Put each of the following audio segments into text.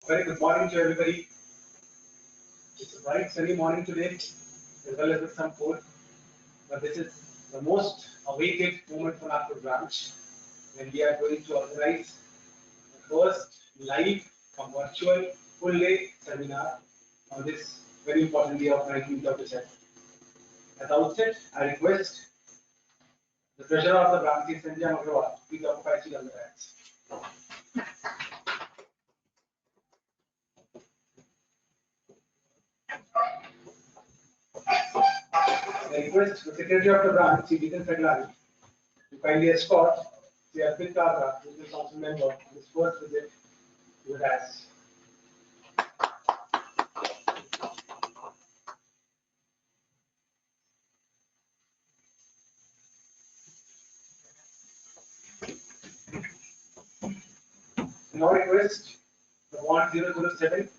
Very good morning to everybody. It's a bright sunny morning today, as well as with some cold. But this is the most awaited moment for Nagpur branch, when we are going to organize the first live virtual full day seminar on this very important day of 19th of December. At the outset, I request the treasurer of the branch, Sanjay Agrawal, please occupy his seat on the dais. I request the secretary of the branch, Jiten Saglani, to kindly escort the Arpit Kabra, who is the council member, on his first visit to the dais. Now request the Ward 007,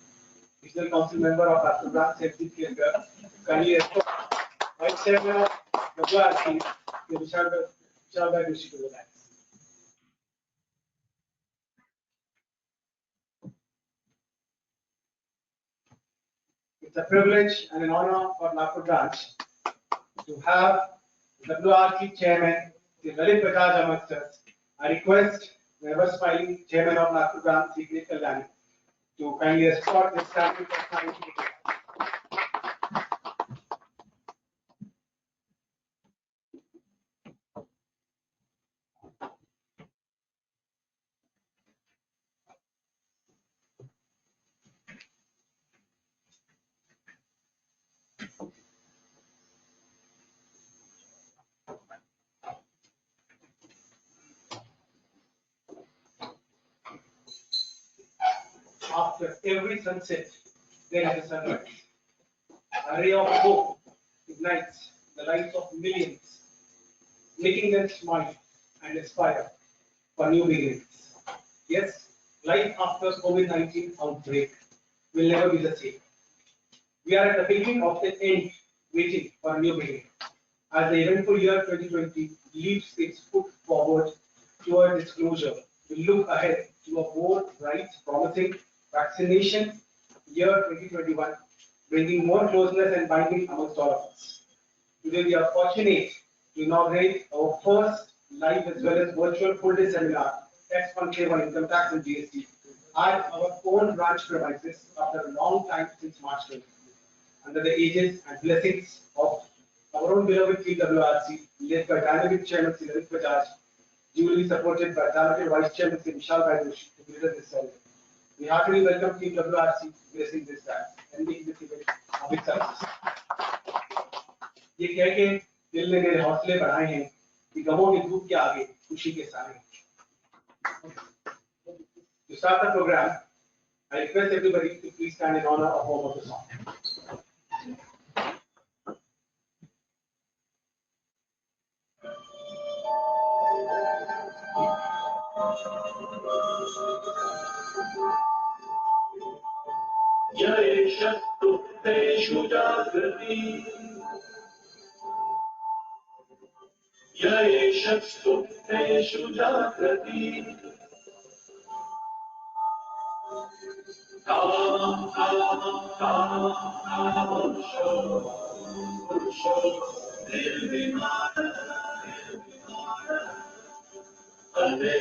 Regional Council Member of Nagpur Branch, Kirit N, kindly escort Vice Chairman of WIRC, Vishal Doshi to the dais. It's a privilege and an honor for Nagpur Branch to have WRC Chairman, the Lalit Bajaj amongst us. I request the ever smiling Chairman of Nagpur Branch, Kirit Kalyani, to kindly escort this standing personality to the dais. After every sunset, there is a sunrise. A ray of hope ignites the lives of millions, making them smile and aspire for new beginnings. Yes, life after COVID-19 outbreak will never be the same. We are at the beginning of the end, waiting for a new beginning. As the eventful year 2020 leaps its foot forward towards its closure, we look ahead to a more bright, promising vaccination year 2021, bringing more closeness and binding amongst all of us. Today we are fortunate to inaugurate our first live as well as virtual full day seminar, Tax Conclave on Income Tax and GST, at our own branch premises after a long time since March 20. Under the aegis and blessings of our own beloved WRC, led by dynamic chairman Lalit Bajaj, duly supported by talented vice chairman Vishal Doshi to lead this ceremony. We heartily welcome Team WRC gracing this time and making this event a big success. ये कह के दिल ने मेरे हौसले बढ़ाए हैं कि गमों की धूप के आगे खुशी के सारे. To start the program, I request everybody to please stand in honor of home of the song. जय शत्रुतेषु जागृति जय शत्रुतेषु जागृति पुरुषो निर्विमान हरे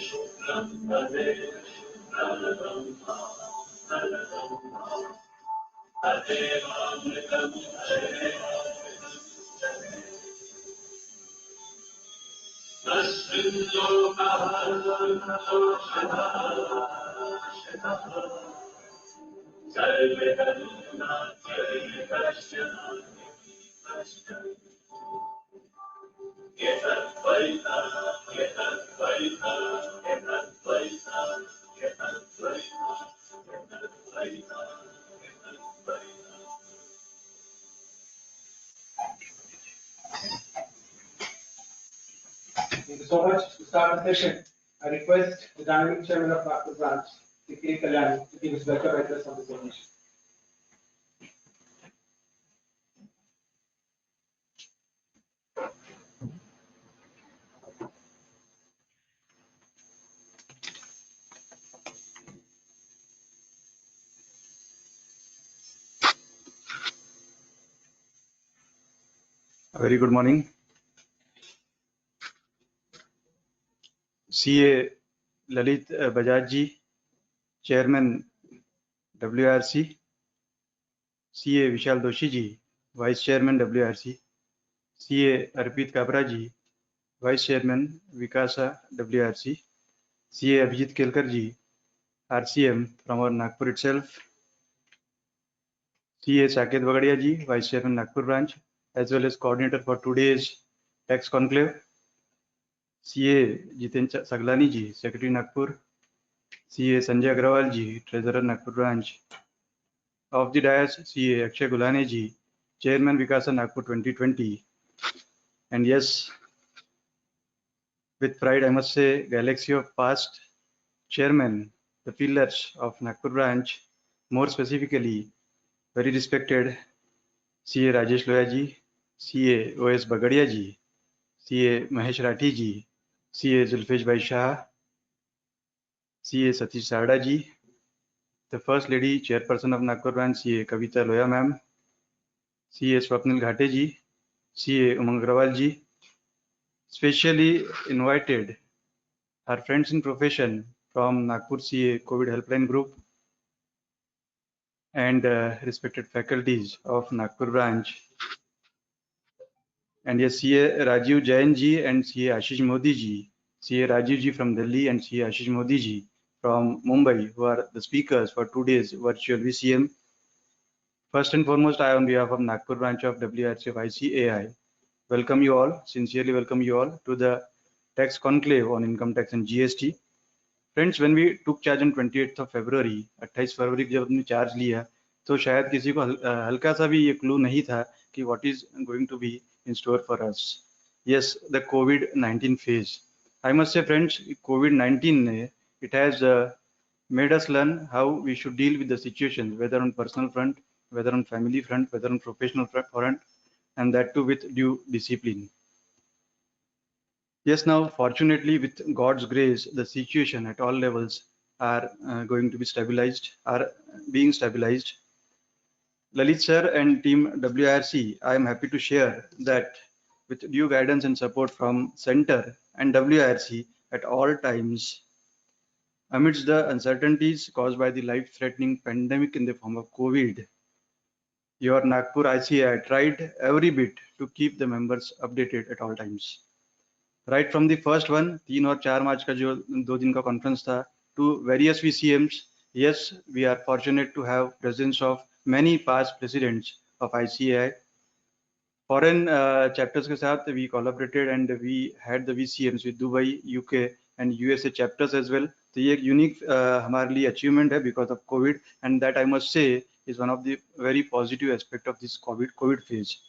शुक्लम हरे शुक्लम हरे रामृतम हरे तस्मिन् लोकः दोषः सर्वे करुणाचर्य कश्यः यतद्वैता यतद्वैता यतद्वैता यतद्वैता यतद्वैता यतद्वैता. Thank you so much. To start the session, I request the dynamic chairman of Nagpur branch, Kirit Kalyani, to give his welcome address on this occasion. Very good morning. CA Lalit Bajaj ji, Chairman WIRC, CA Vishal Doshi ji, Vice Chairman WIRC, CA Arpit Kabra ji, Vice Chairman Vikasa WIRC, CA Abhijit Kelkar ji, RCM from our Nagpur itself, CA Saket Bagadia ji, Vice Chairman Nagpur branch, as well as coordinator for today's tax conclave, CA Jiten Saglani ji, Secretary Nagpur, CA Sanjay Agrawal ji, Treasurer Nagpur branch. Of the dais, CA Akshay Gulane ji, Chairman Vikasa Nagpur 2020. And yes, with pride I must say, galaxy of past chairmen, the pillars of Nagpur branch, more specifically, very respected CA Rajesh Loya ji, CA OS Bagadia ji, CA Mahesh Rathi ji, CA Zulfesh Bhai Shah, CA Satish Sarda ji, the First Lady Chairperson of Nagpur branch, CA Kavita Loya ma'am, CA Swapnil Ghate ji, CA Umang Agrawal ji, specially invited our friends in profession from Nagpur CA COVID Helpline Group and respected faculties of Nagpur branch. And yes, CA Rajiv Jain ji and CA Ashish Modi ji, CA Rajiv ji from Delhi and CA Ashish Modi ji from Mumbai, who are the speakers for today's virtual VCM. First and foremost, I on behalf of Nagpur branch of WIRC of ICAI, welcome you all, sincerely welcome you all to the tax conclave on income tax and GST. Friends when we took charge on 28th of February, 28 फरवरी जब हमने charge लिया तो शायद किसी को हल्का सा भी ये क्लू नहीं था कि what is going to be in store for us. Yes, the कोविड-19 phase. I must say friends, कोविड-19 ने it has made us learn how we should deal with the situation, whether on personal front, whether on family front, whether on professional front, and that too with due discipline. Yes, now fortunately with God's grace, the situation at all levels are going to be stabilized, are being stabilized. Lalit sir and team WIRC, I am happy to share that with due guidance and support from Center and WIRC at all times, amidst the uncertainties caused by the life-threatening pandemic in the form of COVID, your Nagpur ICAI tried every bit to keep the members updated at all times. Right from the first one, 3 और 4 मार्च का जो 2 दिन का conference था, to various VCMs, yes, we are fortunate to have presence of many past presidents of ICAI. Foreign chapters के साथ we collaborated and we had the VCMs with Dubai, UK and USA chapters as well. तो ये एक unique हमारे लिए achievement है because of COVID, and that I must say is one of the very positive aspect of this COVID phase.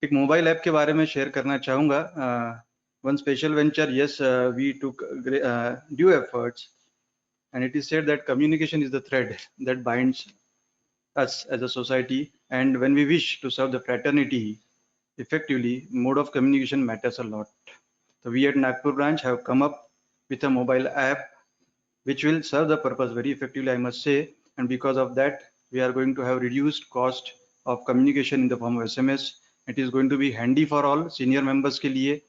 एक mobile app के बारे में शेयर करना चाहूँगा. One special venture, yes, we took due efforts, and it is said that communication is the thread that binds us as a society, and when we wish to serve the fraternity effectively, mode of communication matters a lot. So we at Nagpur branch have come up with a mobile app which will serve the purpose very effectively, I must say, and because of that we are going to have reduced cost of communication in the form of SMS. It is going to be handy for all senior members के लिए.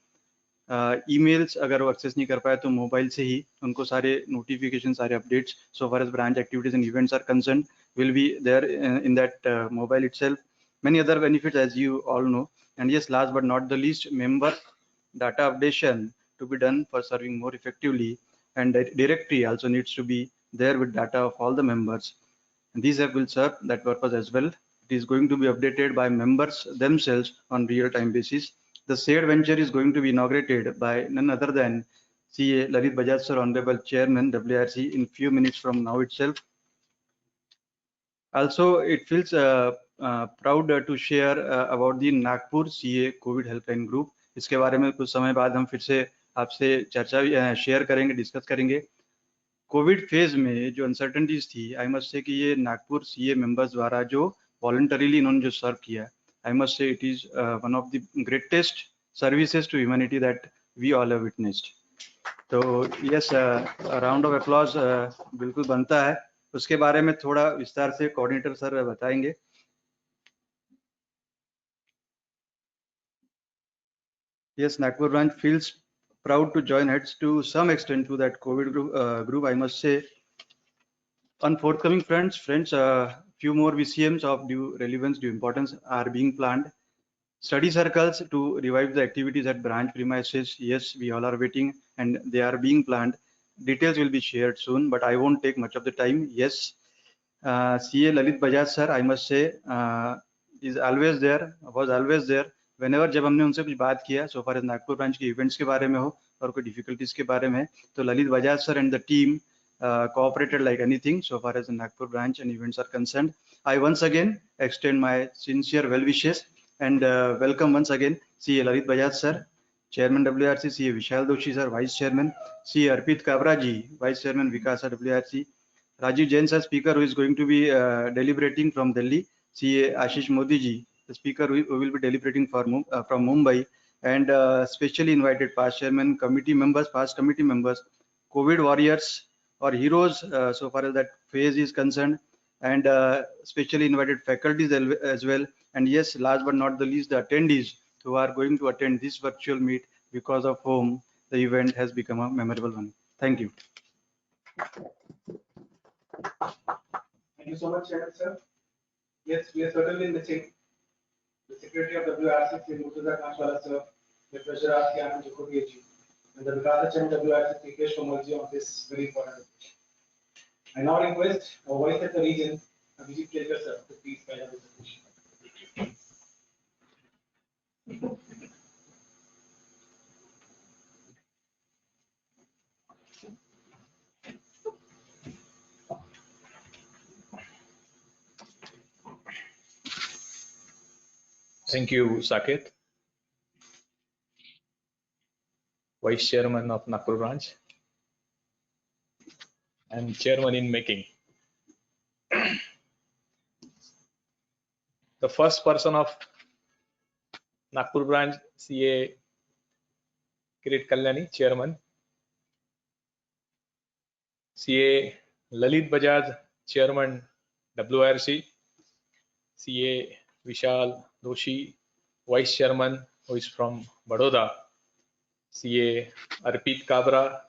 Emails अगर वो access नहीं कर पाए तो mobile से ही उनको सारे नोटिफिकेशन, सारे updates so far as branch activities and events are concerned will be there in that mobile itself. Many other benefits as you all know. And yes, last but not the least, member data updation to be done for serving more effectively, and directory also needs to be there with data of all the members, and these app will serve that purpose as well. It is going to be updated by members themselves on real-time basis. The said venture is going to be inaugurated by none other than CA Lalit Bajaj sir, Honorable Chairman WIRC, in few minutes from now itself. Also, it feels proud to share about the Nagpur CA COVID Helpline Group. इसके बारे में कुछ समय बाद हम फिर से आपसे चर्चा शेयर करेंगे, डिस्कस करेंगे. कोविड फेज में जो अनसर्टेनिटीज थी, आई मस्ट से कि ये नागपुर CA मेंबर्स द्वारा जो वॉलंटरीली इन्होंने जो सर्व किया, I must say it is one of the greatest services to humanity that we all have witnessed. तो यस, राउंड ऑफ अप्लॉज बिल्कुल बनता है. उसके बारे में थोड़ा विस्तार से कोऑर्डिनेटर सर बताएंगे. Yes, Nagpur branch feels proud to join heads to some extent to that COVID group, I must say. On forthcoming fronts, friends, few more VCMs of due relevance, due importance are being planned. Study circles to revive the activities at branch premises. Yes, we all are waiting and they are being planned. Details will be shared soon, but I won't take much of the time. Yes, CA Lalit Bajaj sir, I must say, is always there, was always there. Whenever जब हमने उनसे कुछ बात किया, so far as Nagpur branch के events के बारे में हो और कोई डिफिकल्टीज के बारे में, तो Lalit Bajaj sir and the team cooperated like anything so far as the Nagpur branch and events are concerned. I once again extend my sincere well wishes and welcome once again CA Lalit Bajaj sir, Chairman WRC, CA Vishal Doshi sir, Vice Chairman, CA Arpit Kabra ji, Vice Chairman Vikasa WRC, Rajiv Jain sir, Speaker who is going to be deliberating from Delhi, CA Ashish Modi ji, the Speaker who will be deliberating from Mumbai, and specially invited past chairman, committee members, past committee members, COVID warriors or heroes so far as that phase is concerned, and specially invited faculties as well. And yes, last but not the least, the attendees who are going to attend this virtual meet, because of whom the event has become a memorable one. Thank you. Thank you so much, Chairman, sir. Yes, we are certainly missing the Secretary of WRC, Sri Murtaza Kanchwala, sir, the Treasurer, Sri Anand Jokovic, and the Vikasa Chairman WRC, Sri Kesh Komalji, on this very important occasion. I now request our Vice at the region, Abhijit Kelkar, sir, to please guide us this occasion. Thank you, Saket, Vice Chairman of Nagpur branch and Chairman in making. The first person of Nagpur branch, CA Kirit Kalyani, Chairman. CA Lalit Bajaj, Chairman WIRC. CA Vishal Doshi, Vice Chairman, who is from Baroda. CA Arpit Kabra,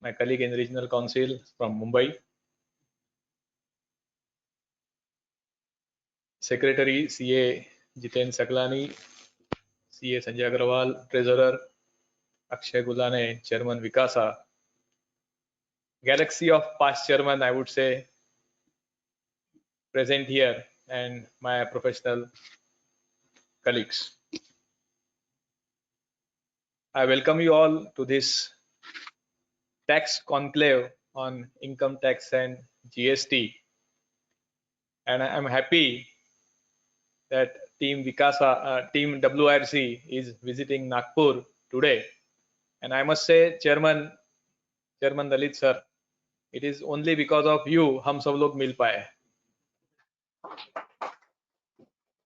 my colleague in Regional Council from Mumbai. Secretary CA Jiten Saglani, CA Sanjay Agrawal, Treasurer Akshay Gulane, Chairman Vikasa. Galaxy of past chairman, I would say, present here, and my professional colleagues. I welcome you all to this tax conclave on income tax and GST. And I am happy that team Vikasa, team WIRC is visiting Nagpur today. And I must say, Chairman Lalit sir, it is only because of you हम सब लोग मिल पाए.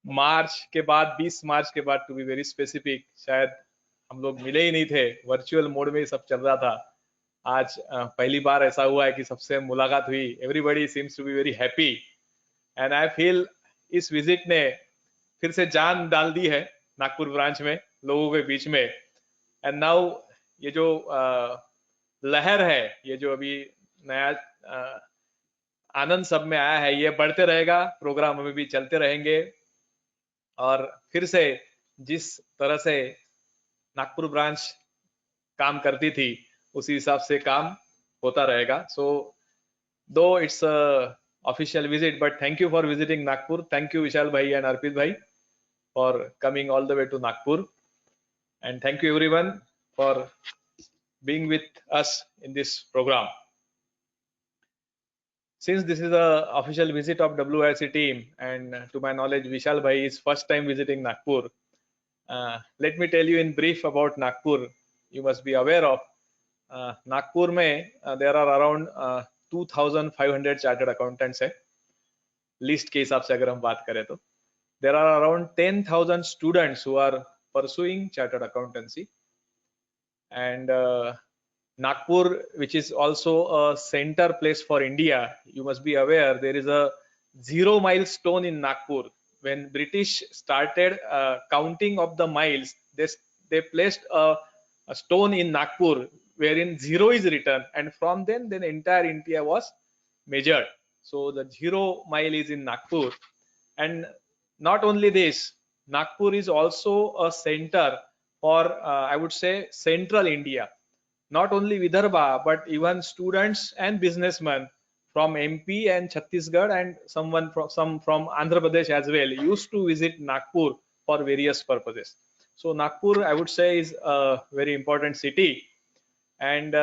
मार्च के बाद 20 मार्च के बाद, to be very specific, शायद हम लोग मिले ही नहीं थे, वर्चुअल मोड में सब चल रहा था. आज पहली बार ऐसा हुआ है कि सबसे मुलाकात हुई. Everybody seems to be very happy and I feel इस विजिट ने फिर से जान डाल दी है नागपुर ब्रांच में, लोगों के बीच में. एंड नाउ ये जो लहर है, ये जो अभी नया आनंद सब में आया है, ये बढ़ते रहेगा, प्रोग्राम में भी चलते रहेंगे. और फिर से जिस तरह से नागपुर ब्रांच काम करती थी उसी हिसाब से काम होता रहेगा. सो दो it's official visit, but thank you for visiting Nagpur. Thank you Vishal भाई एंड अर्पित भाई for coming all the way to Nagpur, and thank you everyone for being with us in this program. Since this is a official visit of WIRC team, and to my knowledge Vishal bhai is first time visiting Nagpur, let me tell you in brief about Nagpur. You must be aware of Nagpur में there are around 2500 chartered accountants है. List के हिसाब से अगर हम बात करें तो there are around 10,000 students who are pursuing chartered accountancy. And Nagpur, which is also a center place for India, you must be aware there is a 0 milestone in Nagpur. When British started counting of the miles, they placed a stone in Nagpur wherein 0 is written, and from then entire India was measured. So the 0 mile is in Nagpur. And not only this, Nagpur is also a center for I would say central India. Not only Vidarbha, but even students and businessmen from MP and Chhattisgarh, and someone from Andhra Pradesh as well used to visit Nagpur for various purposes. So Nagpur, I would say, is a very important city. And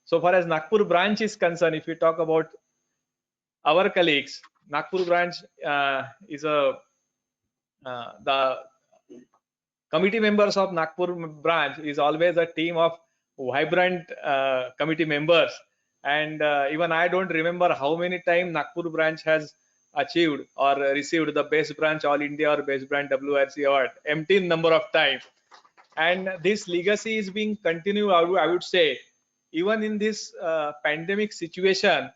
so far as Nagpur branch is concerned, if we talk about our colleagues, Nagpur branch is the committee members of Nagpur branch is always a team of vibrant committee members. And even I don't remember how many times Nagpur branch has achieved or received the best branch All India or best branch WRC award, empty number of times. And this legacy is being continued, I would say, even in this pandemic situation.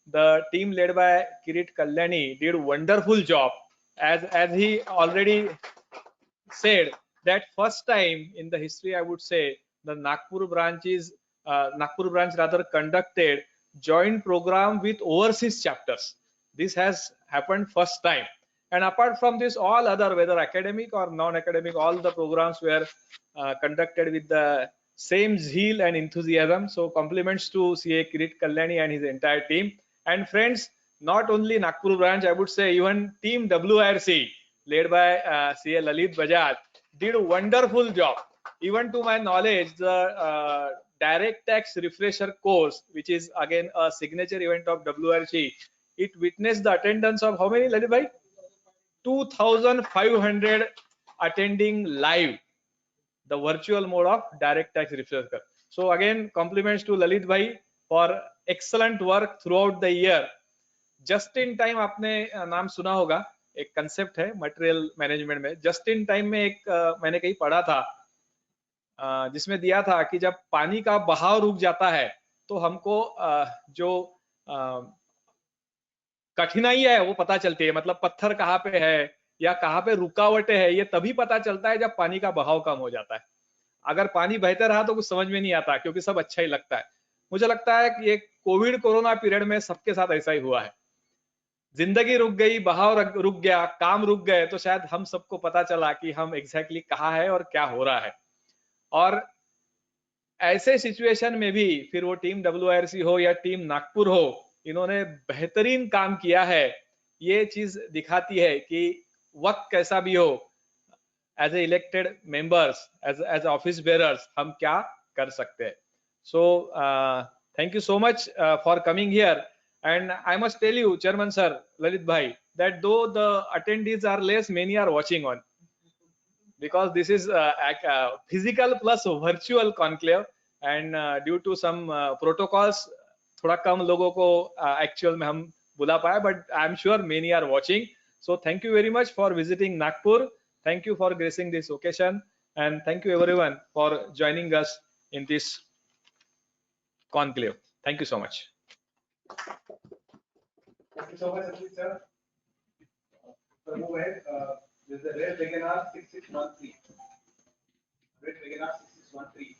The team led by Kirit Kalyani did a wonderful job, as he already said, that first time in the history, I would say, the Nagpur branch rather conducted joint program with overseas chapters. This has happened first time. And apart from this, all other, whether academic or non-academic, all the programs were conducted with the same zeal and enthusiasm. So compliments to CA Kirit Kalyani and his entire team. And friends, not only Nagpur branch, I would say even team WIRC led by CA Lalit Bajaj did a wonderful job. Even to my knowledge, the direct tax refresher course, which is again a signature event of WRC, it witnessed the attendance of how many, Lalit bhai? 2,500 attending live the virtual mode of direct tax refresher. So again, compliments to Lalit bhai for excellent work throughout the year. Just in time आपने नाम सुना होगा, एक concept है material management में. Just in time में एक मैंने कहीं पढ़ा था जिसमें दिया था कि जब पानी का बहाव रुक जाता है तो हमको जो कठिनाई है वो पता चलती है. मतलब पत्थर कहाँ पे है या कहाँ पे रुकावटें है, ये तभी पता चलता है जब पानी का बहाव कम हो जाता है. अगर पानी बहते रहा तो कुछ समझ में नहीं आता, क्योंकि सब अच्छा ही लगता है. मुझे लगता है कि ये कोविड कोरोना पीरियड में सबके साथ ऐसा ही हुआ है. जिंदगी रुक गई, बहाव रुक गया, काम रुक गए, तो शायद हम सबको पता चला कि हम एग्जैक्टली कहाँ है और क्या हो रहा है. और ऐसे सिचुएशन में भी फिर वो टीम WIRC हो या टीम नागपुर हो, इन्होंने बेहतरीन काम किया है. ये चीज दिखाती है कि वक्त कैसा भी हो, as a elected members, as office bearers, हम क्या कर सकते हैं. So thank you so much for coming here. And I must tell you, Chairman Sir, Lalit Bhai, that though the attendees are less, many are watching on, because this is physical plus virtual conclave, and due to some protocols, थोड़ा कम लोगों को actual में हम बुला पाए, but I am sure many are watching. So thank you very much for visiting Nagpur. Thank you for gracing this occasion, and thank you everyone for joining us in this conclave. Thank you so much. Thank you so much, Ashish sir. So move ahead. This is the red webinar 6613. Red webinar 6613.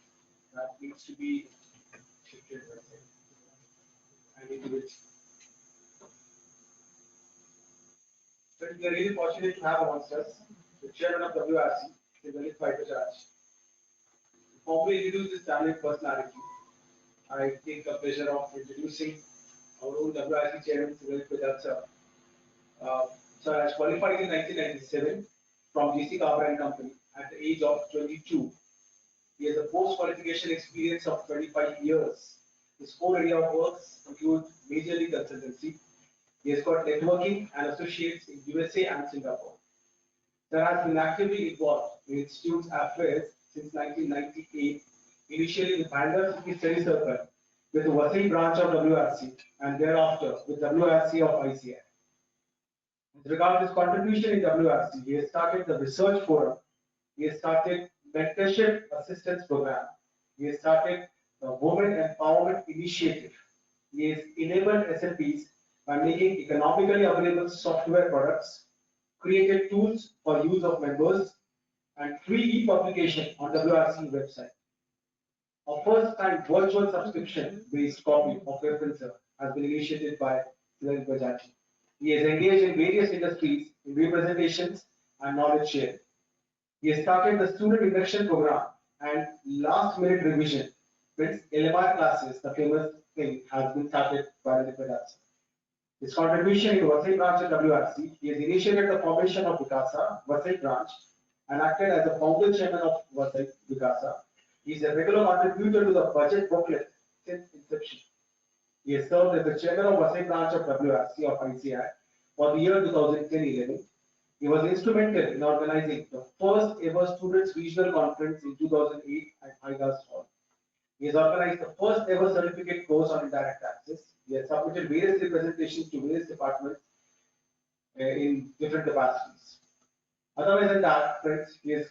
That needs to be shifted. I need to do it. But we are really fortunate to have amongst us the chairman of WRC, Lalit Bajaj. Before we introduce this dynamic personality, I take the pleasure of introducing our own WRC chairman, Kirit N sir. Sir has qualified in 1997 from Jiten Saglani company at the age of 22. He has a post-qualification experience of 25 years. His core area of works include majorly consultancy. He has got networking and associates in USA and Singapore. Sir has been actively involved in institute's affairs since 1998, initially with Bangalore City Study Circle, with the Vasai branch of WRC, and thereafter with WRC of ICAI. With regard to his contribution in WRC, he has started the research forum, he has started mentorship assistance program, he has started the women empowerment initiative, he has enabled SMPs by making economically available software products, created tools for use of members, and free e-publication on WRC website. A first-time virtual subscription-based copy of referencer has been initiated by Lalit Bajaj. He has engaged in various industries in representations and knowledge sharing. He has started the student induction program and last-minute revision, means LMR classes, the famous thing, has been started by Lalit Bajaj. His contribution in Vasai branch at WRC, he has initiated the formation of Vikasa, Vasai branch, and acted as the founder chairman of Vasai Vikasa. He is a regular contributor to the budget booklet since inception. He has served as the chairman of Vasai branch of WRC of ICAI for the year 2010-11. He was instrumental in organizing the first ever students regional conference in 2008 at Haidas Hall. He has organized the first ever certificate course on indirect taxes. He has submitted various representations to various departments in different capacities. Otherwise than that, friends, he has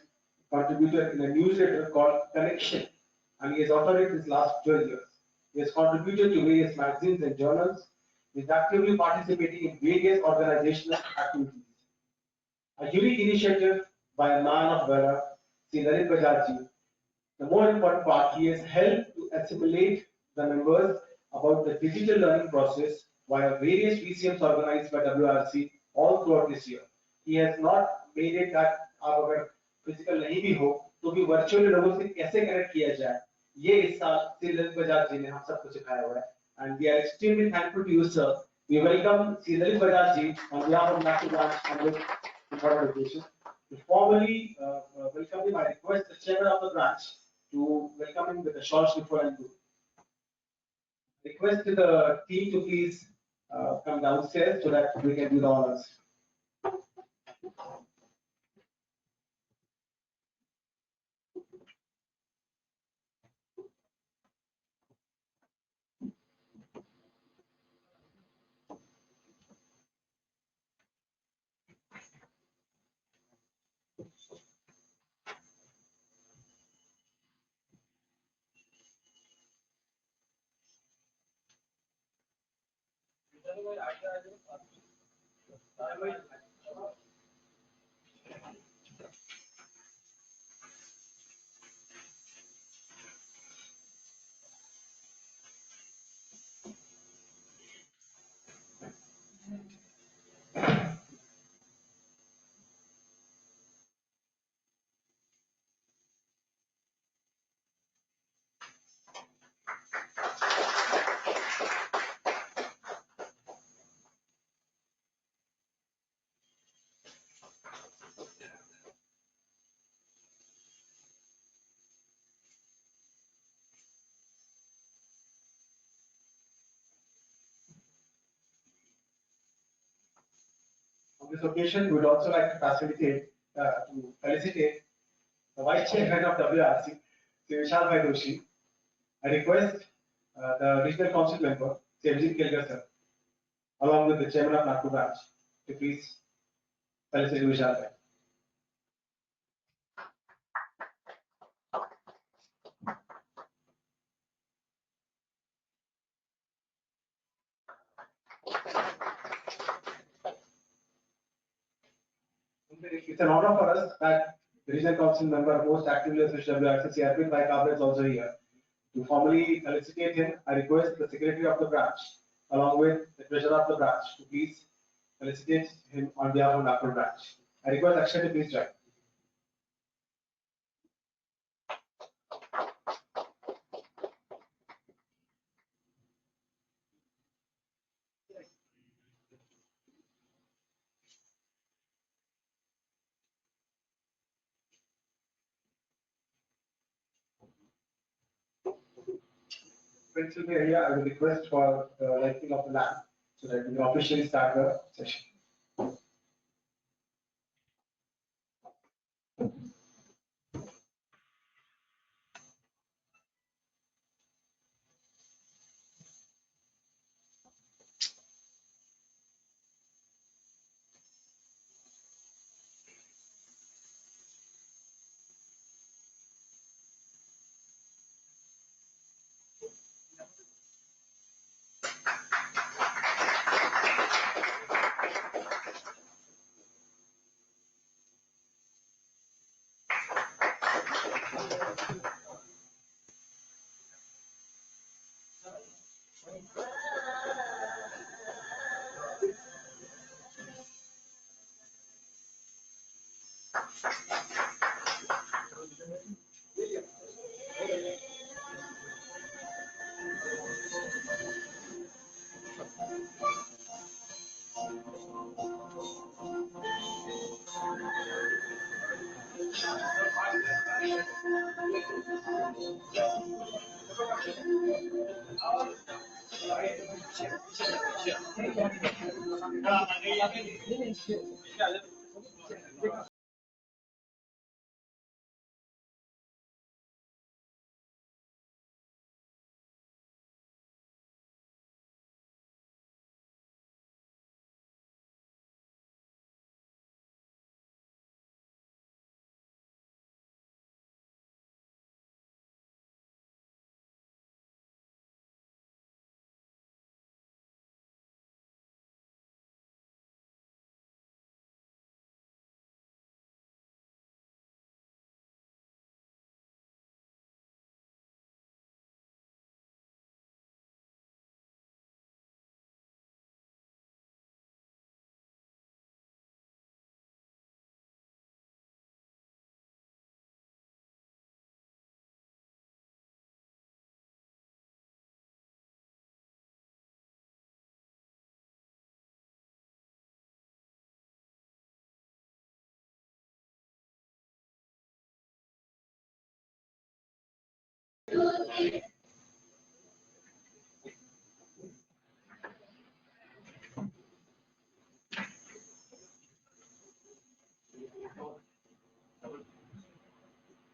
contributed in a newsletter called Connection, and he has authored it his last 12 years. He has contributed to various magazines and journals. He is actively participating in various organizational activities. A unique initiative by a man of valor, Sri Lalit Bajaj. The more important part, he has helped to assimilate the members about the digital learning process via various VCMs organized by WRC all throughout this year. He has not made it that आप अगर physical नहीं भी हो तो भी virtually लोगों से कैसे connect किया जाए ये इस साल श्री ललित बजाज जी ने हम सबको सिखाया हुआ है and we are extremely thankful to you sir. We welcome Sri Lalit Bajaj ji on behalf of Nagpur branch on this important occasion. To formally welcome him, I request the chairman of the branch to welcome him with a short before and do. Request the team to please come downstairs so that we can do the honors. On this occasion, we would also like to felicitate the Vice Chairman of WRC, Vishal Doshi. I request the Regional Council member, Jain sir, along with the Chairman of Nagpur branch, to please felicitate Vishal. It's an honor for us that the Regional Council member most actively associated with WRC, Arpit Kabra is also here. To formally felicitate him, I request the Secretary of the branch, along with the Treasurer of the branch, to please felicitate him on behalf of Nagpur branch. I request Akshay to please join. Friends will be here. I will request for the lighting of the lamp so that we can officially start the session.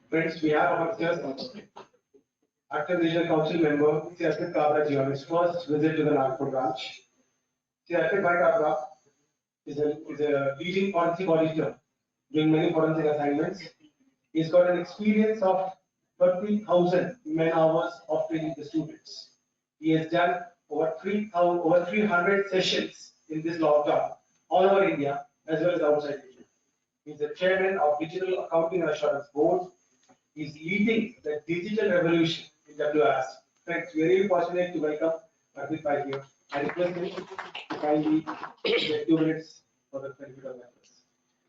Friends, we have our first active regional council member, Sri Arpit Kabra ji, on his first visit to the Nagpur branch. Sri Arpit Kabra is a leading forensic auditor doing many forensic assignments. He's got an experience of 30,000 man hours of training the students. He has done over 300 sessions in this lockdown all over India as well as outside India. He's the chairman of Digital Accounting and Assurance Board. He's leading the digital revolution in WIRC. Friends, we are really fortunate to welcome Arpit Bhai here. I request him to kindly take 2 minutes for the benefit of members.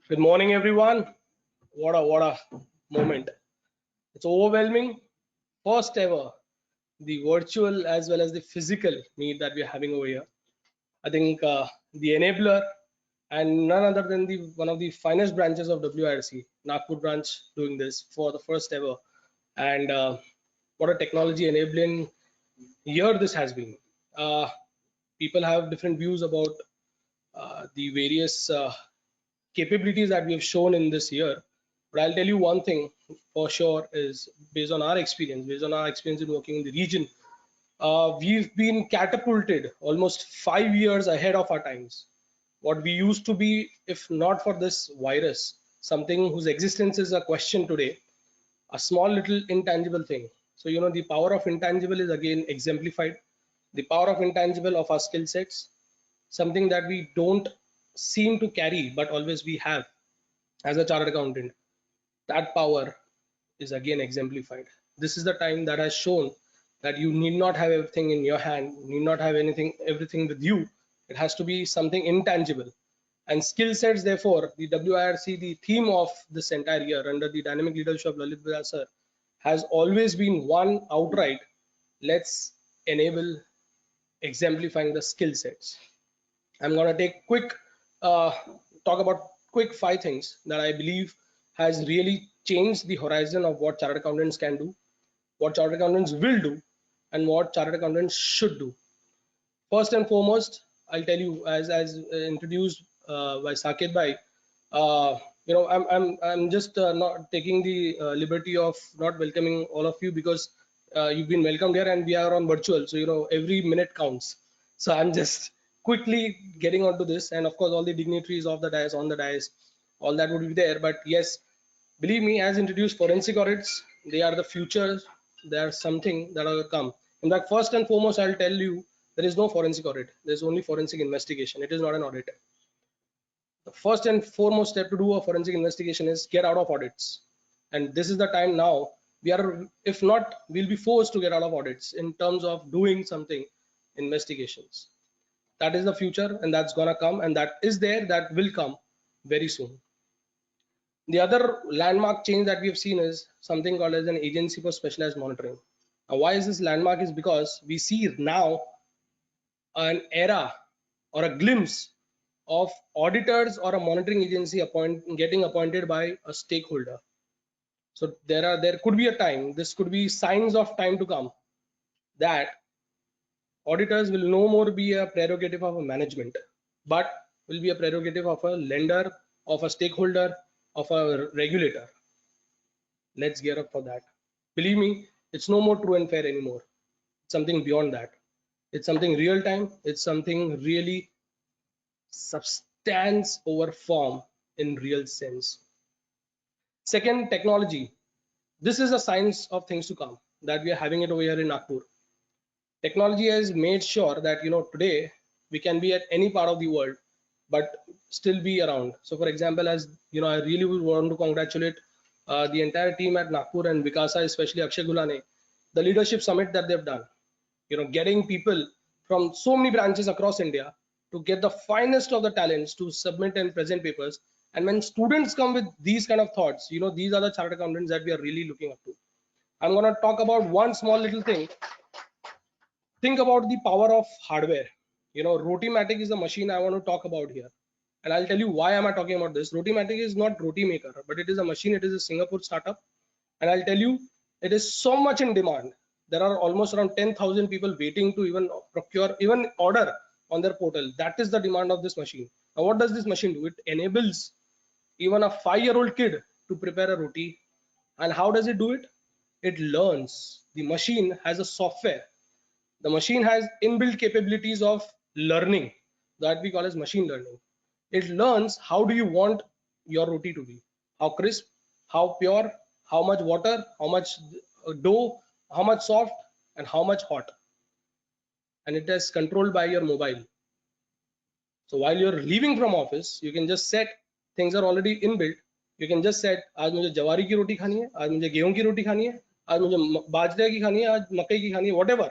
Good morning, everyone. What a moment. It's overwhelming. First ever, the virtual as well as the physical meet that we're having over here. I think the enabler and none other than one of the finest branches of WIRC, Nagpur branch, doing this for the first ever. And what a technology enabling year this has been. People have different views about the various capabilities that we have shown in this year. But I'll tell you one thing for sure is based on our experience in working in the region, we've been catapulted almost 5 years ahead of our times. What we used to be, if not for this virus, something whose existence is a question today, a small little intangible thing. So, you know, the power of intangible is again exemplified. The power of intangible of our skill sets, something that we don't seem to carry, but always we have as a chartered accountant. That power is again exemplified. This is the time that has shown that you need not have everything in your hand, need not have everything with you. It has to be something intangible. And skill sets, therefore, the WIRC, the theme of this entire year under the dynamic leadership of Lalit sir, has always been one outright, let's enable exemplifying the skill sets. I'm going to take talk about quick 5 things that I believe has really changed the horizon of what chartered accountants can do, what chartered accountants will do, and what chartered accountants should do. First and foremost, I'll tell you, as introduced by Saket Bhai, you know, I'm just not taking the liberty of not welcoming all of you because you've been welcomed here and we are on virtual, so you know every minute counts. So I'm just quickly getting onto this, and of course all the dignitaries of the dais, on the dais, all that would be there. But yes, believe me, as introduced forensic audits, they are the future. They are something that will come. In fact, first and foremost, I'll tell you, there is no forensic audit. There's only forensic investigation. It is not an audit. The first and foremost step to do a forensic investigation is get out of audits. And this is the time now. We are, if not, we'll be forced to get out of audits in terms of doing something investigations. That is the future, and that's gonna come, and that is there, that will come very soon. The other landmark change that we have seen is something called as an agency for specialized monitoring. Now, why is this landmark? Is because we see now an era or a glimpse of auditors or a monitoring agency getting appointed by a stakeholder. So there could be a time, this could be signs of time to come, that auditors will no more be a prerogative of a management, but will be a prerogative of a lender, of a stakeholder, of a regulator. Let's gear up for that. Believe me, it's no more true and fair anymore. It's something beyond that. It's something real time. It's something really substance over form in real sense. Second, technology. This is a science of things to come that we are having it over here in Nagpur. Technology has made sure that today we can be at any part of the world but still be around. So for example, as I really would want to congratulate the entire team at Nagpur and Vikasa, especially Akshay Gulane, the leadership summit that they've done, getting people from so many branches across India to get the finest of the talents to submit and present papers. And when students come with these kind of thoughts, these are the chartered accountants that we are really looking up to. I'm going to talk about one small little thing. Think about the power of hardware. Rotimatic is the machine I want to talk about here. And I'll tell you why am I talking about this. Rotimatic is not roti maker, but it is a machine. It is a Singapore startup. And I'll tell you, it is so much in demand. There are almost around 10,000 people waiting to even procure, even order on their portal. That is the demand of this machine. Now, what does this machine do? It enables even a 5-year-old kid to prepare a roti. And how does it do it? It learns. The machine has a software. The machine has inbuilt capabilities of learning that we call as machine learning. It learns how do you want your roti to be, how crisp, how pure, how much water, how much dough, how much soft, and how much hot. And it is controlled by your mobile. So while you're leaving from office, you can just set, things are already inbuilt. You can just set, आज मुझे जवारी की रोटी खानी है, आज मुझे गेहूं की रोटी खानी है, आज मुझे बाजरे की खानी है, आज मकई की खानी है, whatever.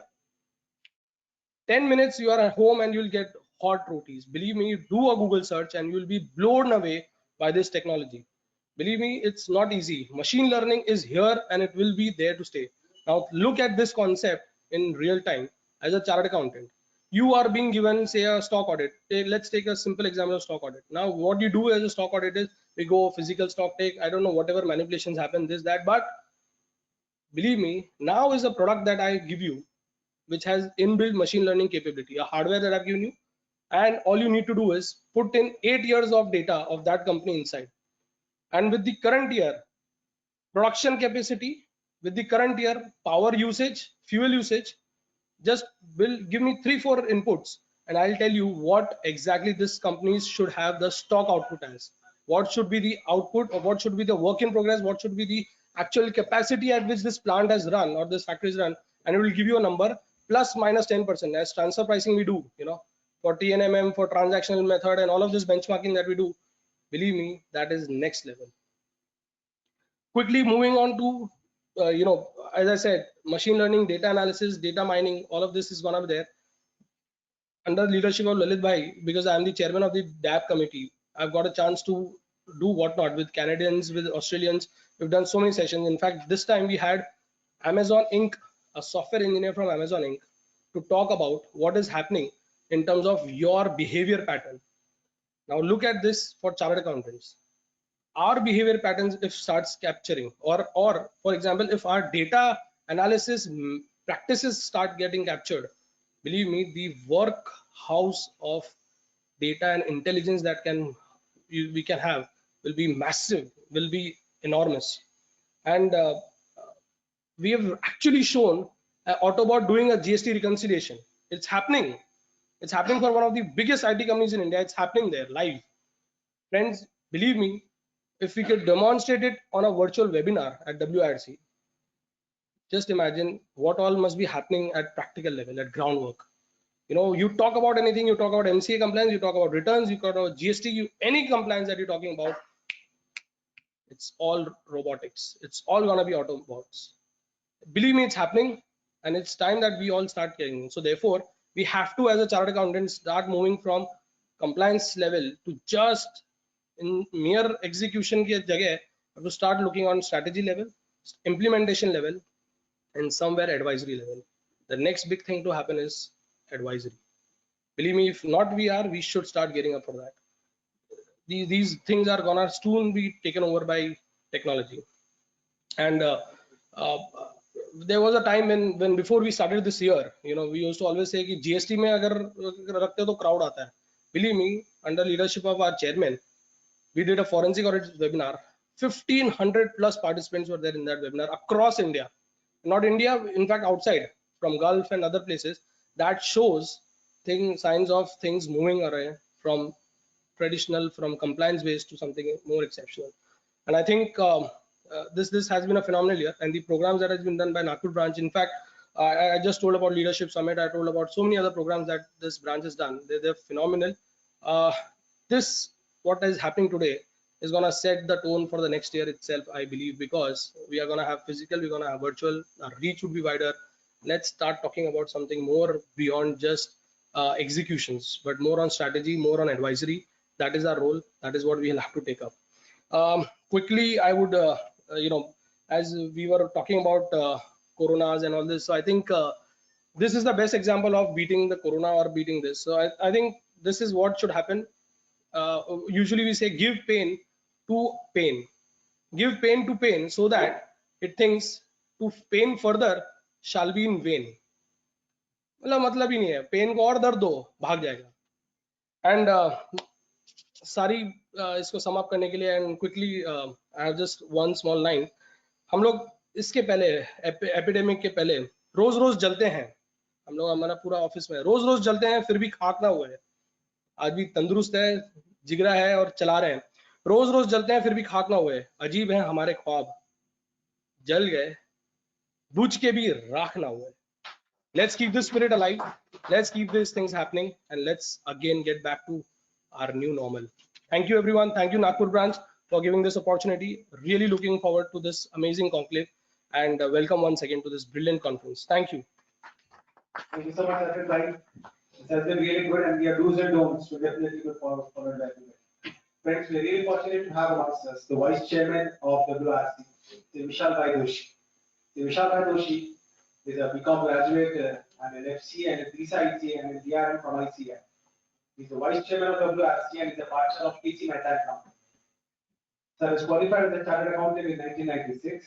10 minutes you are at home and you'll get hot rotis. Believe me, do a Google search and you'll be blown away by this technology. Believe me, it's not easy. Machine learning is here and it will be there to stay. Now look at this concept in real time. As a chartered accountant, you are being given, say, a stock audit. Let's take a simple example of stock audit. Now what you do as a stock audit is we go physical stock take, I don't know, whatever manipulations happen, this, that, but believe me, now is a product that I give you which has inbuilt machine learning capability, a hardware that I've given you, and all you need to do is put in 8 years of data of that company inside. And with the current year production capacity, with the current year power usage, fuel usage, just will give me 3-4 inputs and I'll tell you what exactly this companies should have the stock output as, what should be the output, or what should be the work in progress, what should be the actual capacity at which this plant has run or this factory is run, and it will give you a number plus minus 10%. As transfer pricing we do, for TNMM, for transactional method, and all of this benchmarking that we do, believe me, that is next level. Quickly moving on to as I said, machine learning, data analysis, data mining, all of this is gonna be there under the leadership of Lalit bhai, because I am the chairman of the DAP committee. I've got a chance to do whatnot with Canadians, with Australians. We've done so many sessions. In fact, this time we had Amazon Inc., a software engineer from Amazon Inc., to talk about what is happening in terms of your behavior pattern. Now look at this for chartered accountants. Our behavior patterns, if starts capturing, or for example, if our data analysis practices start getting captured, believe me, the workhouse of data and intelligence that we can have will be massive, will be enormous. And we have actually shown Autobot doing a GST reconciliation. It's happening. It's happening for one of the biggest IT companies in India. It's happening there live. Friends, believe me, if we could demonstrate it on a virtual webinar at WIRC, just imagine what all must be happening at practical level, at groundwork. You talk about anything, you talk about MCA compliance, you talk about returns, you talk about GST, any compliance that you're talking about, it's all robotics. It's all gonna be Autobots. Believe me, it's happening, and it's time that we all start getting. So therefore, We have to, as a chartered accountant, start moving from compliance level to just in mere execution ki jagah, to start looking on strategy level, implementation level, and somewhere advisory level. The next big thing to happen is advisory. Believe me, if not we should start getting up for that. These things are gonna soon be taken over by technology. And there was a time when before we started this year, we used to always say कि GST में अगर रखते तो crowd आता है. Believe me, under leadership of our chairman, we did a forensic audit webinar. 1,500 plus participants were there in that webinar across India. Not India, in fact outside, from Gulf and other places. That shows signs of things moving away from traditional, from compliance based to something more exceptional. And I think this has been a phenomenal year, and the programs that has been done by Nagpur branch. In fact, I just told about leadership summit. I told about so many other programs that this branch has done. They're phenomenal. This what is happening today is going to set the tone for the next year itself, I believe, because we are going to have physical, we're going to have virtual, our reach would be wider. Let's start talking about something more beyond just executions, but more on strategy, more on advisory. That is our role. That is what we'll have to take up. Quickly, I would, as we were talking about coronas and all this, so I think this is the best example of beating the corona or beating this. So I think this is what should happen. Usually we say give pain to pain. Give pain to pain so that it thinks to pain further shall be in vain. मतलब ही नहीं है, pen को और दर्द दो भाग जाएगा. And सारी इसको समाप्त करने के लिए and quickly I have just one small line. हम लोग इसके पहले एपिडेमिक के पहले रोज रोज जलते हैं. हम लोग हमारा पूरा ऑफिस में रोज रोज जलते हैं, फिर भी खाक ना हुए. आज भी तंदुरुस्त है, जिगरा है और चला रहे हैं. रोज रोज जलते हैं, फिर भी खाक ना हुए. अजीब है हमारे ख्वाब, जल गए बुझ के भी राख ना हुए. Let's keep this spirit alive. Let's keep these things happening, and let's again get back to our new normal. Thank you, everyone. Thank you, Nagpur branch, for giving this opportunity. Really looking forward to this amazing conclave, and welcome once again to this brilliant conference. Thank you. Thank you so much, Arpit. This has been really good, and we are do's and don'ts, so definitely good for that. Friends, we're really fortunate to have amongst us the Vice Chairman of WIRC, Vishal Doshi. Vishal Doshi is a BCom graduate and an FC and a visa ICAI and a DRM from ICAI. He's the Vice Chairman of WIRC and is a partner of KC Mehta Company. Sir is qualified as a chartered accountant in 1996.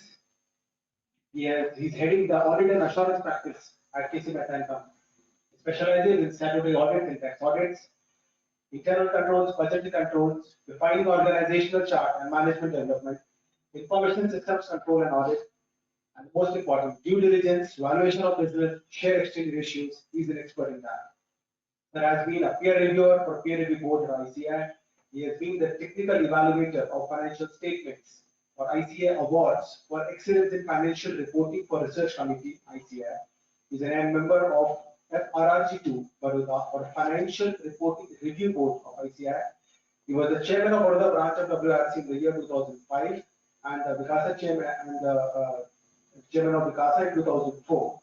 He's heading the audit and assurance practice at KC Mehta Company. He specializes in statutory audits and tax audits, internal controls, budgetary controls, defining organizational chart and management development, information systems control and audit, and most important, due diligence, valuation of business, share exchange ratios. He's an expert in that. There has been a peer reviewer for peer review board at ICAI. He has been the technical evaluator of financial statements for ICAI awards for excellence in financial reporting for research committee ICAI. He's a member of FRRG2 Baroda for financial reporting review board of ICAI. He was the chairman of Baroda branch of WIRC in the year 2005 and the Vikasa chairman and the chairman of Vikasa in 2004.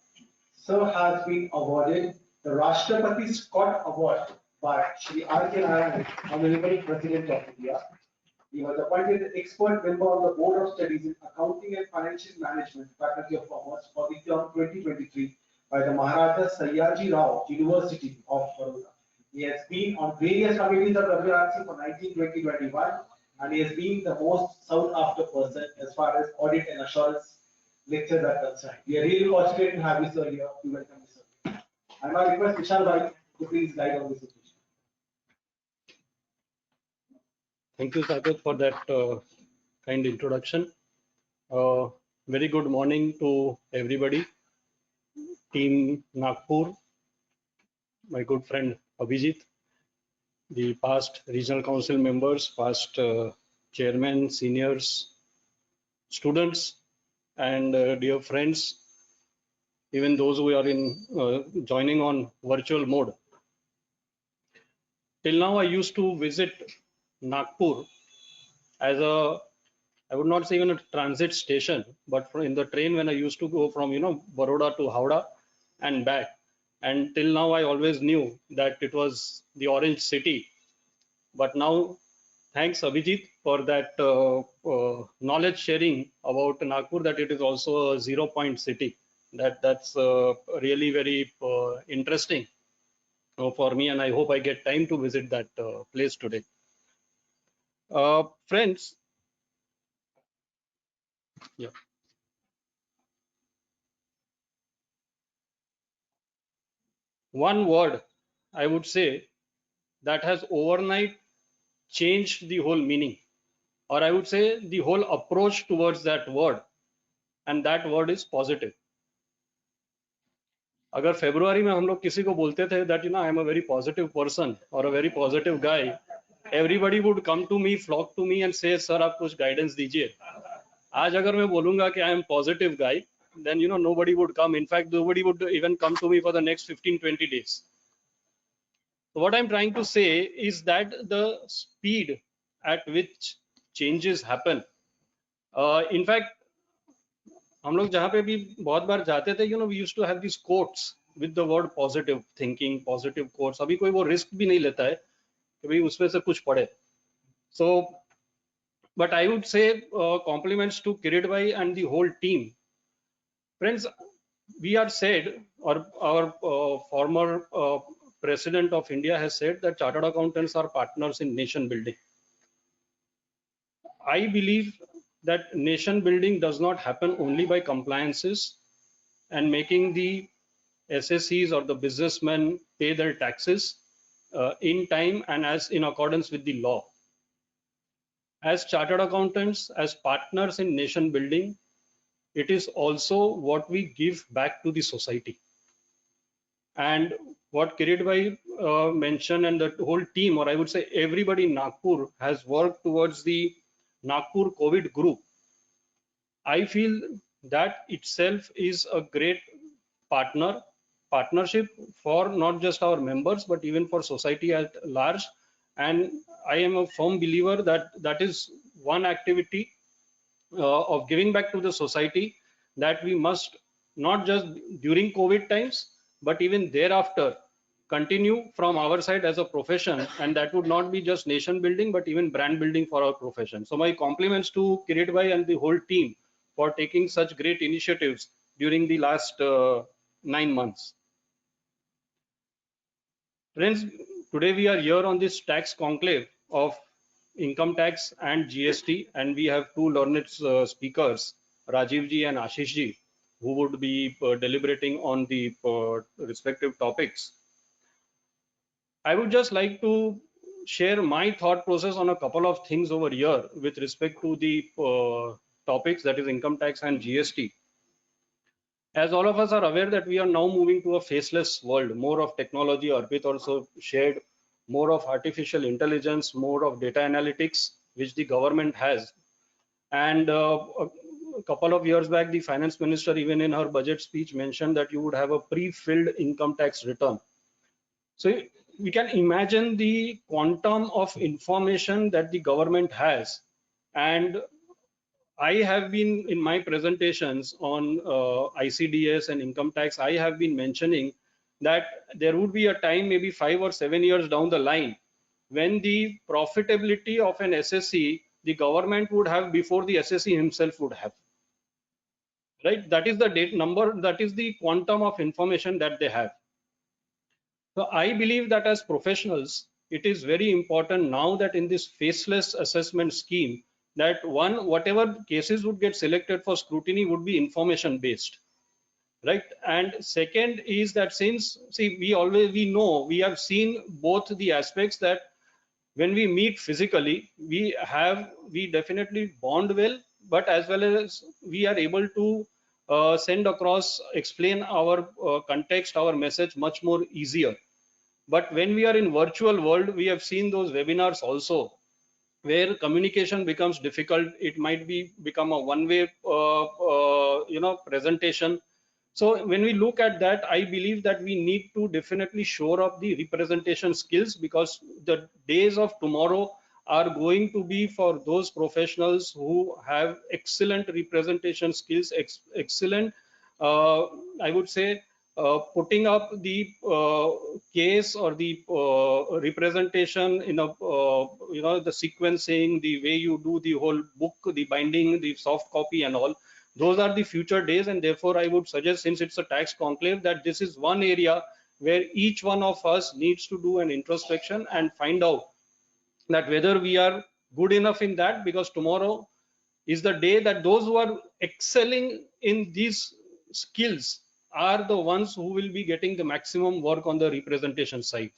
Sir has been awarded the Rashtrapati Scott Award by Shri R.K. Narayan, Honorable President of India. He was appointed expert member on the Board of Studies in Accounting and Financial Management, Faculty of Commerce for the term 2023 by the Maharaja Sayaji Rao University of Baroda. He has been on various committees of WIRC for 19-20-21 and he has been the most sought after person as far as audit and assurance lectures are concerned. We are really fortunate to have you, sir, here. We welcome you, sir. I now request Vishal Bhai to please guide on this occasion. Thank you, Saket, for that kind introduction. Very good morning to everybody. Team Nagpur, my good friend Abhijit, the past regional council members, past chairmen, seniors, students, and dear friends, even those who are in joining on virtual mode. Till now, I used to visit Nagpur as a, I would not say even a transit station, but in the train when I used to go from Baroda to Howrah and back. and till now I always knew that it was the orange city. But now, thanks Abhijit for that knowledge sharing about Nagpur, that it is also a 0-point city. That's really very interesting for me, and I hope I get time to visit that place today. Friends, yeah. One word I would say that has overnight changed the whole meaning, or I would say the whole approach towards that word, and that word is positive. अगर फरवरी में हम लोग किसी को बोलते थे that I am a very positive person or a very positive guy, everybody would come to me, flock to me and say sir आप कुछ guidance दीजिए. आज अगर मैं बोलूंगा कि I am positive guy, then nobody would come. In fact, nobody would even come to me for the next 15-20 days. So what I'm trying to say is that the speed at which changes happen, in fact, हम लोग जहाँ पे भी बहुत बार जाते थे, we used to have these quotes with the word positive thinking, positive quotes. अभी कोई वो रिस्क भी नहीं लेता है कि भाई उसमें से कुछ पढ़े. So, but I would say compliments to Kirit bhai and the whole team. Friends, we are said, or our former President of India has said that chartered accountants are partners in nation building. I believe that nation building does not happen only by compliances and making the SSCs or the businessmen pay their taxes in time and as in accordance with the law. As chartered accountants, as partners in nation building, it is also what we give back to the society. And what Kirit bhai mentioned, and the whole team, or I would say everybody in Nagpur, has worked towards the Nagpur COVID group. I feel that itself is a great partnership for not just our members, but even for society at large. And I am a firm believer that that is one activity of giving back to the society that we must, not just during COVID times, but even thereafter, continue from our side as a profession. And that would not be just nation building, but even brand building for our profession. So my compliments to Kirit bhai and the whole team for taking such great initiatives during the last 9 months. Friends, today we are here on this tax conclave of income tax and GST, and we have two learned speakers, Rajiv ji and Ashish ji, who would be deliberating on the respective topics. I would just like to share my thought process on a couple of things over here with respect to the topics, that is income tax and GST. As all of us are aware that we are now moving to a faceless world, more of technology. Arpit also shared more of artificial intelligence, more of data analytics, which the government has. And a couple of years back, the finance minister, even in her budget speech, mentioned that you would have a pre-filled income tax return. So we can imagine the quantum of information that the government has. And I have been, in my presentations on ICDS and income tax, I have been mentioning that there would be a time, maybe 5 or 7 years down the line, when the profitability of an SSC, the government would have before the SSC himself would have. Right? That is the date number, that is the quantum of information that they have. So I believe that as professionals, it is very important now that in this faceless assessment scheme, that one, whatever cases would get selected for scrutiny would be information based, right? And second is that since, see, we know, we have seen both the aspects, that when we meet physically, we definitely bond well, but as well as we are able to send across, explain our context, our message much more easier. But when we are in virtual world, we have seen those webinars also, where communication becomes difficult. It might become a one-way presentation. So when we look at that, I believe that we need to definitely shore up the representation skills, because the days of tomorrow are going to be for those professionals who have excellent representation skills, excellent, I would say, putting up the case or the representation in a the sequencing, the way you do the whole book, the binding, the soft copy and all, those are the future days. And therefore I would suggest, since it's a tax conclave, that this is one area where each one of us needs to do an introspection and find out that whether we are good enough in that, because tomorrow is the day that those who are excelling in these skills are the ones who will be getting the maximum work on the representation side.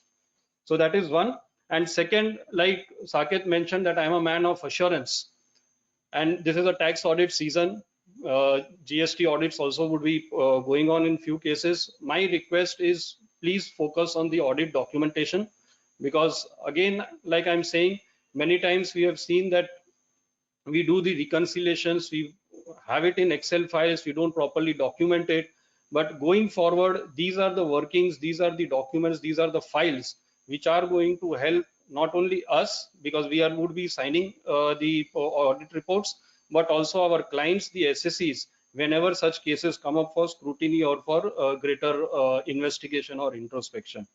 So that is one. And second, like Saket mentioned, that I'm a man of assurance, and this is a tax audit season. GST audits also would be going on in few cases. My request is, please focus on the audit documentation, because again, like I'm saying, many times we have seen that we do the reconciliations, we have it in Excel files, we don't properly document it. But going forward, these are the workings, these are the documents, these are the files which are going to help not only us, because we would be signing the audit reports, but also our clients, the SSEs, whenever such cases come up for scrutiny or for greater investigation or introspection.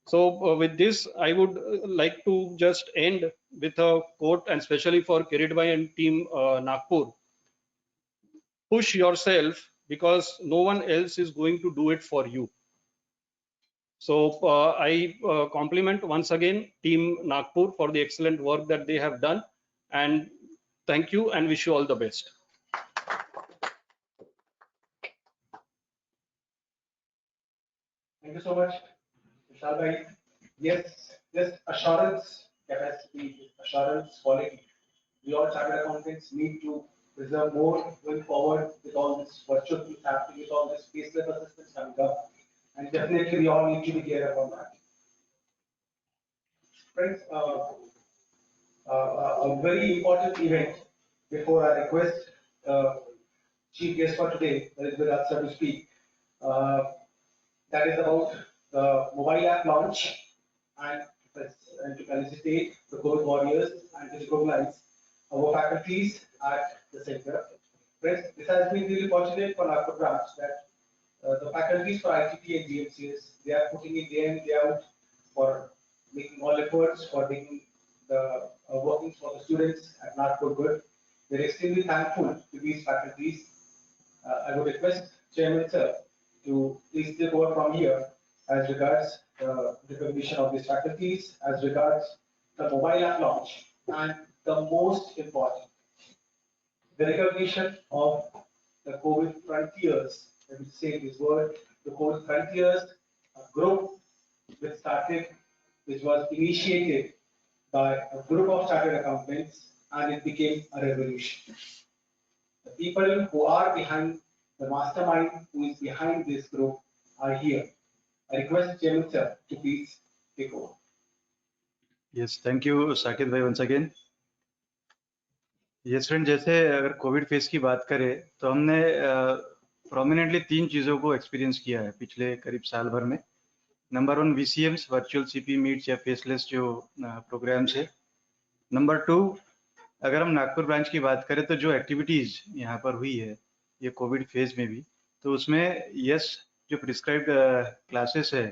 So with this, I would like to just end with a quote, and especially for Kirit and team Nagpur: push yourself, because no one else is going to do it for you. So I compliment once again team Nagpur for the excellent work that they have done, and thank you and wish you all the best. Thank you so much, Vishal bhai. Yes, this assurance, capacity, assurance, quality. We all chartered accountants need to preserve more going forward with all this virtual things happening, with all this faceless assistance coming up. And definitely we all need to be geared up on that. Friends, a very important event before I request chief guest for today, that is Virat sir, to speak. That is about the mobile app launch and, to felicitate the gold warriors and to recognize our faculties at the center. Friends, this has been really fortunate for our programs that the faculties for ICT and GMCS, they are putting in day in, day out for making all efforts for making the workings for the students at Nagpur good. We're extremely thankful to these faculties. I would request Chairman Sir to please take over from here as regards the recognition of these faculties, as regards the mobile app launch, and the most important, the recognition of the COVID frontiers. Let me say this word, the COVID frontiers, a group which started, which was initiated by a group of chartered accountants, and it became a revolution. The people who are behind the mastermind, who is behind this group, are here. I request Chairman Sir to please take over. Yes, thank you, Saket bhai, once again. Yes, friend, जैसे अगर Covid phase की बात करें तो हमने prominently 3 चीजों को experience किया है पिछले करीब साल भर में. Number 1 VCMs, virtual CP meets या फेसलेस जो प्रोग्राम्स है. नंबर 2, अगर हम नागपुर ब्रांच की बात करें तो जो एक्टिविटीज यहाँ पर हुई है ये कोविड फेज में भी, तो उसमें यस जो प्रिस्क्राइब्ड क्लासेस है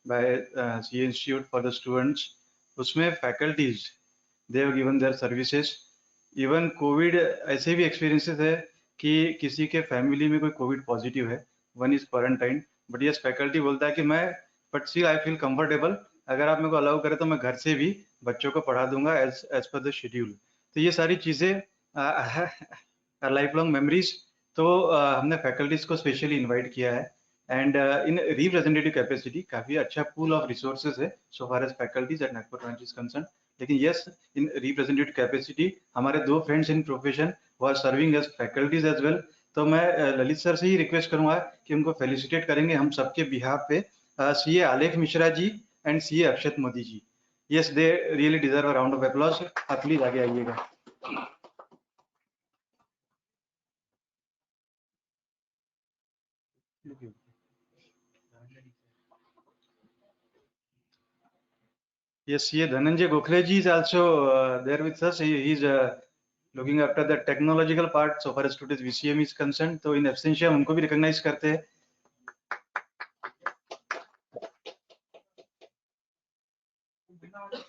by CA institute for the students, उसमें faculties they have given their services. Even covid ऐसे भी एक्सपीरियंसेस है कि किसी के फैमिली में कोई कोविड पॉजिटिव है, one is quarantine, but yes faculty बोलता है कि मैं but still I feel comfortable, अगर आप मेरे को अलाउ करें तो मैं घर से भी बच्चों को पढ़ा दूंगा एज पर द शेड्यूल. तो ये सारी चीजें लाइफ लॉन्ग मेमोरीज. तो हमने फैकल्टीज को स्पेशली इनवाइट किया है, एंड इन रिप्रेजेंटेटिव कैपेसिटी काफी अच्छा पूल ऑफ रिसोर्सेज है so far as faculties at Nagpur branch is concern. लेकिन यस इन रिप्रेजेंटेटिव कैपेसिटी हमारे 2 फ्रेंड्स इन प्रोफेशन वो are serving as faculties as well. तो मैं ललित सर से ही रिक्वेस्ट करूंगा कि उनको फेलिसिटेट करेंगे हम सबके बिहाफ पे, CA Alekh Mishra ji and CA Akshat Modi ji. Yes, they really deserve a round of applause. आप प्लीज आगे आइएगा. Yes, CA Dhananjay Gokhale ji is also there with us. He is looking after the technological part so far as today's VCM is concerned. तो in absentia हम उनको भी recognize करते हैं. Yes,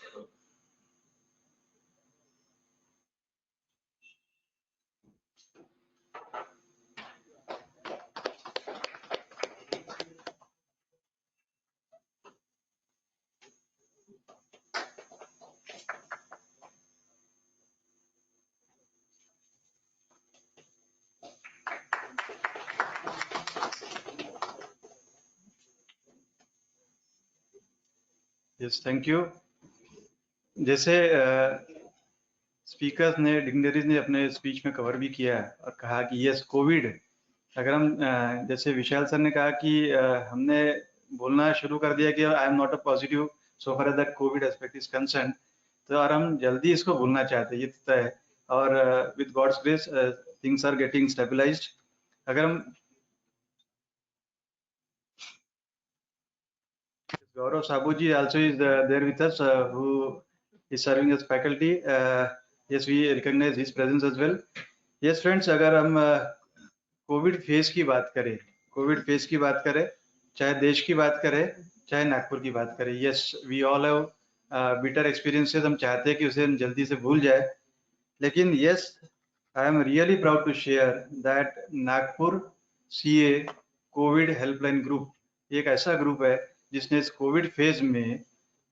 thank you. जैसे speakers ने, डिग्नरीज ने अपने स्पीच में कवर भी किया और कहा कि यस कोविड, अगर हम जैसे विशाल सर ने कहा कि हमने बोलना शुरू कर दिया कि I am not a positive so far as that covid aspect is concern, तो और हम जल्दी इसको भूलना चाहते हैं, ये तय है। और with God's grace things are getting stabilised. अगर हम Gaurav Sabuji also is there with us, who is serving as faculty. Yes, we recognize his presence as well. Yes, friends, अगर हम कोविड फेज की बात करें, चाहे देश की बात करें, चाहे नागपुर की बात करें, yes we all have bitter experiences. हम चाहते हैं कि उसे हम जल्दी से भूल जाए, लेकिन yes I am really proud to share that Nagpur CA covid helpline group एक ऐसा ग्रुप है जिसने इस कोविड फेज में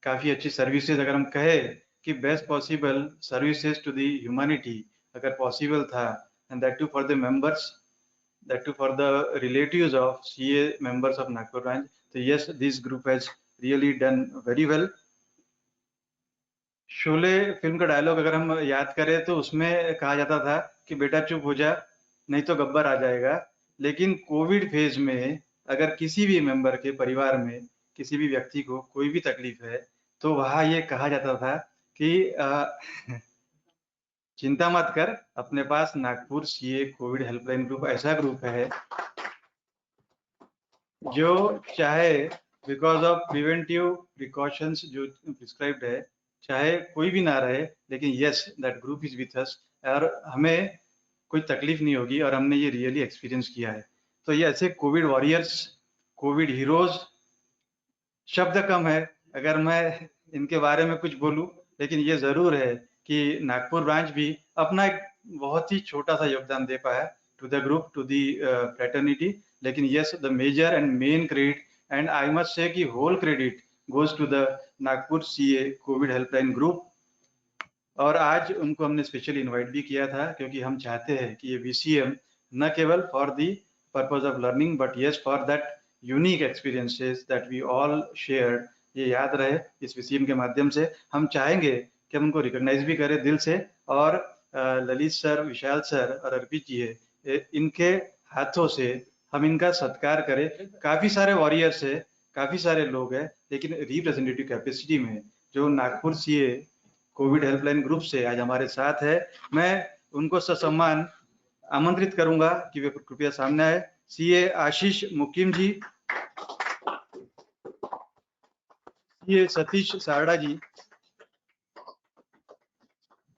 काफी अच्छी सर्विसेज, अगर हम कहें कि best possible services to the humanity अगर पॉसिबल था, and that too for the members, that too for the relatives of CA members of Nagpur branch. So yes, this group has really done very well. Sholay film का dialogue अगर हम याद करें तो उसमें कहा जाता था कि बेटा चुप हो जा, नहीं तो गब्बर आ जाएगा। लेकिन कोविड फेज में अगर किसी भी मेंबर के परिवार में किसी भी व्यक्ति को कोई भी तकलीफ है, तो वहां ये कहा जाता था कि चिंता मत कर, अपने पास Nagpur CA covid helpline group ऐसा ग्रुप है जो चाहे बिकॉज ऑफ प्रिवेंटिव प्रिकॉशंस जो प्रिस्क्राइब्ड है, चाहे कोई भी ना रहे, लेकिन yes that group is with us और हमें कोई तकलीफ नहीं होगी, और हमने ये रियली एक्सपीरियंस किया है। तो ये ऐसे कोविड वॉरियर्स, कोविड हीरोज, शब्द कम है अगर मैं इनके बारे में कुछ बोलूं, लेकिन ये जरूर है कि नागपुर ब्रांच भी अपना एक बहुत ही छोटा सा योगदान दे पाया to the group, to the fraternity. लेकिन yes the major and main credit, and I must say कि whole credit goes to the Nagpur CA covid helpline group. और आज उनको हमने स्पेशली इनवाइट भी किया था क्योंकि हम चाहते हैं कि ये वीसीएम न केवल for the purpose of learning but yes for that unique experiences that we all shared, ये याद रहे इस वीसीएम के माध्यम से। हम चाहेंगे कि हम उनको रिकॉग्नाइज भी करें दिल से, और ललित सर, विशाल सर और अर्पित जी है, इनके हाथों से हम इनका सत्कार करें। काफी सारे वॉरियर्स है, काफी सारे लोग हैं, लेकिन रिप्रेजेंटेटिव कैपेसिटी में जो Nagpur CA covid helpline group से आज हमारे साथ है, मैं उनको ससम्मान आमंत्रित करूंगा कि वे कृपया सामने आए। CA Ashish Mukim ji, CA Satish Sarda ji,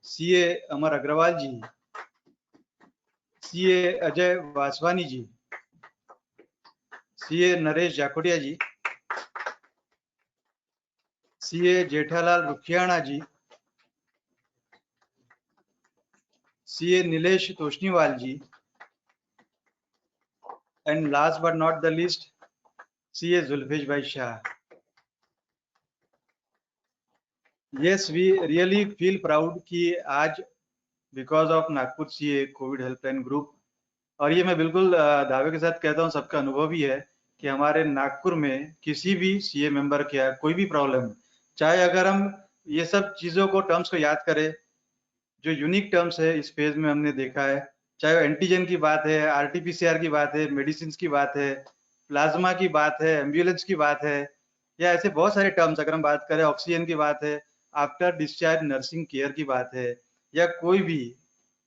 CA Amar Agarwal ji, CA Ajay Vaswani ji, CA Naresh Jakhotia ji, CA Jethalal Rukhiyana ji, CA Nilesh Toshniwal ji, and last but not the least CA Zulfesh भाई Shah. Yes, we really feel proud कि आज because of Nagpur CA covid helpline group, और ये मैं बिल्कुल दावे के साथ कहता हूँ, सबका अनुभव ही है कि हमारे नागपुर में किसी भी सीए मेंबर के कोई भी प्रॉब्लम, चाहे अगर हम ये सब चीजों को, टर्म्स को याद करें जो यूनिक टर्म्स है इस फेज में हमने देखा है, चाहे वो एंटीजन की बात है, आरटीपीसीआर की बात है, मेडिसिन की बात है, प्लाज्मा की बात है, एम्बुलेंस की बात है, या ऐसे बहुत सारे टर्म्स अगर हम बात करें, ऑक्सीजन की बात है, आफ्टर डिस्चार्ज नर्सिंग केयर की बात है, या कोई भी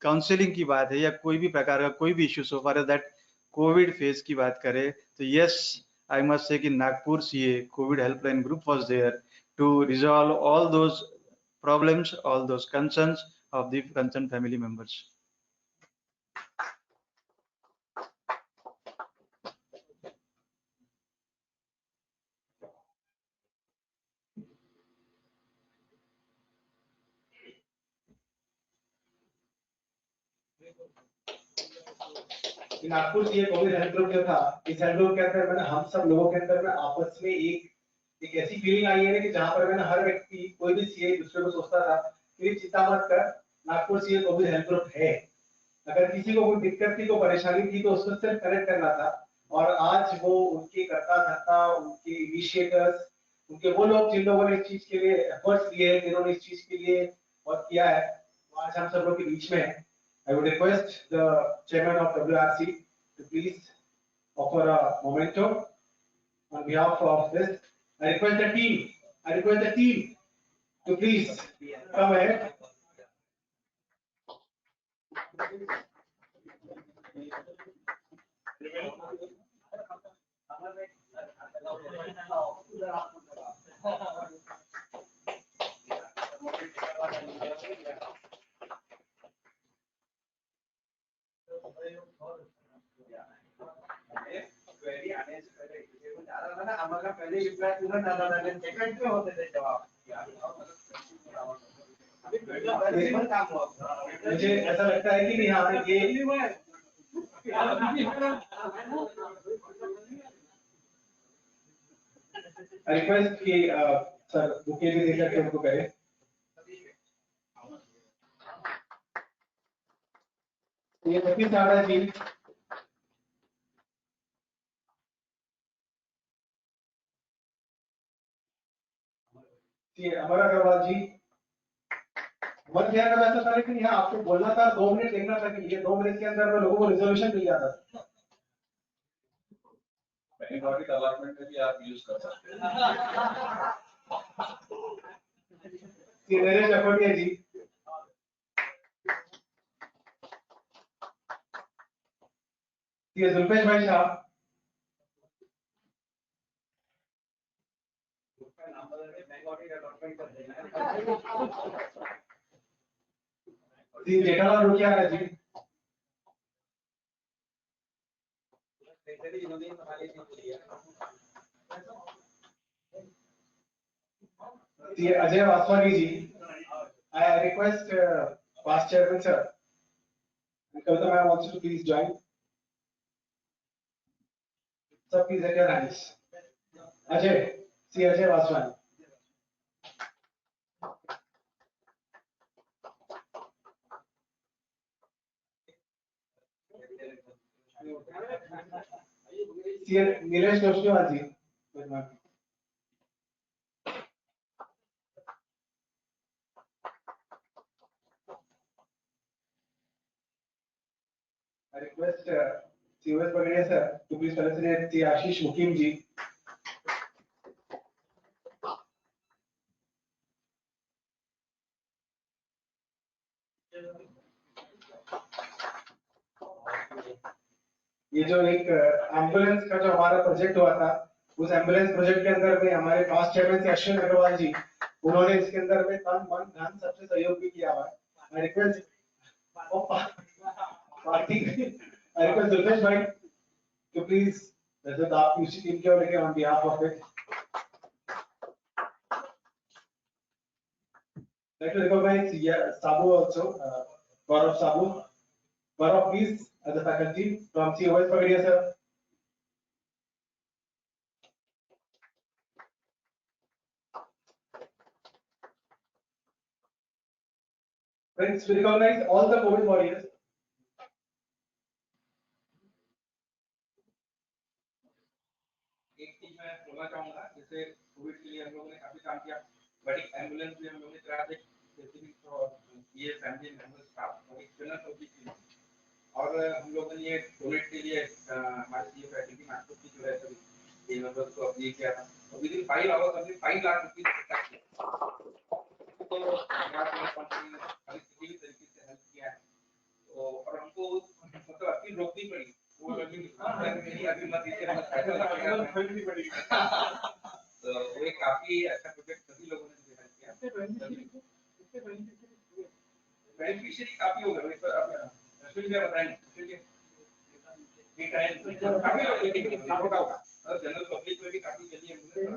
काउंसलिंग की बात है, या कोई भी प्रकार का कोई भी issue so far as that covid phase की बात करें, तो यस आई मस्ट से कि Nagpur CA covid helpline group was there to resolve all those problems, all those concerns of the concerned family members. Nagpur CA covid health group जो था, इस health group के अंदर मैंने हम सब लोगों के अंदर में आपस में एक ऐसी फीलिंग आई है कि जहां पर मैंने हर व्यक्ति कोई भी सीए दूसरे को सोचता था कि चिंता मत कर, Nagpur CA covid health group है, अगर किसी को कोई दिक्कत थी, कोई परेशानी थी तो उसको सिर्फ कनेक्ट करना था। और आज वो उनके कर्ता धर्ता, उनके इनिशिएटर्स, उनके वो लोग जिन लोगों ने इस चीज के लिए एफर्ट्स दिए हैं, जिन्होंने इस चीज के लिए वर्क किया है, वो आज हम सब लोग के बीच में है। I would request the chairman of WRC to please offer a memento on behalf of this. I request the team to please come ahead. मुझे ऐसा लगता है कि यहाँ ये रिक्वेस्ट कि सर बुके भी देकर के उनको करें। ये सतीश साड़ा जी, अमर अग्रवाल जी, वर्क किया था वैसा था, लेकिन यहाँ आपको बोलना था, 2 मिनट देखना था कि ये 2 मिनट के अंदर में लोगों को रिजोल्यूशन मिल जाता था। इनॉर्डिक अलॉटमेंट में भी आप यूज कर सकते हैं। नरेश अकोटिया जी, जुल्फेश भाई साहब, जेठालाल रुकियाना जी, अजय वासवानी जी, I request past chairman sir, Kavita ma'am also to please join. Sir, please at your hands. Ajay Vaswani. Nilesh जोशीवाल ji, I request COS Bagadia sir to please felicitate Ashish Mukim ji. ये जो एक ambulance का जो हमारा project हुआ था, उस ambulance project के अंदर में हमारे पास्ट चेयरमैन थे अश्विन अग्रवाल जी, उन्होंने इसके अंदर में तन मन धन सबसे सहयोग भी किया हुआ है। I request जुल्फेश भाई to please visit आप उसी टीम के और on behalf of it. Like to recognize Sabu also, Gaurav Sabu. Gaurav, please, as a faculty from COS Pagadia sir. Friends, we recognize all the COVID warriors. एक चीज मैं बोलना चाहूंगा, जैसे कोविड के लिए हम लोगों ने काफी काम किया, बड़ी एम्बुलेंस भी हम लोगों ने करा दी, स्पेसिफिक ये फैमिली मेंबर्स स्टाफ और एक जनरल सर्विस की, और हम लोगों ने ये डोनेट के लिए हमारे सीए फैकल्टी नागपुर की जो है सभी ये मेंबर्स को अपील किया था, और विदिन 5 आवर्स हमने 5 लाख रुपए इकट्ठा किया, तो किसी भी तरीके से हेल्प किया है, तो और हमको मतलब अपनी रोकनी पड़ी, वो लगी मेरी अभी मत इसे मत खरीदनी पड़ी, तो वो एक काफी अच्छा प्रोजेक्ट सभी लोगों ने हेल्प किया, बेनिफिशियरी काफी हो गए, पर आप अश्विन जी बताएंगे ये काफी लोग लेकिन आपको क्या होगा, जनरल पब्लिक में भी काफी चली है, ये लोग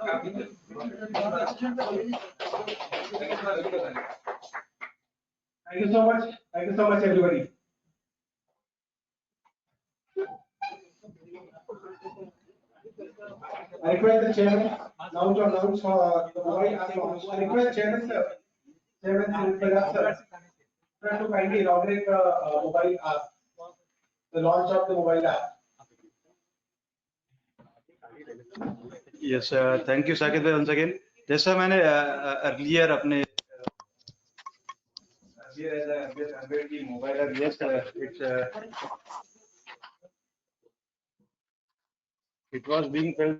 काफी Thank you so much. Thank you you so much, everybody. I request the chairman now to announce the mobile app launch. I request chairman sir, chairman sir, to kindly inaugurate the mobile app, the launch of the mobile app. Yes, thank you Sakit bhai once again. जैसा मैंने earlier अपने earlier as I unveiled the mobile app, yes, it was being felt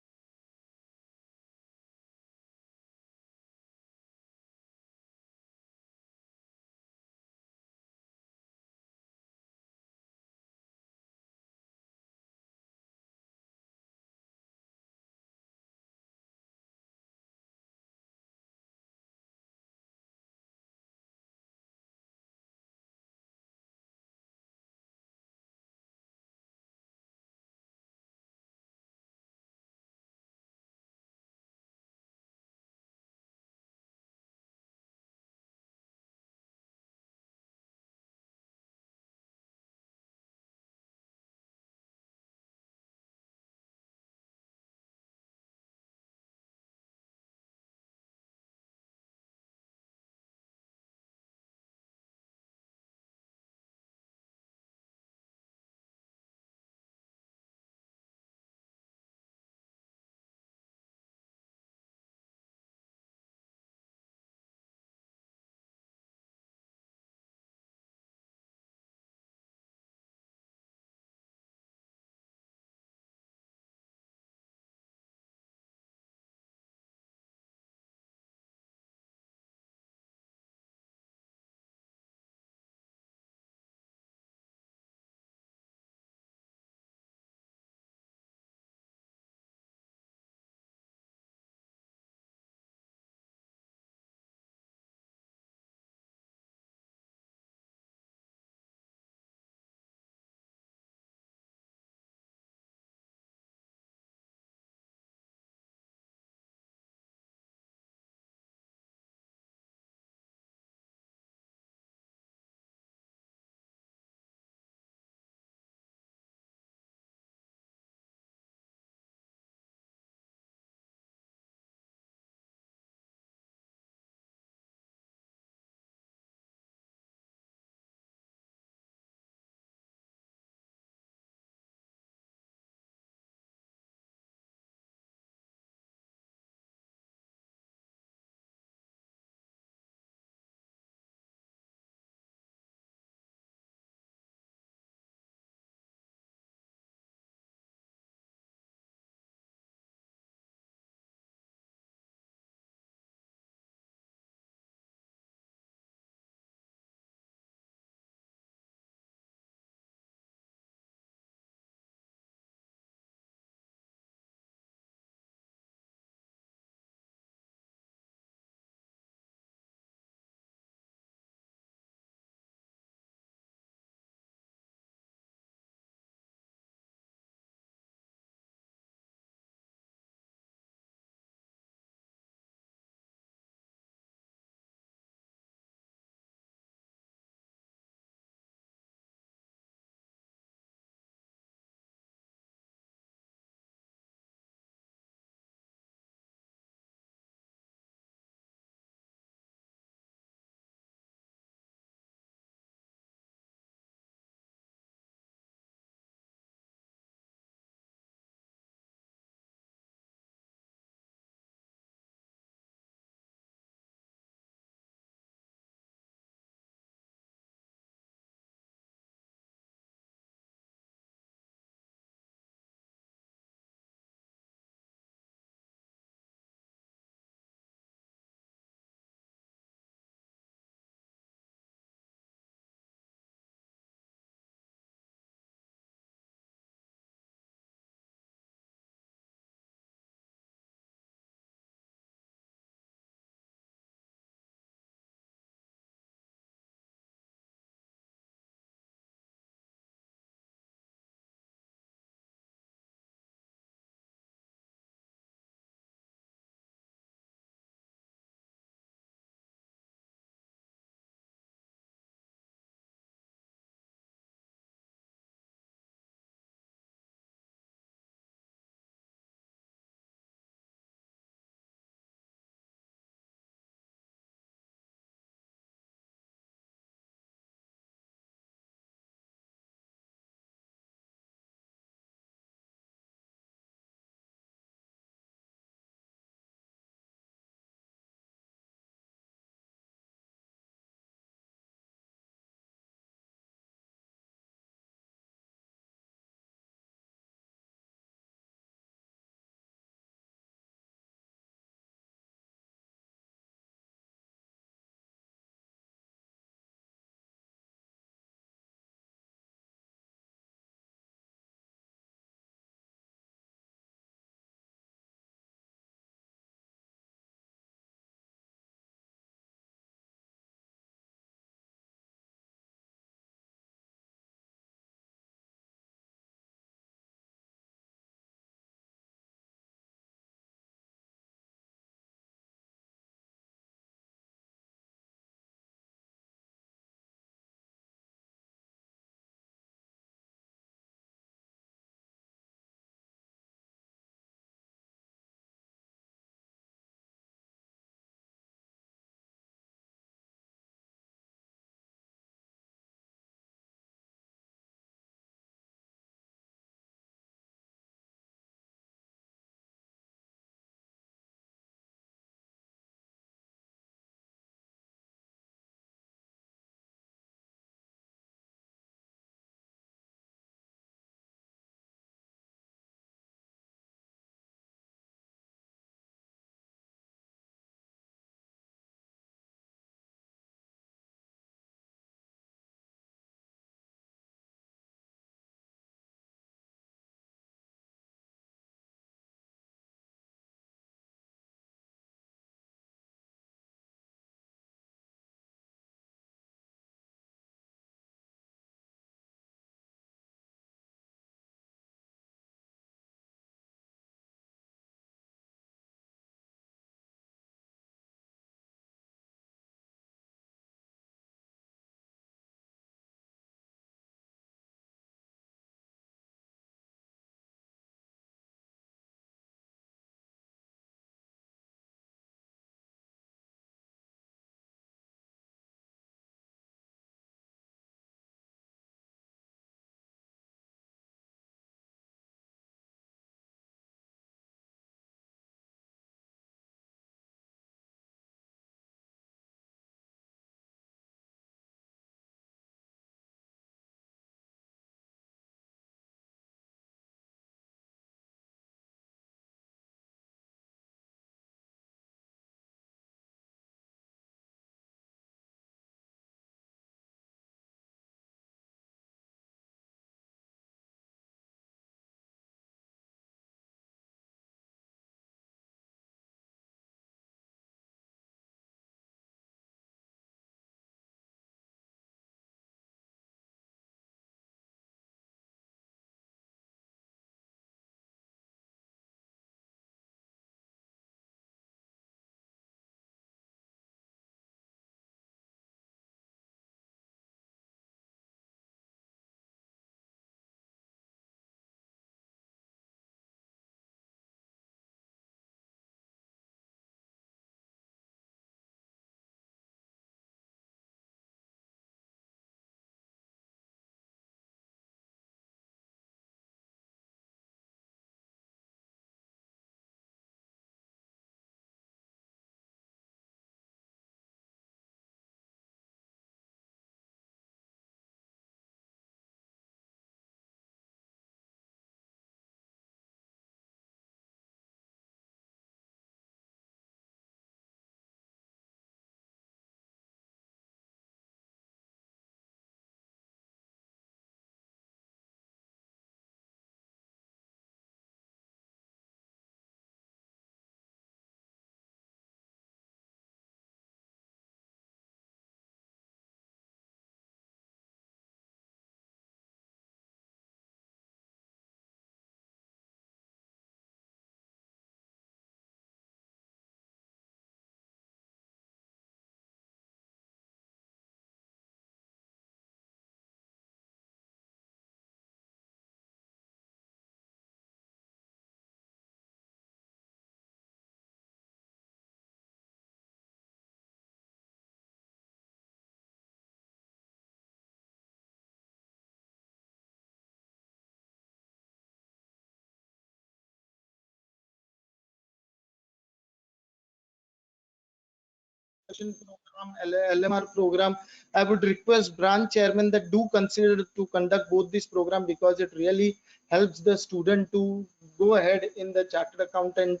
promotion program, LMR program, I would request branch chairman that do consider to conduct both this program, because it really helps the student to go ahead in the chartered accountant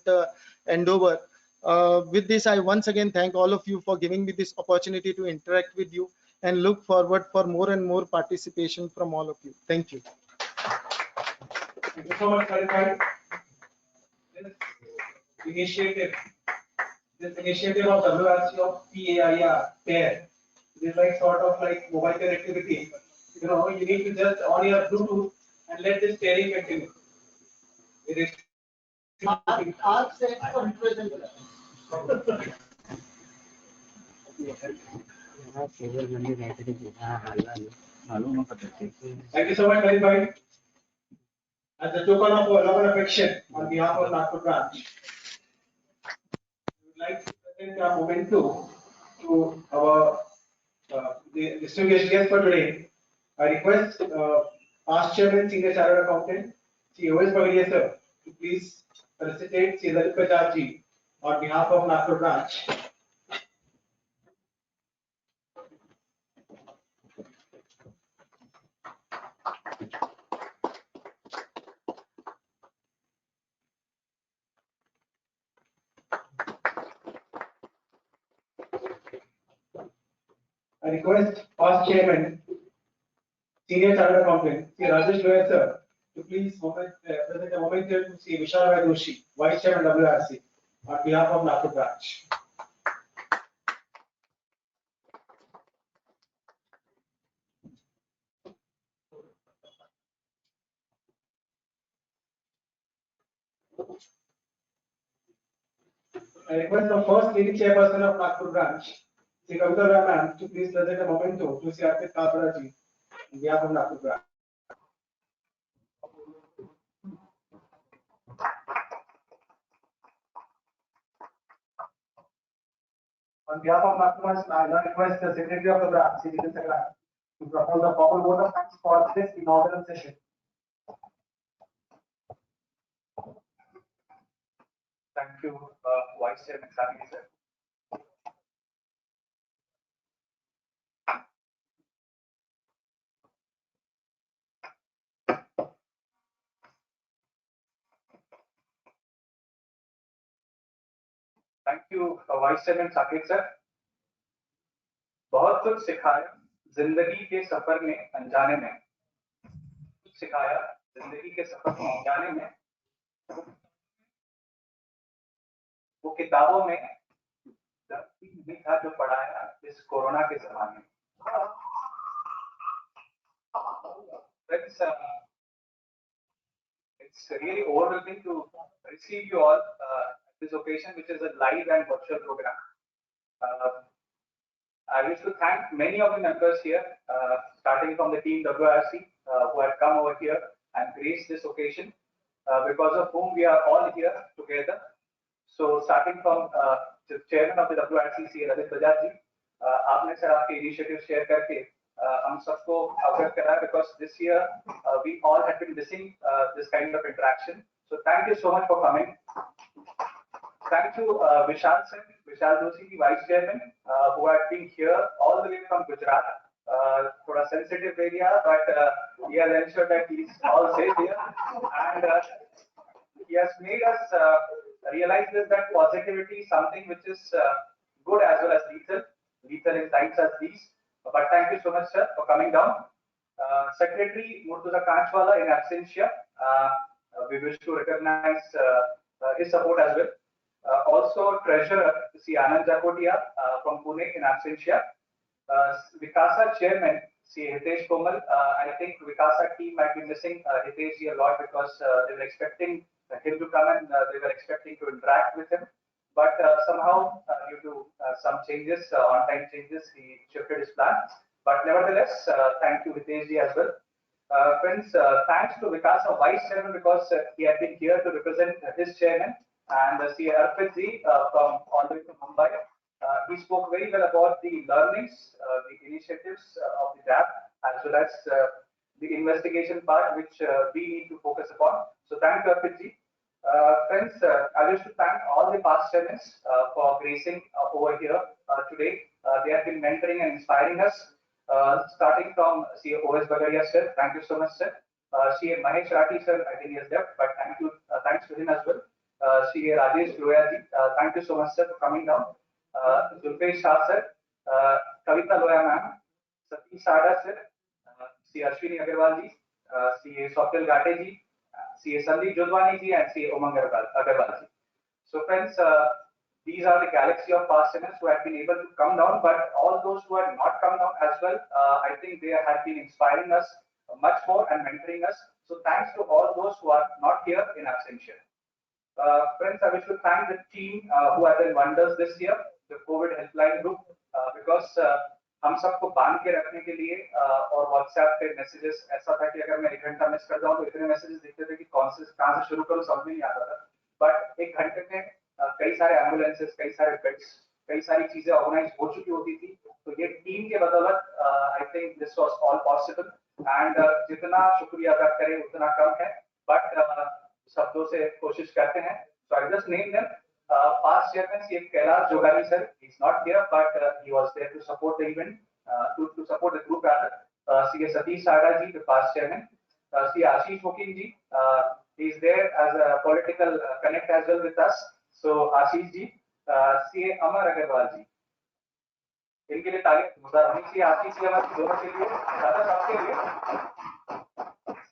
endeavor. With this, I once again thank all of you for giving me this opportunity to interact with you, and look forward for more and more participation from all of you. Thank you. Thank you so much, Lalit. This initiative of WRC of PAIR, PAIR, is like sort of like mobile connectivity. You know, you need to just on your Bluetooth and let this pairing continue. It is Thank you so much, Lalit. As a token of love and affection on behalf of Nagpur branch, we would like to present a memento to our the distinguished guest for today. I request past chairman, senior chartered accountant, Sri O.S. Bagadia sir, to please felicitate Sri Lalit Bajaj on behalf of Nagpur branch. I request past chairman, senior chartered accountant, Sri Rajiv sir, to please present a moment here to Sri Vishal Doshi, vice chairman WRC, on behalf of Nagpur branch. I request the first lady chairperson of Nagpur branch, Sri Kabra ma'am, to please present a memento to Sri Arpit Kabra on behalf of Nagpur branch. On behalf of Nagpur branch, I now request the secretary of the branch, Sri Jiten Saglani, to propose a formal vote of thanks for this inaugural session. Thank you, Vice Chairman Kalyani sir. Thank you, Vice Chairman Saket sir. बहुत कुछ सिखाया जिंदगी के सफर में अनजाने में, कुछ सिखाया जिंदगी के सफर में अनजाने में, वो किताबों में नहीं था जो पढ़ाया इस कोरोना के जमाने में. It's really overwhelming to receive you all at this occasion, which is a live and virtual program. I wish to thank many of the members here, starting from the team WRC, who have come over here and graced this occasion, because of whom we are all here together. So, starting from the chairman of the WRC, Sri Lalit Bajaj ji, आपने sir आपके initiative share करके हम सबको अवगत करा, because this year we all have been missing this kind of interaction. So, thank you so much for coming. Thank you, Vishal sir, Vishal Doshi, the vice chairman, who had been here all the way from Gujarat, for a sensitive area, but he has ensured that he is all safe here, and he has made us realize this, that positivity is something which is good as well as lethal in times as these. But thank you so much, sir, for coming down. Secretary Murtuza Kanchwala in absentia, we wish to recognize his support as well. Also, Treasurer Sri Anand Jakotia from Pune in absentia. Vikasa Chairman Sri Hitesh Komal. I think Vikasa team might be missing Hitesh a lot, because they were expecting him to come and they were expecting to interact with him. But somehow, due to some changes, on-time changes, he shifted his plans. But nevertheless, thank you Hitesh as well. Friends, thanks to Vikasa Vice Chairman, because he had been here to represent his chairman. And Sri Arpit from all the way from Mumbai, he spoke very well about the learnings, the initiatives of the DAP, as well as the investigation part, which we need to focus upon. So thank you, Arpit. Friends, I wish to thank all the past students for gracing over here today. They have been mentoring and inspiring us, starting from CA OS Bagaria sir. Thank you so much, sir. CA Mahesh Rathi sir, I think he has left, but thanks to him as well. CA Rajesh Loya ji, thank you so much, sir, for coming down. Zulfesh Shah sir, Kavita Loya ma'am, Satish Sada sir, CA Ashwini Agarwal ji, CA Swapnil Gate ji, CA Sandeep Jodwani ji, and CA Umang Agarwal ji. So friends, these are the galaxy of past students who have been able to come down, but all those who have not come down as well, I think they have been inspiring us much more and mentoring us. So thanks to all those who are not here in absentia. Friends, I wish to thank the team who have done wonders this year, the COVID helpline group, because हम सबको बांध के रखने के लिए और WhatsApp पे messages ऐसा था कि अगर मैं 1 घंटा मिस कर जाऊं तो इतने मैसेजेस दिखते थे कि कहां से शुरू करूं समझ में नहीं आता था. बट 1 घंटे में कई सारे एम्बुलेंसेस, कई सारे बेड्स, कई सारी चीजें ऑर्गेनाइज हो चुकी होती थी. तो ये टीम के बदौलत I think this was all possible. And जितना शुक्रिया अदा करें उतना कम है, बट शब्दों से कोशिश करते हैं. So I just named them. Past chairman CA Kailash Jogani sir, he's not here, but he was there to support the event, to support the group rather. CA Satish Sada ji, the past chairman. CA Ashish Mokin ji, he's there as a political connect as well with us. So Ashish ji, CA Amar Agarwal ji. इनके लिए तारीफ जोरदार होनी चाहिए. आशीष जी हमारे दोनों के लिए, दादा सबके लिए.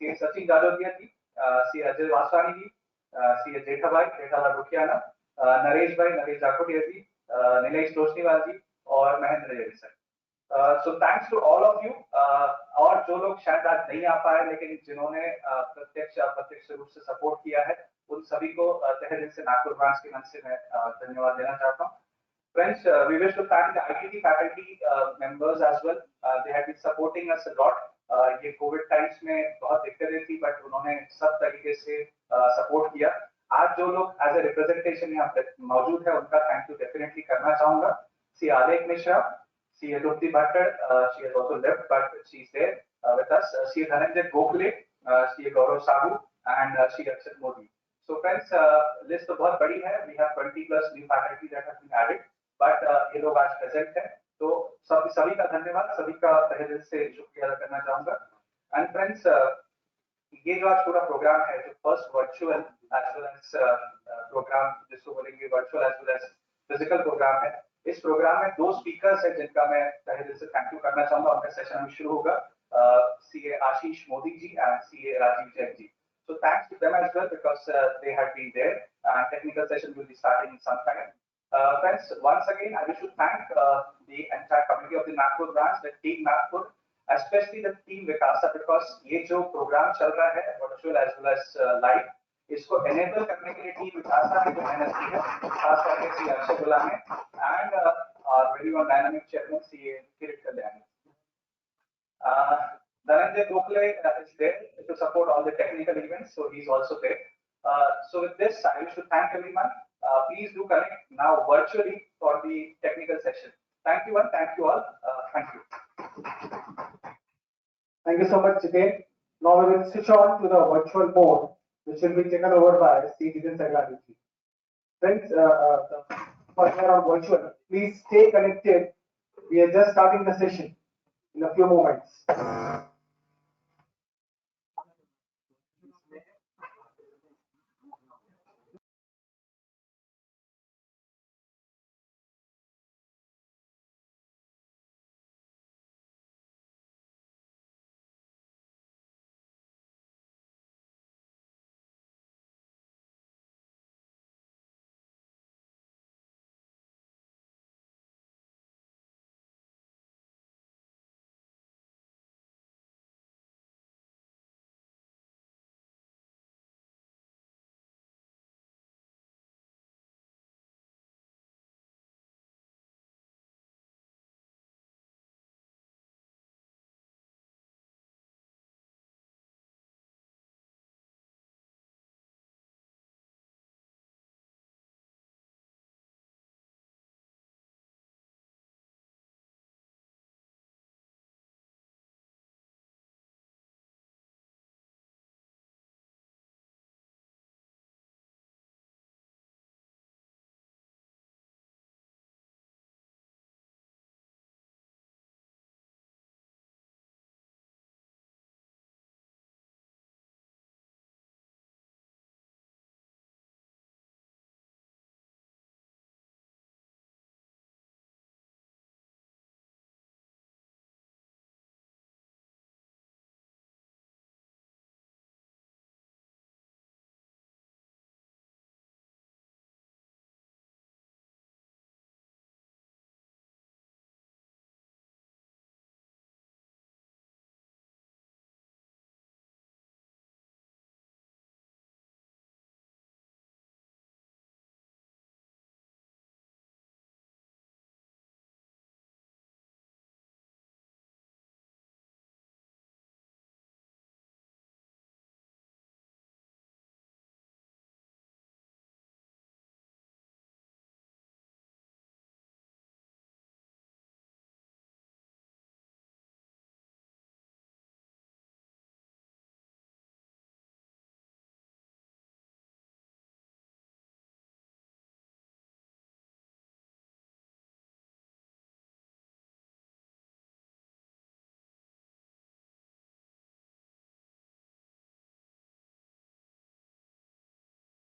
CA सचिन जादवरिया जी, CA अजय वासवानी जी, CA जेठाभाई रुखियाना, नरेश भाई, नरेश जाखोटिया जी, नीलेश तोष्णीवाल जी और Mahendra Jain sir. So thanks to all of you. और जो लोग शायद आज नहीं आ पाए लेकिन जिन्होंने प्रत्यक्ष अप्रत्यक्ष रूप से सपोर्ट किया है, उन सभी को तहे दिल से नागपुर ब्रांच के मन से मैं धन्यवाद देना चाहता हूँ. Friends, we wish to thank the ITT faculty members as well. They have been supporting us a lot. ये कोविड टाइम्स में बहुत दिक्कतें थी, बट उन्होंने सब तरीके से सपोर्ट किया. आज जो लोग एज ए रिप्रेजेंटेशन यहाँ पे मौजूद है, उनका थैंक यू डेफिनेटली करना चाहूंगा. CA Alekh Mishra, CA Dupti Bhattar, she has also left but she is there with us. CA Dhananjay Gokhale, CA Gaurav Sahu and CA Akshat Modi. So friends, list तो बहुत बड़ी है. We have 20 plus new faculty that have been added, but ये लोग आज present है. तो सभी का धन्यवाद, सभी का तहे दिल से शुक्रिया अदा करना चाहूंगा. एंड फ्रेंड्स, ये जो आज पूरा प्रोग्राम है, जो first virtual as well as programme जिसको बोलेंगे virtual as well as physical programme है, इस प्रोग्राम में 2 स्पीकर्स हैं जिनका मैं तहे दिल से थैंक यू करना चाहूंगा. उनका सेशन अभी शुरू होगा. CA Ashish Modi ji and CA Rajeev Jain ji. So thanks to them as well because they had been there. Technical session will be starting in some time. Friends, once again, I wish to thank the entire committee of the Nagpur branch, the team Nagpur, especially the team Vikasa, because ये जो program चल रहा है, virtual as well as live, इसको enable करने के लिए team Vikasa ने जो मेहनत की है, खास करके CA Arpit Kabra ने and our very own dynamic chairman CA Kirit N. Dhananjay Gokhale is there to support all the technical events, so he's also there. So with this, I wish to thank everyone. Please do connect now virtually for the technical session. Thank you and thank you all. Thank you. Thank you so much, Jiten. Now we will switch on to the virtual mode, which will be taken over by Jiten Saglani. Friends, for here on virtual, please stay connected. We are just starting the session in a few moments.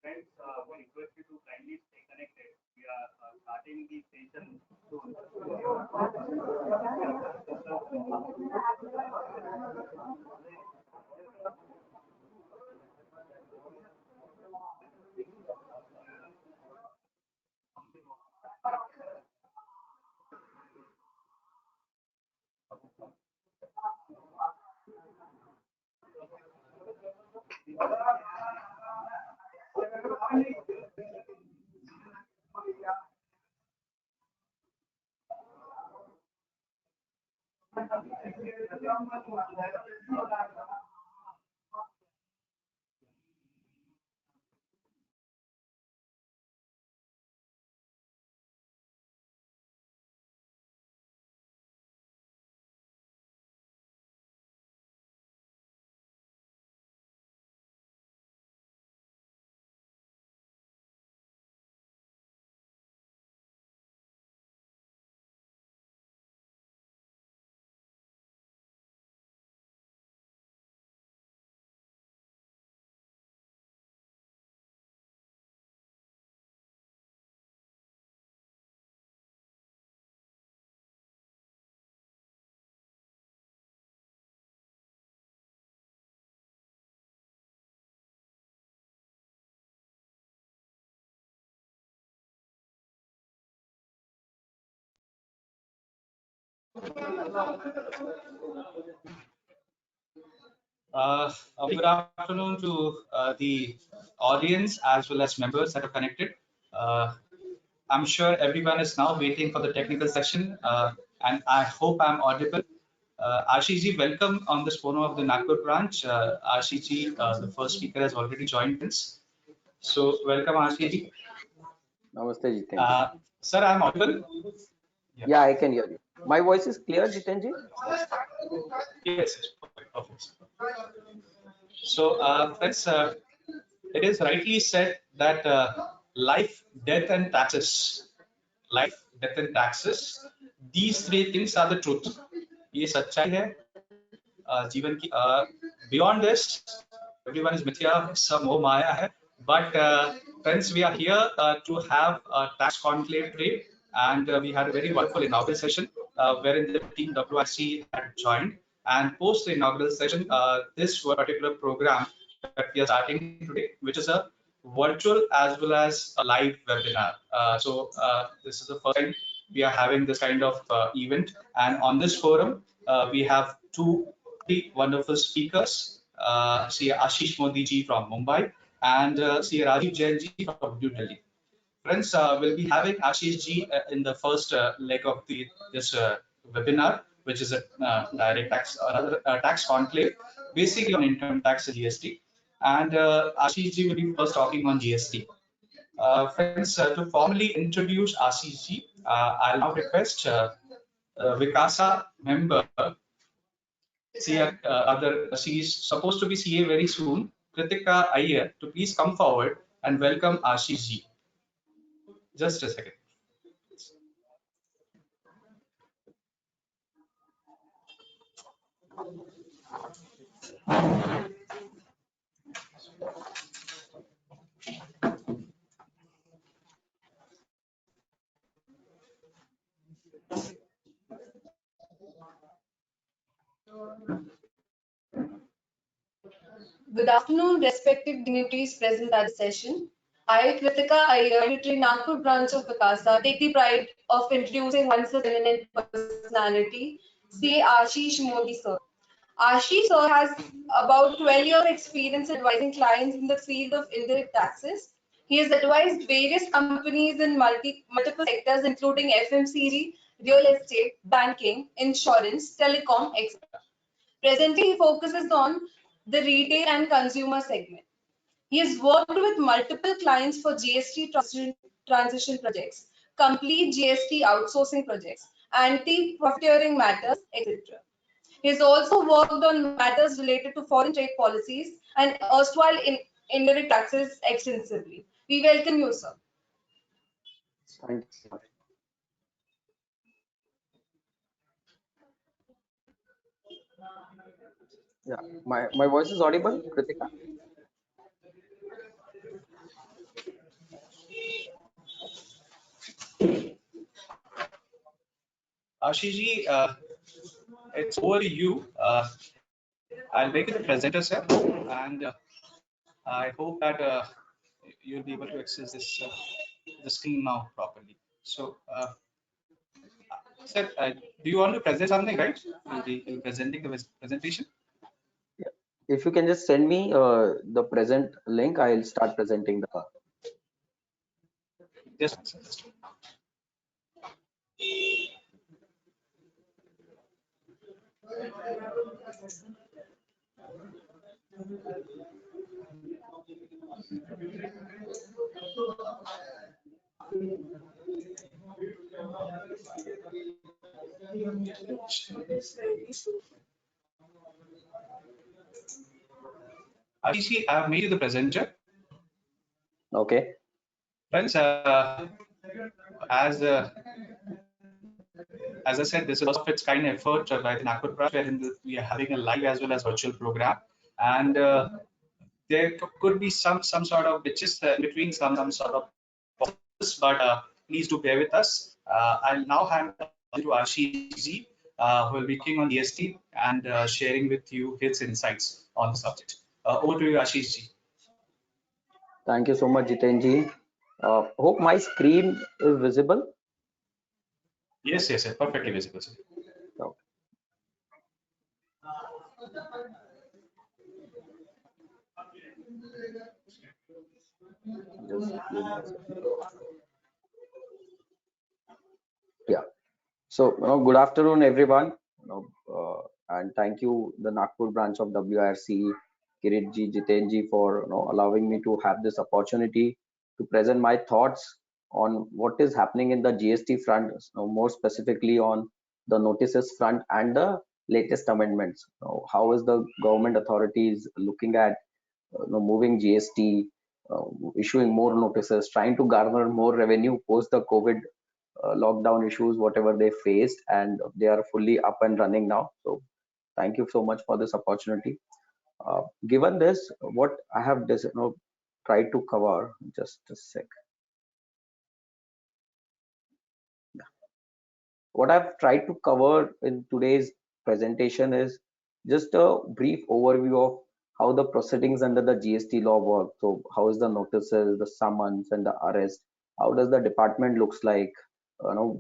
Friends, we request you to kindly stay connected. We are starting the session soon. A very good afternoon to the audience as well as members that are connected. Uh, I'm sure everyone is now waiting for the technical session, and I hope I'm audible. Ashish ji, welcome on this forum of the Nagpur branch. Ashish ji, the first speaker, has already joined us. So, welcome, Ashish ji. Namaste, Jiten ji. Sir, I'm audible? Yeah, I can hear you. My voice is clear, Jiten ji? Yes, perfect, perfect. So, friends, it is rightly said that life, death, and taxes, life, death, and taxes, these three things are the truth. ये सच्चाई है जीवन की. Beyond this, everyone is mithya, some moh maya hai. But friends, we are here to have a tax conclave today, and we had a very wonderful inaugural session wherein the team WIRC had joined. And post the inaugural session, this particular program that we are starting today, which is a virtual as well as a live webinar. This is the first time we are having this kind of event, and on this forum, we have two wonderful speakers. See Ashish Modi ji from Mumbai and see Rajiv Jain ji from New Delhi. Friends, we'll be having Ashish ji in the first leg of this webinar, which is a direct tax, another tax conclave, basically on income tax and GST. And Ashish ji will be first talking on GST. Friends, to formally introduce Ashish ji, I'll now request Vikasa member. She's supposed to be CA very soon. Kritika Iyer, to please come forward and welcome Ashish ji. Just a second. Good afternoon, respected dignitaries present at the session. I, Kritika Iyer, Secretary Nagpur branch of Vikasa, take the pride of introducing one such eminent personality, C. Ashish Modi sir. Ashish sir has about 12 years experience advising clients in the field of indirect taxes. He has advised various companies in multiple sectors including FMCG, real estate, banking, insurance, telecom, etc. Presently, he focuses on the retail and consumer segment. He has worked with multiple clients for GST transition projects, complete GST outsourcing projects, anti-profiteering matters, etc. He has also worked on matters related to foreign trade policies and erstwhile indirect taxes extensively. We welcome you, sir. Thank you so much. Yeah, my voice is audible, Kritika? Ashish ji, it's over to you. I'll make it a presenter, sir, and I hope that you'll be able to access this the screen now properly. So, sir, do you want to present something, right? You'll be presenting the presentation. If you can just send me the present link, I'll start presenting the. Just Ashish ji, I have made you the presenter. Okay. Friends, as as I said, this is of its kind effort by the Nagpur branch, wherein we are having a live as well as virtual program, and there could be some sort of bitches in between, some sort of pauses, but please do bear with us. I'll now hand over to Ashish ji, who will be working on GST and sharing with you his insights on the subject. Over to you, Ashish ji. Thank you so much, Jiten ji. Hope my screen is visible. Yes, yes, yes, perfectly visible, sir. Okay. Just give me a second. Yeah. So, good afternoon, everyone. And thank you, the Nagpur branch of WIRC, Kirit ji, Jiten ji, for allowing me to have this opportunity to present my thoughts on what is happening in the GST front, more specifically on the notices front and the latest amendments. How is the government authorities looking at moving GST, issuing more notices, trying to garner more revenue post the COVID lockdown issues, whatever they faced, and they are fully up and running now. So thank you so much for this opportunity. Given this, what I have tried to cover, just a sec. What I've tried to cover in today's presentation is just a brief overview of how the proceedings under the GST law work. So how is the notices, the summons and the arrest? How does the department looks like,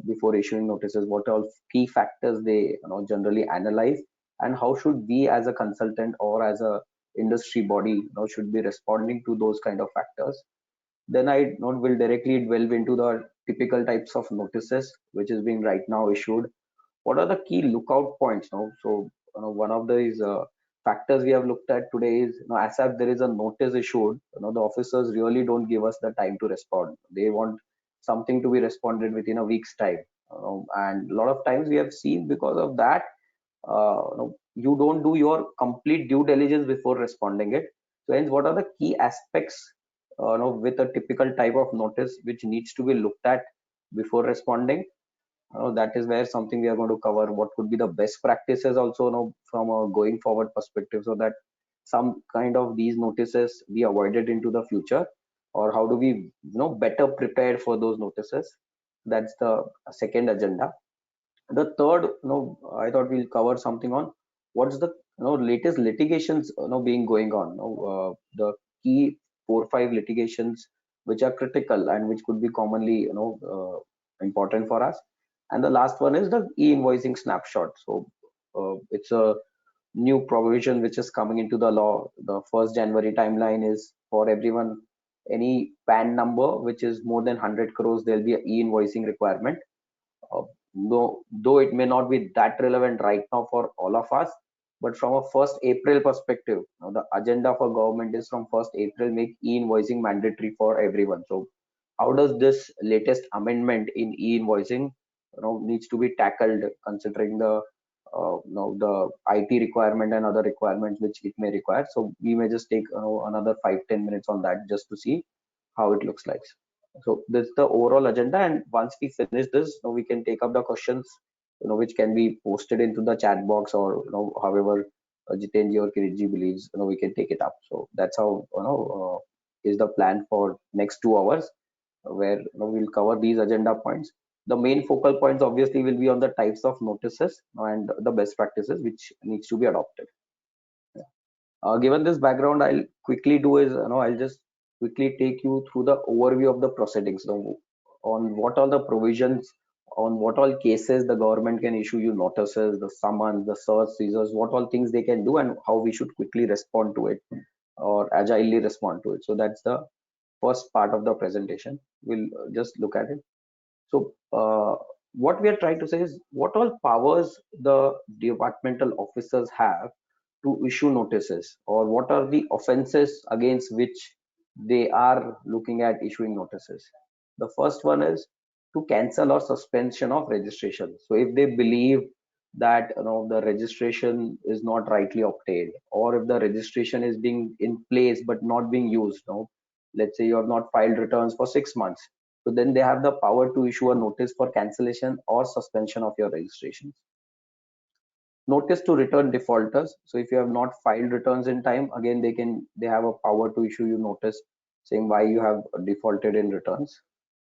before issuing notices? What are key factors they generally analyze, and how should we as a consultant or as a industry body should be responding to those kind of factors? Then I will directly delve into the typical types of notices which is being right now issued. What are the key lookout points? So one of these factors we have looked at today is, as if there is a notice issued, the officers really don't give us the time to respond. They want something to be responded within a week's time, and a lot of times we have seen because of that, you don't do your complete due diligence before responding it. So hence, what are the key aspects with a typical type of notice which needs to be looked at before responding? That is where something we are going to cover. What could be the best practices also, from a going forward perspective, so that some kind of these notices be avoided into the future, or how do we better prepare for those notices? That's the second agenda. The third, I thought we'll cover something on what's the latest litigations being going on. The key 4 or 5 litigations which are critical and which could be commonly important for us. And the last one is the e-invoicing snapshot. So it's a new provision which is coming into the law. The 1st January timeline is for everyone. Any PAN number which is more than 100 crores, there'll be an e-invoicing requirement. Though it may not be that relevant right now for all of us, but from a 1st April perspective, the agenda for government is from 1st April make e-invoicing mandatory for everyone. So how does this latest amendment in e-invoicing needs to be tackled, considering the the IT requirement and other requirements which it may require? So we may just take another 5-10 minutes on that just to see how it looks like. So this is the overall agenda, and once we finish this, we can take up the questions, which can be posted into the chat box, or however Jiten ji or Kirit ji believes, we can take it up. So that's how is the plan for next 2 hours, where we'll cover these agenda points. The main focal points obviously will be on the types of notices and the best practices which needs to be adopted. Given this background, I'll quickly do is, I'll just quickly take you through the overview of the proceedings, on what all the provisions, on what all cases the government can issue you notices, the summons, the search, seizures, what all things they can do, and how we should quickly respond to it or agilely respond to it. So that's the first part of the presentation. We'll just look at it. So what we are trying to say is what all powers the departmental officers have to issue notices, or what are the offenses against which they are looking at issuing notices. The first one is to cancel or suspension of registration. So if they believe that the registration is not rightly obtained, or if the registration is being in place but not being used, let's say you have not filed returns for 6 months, so then they have the power to issue a notice for cancellation or suspension of your registrations. Notice to return defaulters. So if you have not filed returns in time, again they have a power to issue you notice saying why you have defaulted in returns.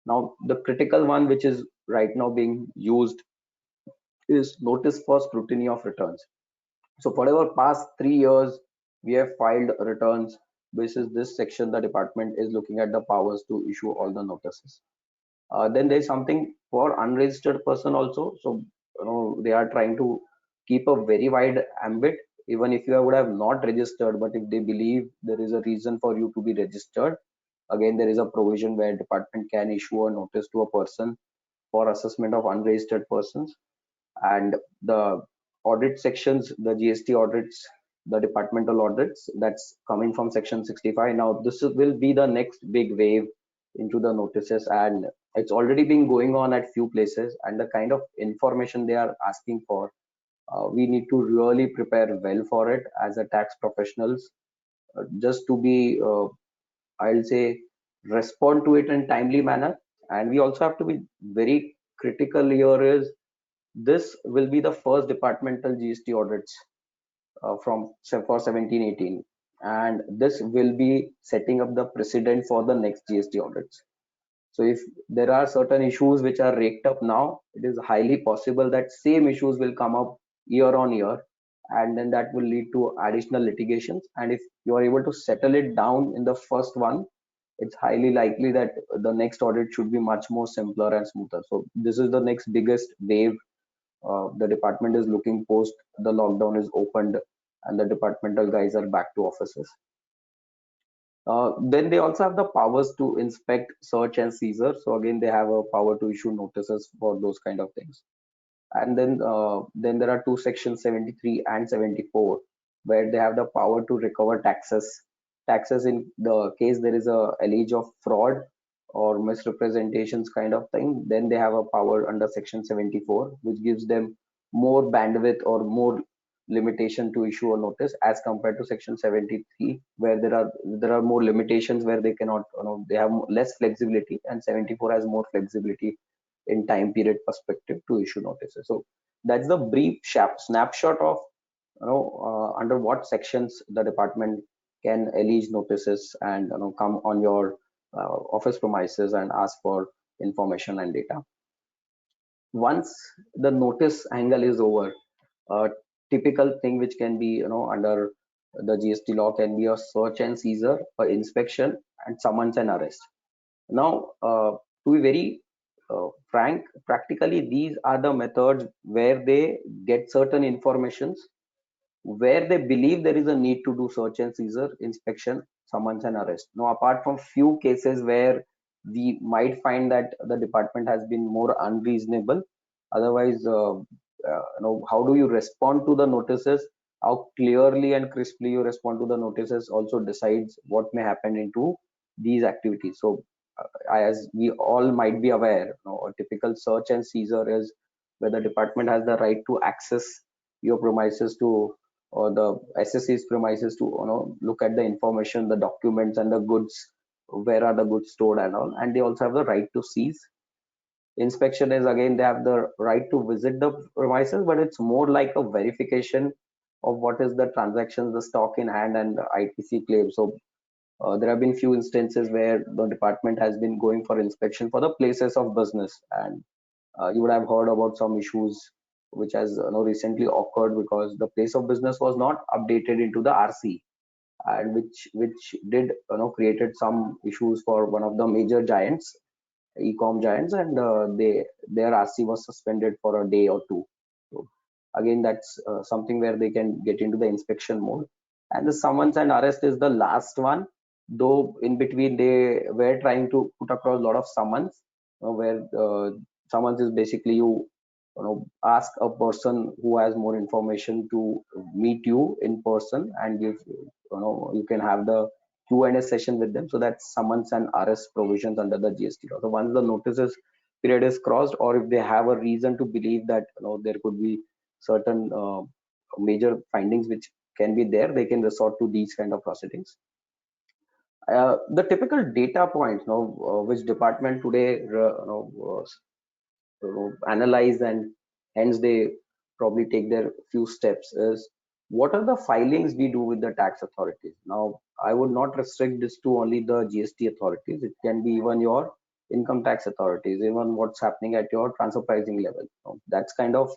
Now the critical one which is right now being used is notice for scrutiny of returns. So for our past 3 years we have filed returns. This is this section the department is looking at the powers to issue all the notices. Then there's something for unregistered person also. So they are trying to keep a very wide ambit. Even if you would have not registered, but if they believe there is a reason for you to be registered, again there is a provision where department can issue a notice to a person for assessment of unregistered persons. And the audit sections, the GST audits, the departmental audits, that's coming from section 65. Now this will be the next big wave into the notices, and it's already been going on at few places, and the kind of information they are asking for, we need to really prepare well for it as a tax professionals, just to be I'll say respond to it in timely manner. And we also have to be very critical here is this will be the first departmental GST audits for 17-18, and this will be setting up the precedent for the next GST audits. So if there are certain issues which are raked up now, it is highly possible that same issues will come up year on year, and then that will lead to additional litigations. And if you are able to settle it down in the first one, it's highly likely that the next audit should be much more simpler and smoother. So this is the next biggest wave the department is looking post the lockdown is opened and the departmental guys are back to offices. Then they also have the powers to inspect, search and seizure. So again, they have a power to issue notices for those kind of things. And then there are two sections 73 and 74 where they have the power to recover taxes. Taxes in the case there is a allege of fraud or misrepresentations kind of thing, then they have a power under section 74 which gives them more bandwidth or more limitation to issue a notice as compared to section 73 where there are more limitations where they cannot, they have less flexibility, and 74 has more flexibility in time period perspective to issue notices. So that's the brief snapshot of under what sections the department can allege notices and come on your office premises and ask for information and data. Once the notice angle is over, a typical thing which can be under the GST law can be a search and seizure, or inspection, and summons and arrest. Now to be very frank, practically these are the methods where they get certain informations where they believe there is a need to do search and seizure, inspection, summons and arrest. Now apart from few cases where we might find that the department has been more unreasonable, otherwise how do you respond to the notices, how clearly and crisply you respond to the notices also decides what may happen into these activities. So as we all might be aware, a typical search and seizure is where the department has the right to access your premises to, or the SSC's premises to look at the information, the documents and the goods, where are the goods stored and all, and they also have the right to seize. Inspection is again they have the right to visit the premises, but it's more like a verification of what is the transactions, the stock in hand and the ITC claim. So there have been few instances where the department has been going for inspection for the places of business, and You would have heard about some issues which has recently occurred because the place of business was not updated into the RC, and which did created some issues for one of the major giants, e-com giants, and their RC was suspended for a day or two. So again, that's something where they can get into the inspection mode. And the summons and arrest is the last one, though in between they were trying to put across a lot of summons, where summons is basically ask a person who has more information to meet you in person, and you can have the Q&A session with them. So that's summons and arrest provisions under the GST law. So once the notices period is crossed, or if they have a reason to believe that there could be certain major findings which can be there, they can resort to these kind of proceedings. The typical data points, which department today analyze, and hence they probably take their few steps, is what are the filings we do with the tax authorities. Now, I would not restrict this to only the GST authorities. It can be even your income tax authorities, even what's happening at your transfer pricing level. That's kind of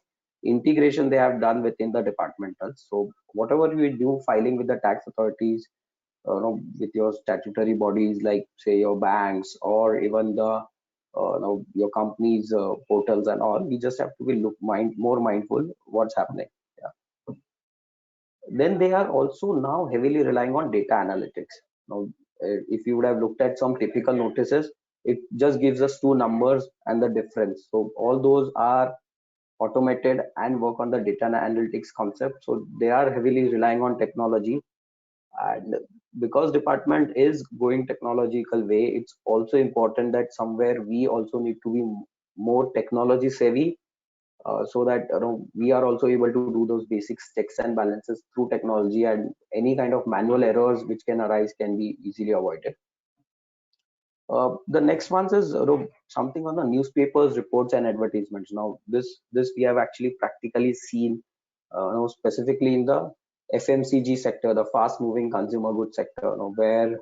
integration they have done within the departmentals. So whatever we do filing with the tax authorities, with your statutory bodies like say your banks or even the your company's portals and all, we just have to be more mindful what's happening. Yeah. Then they are also now heavily relying on data analytics. Now, if you would have looked at some typical notices, it just gives us two numbers and the difference. So all those are automated and work on the data analytics concept. So they are heavily relying on technology, and because department is going technological way, it's also important that somewhere we also need to be more technology savvy, so that we are also able to do those basic checks and balances through technology, and any kind of manual errors which can arise can be easily avoided. The next one is something on the newspapers, reports, and advertisements. Now, this we have actually practically seen, specifically in the FMCG sector, the fast-moving consumer goods sector, where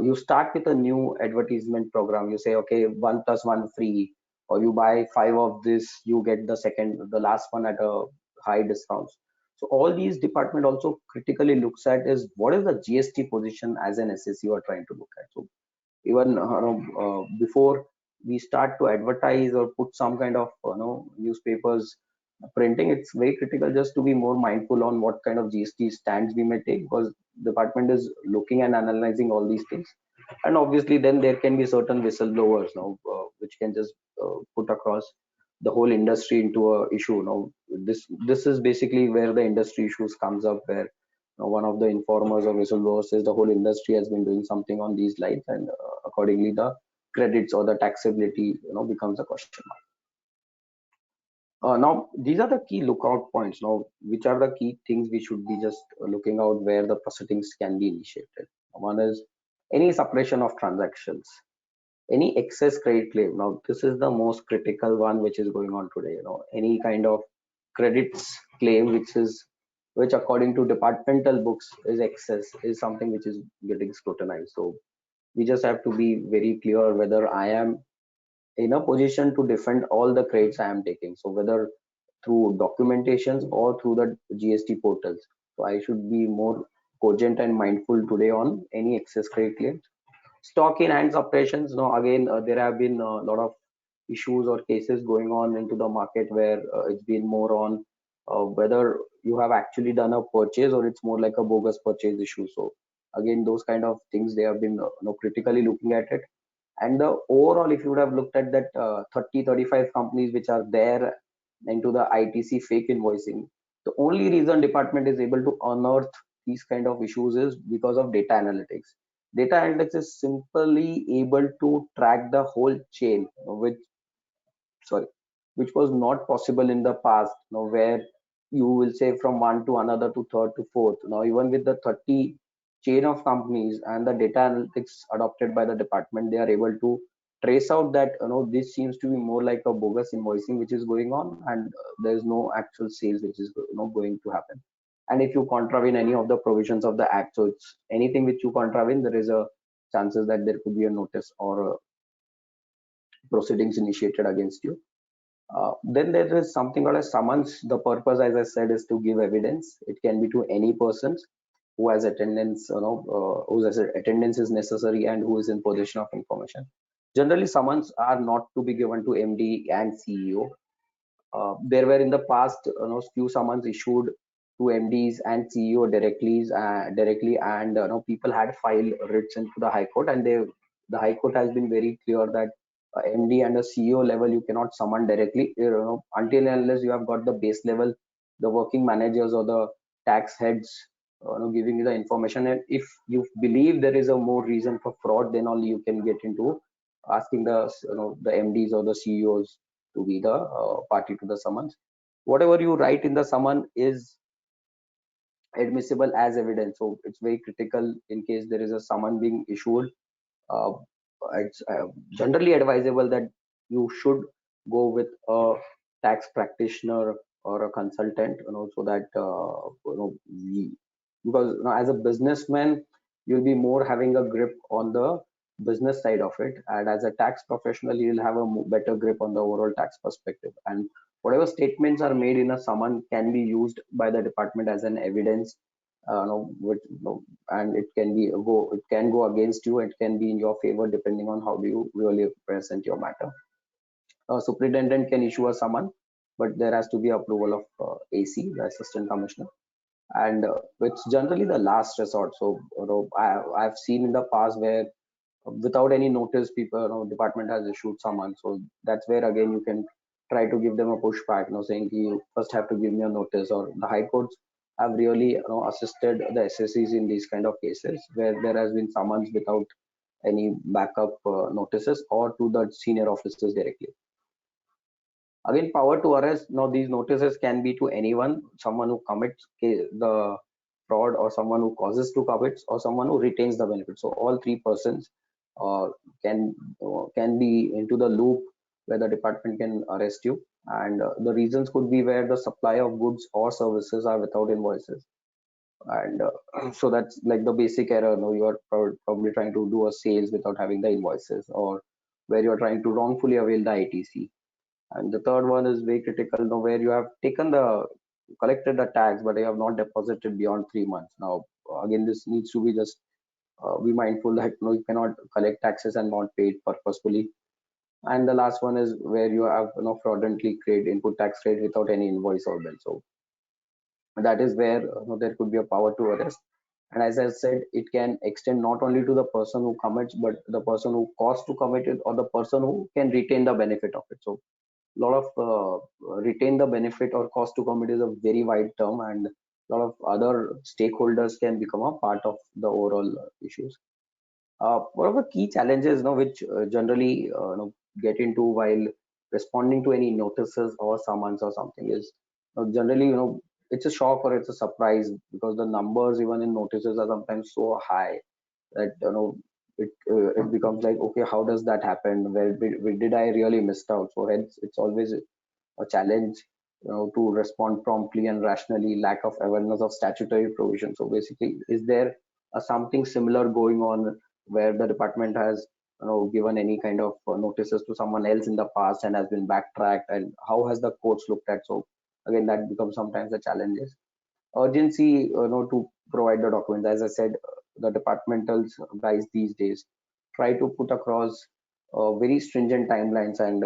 you start with a new advertisement program. You say, okay, 1+1 free, or you buy 5 of this, you get the last one at a high discount. So all these department also critically looks at is what is the GST position as an assessee you are trying to look at. So even before we start to advertise or put some kind of newspapers printing, it's very critical just to be more mindful on what kind of GST stands we may take, because department is looking and analyzing all these things. And obviously then there can be certain whistleblowers now, which can just put across the whole industry into a issue. Now this is basically where the industry issues comes up, where one of the informers or whistleblowers says the whole industry has been doing something on these lines, and accordingly the credits or the taxability becomes a question mark. Now these are the key lookout points. Now, which are the key things we should be just looking out where the proceedings can be initiated. One is any suppression of transactions, any excess credit claim. Now this is the most critical one which is going on today. Any kind of credits claim which according to departmental books is excess, is something which is getting scrutinized. So we just have to be very clear whether I am in a position to defend all the credits I am taking. So whether through documentations or through the GST portals. So I should be more cogent and mindful today on any excess credit claims. Stock in hand operations. Now again, there have been a lot of issues or cases going on into the market where it's been more on whether you have actually done a purchase or it's more like a bogus purchase issue. So again, those kind of things they have been critically looking at it. And the overall, if you would have looked at that 35 companies which are there into the ITC fake invoicing, the only reason department is able to unearth these kind of issues is because of data analytics. Data analytics is simply able to track the whole chain, which was not possible in the past, where you will say from one to another to third to fourth. Now even with the 30 chain of companies and the data analytics adopted by the department, they are able to trace out that this seems to be more like a bogus invoicing which is going on, and there is no actual sales which is going to happen. And if you contravene any of the provisions of the act, so it's anything which you contravene, there is a chances that there could be a notice or proceedings initiated against you. Then there is something called a summons. The purpose, as I said, is to give evidence. It can be to any persons who has attendance, whose attendance is necessary and who is in possession of information. Generally, summons are not to be given to MD and CEO. There were in the past, few summons issued to MDs and CEO directly, and people had filed writs into the High Court, and the High Court has been very clear that MD and a CEO level you cannot summon directly, until and unless you have got the base level, the working managers or the tax heads, giving you the information. And if you believe there is a more reason for fraud, then only you can get into asking the MDs or the CEOs to be the party to the summons. Whatever you write in the summon is admissible as evidence. So it's very critical in case there is a summon being issued. Uh, it's generally advisable that you should go with a tax practitioner or a consultant, so that because as a businessman you'll be more having a grip on the business side of it, and as a tax professional you'll have a better grip on the overall tax perspective, and whatever statements are made in a summon can be used by the department as an evidence, and it can go against you, it can be in your favor depending on how do you really present your matter. Superintendent can issue a summon, but there has to be approval of AC, the assistant commissioner, and it's generally the last resort. So I've seen in the past where without any notice people, department has issued summon, so that's where again you can try to give them a pushback, saying you first have to give me a notice. Or the high courts have really assisted the SSCs in these kind of cases where there has been summons without any backup notices or to the senior officers directly. Again, power to arrest. Now these notices can be to anyone, someone who commits the fraud, or someone who causes to commit, or someone who retains the benefit. So all three persons can be into the loop where the department can arrest you, and the reasons could be where the supply of goods or services are without invoices, and so that's like the basic error. You are probably trying to do a sales without having the invoices, or where you are trying to wrongfully avail the ITC. And the third one is very critical, where you have collected the tax, but you have not deposited beyond 3 months. Now, again, this needs to be just be mindful that you cannot collect taxes and not pay it purposefully. And the last one is where you have fraudulently created input tax rate without any invoice or bill. So that is where there could be a power to arrest. And as I said, it can extend not only to the person who commits, but the person who caused to commit it, or the person who can retain the benefit of it. So a lot of retain the benefit or cost to commit is a very wide term, and a lot of other stakeholders can become a part of the overall issues. One of the key challenges which generally get into while responding to any notices or summons or something is generally it's a shock or it's a surprise, because the numbers even in notices are sometimes so high that it becomes like, okay, how does that happen? Where did I really missed out? So hence it's always a challenge to respond promptly and rationally. Lack of awareness of statutory provision. So basically, is there something similar going on where the department has given any kind of notices to someone else in the past and has been backtracked, and how has the courts looked at? So again, that becomes sometimes the challenges. Urgency to provide the documents. As I said, the departmental guys these days try to put across very stringent timelines, and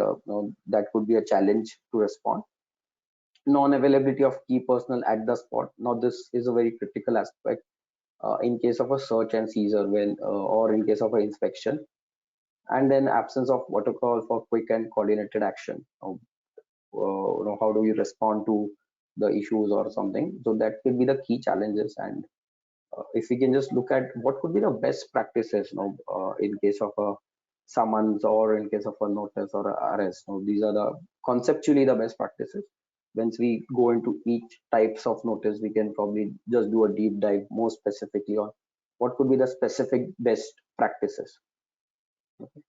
that could be a challenge to respond. Non-availability of key personnel at the spot. Now this is a very critical aspect in case of a search and seizure, when or in case of an inspection. And then absence of protocol for quick and coordinated action. How do you respond to the issues or something? So that could be the key challenges. And if we can just look at what could be the best practices in case of a summons or in case of a notice or a arrest. These are the conceptually the best practices. Once we go into each types of notice, we can probably just do a deep dive more specifically on what could be the specific best practices. Okay.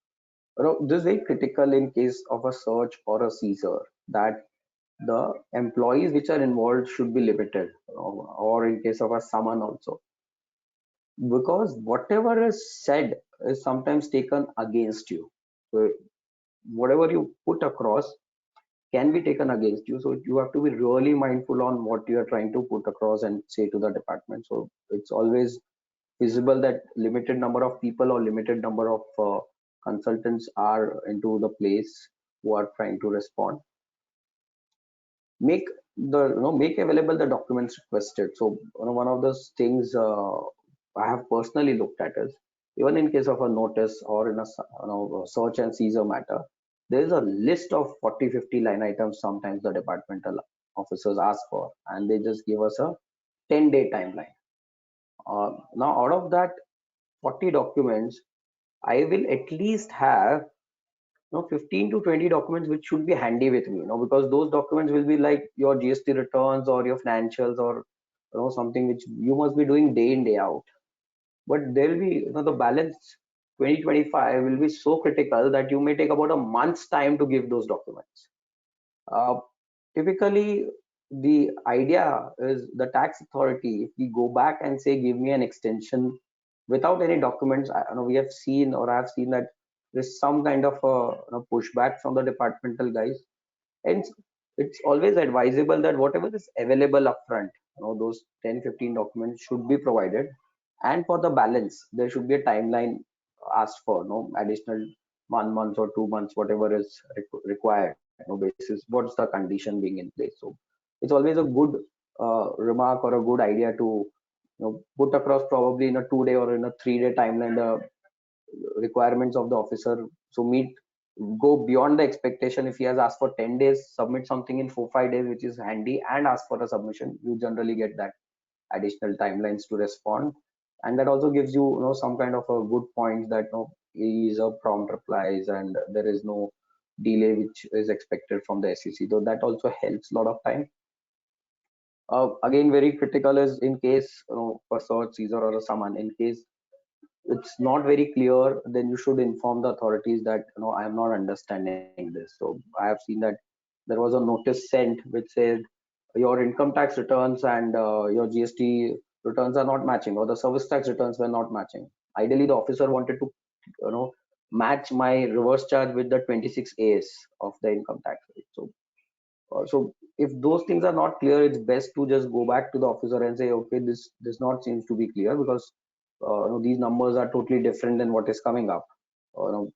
This is very critical in case of a search or a seizure, that the employees which are involved should be limited, or in case of a summon also, because whatever is said is sometimes taken against you. So whatever you put across can be taken against you. So you have to be really mindful on what you are trying to put across and say to the department. So it's always visible that limited number of people or limited number of consultants are into the place who are trying to respond. Make make available the documents requested. So one of those things I have personally looked at is, even in case of a notice or in a search and seizure matter, there is a list of 40-50 line items sometimes the departmental officers ask for, and they just give us a 10-day timeline. Now out of that 40 documents, I will at least have 15 to 20 documents which should be handy with me, because those documents will be like your GST returns or your financials, or something which you must be doing day in day out. But there will be the balance 2025 will be so critical that you may take about a month's time to give those documents. Typically the idea is the tax authority, if we go back and say give me an extension without any documents, we have seen, or I have seen, that there's some kind of a pushback from the departmental guys. And it's always advisable that whatever is available upfront, those 10-15 documents should be provided, and for the balance there should be a timeline asked for, additional 1 month or 2 months, whatever is required, basis what's the condition being in place. So it's always a good remark or a good idea to put across, probably in a 2-day or in a 3-day timeline, the requirements of the officer. So go beyond the expectation. If he has asked for 10 days, submit something in 4-5 days, which is handy, and ask for a submission, you generally get that additional timelines to respond. And that also gives you, some kind of a good point that is a prompt replies and there is no delay which is expected from the SEC. So that also helps a lot of time. Again, very critical is in case for search, seizure, or a summon, in case it's not very clear, then you should inform the authorities that I am not understanding this. So I have seen that there was a notice sent which said your income tax returns and your GST returns are not matching, or the service tax returns were not matching. Ideally the officer wanted to match my reverse charge with the 26 AS of the income tax rate. So if those things are not clear, it's best to just go back to the officer and say, okay, this does not seems to be clear, because these numbers are totally different than what is coming up.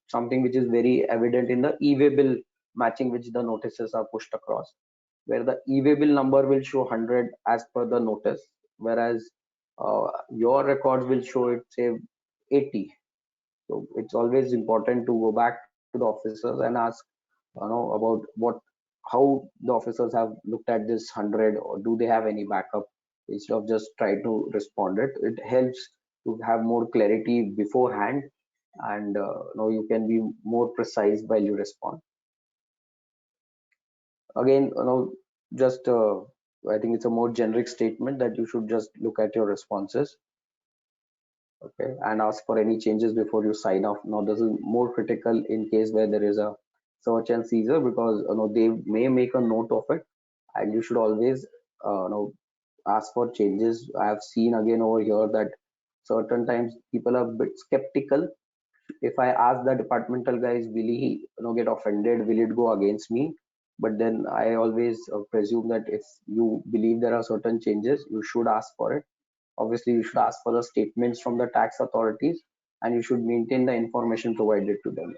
Something which is very evident in the e-way bill matching, which the notices are pushed across, where the e-way bill number will show 100 as per the notice, whereas your records will show it say 80. So it's always important to go back to the officers and ask about how the officers have looked at this 100, or do they have any backup, instead of just try to respond it. It helps to have more clarity beforehand, and you can be more precise while you respond. Again, just I think it's a more generic statement that you should just look at your responses, okay, and ask for any changes before you sign off. Now this is more critical in case where there is a search and seizure, because they may make a note of it, and you should always ask for changes. I have seen again over here that certain times people are a bit skeptical. If I ask the departmental guys, will he get offended, will it go against me? But then I always presume that if you believe there are certain changes, you should ask for it. Obviously you should ask for the statements from the tax authorities, and you should maintain the information provided to them.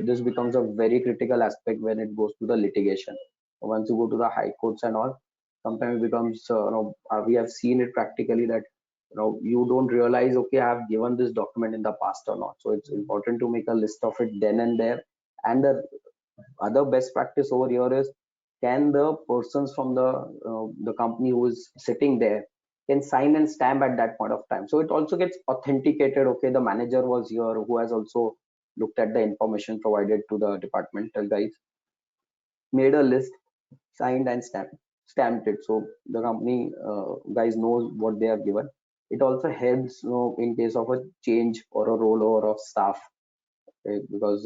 This becomes a very critical aspect when it goes to the litigation. Once you go to the high courts and all, sometimes it becomes we have seen it practically that you don't realize, okay, I have given this document in the past or not. So it's important to make a list of it then and there. And the other best practice over here is, can the persons from the company who is sitting there can sign and stamp at that point of time. So it also gets authenticated, okay, the manager was here who has also looked at the information provided to the departmental guys, made a list, signed and stamped it, so the company guys knows what they have given. It also helps in case of a change or a rollover of staff, okay? Because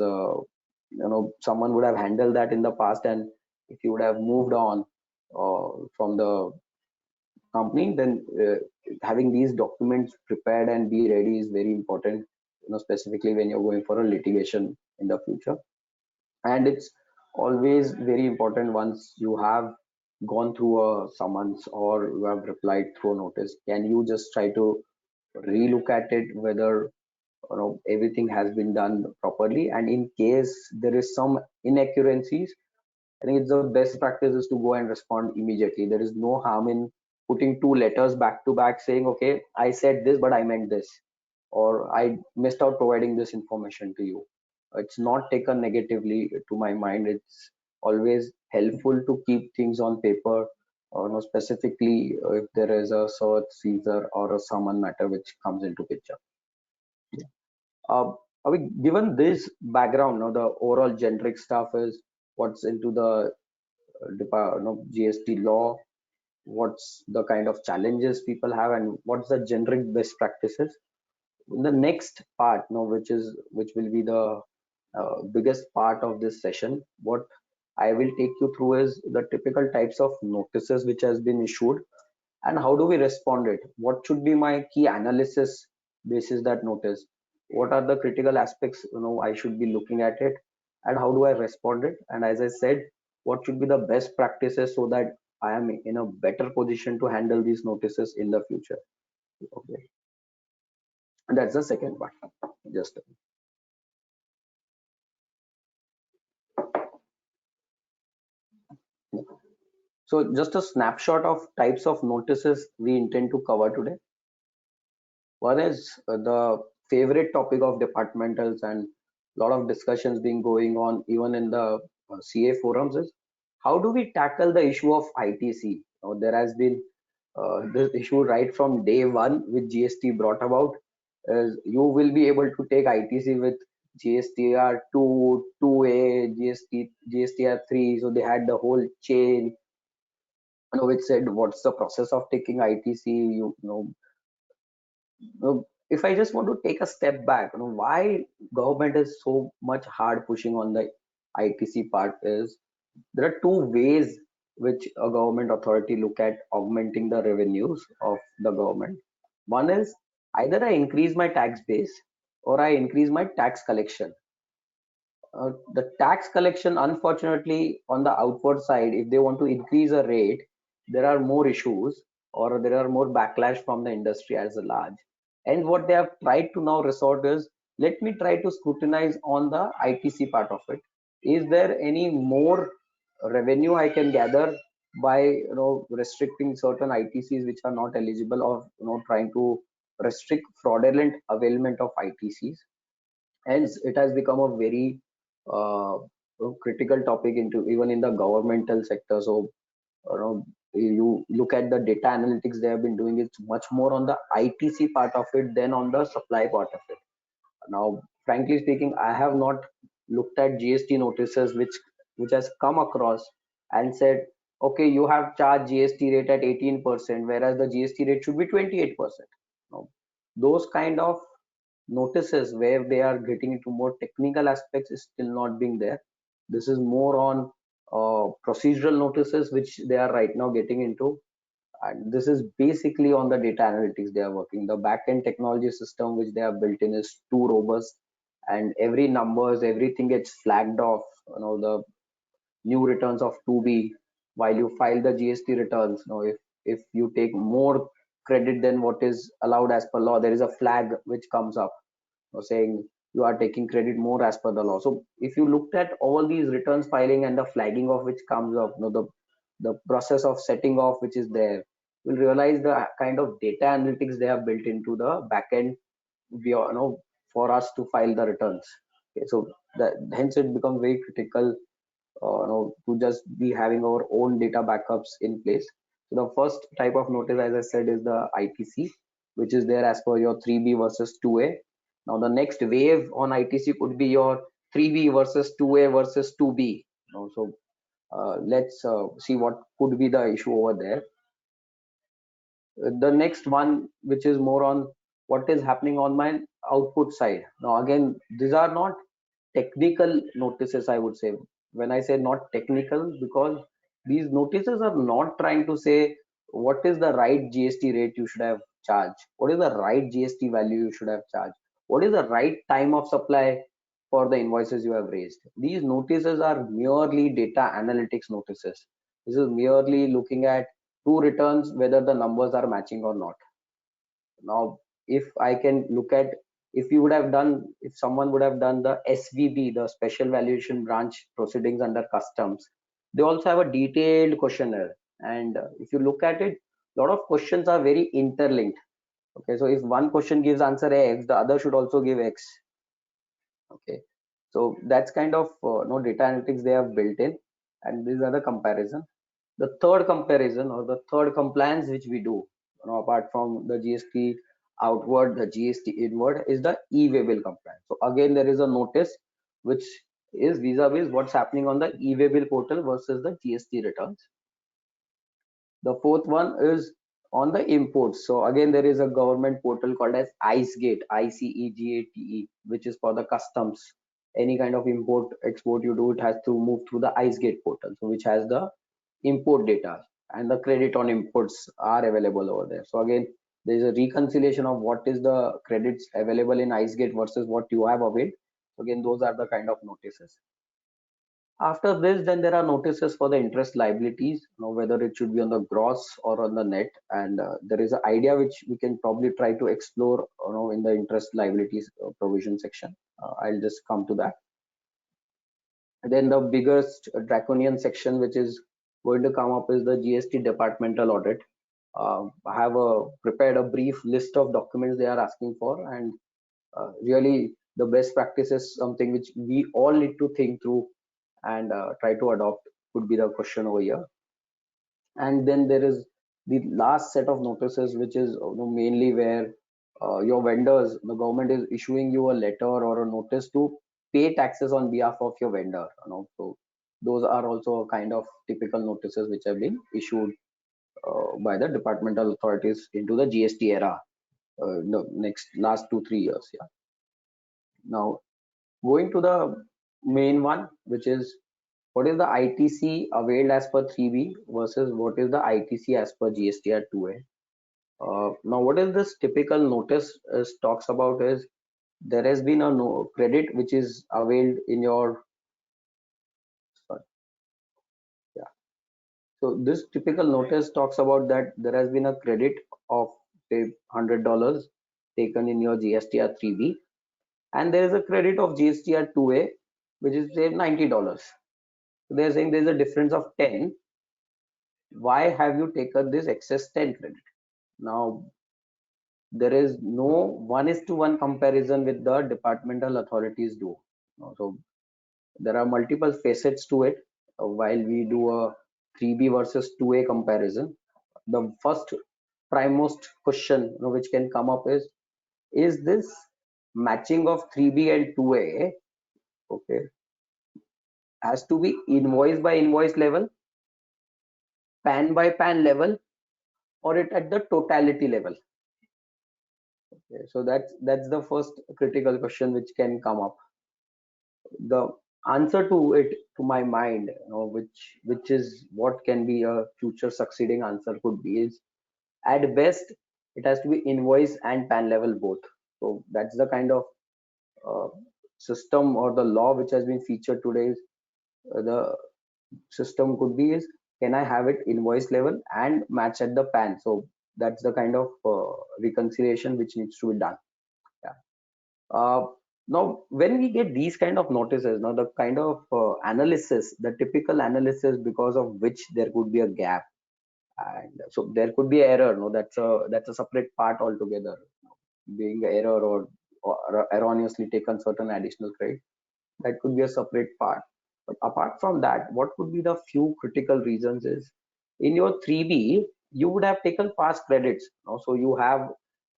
someone would have handled that in the past, and if you would have moved on from the company, then having these documents prepared and be ready is very important, specifically when you're going for a litigation in the future. And it's always very important. Once you have gone through a summons or you have replied through a notice, can you just try to relook at it whether everything has been done properly, and in case there is some inaccuracies, I think it's the best practice is to go and respond immediately. There is no harm in putting two letters back to back saying, okay, I said this, but I meant this, or I missed out providing this information to you. It's not taken negatively to my mind. It's always helpful to keep things on paper, specifically if there is a search, seizure, or a summon matter which comes into picture. Uh, given this background, the overall generic stuff is what's into the GST law, what's the kind of challenges people have, and what's the generic best practices. The next part, which will be the biggest part of this session, what I will take you through is the typical types of notices which has been issued and how do we respond it. What should be my key analysis basis that notice? What are the critical aspects I should be looking at it, and how do I respond it? And as I said, what should be the best practices so that I am in a better position to handle these notices in the future. Okay, and that's the second part. Just so just a snapshot of types of notices we intend to cover today. One is the favorite topic of departmentals and a lot of discussions being going on even in the CA forums is how do we tackle the issue of ITC? There has been this issue right from day one with GST brought about. You will be able to take ITC with GSTR 2, 2A, GSTR 3. So they had the whole chain. Which said what's the process of taking ITC. If I just want to take a step back, why government is so much hard pushing on the ITC part is there are two ways which a government authority look at augmenting the revenues of the government. One is either I increase my tax base or I increase my tax collection. The tax collection, unfortunately, on the outward side, if they want to increase a rate, there are more issues or there are more backlash from the industry as a large. And what they have tried to now resort is, let me try to scrutinize on the ITC part of it. Is there any more revenue I can gather by restricting certain ITCs which are not eligible, or trying to restrict fraudulent availment of ITCs? Hence, it has become a very uh, critical topic into even in the governmental sector. So, you look at the data analytics they have been doing, it's much more on the ITC part of it than on the supply part of it. Now, frankly speaking, I have not looked at GST notices which has come across and said, okay, you have charged GST rate at 18%, whereas the GST rate should be 28%. Now, those kind of notices where they are getting into more technical aspects is still not being there. This is more on procedural notices which they are right now getting into, and this is basically on the data analytics they are working. The back-end technology system which they have built in is too robust, and every numbers, everything gets flagged off. The new returns of 2B while you file the GST returns. If you take more credit than what is allowed as per law, there is a flag which comes up saying you are taking credit more as per the law. So if you looked at all these returns filing and the flagging of which comes up, the process of setting off which is there, you'll realize the kind of data analytics they have built into the backend, for us to file the returns. Okay, so hence it becomes very critical to just be having our own data backups in place. So the first type of notice, as I said, is the ITC, which is there as per your 3B versus 2A. Now the next wave on ITC could be your 3B versus 2A versus 2B. So let's see what could be the issue over there. The next one, which is more on what is happening on my output side. Now again, these are not technical notices, I would say. When I say not technical, because these notices are not trying to say what is the right GST rate you should have charged, what is the right GST value you should have charged, what is the right time of supply for the invoices you have raised. These notices are merely data analytics notices. This is merely looking at two returns, whether the numbers are matching or not. Now, if I can look at, if someone would have done the SVB, the special valuation branch proceedings under customs, they also have a detailed questionnaire. And if you look at it, a lot of questions are very interlinked. Okay, so if one question gives answer X, the other should also give X. Okay, so that's kind of no data analytics they have built in, and these are the comparison. The third comparison or the third compliance which we do, apart from the GST outward, the GST inward, is the e-waybill compliance. So again, there is a notice which is vis-a-vis what's happening on the e-waybill portal versus the GST returns. The fourth one is on the imports. So again, there is a government portal called as ICEGATE, ICEGATE, which is for the customs. Any kind of import, export you do, it has to move through the ICEGATE portal, so which has the import data, and the credit on imports are available over there. So again, there is a reconciliation of what is the credits available in ICEGATE versus what you have availed. Again, those are the kind of notices. After this, then there are notices for the interest liabilities, whether it should be on the gross or on the net. And there is an idea which we can probably try to explore in the interest liabilities provision section. I'll just come to that. And then the biggest draconian section which is going to come up is the GST departmental audit. I have prepared a brief list of documents they are asking for, and really the best practice is something which we all need to think through and try to adopt, could be the question over here. And then there is the last set of notices, which is mainly where your vendors, the government is issuing you a letter or a notice to pay taxes on behalf of your vendor. So those are also kind of typical notices which have been issued by the departmental authorities into the GST era, the last 2-3 years. Yeah. Now, going to the main one, which is what is the ITC availed as per 3B versus what is the ITC as per GST at 2A. Now, what is this typical notice talks about is there has been a credit which is availed in your, so this typical notice talks about that there has been a credit of say $100 taken in your GST at 3B, and there is a credit of GST at 2A, which is say $90. So they're saying there's a difference of 10. Why have you taken this excess 10 credit? Now, there is no 1:1 comparison with the departmental authorities do. So there are multiple facets to it. While we do a 3B versus 2A comparison, the first primemost question which can come up is this matching of 3B and 2A, okay, has to be invoice by invoice level, pan by pan level, or it at the totality level. Okay, so that's the first critical question which can come up. The answer to it, to my mind, which is what can be a future succeeding answer could be, is at best it has to be invoice and pan level both. So that's the kind of system or the law which has been featured today. Is the system could be is, can I have it invoice level and match at the pan? So that's the kind of reconciliation which needs to be done. Yeah. Now, when we get these kind of notices, now the kind of analysis, the typical analysis because of which there could be a gap, and so there could be error. No, that's a separate part altogether. Being error or erroneously taken certain additional credit, that could be a separate part. But apart from that, what could be the few critical reasons is, in your 3B, you would have taken past credits. So you have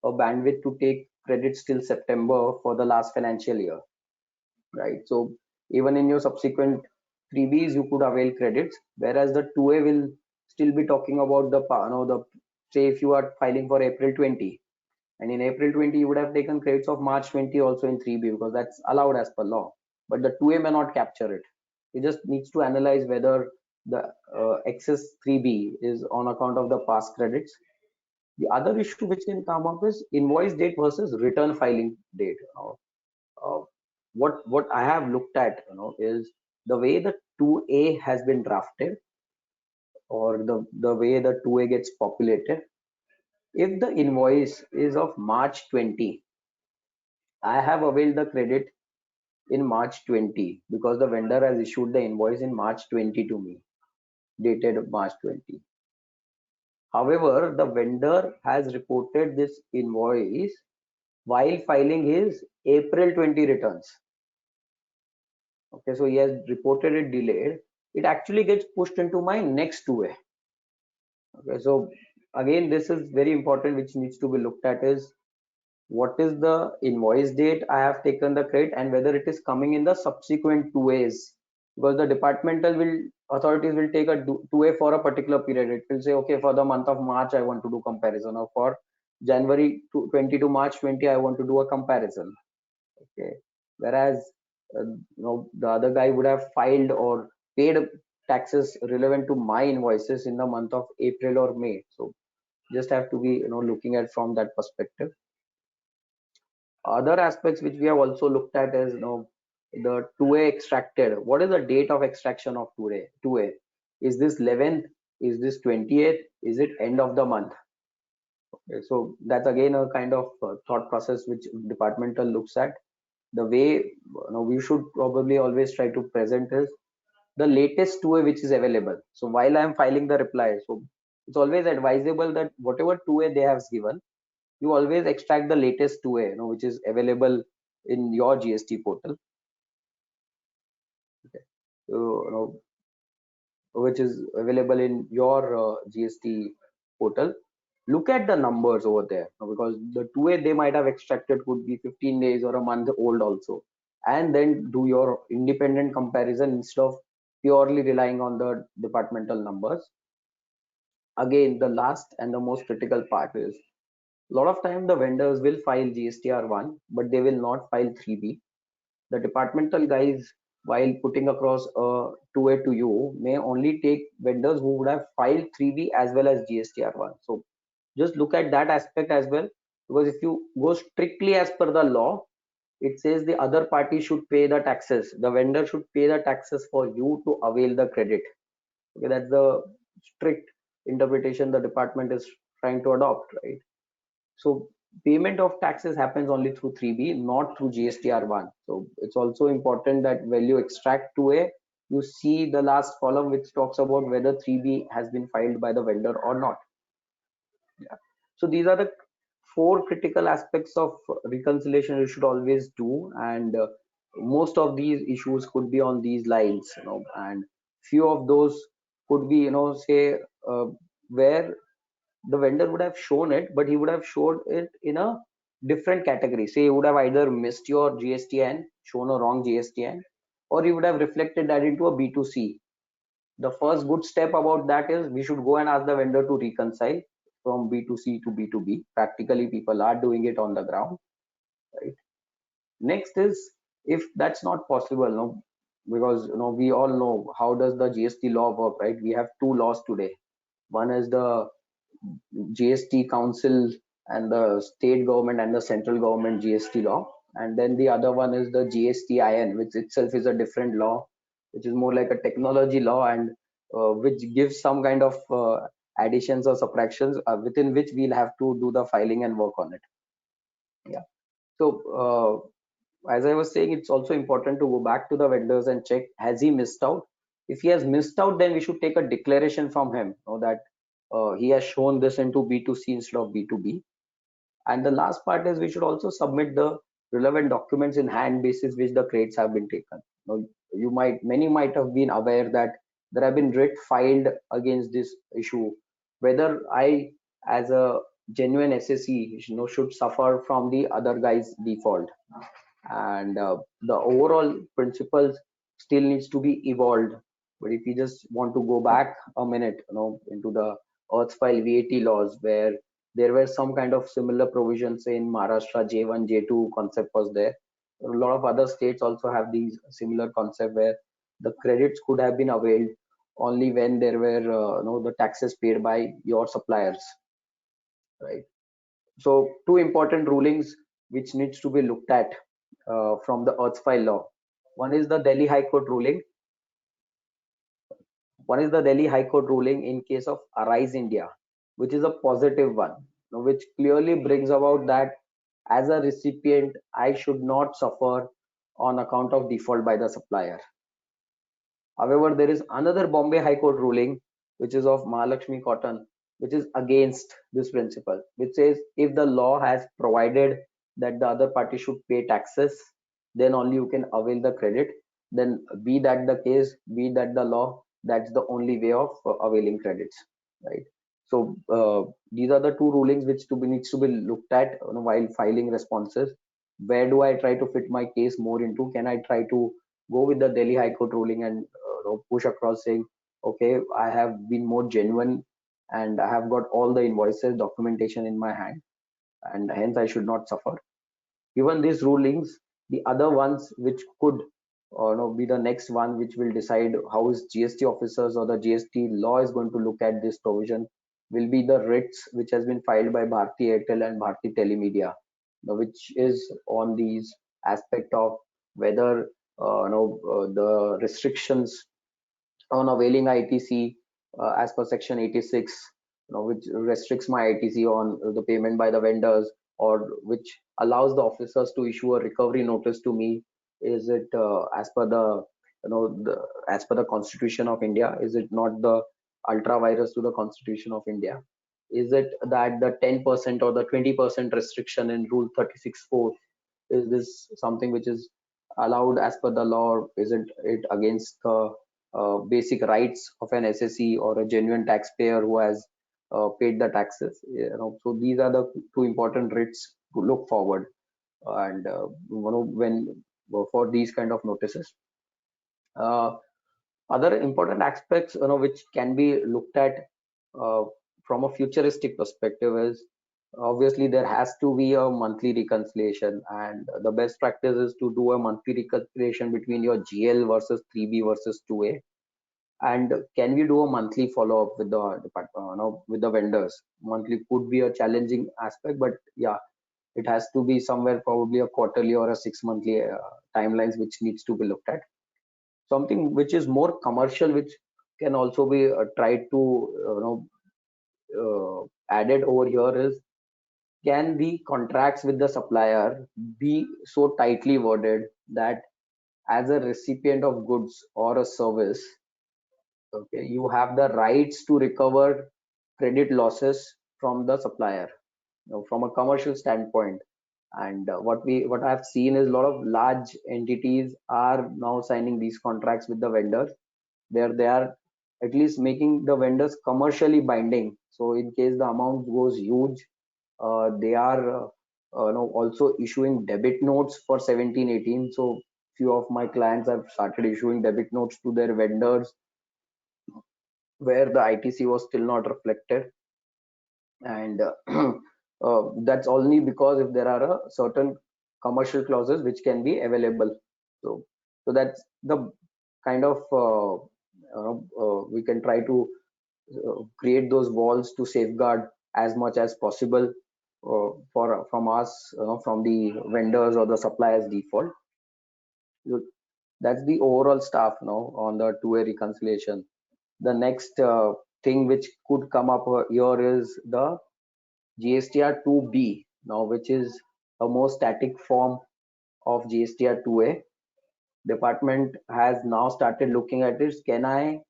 a bandwidth to take credits till September for the last financial year, right? So even in your subsequent 3Bs, you could avail credits, whereas the 2A will still be talking about say if you are filing for April 20, and in April 20 you would have taken credits of March 20 also in 3B, because that's allowed as per law, but the 2A may not capture it. It just needs to analyze whether the excess 3B is on account of the past credits. The other issue which can come up is invoice date versus return filing date. what I have looked at, is the way the 2A has been drafted, or the way the 2A gets populated. If the invoice is of March 20, I have availed the credit in March 20 because the vendor has issued the invoice in March 20 to me, dated March 20. However, the vendor has reported this invoice while filing his April 20 returns. Okay, so he has reported it delayed. It actually gets pushed into my next 2A. Okay, so again, this is very important, which needs to be looked at, is what is the invoice date I have taken the credit, and whether it is coming in the subsequent 2As, because the authorities will take a 2A for a particular period. It will say, okay, for the month of March I want to do comparison, or for January 20 to March 20 I want to do a comparison. Okay, whereas the other guy would have filed or paid taxes relevant to my invoices in the month of April or May. So just have to be looking at from that perspective. Other aspects which we have also looked at is the 2A extracted. What is the date of extraction of 2A? Is this 11th? Is this 28th? Is it end of the month? Okay, so that's again a kind of thought process which departmental looks at. The way we should probably always try to present is the latest 2A which is available. So while I am filing the reply, so it's always advisable that whatever 2A they have given, you always extract the latest 2A, which is available in your GST portal. Okay. So, which is available in your GST portal. Look at the numbers over there, because the 2A they might have extracted could be 15 days or a month old also, and then do your independent comparison instead of purely relying on the departmental numbers. Again, the last and the most critical part is, a lot of time the vendors will file GSTR1, but they will not file 3B. The departmental guys, while putting across a 2A to you, may only take vendors who would have filed 3B as well as GSTR1. So just look at that aspect as well, because if you go strictly as per the law, it says the other party should pay the taxes. The vendor should pay the taxes for you to avail the credit. Okay, that's the strict interpretation the department is trying to adopt, right? So payment of taxes happens only through 3B, not through GSTR1. So it's also important that when you extract 2A, you see the last column which talks about whether 3B has been filed by the vendor or not. Yeah. So these are the 4 critical aspects of reconciliation you should always do, and most of these issues could be on these lines, and few of those could be, say where the vendor would have shown it, but he would have showed it in a different category. Say he would have either missed your GSTN, shown a wrong GSTN, or he would have reflected that into a B2C. The first good step about that is we should go and ask the vendor to reconcile from B2C to B2B. Practically, people are doing it on the ground, right? Next is, if that's not possible, because we all know how does the GST law work, right? We have 2 laws today. One is the GST Council and the state government and the central government GST law, and then the other one is the GSTIN, which itself is a different law, which is more like a technology law, and which gives some kind of additions or subtractions within which we'll have to do the filing and work on it. Yeah. So as I was saying, it's also important to go back to the vendors and check, has he missed out? If he has missed out, then we should take a declaration from him, that he has shown this into B2C instead of B2B. And the last part is we should also submit the relevant documents in hand basis which the credits have been taken. Many might have been aware that there have been writ filed against this issue, whether I as a genuine SSE should suffer from the other guy's default, and the overall principles still needs to be evolved. But if you just want to go back a minute into the Earthfile VAT laws, where there were some kind of similar provisions in Maharashtra, J1, J2 concept was there. A lot of other states also have these similar concept where the credits could have been availed only when there were the taxes paid by your suppliers, right? So 2 important rulings which needs to be looked at from the Earthfile law. One is the Delhi High Court ruling. One is the Delhi High Court ruling in case of Arise India, which is a positive one, which clearly brings about that as a recipient, I should not suffer on account of default by the supplier. However, there is another Bombay High Court ruling, which is of Mahalakshmi Cotton, which is against this principle, which says if the law has provided that the other party should pay taxes, then only you can avail the credit. Then be that the case, be that the law, that's the only way of availing credits, right? So these are the two rulings which needs to be looked at while filing responses. Where do I try to fit my case more into? Can I try to go with the Delhi High Court ruling and push across saying, okay, I have been more genuine and I have got all the invoices, documentation in my hand, and hence I should not suffer. Given these rulings, the other ones which could be the next one which will decide how is GST officers or the GST law is going to look at this provision will be the writs which has been filed by Bharti Airtel and Bharti Telemedia, which is on these aspect of whether the restrictions on availing ITC as per section 86, which restricts my ITC on the payment by the vendors, or which allows the officers to issue a recovery notice to me. Is it as per the as per the Constitution of India? Is it not the ultra virus to the Constitution of India? Is it that the 10% or the 20% restriction in Rule 36(4) is this something which is allowed as per the law? Or isn't it against the basic rights of an SSE or a genuine taxpayer who has paid the taxes? So these are the two important writs to look forward, and when for these kind of notices. Other important aspects which can be looked at from a futuristic perspective is obviously there has to be a monthly reconciliation, and the best practice is to do a monthly reconciliation between your GL versus 3B versus 2A. And can we do a monthly follow-up with the department, with the vendors? Monthly could be a challenging aspect, but yeah, it has to be somewhere probably a quarterly or a 6-monthly timelines which needs to be looked at. Something which is more commercial, which can also be tried to added over here is, can the contracts with the supplier be so tightly worded that as a recipient of goods or a service, okay, you have the rights to recover credit losses from the supplier, from a commercial standpoint. And what I've seen is a lot of large entities are now signing these contracts with the vendors, where they are at least making the vendors commercially binding. So in case the amount goes huge, they are also issuing debit notes for 17-18. So few of my clients have started issuing debit notes to their vendors where the ITC was still not reflected, and that's only because if there are certain commercial clauses which can be available. So that's the kind of we can try to create those walls to safeguard as much as possible from us, from the vendors or the suppliers default. That's the overall stuff now on the two-way reconciliation. The next thing which could come up here is the GSTR 2B now, which is a more static form of GSTR 2A. Department has now started looking at this. Can I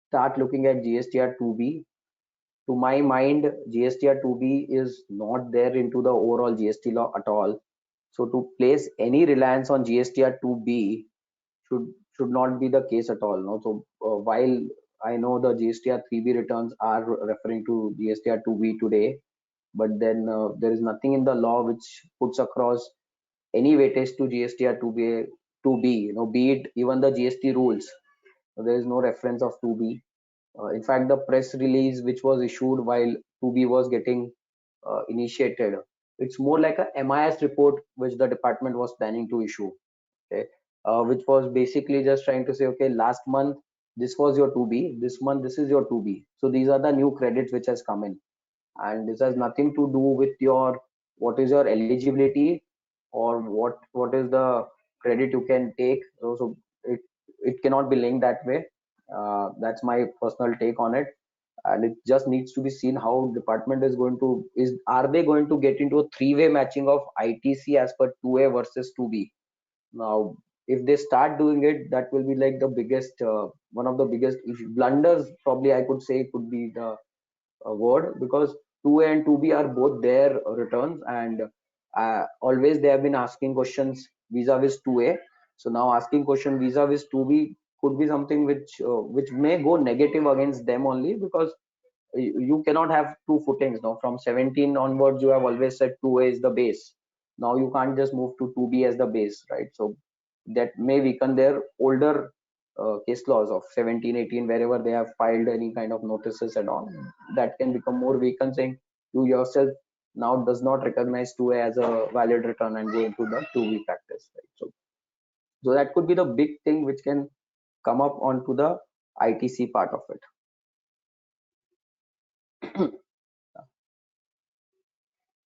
start looking at GSTR 2B? To my mind, GSTR 2B is not there into the overall GST law at all. So to place any reliance on GSTR 2B should not be the case at all. No? So while I know the GSTR 3B returns are referring to GSTR 2B today, but then there is nothing in the law which puts across any weightage to GSTR 2B, be it even the GST rules. There is no reference of 2B. In fact, the press release which was issued while 2B was getting initiated, it's more like a MIS report which the department was planning to issue, okay, which was basically just trying to say, okay, last month this was your 2B, this month this is your 2B. So these are the new credits which has come in, and this has nothing to do with your what is your eligibility or what is the credit you can take. So it cannot be linked that way. That's my personal take on it, and it just needs to be seen how department is going to are they going to get into a three-way matching of ITC as per 2A versus 2B. Now if they start doing it, that will be like the biggest one of the biggest blunders, probably I could say could be the word, because 2A and 2B are both their returns, and always they have been asking questions vis-a-vis 2A. So now asking question vis-a-vis 2B could be something which may go negative against them only, because you cannot have two footings. Now from 17 onwards, you have always said 2A is the base. Now you can't just move to 2B as the base, right? So that may weaken their older case laws of 17, 18, wherever they have filed any kind of notices and all. That can become more weakened, saying you yourself now does not recognize 2A as a valid return and go into the 2B practice, right? So that could be the big thing which can come up onto the ITC part of it.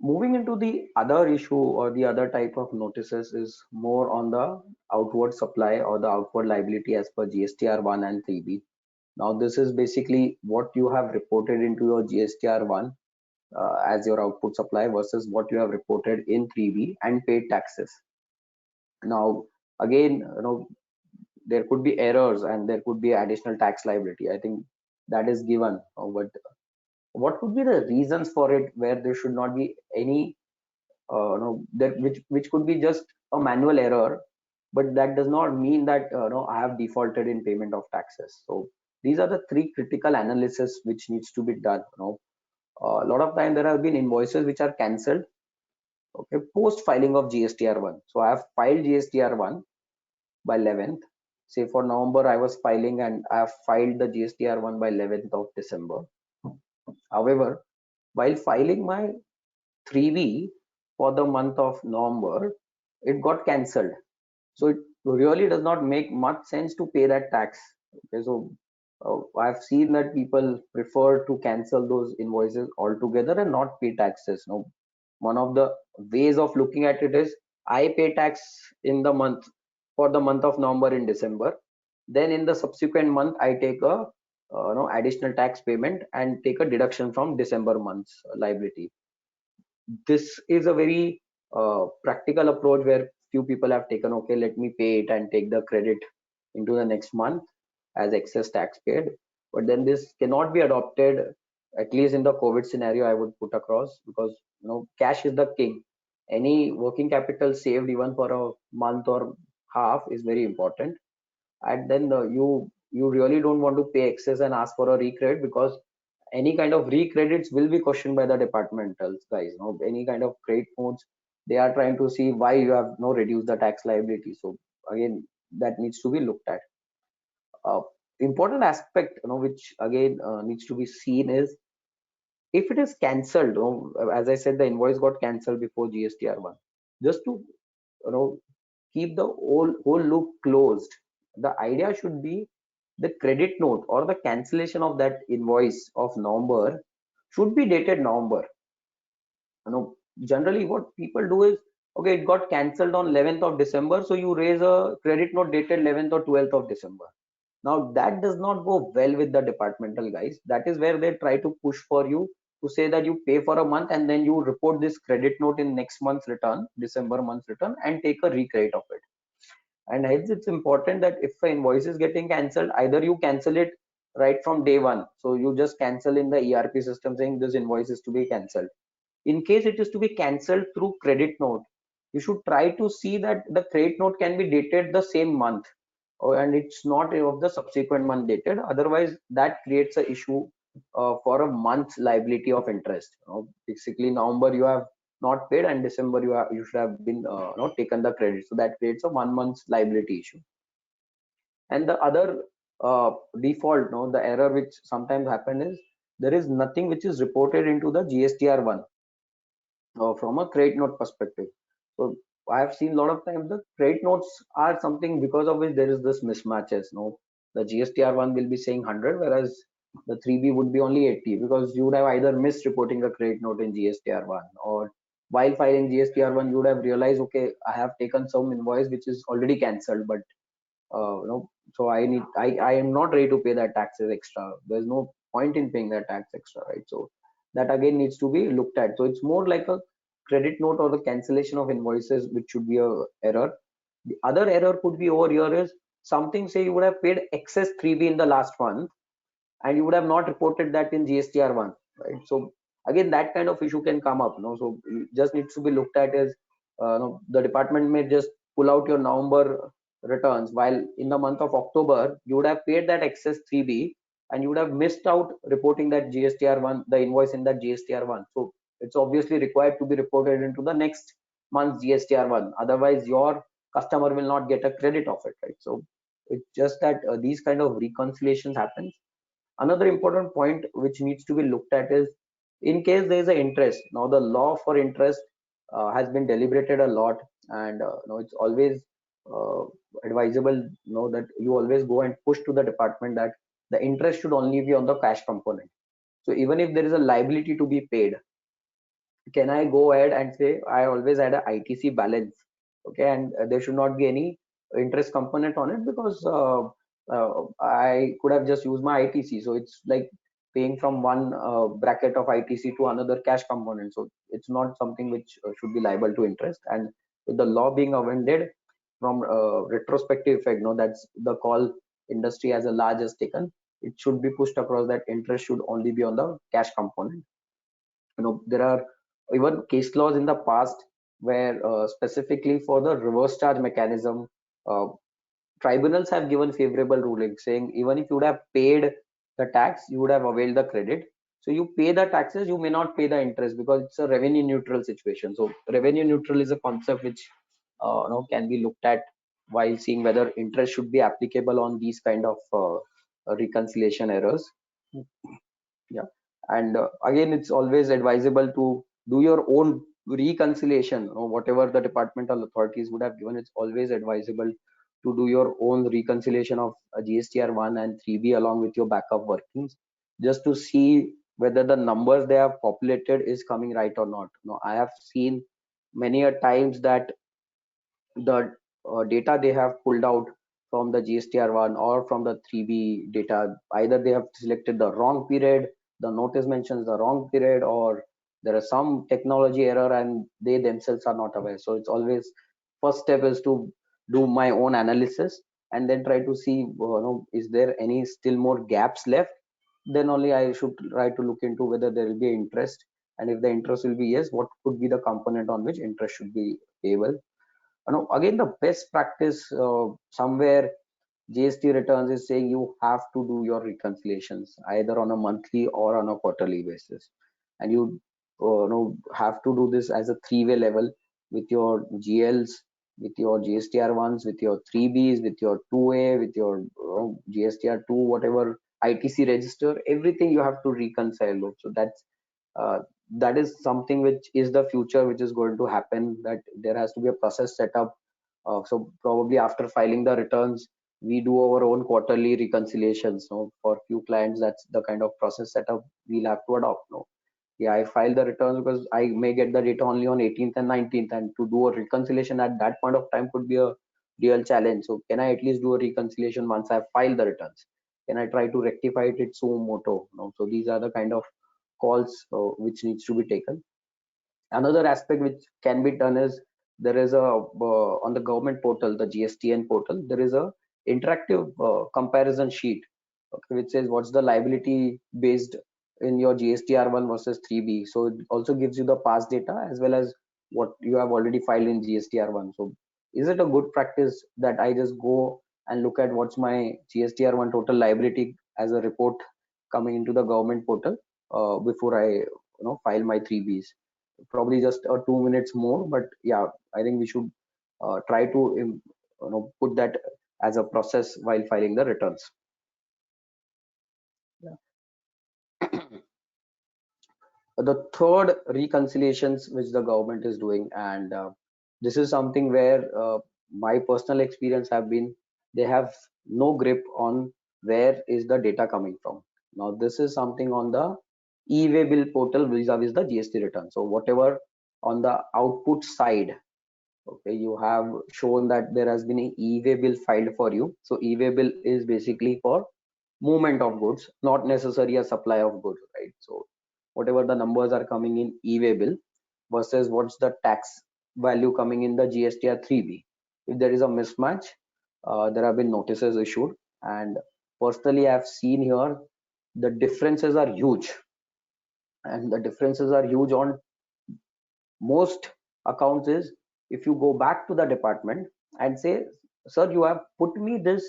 Moving into the other issue or the other type of notices is more on the outward supply or the outward liability as per GSTR 1 and 3B. Now this is basically what you have reported into your GSTR 1 as your output supply versus what you have reported in 3B and paid taxes. Now again, there could be errors and there could be additional tax liability. I think that is given, but what could be the reasons for it where there should not be any that which could be just a manual error, but that does not mean that I have defaulted in payment of taxes. So these are the three critical analysis which needs to be done. A lot of time there have been invoices which are cancelled, okay, post filing of GSTR 1. So I have filed GSTR 1 by 11th. Say for November I was filing and I have filed the GSTR 1 by 11th of December. However, while filing my 3B for the month of November, it got cancelled. So it really does not make much sense to pay that tax. Okay, so I've seen that people prefer to cancel those invoices altogether and not pay taxes. Now, one of the ways of looking at it is I pay tax in the month for the month of November in December. Then in the subsequent month, I take a additional tax payment and take a deduction from December month's liability. This is a very practical approach where few people have taken, okay, let me pay it and take the credit into the next month as excess tax paid. But then this cannot be adopted, at least in the COVID scenario, I would put across, because cash is the king. Any working capital saved even for a month or half is very important. And then you really don't want to pay excess and ask for a recredit, because any kind of recredits will be questioned by the departmentals guys. Any kind of credit notes, they are trying to see why you have reduced the tax liability. So again, that needs to be looked at. Important aspect which again needs to be seen is, if it is cancelled, as I said, the invoice got cancelled before GSTR 1, just to keep the whole loop closed, the idea should be the credit note or the cancellation of that invoice of November should be dated November. Generally what people do is, okay, it got cancelled on 11th of December, so you raise a credit note dated 11th or 12th of December. Now that does not go well with the departmental guys. That is where they try to push for you to say that you pay for a month and then you report this credit note in next month's return, December month's return, and take a recredit of it. And hence it's important that if an invoice is getting cancelled, either you cancel it right from day one. So you just cancel in the ERP system saying this invoice is to be cancelled. In case it is to be cancelled through credit note, you should try to see that the credit note can be dated the same month, and it's not of the subsequent month dated. Otherwise, that creates an issue for a month's liability of interest. Basically, November you have not paid, and December you should have been taken the credit. So that creates a 1 month's liability issue. And the other default, the error which sometimes happen is, there is nothing which is reported into the GSTR 1 from a credit note perspective. So I have seen a lot of times the credit notes are something because of which there is this mismatches. The GSTR 1 will be saying 100, whereas the 3B would be only 80, because you would have either missed reporting a credit note in GSTR 1, or while filing GSTR1, you would have realized, okay, I have taken some invoice which is already cancelled, but so I am not ready to pay that taxes extra. There's no point in paying that tax extra, right? So that again needs to be looked at. So it's more like a credit note or the cancellation of invoices, which should be a error. The other error could be over here is something, say you would have paid excess 3B in the last month and you would have not reported that in GSTR1, right? So again, that kind of issue can come up. So it just needs to be looked at as the department may just pull out your November returns, while in the month of October you would have paid that excess 3B and you would have missed out reporting that GSTR1, the invoice in that GSTR1. So it's obviously required to be reported into the next month's GSTR1. Otherwise, your customer will not get a credit of it, right? So it's just that these kind of reconciliations happen. Another important point which needs to be looked at is in case there is an interest. Now the law for interest has been deliberated a lot, and it's always uh, advisable that you always go and push to the department that the interest should only be on the cash component. So even if there is a liability to be paid, can I go ahead and say I always had a ITC balance, okay, and there should not be any interest component on it because I could have just used my ITC. So it's like paying from one bracket of ITC to another cash component. So it's not something which should be liable to interest. And with the law being amended from retrospective effect, that's the call industry as a large has taken. It should be pushed across that interest should only be on the cash component. There are even case laws in the past where specifically for the reverse charge mechanism, uh, tribunals have given favorable ruling saying even if you would have paid the tax, you would have availed the credit. So you pay the taxes, you may not pay the interest because it's a revenue neutral situation. So revenue neutral is a concept which can be looked at while seeing whether interest should be applicable on these kind of reconciliation errors. Yeah, and again, it's always advisable to do your own reconciliation, whatever the departmental authorities would have given. It's always advisable to do your own reconciliation of GSTR1 and 3B along with your backup workings, just to see whether the numbers they have populated is coming right or not. I have seen many a times that the data they have pulled out from the GSTR1 or from the 3B data, either they have selected the wrong period, the notice mentions the wrong period, or there is some technology error and they themselves are not aware. So it's always first step is to do my own analysis and then try to see is there any still more gaps left. Then only I should try to look into whether there will be interest, and if the interest will be yes, what could be the component on which interest should be payable. Again, the best practice somewhere GST returns is saying you have to do your reconciliations either on a monthly or on a quarterly basis, and you have to do this as a three-way level with your GLs, with your GSTR1s, with your 3Bs, with your 2A, with your GSTR2, whatever ITC register, everything you have to reconcile. So that is something which is the future which is going to happen, that there has to be a process set up. So probably after filing the returns, we do our own quarterly reconciliations. For few clients, that's the kind of process setup we'll have to adopt. Yeah, I file the returns because I may get the data only on 18th and 19th, and to do a reconciliation at that point of time could be a real challenge. So can I at least do a reconciliation once I file the returns? Can I try to rectify it suo moto? So these are the kind of calls which needs to be taken. Another aspect which can be done is there is a on the government portal, the GSTN portal, there is a interactive comparison sheet, okay, which says what's the liability based in your GSTR1 versus 3B. So it also gives you the past data as well as what you have already filed in GSTR1. So is it a good practice that I just go and look at what's my GSTR1 total liability as a report coming into the government portal before I file my 3Bs? Probably just 2 minutes more, but yeah, I think we should try to put that as a process while filing the returns. Yeah. The third reconciliations which the government is doing, and this is something where my personal experience have been they have no grip on where is the data coming from. Now this is something on the e-way bill portal vis-a-vis the GST return. So whatever on the output side, okay, you have shown that there has been an e-way bill filed for you. So e-way bill is basically for movement of goods, not necessarily a supply of goods, right? So whatever the numbers are coming in e-way bill versus what's the tax value coming in the GST or 3B. If there is a mismatch, there have been notices issued, and personally I've seen here the differences are huge, and the differences are huge on most accounts. Is if you go back to the department and say, sir, you have put me this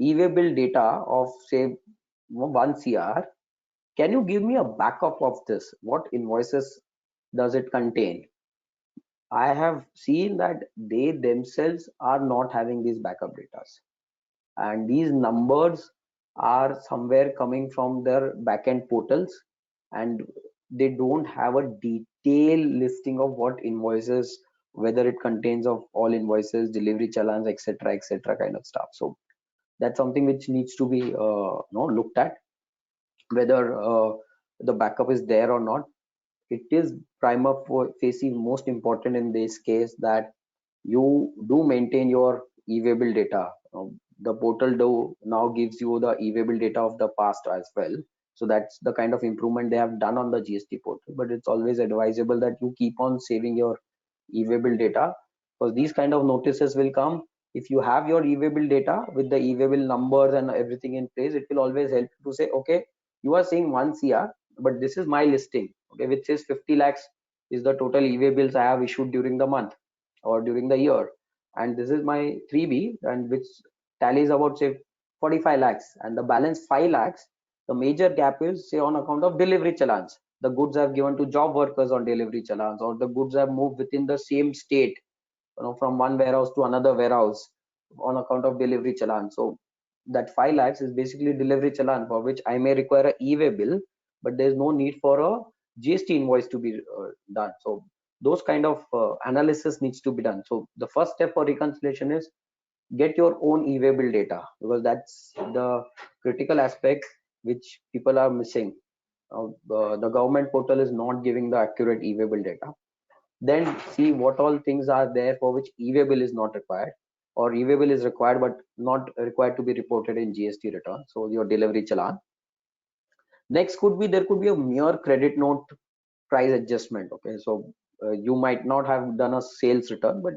e-way bill data of say 1 CR, can you give me a backup of this? What invoices does it contain? I have seen that they themselves are not having these backup data, and these numbers are somewhere coming from their backend portals, and they don't have a detailed listing of what invoices, whether it contains of all invoices, delivery challans, etc., kind of stuff. So that's something which needs to be looked at, whether the backup is there or not. It is prima facie most important in this case that you do maintain your e-way bill data. The portal do now gives you the e-way bill data of the past as well. So that's the kind of improvement they have done on the GST portal. But it's always advisable that you keep on saving your e-way bill data, because these kind of notices will come. If you have your e-way bill data with the e-way bill numbers and everything in place, it will always help you to say, okay, you are saying 1 CR, but this is my listing, okay, which says 50 lakhs is the total e-way bills I have issued during the month or during the year, and this is my 3B, and which tallies about say 45 lakhs, and the balance 5 lakhs, the major gap is say on account of delivery challans. The goods have given to job workers on delivery challans, or the goods have moved within the same state, from one warehouse to another warehouse on account of delivery challan. So that 5 lakhs is basically delivery challan, for which I may require a e-way bill, but there's no need for a GST invoice to be done. So those kind of analysis needs to be done. So the first step for reconciliation is get your own e-way bill data, because that's the critical aspect which people are missing. The government portal is not giving the accurate e-way bill data. Then see what all things are there for which e-way bill is not required, or e-way bill is required but not required to be reported in GST return, so your delivery challan. Next could be, there could be a mere credit note price adjustment. Okay, so you might not have done a sales return, but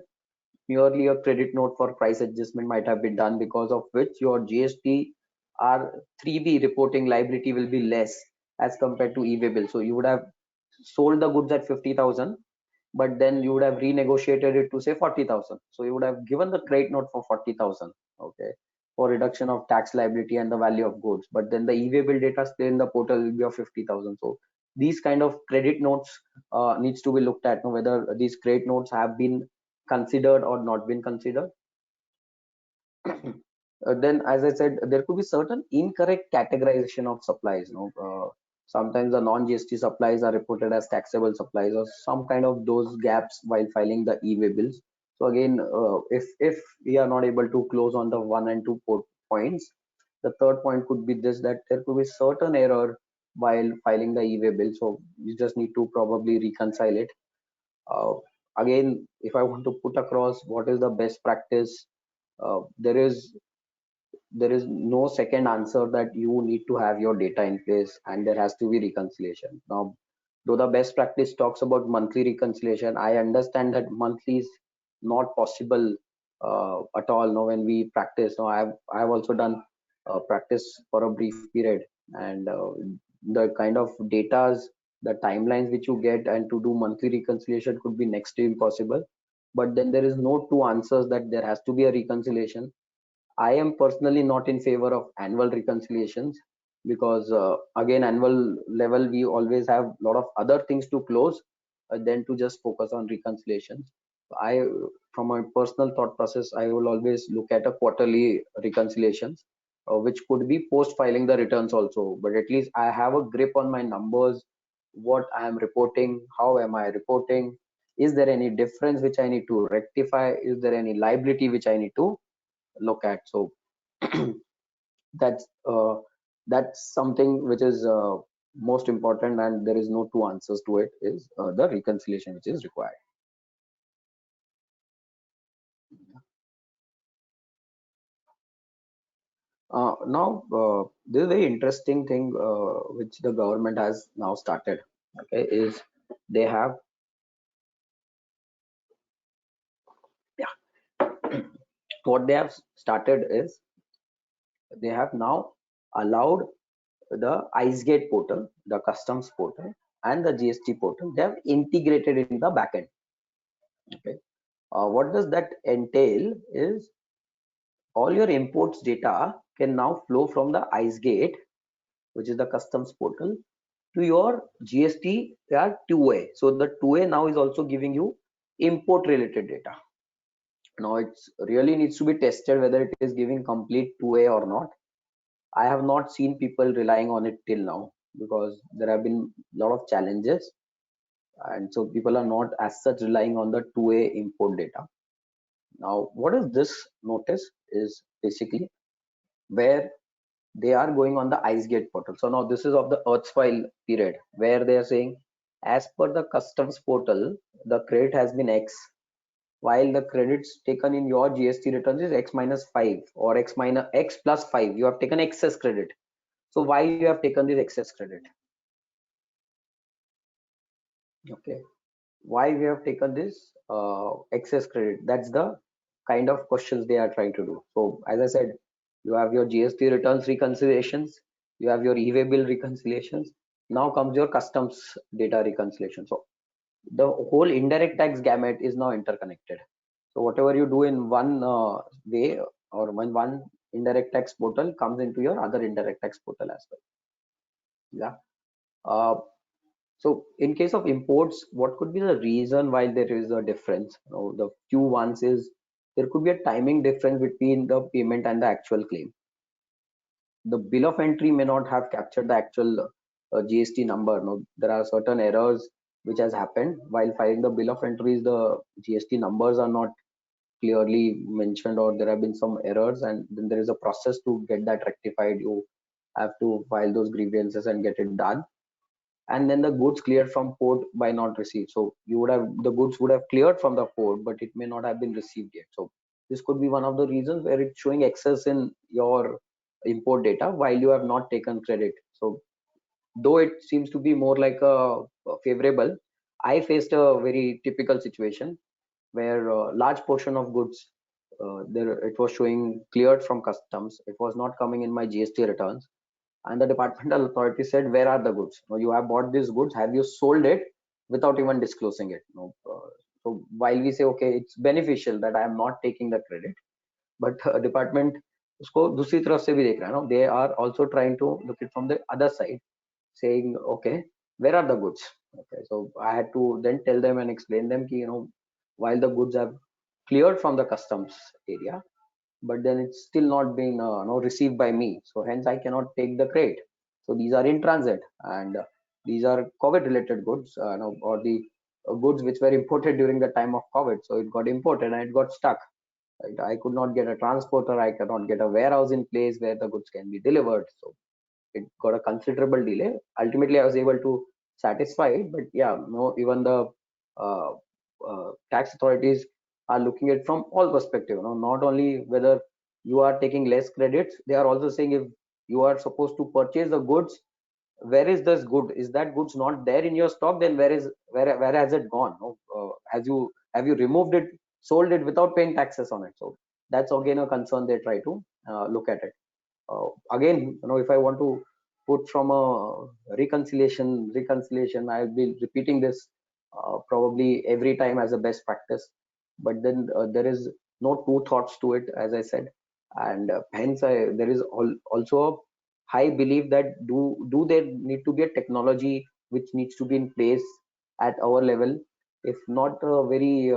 merely a credit note for price adjustment might have been done, because of which your GST or 3B reporting liability will be less as compared to e-way bill. So you would have sold the goods at 50,000, but then you would have renegotiated it to say 40,000. So you would have given the credit note for 40,000, okay, for reduction of tax liability and the value of goods. But then the e-way bill data still in the portal will be of 50,000. So these kind of credit notes needs to be looked at, whether these credit notes have been considered or not been considered. Then, as I said, there could be certain incorrect categorization of supplies. Sometimes the non-GST supplies are reported as taxable supplies, or some kind of those gaps while filing the e-way bills. So again, if we are not able to close on the 1 and 2 points, the third point could be this, that there could be certain error while filing the e-way bill. So you just need to probably reconcile it. Again, if I want to put across what is the best practice, there is no second answer that you need to have your data in place and there has to be reconciliation. Now, though the best practice talks about monthly reconciliation, I understand that monthly is not possible at all. Now, when we practice, now I have also done practice for a brief period, and the kind of datas, the timelines which you get, and to do monthly reconciliation could be next to impossible. But then there is no two answers that there has to be a reconciliation. I am personally not in favor of annual reconciliations, because again, annual level we always have a lot of other things to close than to just focus on reconciliations. From my personal thought process, I will always look at a quarterly reconciliations, which could be post filing the returns also. But at least I have a grip on my numbers, what I am reporting, how am I reporting, is there any difference which I need to rectify, is there any liability which I need to look at. So that's something which is most important, and there is no two answers to it, is the reconciliation which is required. Now, this is a very interesting thing which the government has now started. Okay, is they have, what they have started is they have now allowed the IceGate portal, the customs portal, and the GST portal. They have integrated in the backend. Okay, what does that entail? Is all your imports data can now flow from the IceGate, which is the customs portal, to your GST 2A. So the 2A now is also giving you import related data. Now it's really needs to be tested whether it is giving complete 2A or not. I have not seen people relying on it till now because there have been a lot of challenges, and so people are not as such relying on the 2A import data. Now, what is this notice is basically where they are going on the IceGate portal. So now this is of the erstwhile period where they are saying, as per the customs portal, the credit has been X, while the credits taken in your GST returns is X minus 5 or X minus X plus 5. You have taken excess credit. So why you have taken this excess credit? Okay, why we have taken this excess credit? That's the kind of questions they are trying to do. So as I said, you have your GST returns reconciliations, you have your e-way bill reconciliations. Now comes your customs data reconciliation. So the whole indirect tax gamut is now interconnected. So whatever you do in one way, or when one indirect tax portal comes into your other indirect tax portal as well. Yeah. So in case of imports, what could be the reason why there is a difference? The few ones is there could be a timing difference between the payment and the actual claim. The bill of entry may not have captured the actual GST number. No, there are certain errors which has happened while filing the bill of entries. The GST numbers are not clearly mentioned, or there have been some errors, and then there is a process to get that rectified. You have to file those grievances and get it done, and then the goods cleared from port by not received. So you would have, the goods would have cleared from the port, but it may not have been received yet. So this could be one of the reasons where it's showing excess in your import data while you have not taken credit. So though it seems to be more like a favorable, I faced a very typical situation where a large portion of goods there it was showing cleared from customs. It was not coming in my GST returns, and the departmental authority said, where are the goods? No, you have bought these goods, have you sold it without even disclosing it? No. So while we say, okay, it's beneficial that I am not taking the credit, but department उसको दूसरी तरफ से भी देख रहा है. No, they are also trying to look it from the other side, saying, okay, where are the goods? Okay, so I had to then tell them and explain them ki, while the goods have cleared from the customs area, but then it's still not been received by me, so hence I cannot take the credit. So these are in transit, and these are COVID related goods, or the goods which were imported during the time of COVID. So it got imported and it got stuck, right? I could not get a transporter, I cannot get a warehouse in place where the goods can be delivered, so it got a considerable delay. Ultimately I was able to satisfy it, but yeah, even the uh, tax authorities are looking at from all perspective, not only whether you are taking less credits, they are also saying if you are supposed to purchase the goods, where is this good? Is that goods not there in your stock? Then where has it gone? Have you removed it, sold it without paying taxes on it? So that's again a concern they try to look at it. Again, if I want to put from a reconciliation, I'll be repeating this probably every time as a best practice, but then there is no two thoughts to it, as I said, and hence there is also a high belief that do there need to be a technology which needs to be in place at our level, if not a very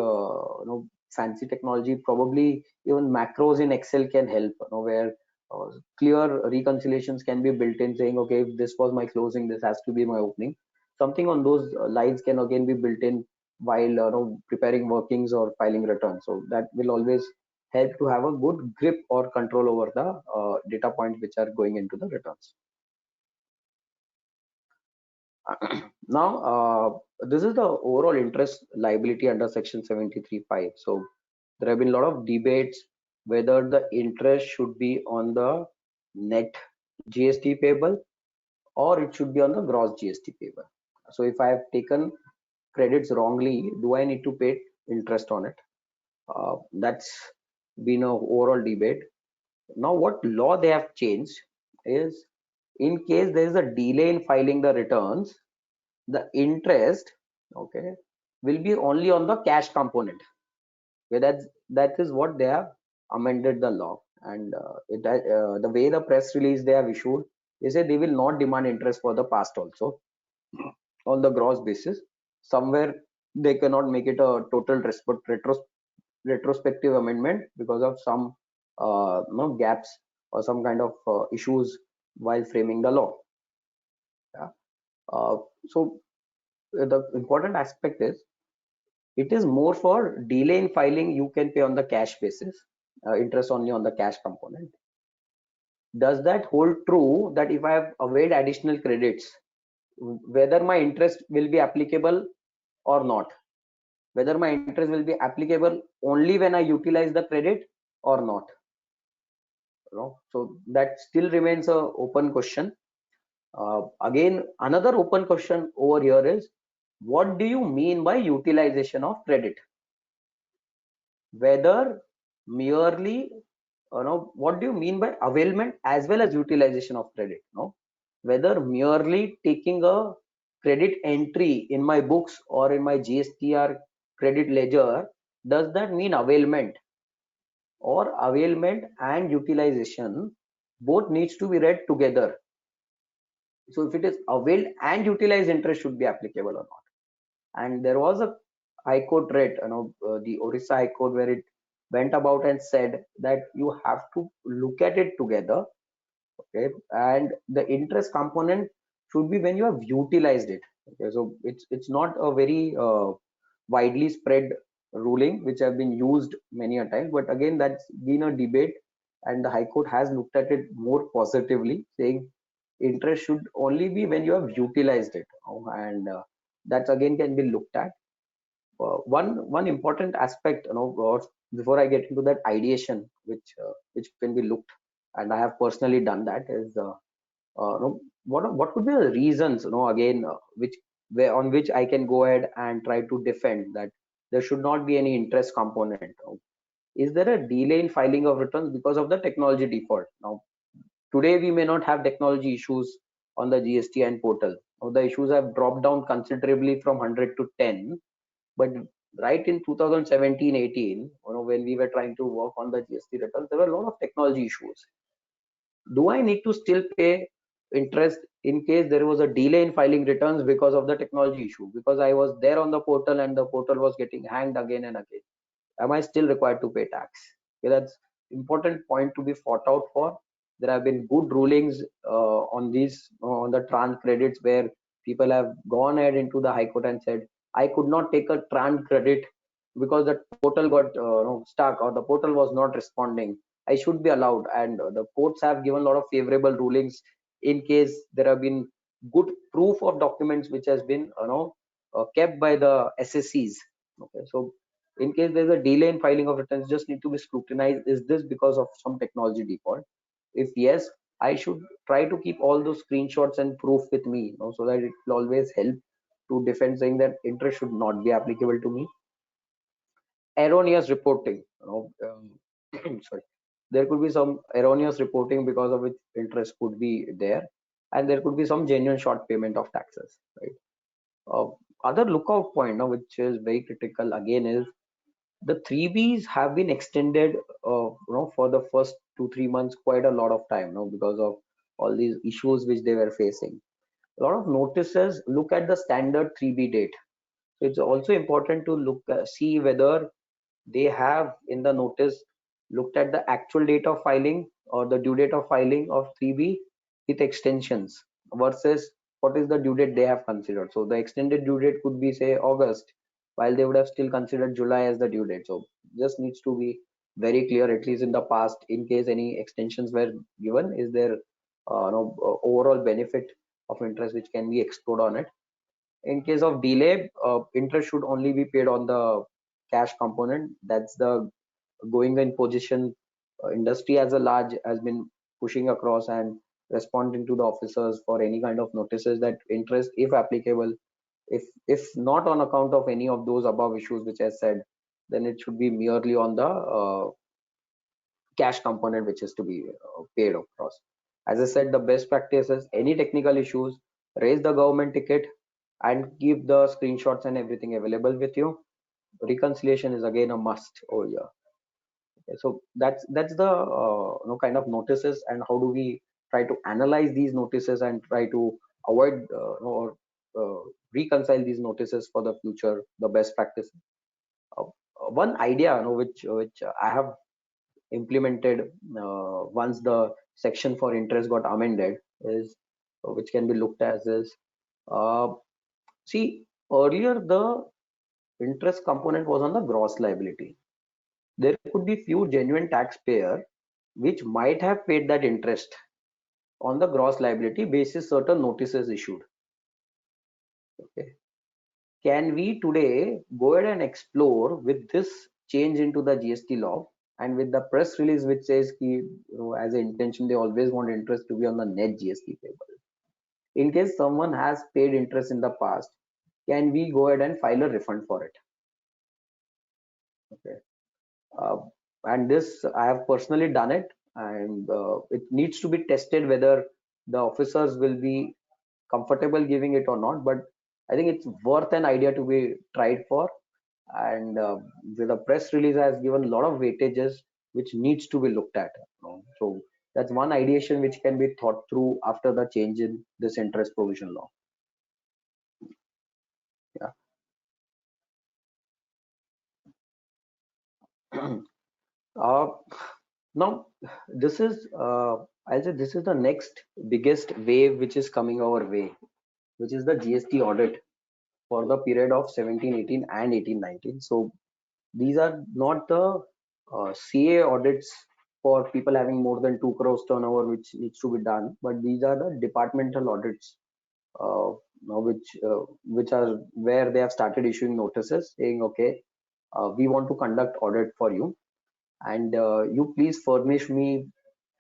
fancy technology, probably even macros in Excel can help, where uh, clear reconciliations can be built in, saying, okay, if this was my closing, this has to be my opening. Something on those lines can again be built in while preparing workings or filing returns. So that will always help to have a good grip or control over the data points which are going into the returns. Now, this is the overall interest liability under section 73(5). So there have been a lot of debates whether the interest should be on the net GST payable or it should be on the gross GST payable. So if I have taken credits wrongly, do I need to pay interest on it? That's been an overall debate. Now, what law they have changed is, in case there is a delay in filing the returns, the interest, okay, will be only on the cash component. Okay, that is what they have amended the law. And the way the press release they have issued, they say they will not demand interest for the past also on the gross basis. Somewhere they cannot make it a total retrospective amendment because of some gaps or some kind of issues while framing the law. Yeah. So the important aspect is, it is more for delay in filing, you can pay on the cash basis, interest only on the cash component. Does that hold true that if I have availed additional credits, whether my interest will be applicable or not? Whether my interest will be applicable only when I utilize the credit or not? So that still remains a open question. Again, another open question over here is, what do you mean by utilization of credit? Whether merely, what do you mean by availment as well as utilization of credit? Whether merely taking a credit entry in my books or in my GSTR credit ledger, does that mean availment? Or availment and utilization both needs to be read together? So if it is availed and utilized, interest should be applicable or not. And there was a High Court writ, the Orissa High Court, where it went about and said that you have to look at it together, okay, and the interest component should be when you have utilized it. Okay, so it's not a very widely spread ruling which have been used many a time, but again, that's been a debate, and the High Court has looked at it more positively, saying interest should only be when you have utilized it, and that again can be looked at. One important aspect, before I get into that ideation, which can be looked, and I have personally done that, is what could be the reasons, again, on which I can go ahead and try to defend that there should not be any interest component. Is there a delay in filing of returns because of the technology default? Now, today we may not have technology issues on the GST and portal. Now, the issues have dropped down considerably from 100 to 10, but right in 2017-18, when we were trying to work on the GST returns, there were a lot of technology issues. Do I need to still pay interest in case there was a delay in filing returns because of the technology issue? Because I was there on the portal and the portal was getting hanged again and again. Am I still required to pay tax? Okay, that's important point to be fought out for. There have been good rulings on these, on the trans credits, where people have gone ahead into the High Court and said, I could not take a trans credit because the portal got stuck or the portal was not responding. I should be allowed, and the courts have given a lot of favorable rulings in case there have been good proof of documents which has been kept by the SSCs. Okay, so in case there's a delay in filing of returns, just need to be scrutinized. Is this because of some technology default? If yes, I should try to keep all those screenshots and proof with me, so that it will always help to defend, saying that interest should not be applicable to me. Erroneous reporting, sorry, there could be some erroneous reporting because of which interest could be there, and there could be some genuine short payment of taxes, right? Other lookout point, which is very critical again, is the 3Bs have been extended for the first 2-3 months quite a lot of time because of all these issues which they were facing. A lot of notices look at the standard 3B date. So it's also important to look see whether they have in the notice looked at the actual date of filing or the due date of filing of 3B with extensions versus what is the due date they have considered. So the extended due date could be, say, August, while they would have still considered July as the due date. So just needs to be very clear, at least in the past, in case any extensions were given, is there overall benefit of interest which can be explored on it. In case of delay, interest should only be paid on the cash component. That's the going in position industry as a large has been pushing across and responding to the officers for any kind of notices that interest, if applicable, if not on account of any of those above issues which I said, then it should be merely on the cash component which is to be paid across. As I said, the best practice is any technical issues, raise the government ticket and keep the screenshots and everything available with you. Reconciliation is again a must over here. Okay, so that's the kind of notices, and how do we try to analyze these notices and try to avoid or reconcile these notices for the future, the best practice. One idea which I have implemented once the section for interest got amended is, which can be looked as is, see, earlier the interest component was on the gross liability. There could be few genuine taxpayer which might have paid that interest on the gross liability basis certain notices issued. Okay, can we today go ahead and explore with this change into the GST law and with the press release which says as an intention they always want interest to be on the net GST payable. In case someone has paid interest in the past, can we go ahead and file a refund for it? Okay, and this I have personally done it, and it needs to be tested whether the officers will be comfortable giving it or not, but I think it's worth an idea to be tried for. And the press release has given a lot of weightages which needs to be looked at. So that's one ideation which can be thought through after the change in this interest provision law. Yeah. Now this is I'll say this is the next biggest wave which is coming our way, which is the GST audit for the period of 17-18 and 18-19. So these are not the CA audits for people having more than 2 crores turnover which needs to be done, but these are the departmental audits which are where they have started issuing notices saying, okay, we want to conduct audit for you, and you please furnish me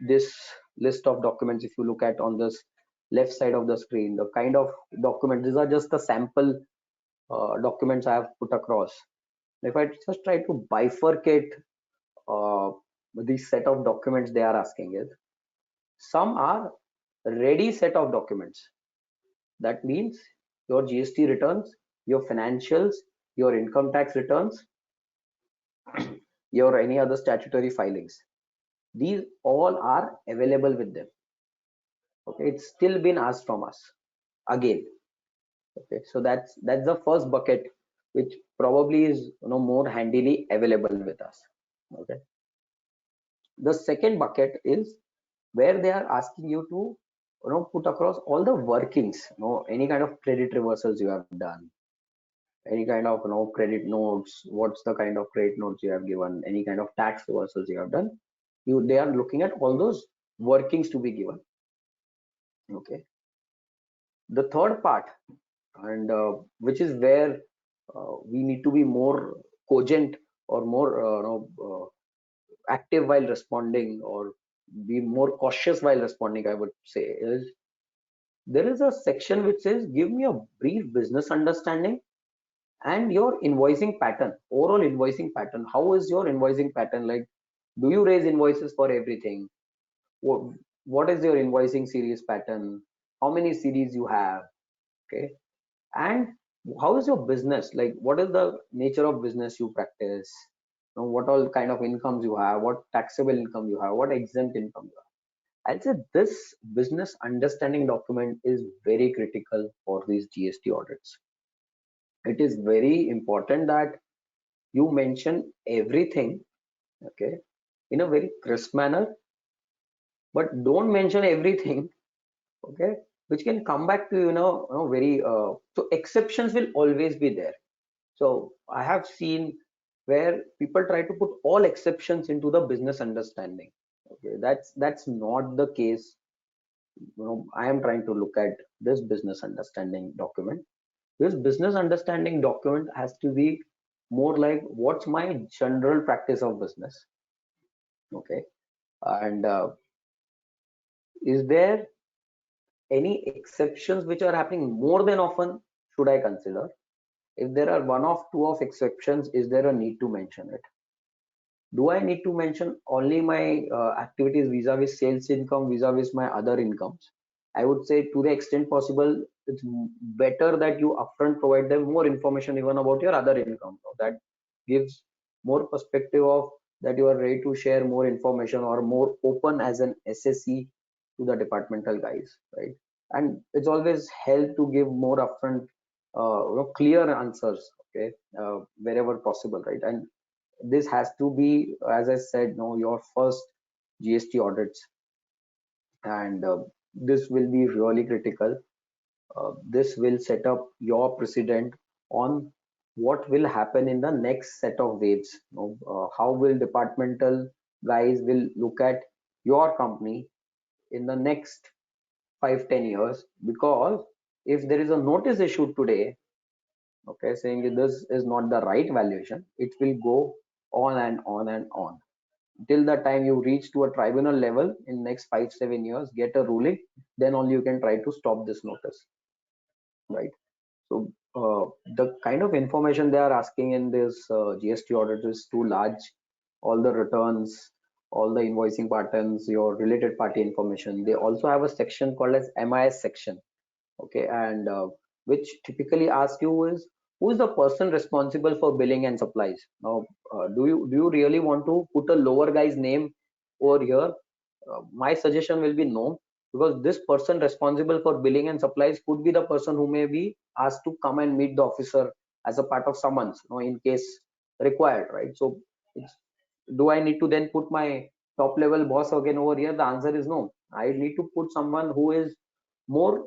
this list of documents. If you look at on this left side of the screen, the kind of document, these are just the sample documents I have put across. If I just try to bifurcate this set of documents they are asking is, some are ready set of documents. That means your GST returns, your financials, your income tax returns, your any other statutory filings. These all are available with them. Okay, it's still been asked from us again. Okay, so that's the first bucket which probably is more handily available with us. Okay, the second bucket is where they are asking you to put across all the workings, any kind of credit reversals you have done, any kind of credit notes, what's the kind of credit notes you have given, any kind of tax reversals you have done. They are looking at all those workings to be given. Okay, the third part, and which is where we need to be more cogent or more active while responding, or be more cautious while responding, I would say, is there is a section which says give me a brief business understanding and your invoicing pattern, overall invoicing pattern. How is your invoicing pattern? Like, do you raise invoices for everything? What is your invoicing series pattern? How many series you have? Okay, and how is your business? Like, what is the nature of business you practice? What all kind of incomes you have? What taxable income you have? What exempt income you have? I'd say this business understanding document is very critical for these GST audits. It is very important that you mention everything, okay, in a very crisp manner, but don't mention everything, okay, which can come back to very so exceptions will always be there. So I have seen where people try to put all exceptions into the business understanding. Okay, that's not the case. I am trying to look at this business understanding document. This business understanding document has to be more like what's my general practice of business, okay, and is there any exceptions which are happening more than often should I consider? If there are one of two of exceptions, is there a need to mention it? Do I need to mention only my activities vis-a-vis sales income, vis-a-vis my other incomes? I would say to the extent possible, it's better that you upfront provide them more information even about your other income. That gives more perspective of that you are ready to share more information or more open as an SSE to the departmental guys, right? And it's always help to give more upfront, clear answers, okay, wherever possible, right? And this has to be, as I said, your first GST audits, and this will be really critical. This will set up your precedent on what will happen in the next set of waves. How will departmental guys will look at your company in the next 5-10 years? Because if there is a notice issued today, okay, saying that this is not the right valuation, it will go on and on and on till the time you reach to a tribunal level in next 5-7 years, get a ruling, then only you can try to stop this notice, right? So the kind of information they are asking in this GST audit is too large. All the returns, all the invoicing patterns, your related party information. They also have a section called as MIS section, okay, and which typically asks you is who is the person responsible for billing and supplies. Now, do you really want to put a lower guy's name over here? My suggestion will be no, because this person responsible for billing and supplies could be the person who may be asked to come and meet the officer as a part of summons, in case required, right? So it's, do I need to then put my top level boss again over here? The answer is no. I need to put someone who is more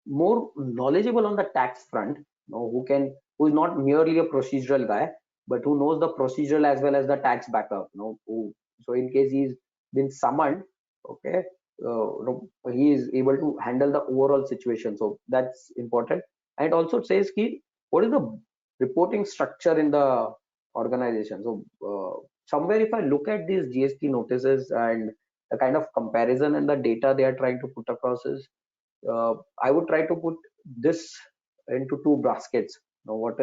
more knowledgeable on the tax front, who is not merely a procedural guy, but who knows the procedural as well as the tax backup. So in case he's been summoned, okay, he is able to handle the overall situation. So that's important. And also it says what is the reporting structure in the organization. So somewhere if I look at these GST notices and the kind of comparison and the data they are trying to put across is, I would try to put this into two baskets. What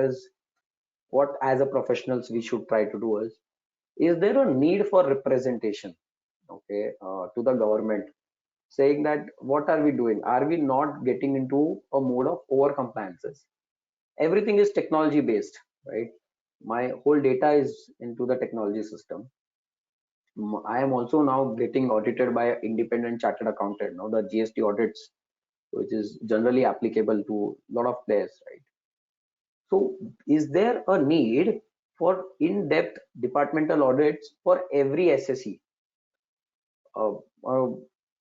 as a professionals we should try to do is there a need for representation, okay, to the government, saying that what are we doing? Are we not getting into a mode of over compliances? Everything is technology based, right? My whole data is into the technology system. I am also now getting audited by an independent chartered accountant. Now the GST audits, which is generally applicable to a lot of players, right? So is there a need for in-depth departmental audits for every SSE?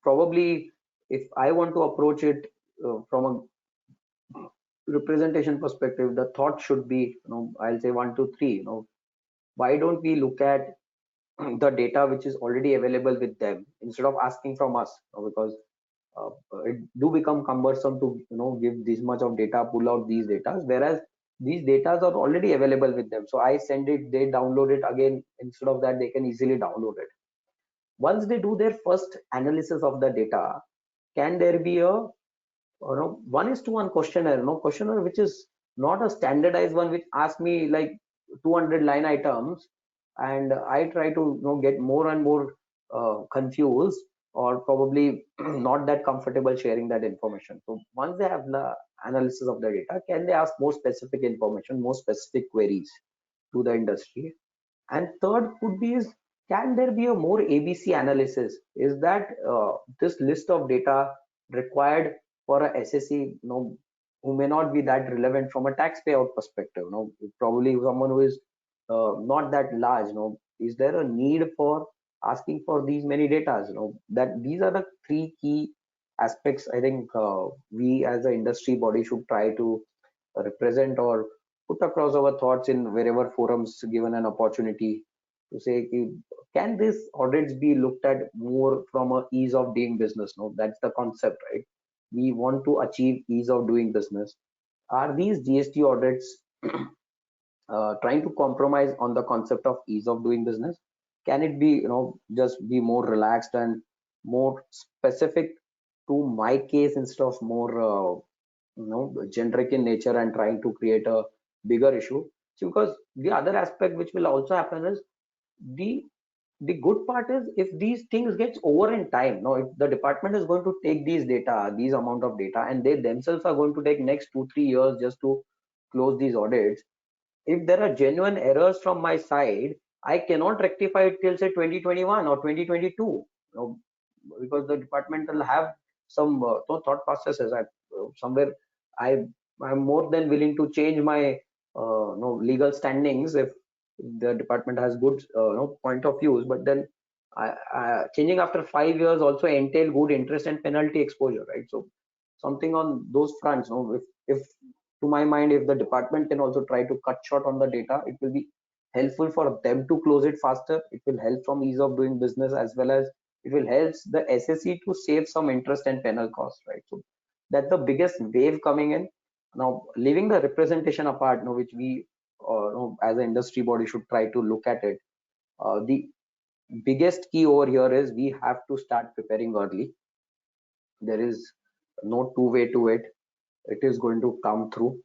Probably if I want to approach it from a representation perspective, the thought should be, I'll say 1, 2, 3, why don't we look at the data which is already available with them instead of asking from us, because it do become cumbersome to give this much of data, pull out these data, whereas these data are already available with them. So I send it, they download it again. Instead of that, they can easily download it. Once they do their first analysis of the data, can there be a 1:1 questionnaire, questionnaire which is not a standardized one, which asks me like 200 line items, and I try to get more and more confused, or probably not that comfortable sharing that information. So once they have the analysis of the data, can they ask more specific information, more specific queries to the industry? And third could be is, can there be a more ABC analysis? Is that this list of data required for a SSE, who may not be that relevant from a tax payout perspective? Probably someone who is not that large. Is there a need for asking for these many data? That these are the three key aspects I think we as an industry body should try to represent or put across our thoughts in wherever forums given an opportunity, to say, can these audits be looked at more from a ease of doing business? That's the concept, right? We want to achieve ease of doing business. are these GST audits trying to compromise on the concept of ease of doing business? Can it be, just be more relaxed and more specific to my case instead of more, generic in nature and trying to create a bigger issue? So because the other aspect which will also happen is the the good part is if these things gets over in time. Now, if the department is going to take these data, these amount of data, and they themselves are going to take next 2-3 years just to close these audits, if there are genuine errors from my side, I cannot rectify it till say 2021 or 2022, because the department will have some thought processes. Somewhere I'm more than willing to change my legal standings if the department has good point of views, but then changing after 5 years also entail good interest and penalty exposure, right? So something on those fronts, if to my mind, if the department can also try to cut short on the data, it will be helpful for them to close it faster. It will help from ease of doing business, as well as it will help the SSE to save some interest and penal costs, right? So that's the biggest wave coming in. Now, leaving the representation apart, which we as an industry body should try to look at it, the biggest key over here is we have to start preparing early. There is no two way to it. It is going to come through,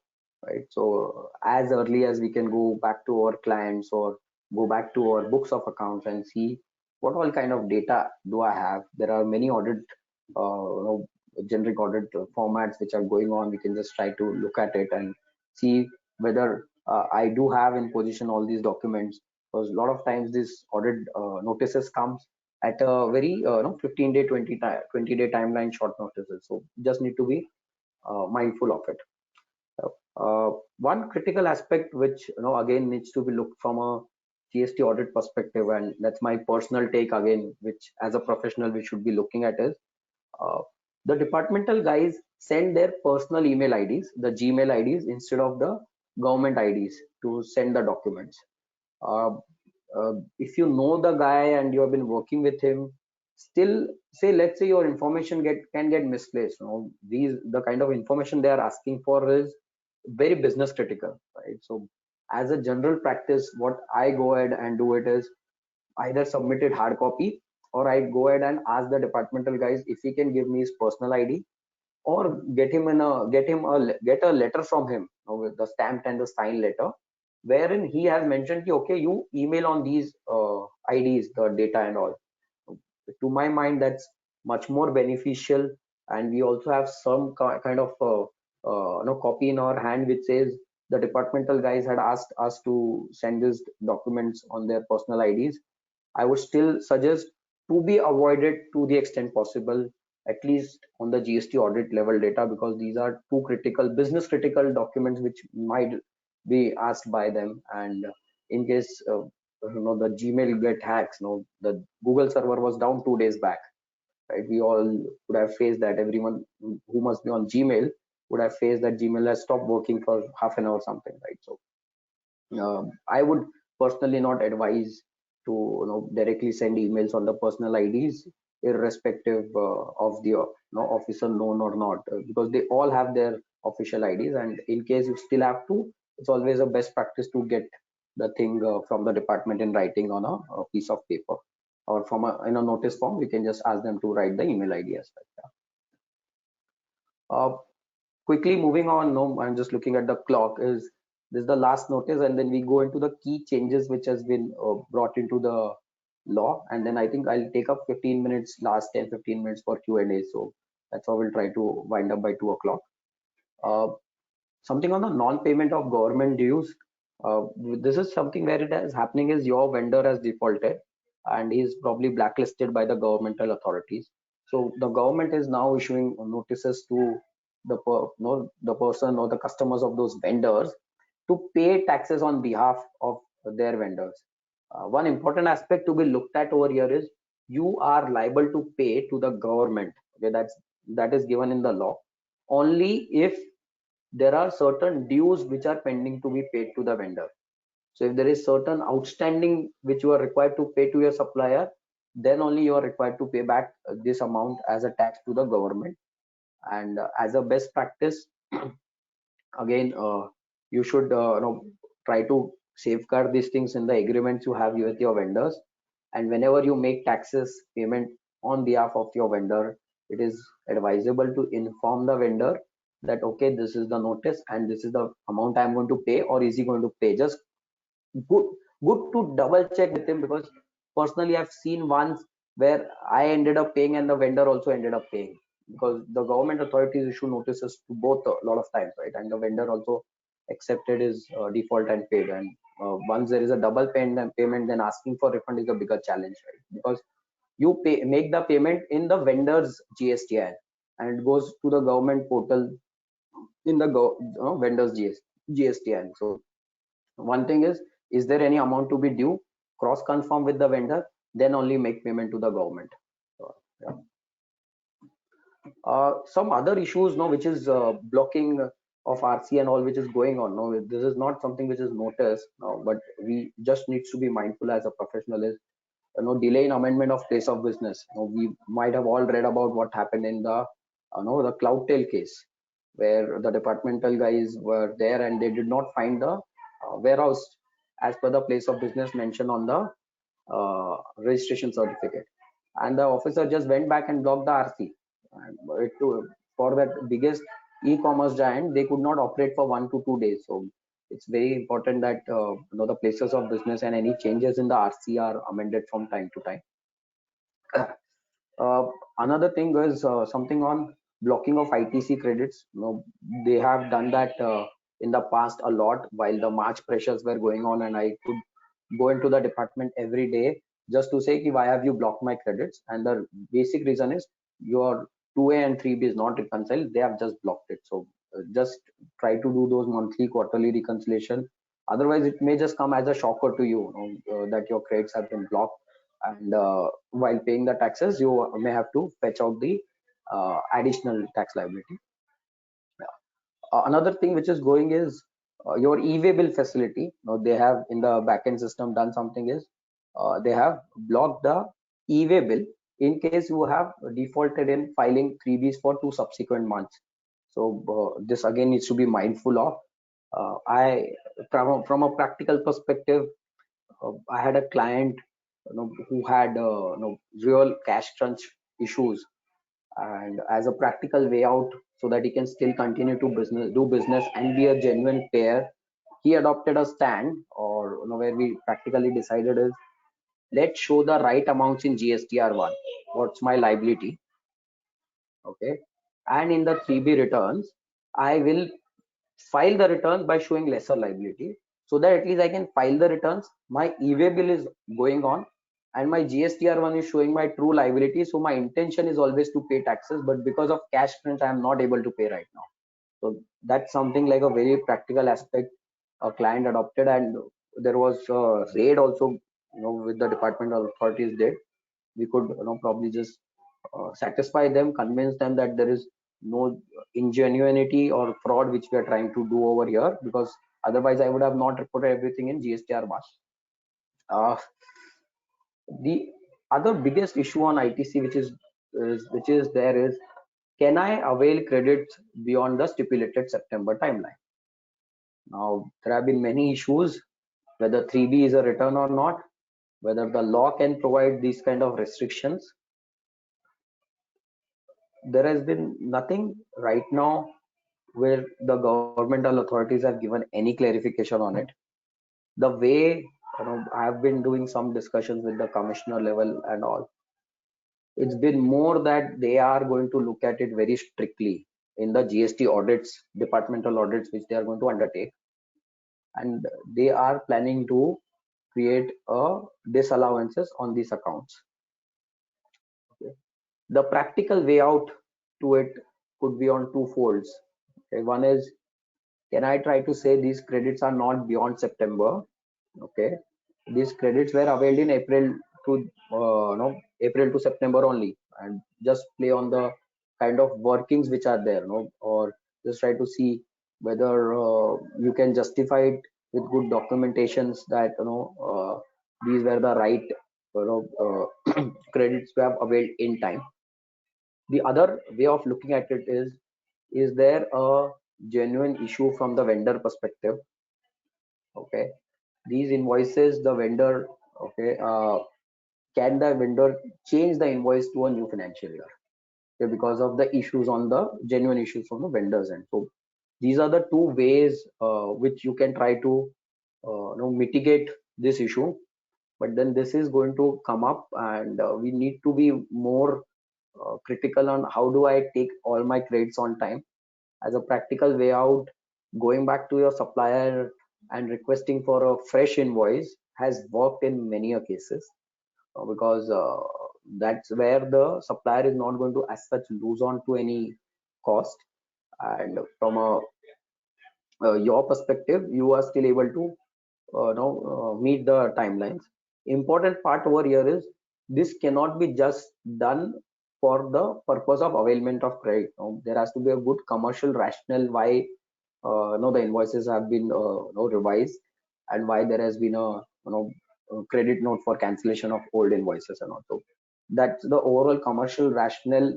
right? So as early as we can go back to our clients or go back to our books of accounts and see what all kind of data do I have. There are many audit generic audit formats which are going on. We can just try to look at it and see whether I do have in position all these documents, because a lot of times this audit notices comes at a very 15-day 20-day timeline short notices. So just need to be mindful of it. One critical aspect which again needs to be looked from a GST audit perspective, and that's my personal take again, which as a professional we should be looking at, is the departmental guys send their personal email IDs, the Gmail IDs, instead of the government IDs to send the documents. If you know the guy and you have been working with him, still say, let's say your information can get misplaced. The kind of information they are asking for is very business critical, right? So as a general practice, what I go ahead and do it is either submit it hard copy, or I go ahead and ask the departmental guys if he can give me his personal ID, or get a letter from him with the stamped and the signed letter, wherein he has mentioned, okay, you email on these IDs the data and all. To my mind, that's much more beneficial, and we also have some kind of copy in our hand which says the departmental guys had asked us to send these documents on their personal IDs. I would still suggest to be avoided to the extent possible, at least on the GST audit level data, because these are two critical, business critical documents which might be asked by them. And in case the Gmail get hacks, the Google server was down 2 days back, right? We all would have faced that. Everyone who must be on Gmail would have faced that Gmail has stopped working for half an hour or something, right? So I would personally not advise to directly send emails on the personal IDs, irrespective of the officer known or not, because they all have their official IDs. And in case you still have to, it's always a best practice to get the thing from the department in writing on a piece of paper, or from in a notice form. We can just ask them to write the email ID as well. Quickly moving on, I'm just looking at the clock. This is the last notice, and then we go into the key changes which has been brought into the law, and then I think I'll take up 15 minutes, last 10-15 minutes for Q&A. So that's how we'll try to wind up by 2 o'clock. Something on the non-payment of government dues. This is something where it is happening is your vendor has defaulted and is probably blacklisted by the governmental authorities. So the government is now issuing notices to the person or the customers of those vendors to pay taxes on behalf of their vendors. One important aspect to be looked at over here is you are liable to pay to the government. Okay, that is given in the law. Only if there are certain dues which are pending to be paid to the vendor. So if there is certain outstanding which you are required to pay to your supplier, then only you are required to pay back this amount as a tax to the government. And as a best practice, again, you should try to safeguard these things in the agreements you have with your vendors. And whenever you make taxes payment on behalf of your vendor, it is advisable to inform the vendor that okay, this is the notice and this is the amount I'm going to pay, or is he going to pay. Just good good to double check with him, because personally I've seen once where I ended up paying and the vendor also ended up paying, because the government authorities issue notices to both a lot of times, right? And the vendor also accepted his default and paid. And once there is a double payment, then asking for refund is a bigger challenge, right? Because you make the payment in the vendor's GST and it goes to the government portal in the vendor's GST. So one thing is there any amount to be due? Cross confirm with the vendor, then only make payment to the government. Yeah. Some other issues, no, which is blocking of RC and all, which is going on. No, this is not something which is noticed, no, but we just needs to be mindful as a professional is, delay in amendment of place of business. We might have all read about what happened in the the Cloudtail case, where the departmental guys were there and they did not find the warehouse as per the place of business mentioned on the registration certificate, and the officer just went back and blocked the RC. And for that biggest e-commerce giant, they could not operate for 1 to 2 days. So it's very important that the places of business and any changes in the RC are amended from time to time. Another thing is something on blocking of ITC credits. They have done that in the past a lot while the March pressures were going on, and I could go into the department every day just to say, why have you blocked my credits? And the basic reason is your 2A and 3B is not reconciled. They have just blocked it. So just try to do those monthly, quarterly reconciliation. Otherwise, it may just come as a shocker to you, that your credits have been blocked. And while paying the taxes, you may have to fetch out the additional tax liability. Another thing which is going is your e-way bill facility. Now they have in the backend system done something is they have blocked the e-way bill in case you have defaulted in filing 3Bs for 2 subsequent months. So this again needs to be mindful of. I from a practical perspective, I had a client who had real cash crunch issues, and as a practical way out so that he can still continue to do business and be a genuine payer, he adopted a stand, or where we practically decided is, let's show the right amounts in GSTR1. What's my liability? Okay, and in the 3B returns, I will file the returns by showing lesser liability, so that at least I can file the returns, my e-way bill is going on, and my GSTR1 is showing my true liability. So my intention is always to pay taxes, but because of cash crunch, I am not able to pay right now. So that's something like a very practical aspect a client adopted. And there was a raid also, with the departmental authorities did. We could probably just satisfy them, convince them that there is no ingenuity or fraud which we are trying to do over here, because otherwise I would have not reported everything in GSTR March. The other biggest issue on ITC which is there is, can I avail credits beyond the stipulated September timeline? Now there have been many issues, whether 3B is a return or not, whether the law can provide these kind of restrictions. There has been nothing right now where the governmental authorities have given any clarification on it. The way I have been doing some discussions with the commissioner level and all, it's been more that they are going to look at it very strictly in the GST audits, departmental audits, which they are going to undertake, and they are planning to create a disallowances on these accounts. Okay. The practical way out to it could be on two folds. Okay. One is, can I try to say these credits are not beyond September? Okay, these credits were availed in April to September only, and just play on the kind of workings which are there, or just try to see whether you can justify it with good documentations that these were the right credits we have availed in time. The other way of looking at it is there a genuine issue from the vendor perspective. Okay, these invoices, the vendor, okay, can the vendor change the invoice to a new financial year? Okay, because of the issues on the genuine issues from the vendors end. So these are the two ways which you can try to mitigate this issue. But then this is going to come up, and we need to be more critical on how do I take all my credits on time. As a practical way out, going back to your supplier and requesting for a fresh invoice has worked in many cases, because that's where the supplier is not going to as such lose on to any cost, and from a your perspective you are still able to meet the timelines. Important part over here is this cannot be just done for the purpose of availment of credit. There has to be a good commercial rationale why the invoices have been revised, and why there has been a credit note for cancellation of old invoices and all. So that's the overall commercial rationale,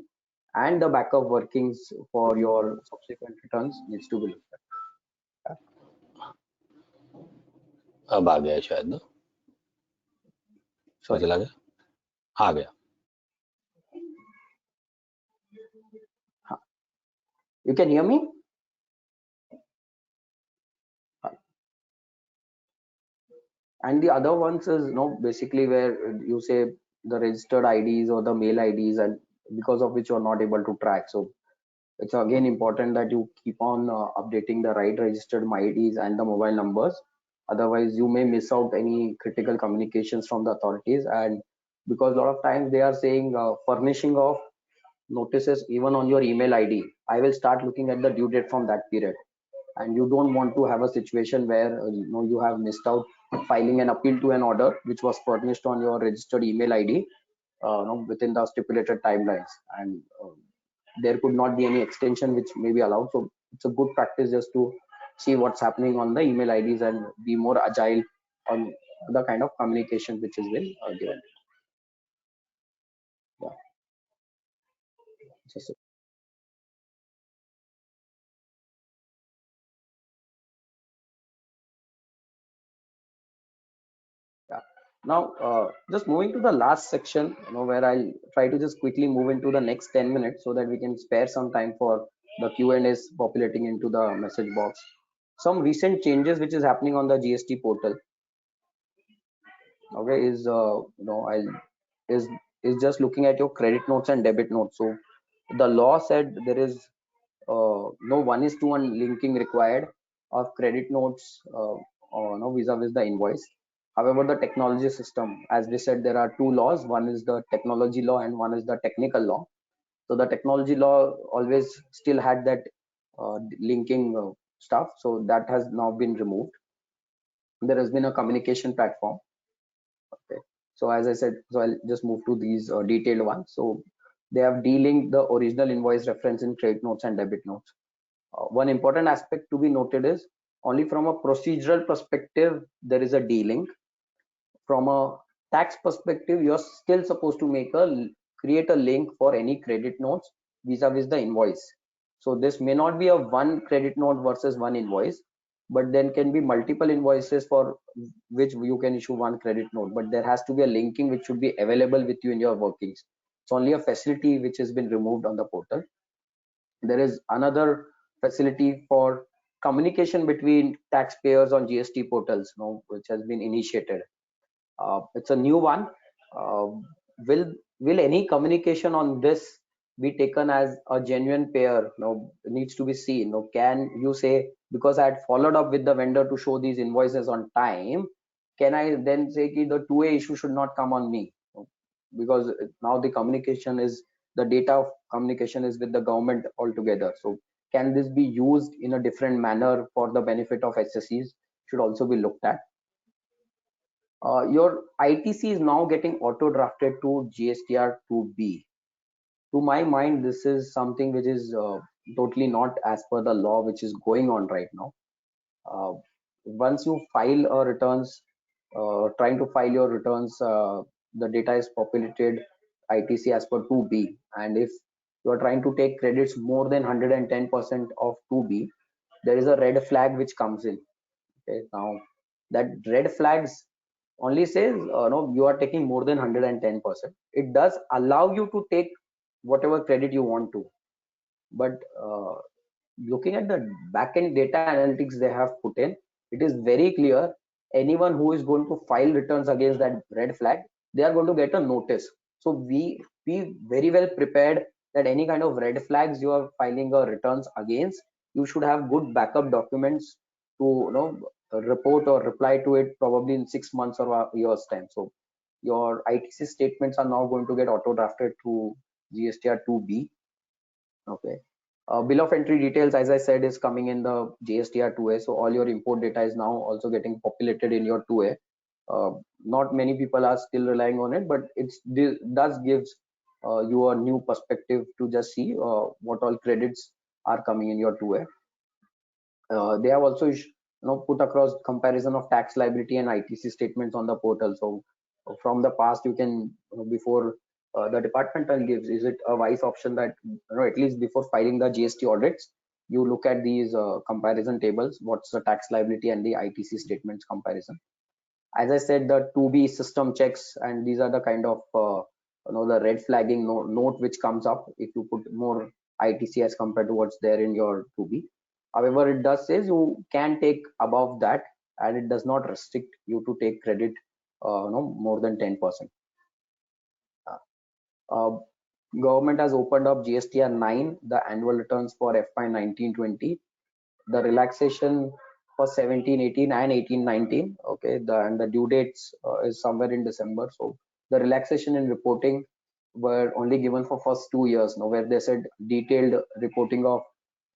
and the backup workings for your subsequent returns needs to be looked at. अब आ गया शायद ना, Sorry. चला गया, आ गया. You can hear me? And the other ones is basically where you say the registered IDs or the mail IDs, and because of which you are not able to track. So it's again important that you keep on updating the right registered IDs and the mobile numbers. Otherwise you may miss out any critical communications from the authorities. And because a lot of times they are saying furnishing of notices even on your email ID, I will start looking at the due date from that period. And you don't want to have a situation where you have missed out filing an appeal to an order which was furnished on your registered email ID within the stipulated timelines, and there could not be any extension which may be allowed. So it's a good practice just to see what's happening on the email IDs and be more agile on the kind of communication which has been given. Yeah. Just Now, just moving to the last section, where I'll try to just quickly move into the next 10 minutes so that we can spare some time for the Q&As populating into the message box. Some recent changes which is happening on the GST portal. Okay, is just looking at your credit notes and debit notes. So the law said there is no 1:1 linking required of credit notes vis-a-vis the invoice. However, the technology system, as we said, there are two laws. One is the technology law and one is the technical law. So the technology law always still had that linking stuff. So that has now been removed. There has been a communication platform. Okay. So as I said, so I'll just move to these detailed ones. So they have de-linked the original invoice reference in credit notes and debit notes. One important aspect to be noted is only from a procedural perspective, there is a de-link. From a tax perspective, you're still supposed to create a link for any credit notes vis-a-vis the invoice. So this may not be a one credit note versus one invoice, but then can be multiple invoices for which you can issue one credit note, but there has to be a linking which should be available with you in your workings. It's only a facility which has been removed on the portal. There is another facility for communication between taxpayers on GST portals, which has been initiated. It's a new one. Will any communication on this be taken as a genuine payer? Needs to be seen. Can you say, because I had followed up with the vendor to show these invoices on time, can I then say the 2A issue should not come on me? Because now the communication is, the data of communication is with the government altogether. So can this be used in a different manner for the benefit of SSEs? Should also be looked at. Your ITC is now getting auto drafted to GSTR 2B. To my mind, this is something which is totally not as per the law which is going on right now. Once you file a returns, trying to file your returns, the data is populated ITC as per 2B, and if you are trying to take credits more than 110% of 2B, there is a red flag which comes in. Okay, now that red flags only says no, you are taking more than 110%. It does allow you to take whatever credit you want to, but looking at the backend data analytics they have put in, it is very clear anyone who is going to file returns against that red flag, they are going to get a notice. So we be very well prepared that any kind of red flags you are filing a returns against, you should have good backup documents to report or reply to it probably in 6 months or a year's time. So your ITC statements are now going to get auto drafted through GSTR 2B. Okay. Bill of entry details, as I said, is coming in the GSTR 2A. So all your import data is now also getting populated in your 2A. Not many people are still relying on it, but it does gives you a new perspective to just see what all credits are coming in your 2A. They have also put across comparison of tax liability and ITC statements on the portal. So from the past, you can before the departmental gives, is it a wise option that at least before filing the GST audits, you look at these comparison tables, what's the tax liability and the ITC statements comparison. As I said, the 2B system checks, and these are the kind of the red flagging note which comes up if you put more ITC as compared to what's there in your 2B. However, it does says you can take above that, and it does not restrict you to take credit more than 10%. Government has opened up GSTR 9, the annual returns for FY 19-20. The relaxation for 17-18 and 18-19. Okay, and the due dates is somewhere in December. So the relaxation in reporting were only given for first 2 years. Now, where they said detailed reporting of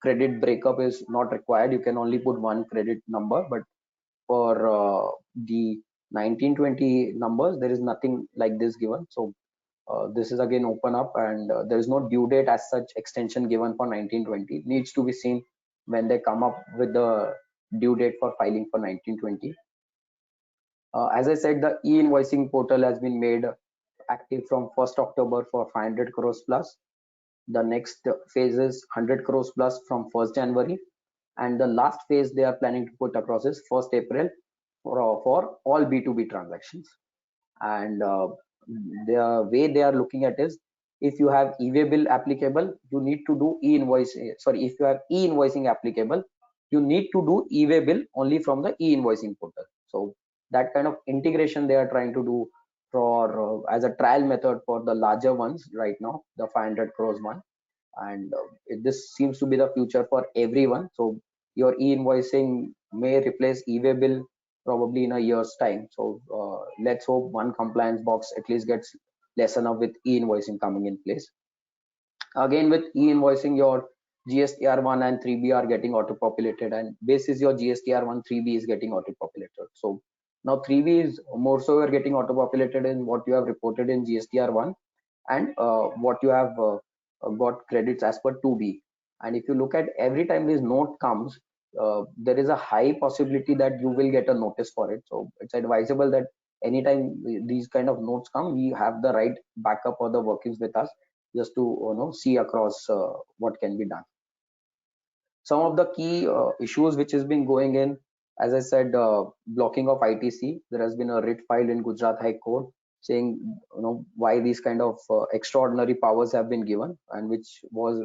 credit breakup is not required. You can only put one credit number, but for the 19-20 numbers, there is nothing like this given. So this is again open up, and there is no due date as such extension given for 19-20. Needs to be seen when they come up with the due date for filing for 19-20. As I said, the e-invoicing portal has been made active from 1st October for 500 crores plus. The next phase is 100 crores plus from 1st January. And the last phase they are planning to put across is 1st April for all B2B transactions. And the way they are looking at is, if you have e-way bill applicable, you need to do e-invoicing. Sorry, if you have e-invoicing applicable, you need to do e-way bill only from the e-invoicing portal. So that kind of integration they are trying to do for as a trial method for the larger ones right now, the 500 crores one. And this seems to be the future for everyone. So your e-invoicing may replace e-way bill probably in a year's time. So let's hope one compliance box at least gets lessened up with e-invoicing coming in place. Again, with e-invoicing, your GSTR 1 and 3B are getting auto-populated, and basis your GSTR 1, 3B is getting auto-populated. So now 3B is more so you're getting auto-populated in what you have reported in GSTR 1 and what you have got credits as per 2B. And if you look at every time this note comes, there is a high possibility that you will get a notice for it. So it's advisable that anytime these kind of notes come, we have the right backup or the workings with us just to see across what can be done. Some of the key issues which has been going in, as I said, blocking of ITC. There has been a writ filed in Gujarat High Court saying why these kind of extraordinary powers have been given, and which was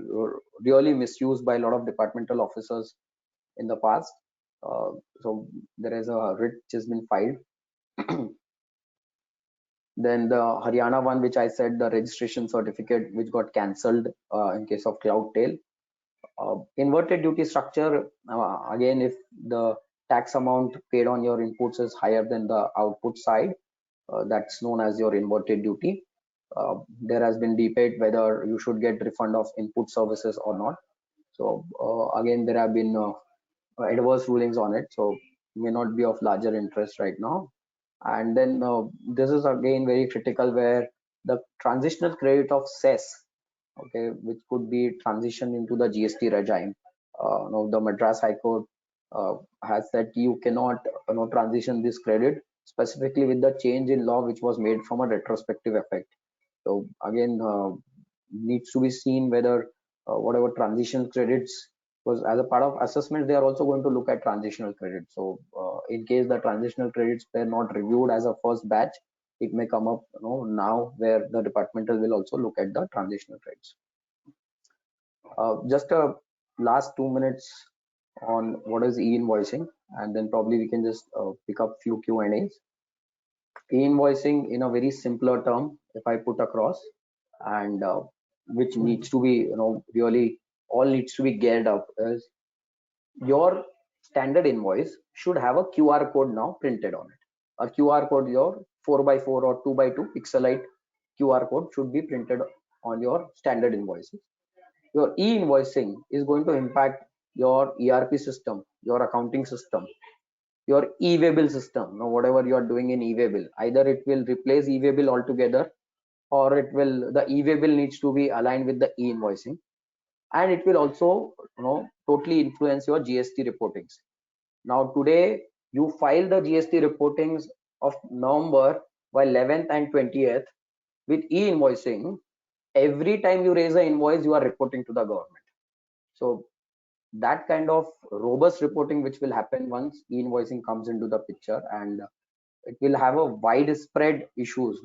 really misused by a lot of departmental officers in the past. So there is a writ which has been filed. Then the Haryana one, which I said, the registration certificate which got cancelled in case of Cloudtail. Inverted duty structure, again, if the tax amount paid on your inputs is higher than the output side, that's known as your inverted duty. There has been debate whether you should get refund of input services or not. So again, there have been adverse rulings on it, so may not be of larger interest right now. And then this is again very critical, where the transitional credit of cess, okay, which could be transitioned into the GST regime. The Madras High Court has said you cannot transition this credit, specifically with the change in law which was made from a retrospective effect. So again, needs to be seen whether whatever transition credits because as a part of assessment, they are also going to look at transitional credit. So in case the transitional credits were not reviewed as a first batch, it may come up, now where the departmental will also look at the transitional credits. Just a last 2 minutes on what is e-invoicing, and then probably we can just pick up few Q&As. E-invoicing in a very simpler term, if I put across, and which needs to be, really all needs to be geared up, is your standard invoice should have a QR code now printed on it. A QR code, your 4x4 or 2x2 pixelite QR code should be printed on your standard invoices. Your e-invoicing is going to impact your ERP system, your accounting system, your e-way bill system. Now, whatever you are doing in e-way bill, either it will replace e-way bill altogether, or the e-way bill needs to be aligned with the e-invoicing, and it will also, totally influence your GST reportings. Now, today you file the GST reportings of November by 11th and 20th. With e-invoicing, every time you raise an invoice, you are reporting to the government. So that kind of robust reporting which will happen once e-invoicing comes into the picture, and it will have a widespread issues,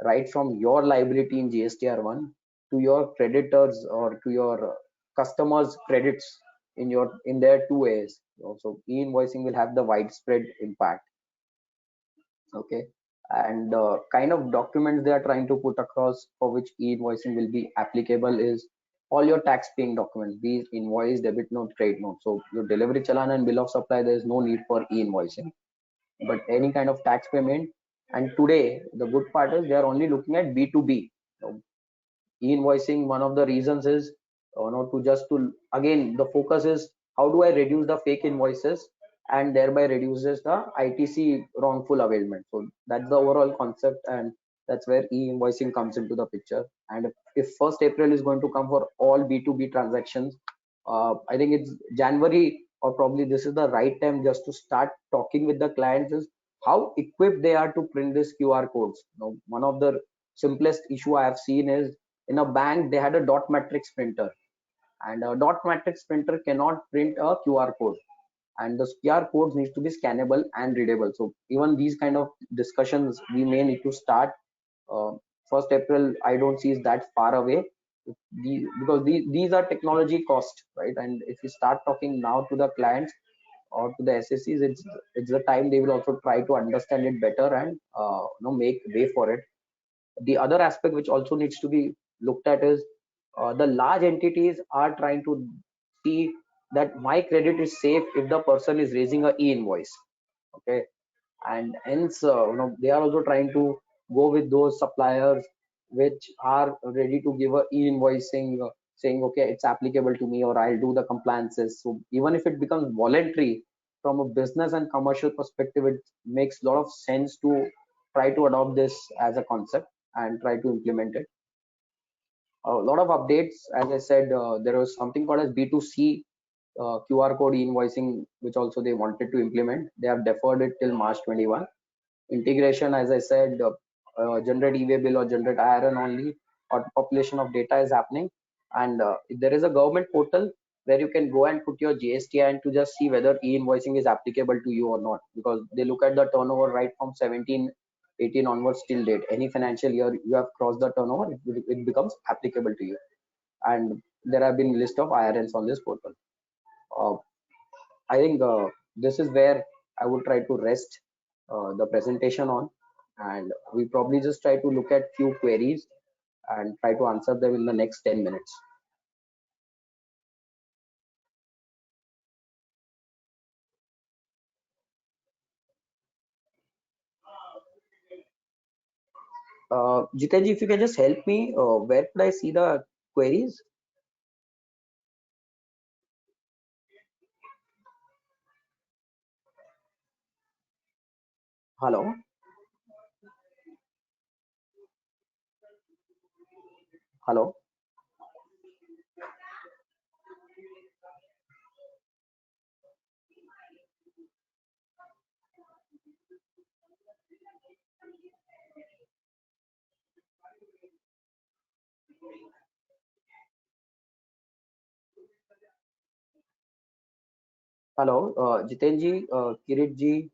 right from your liability in GSTR1 to your creditors or to your customers' credits in their 2 ways. So e-invoicing will have the widespread impact. Okay, and kind of documents they are trying to put across for which e-invoicing will be applicable is all your tax paying documents, be it invoice, debit note, credit note. So your delivery challan and bill of supply, there is no need for e-invoicing, but any kind of tax payment. And today the good part is they are only looking at B2B. So e-invoicing, one of the reasons is again, the focus is how do I reduce the fake invoices and thereby reduces the ITC wrongful availment. So that's the overall concept, and that's where e-invoicing comes into the picture. And if 1st April is going to come for all B2B transactions, I think it's January, or probably this is the right time just to start talking with the clients is how equipped they are to print these QR codes. One of the simplest issue I have seen is in a bank, they had a dot matrix printer, and a dot matrix printer cannot print a QR code, and the QR codes needs to be scannable and readable. So even these kind of discussions we may need to start. 1st April, I don't see is that far away, because these are technology cost, right? And if you start talking now to the clients or to the SSCs, it's the time they will also try to understand it better and make way for it. The other aspect which also needs to be looked at is the large entities are trying to see that my credit is safe if the person is raising a e-invoice. Okay, and hence they are also trying to go with those suppliers which are ready to give a e-invoicing, saying okay, it's applicable to me, or I'll do the compliances. So even if it becomes voluntary, from a business and commercial perspective, it makes a lot of sense to try to adopt this as a concept and try to implement it. A lot of updates, as I said, there was something called as B2C QR code invoicing, which also they wanted to implement. They have deferred it till March 21. Integration, as I said, generate e-way bill or generate IRN only, or population of data is happening. And there is a government portal where you can go and put your GST and to just see whether e-invoicing is applicable to you or not, because they look at the turnover right from 17, 18 onwards till date. Any financial year you have crossed the turnover, it becomes applicable to you. And there have been list of IRNs on this portal. I think this is where I would try to rest the presentation on, and we probably just try to look at few queries and try to answer them in the next 10 minutes. Jitenji, if you can just help me, where could I see the queries? Hello? Hello? Hello, Jiten ji, Kirit ji.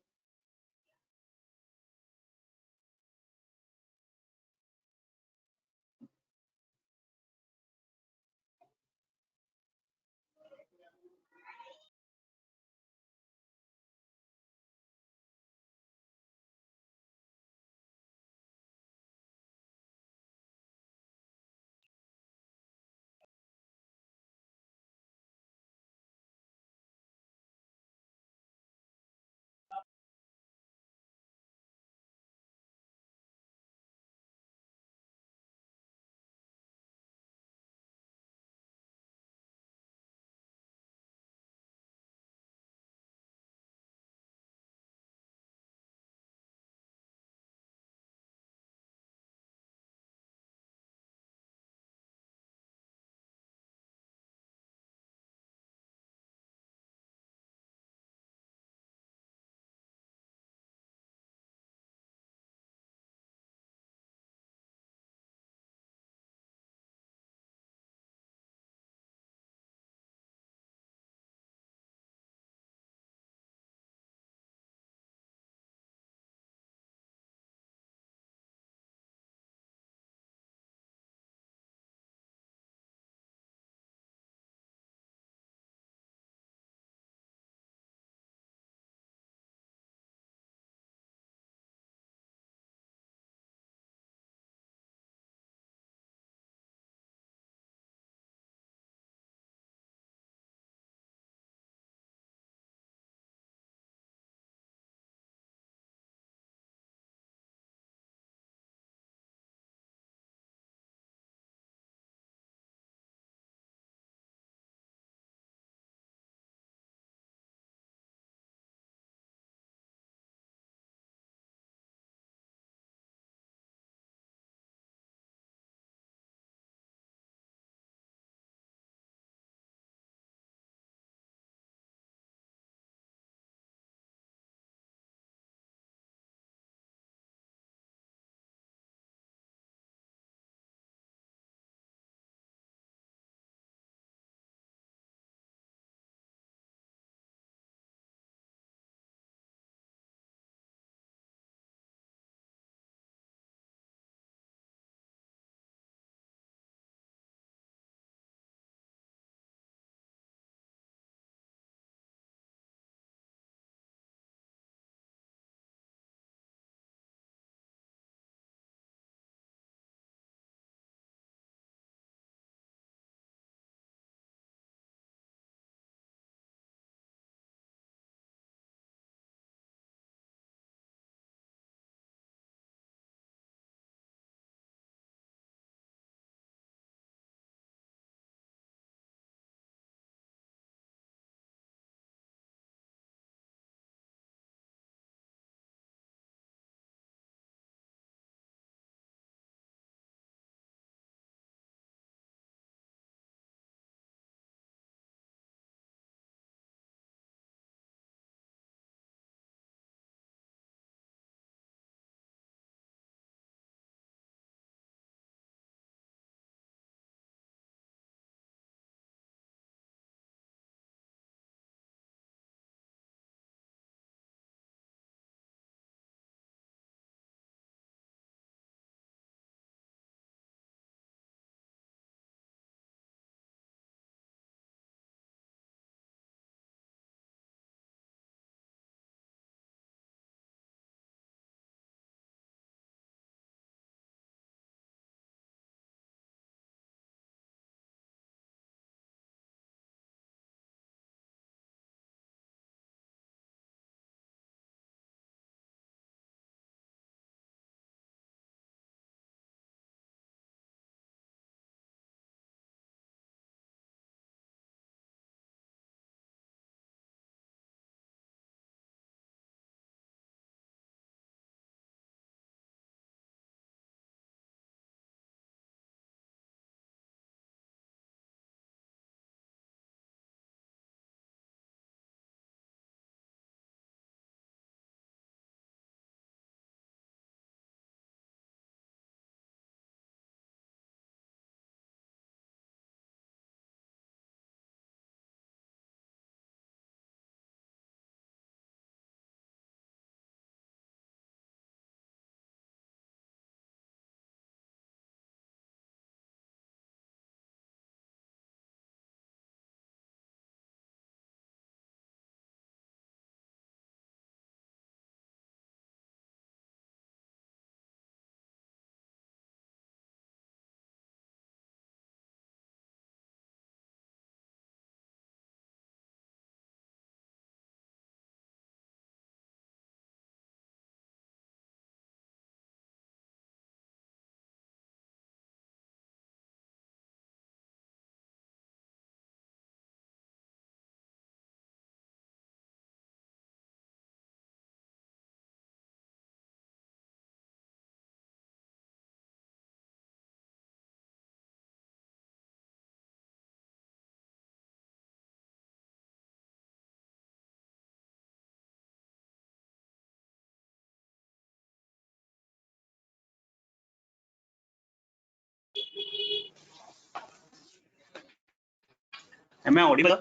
Am I audible?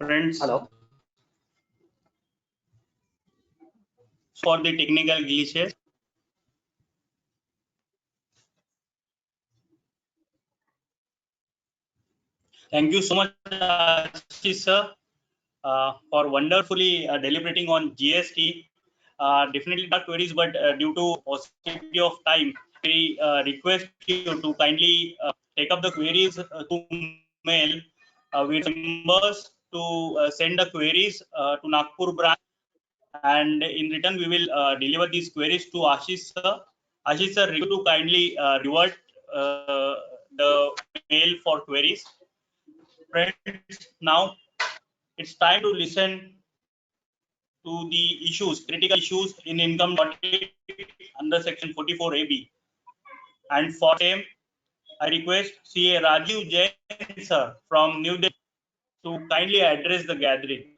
Friends, Hello. for the technical glitches. Thank you so much, Ashish sir, for wonderfully deliberating on GST. Definitely not queries, but due to paucity of time, we request you to kindly take up the queries through mail. We members to send the queries to Nagpur branch, and in return we will deliver these queries to Ashish sir. Ashish sir, request you to kindly revert the mail for queries. Friends, now it's time to listen to the issues, critical issues in income audit under section 44AB. And for same, I request CA Rajiv Jain sir from New Delhi to kindly address the gathering.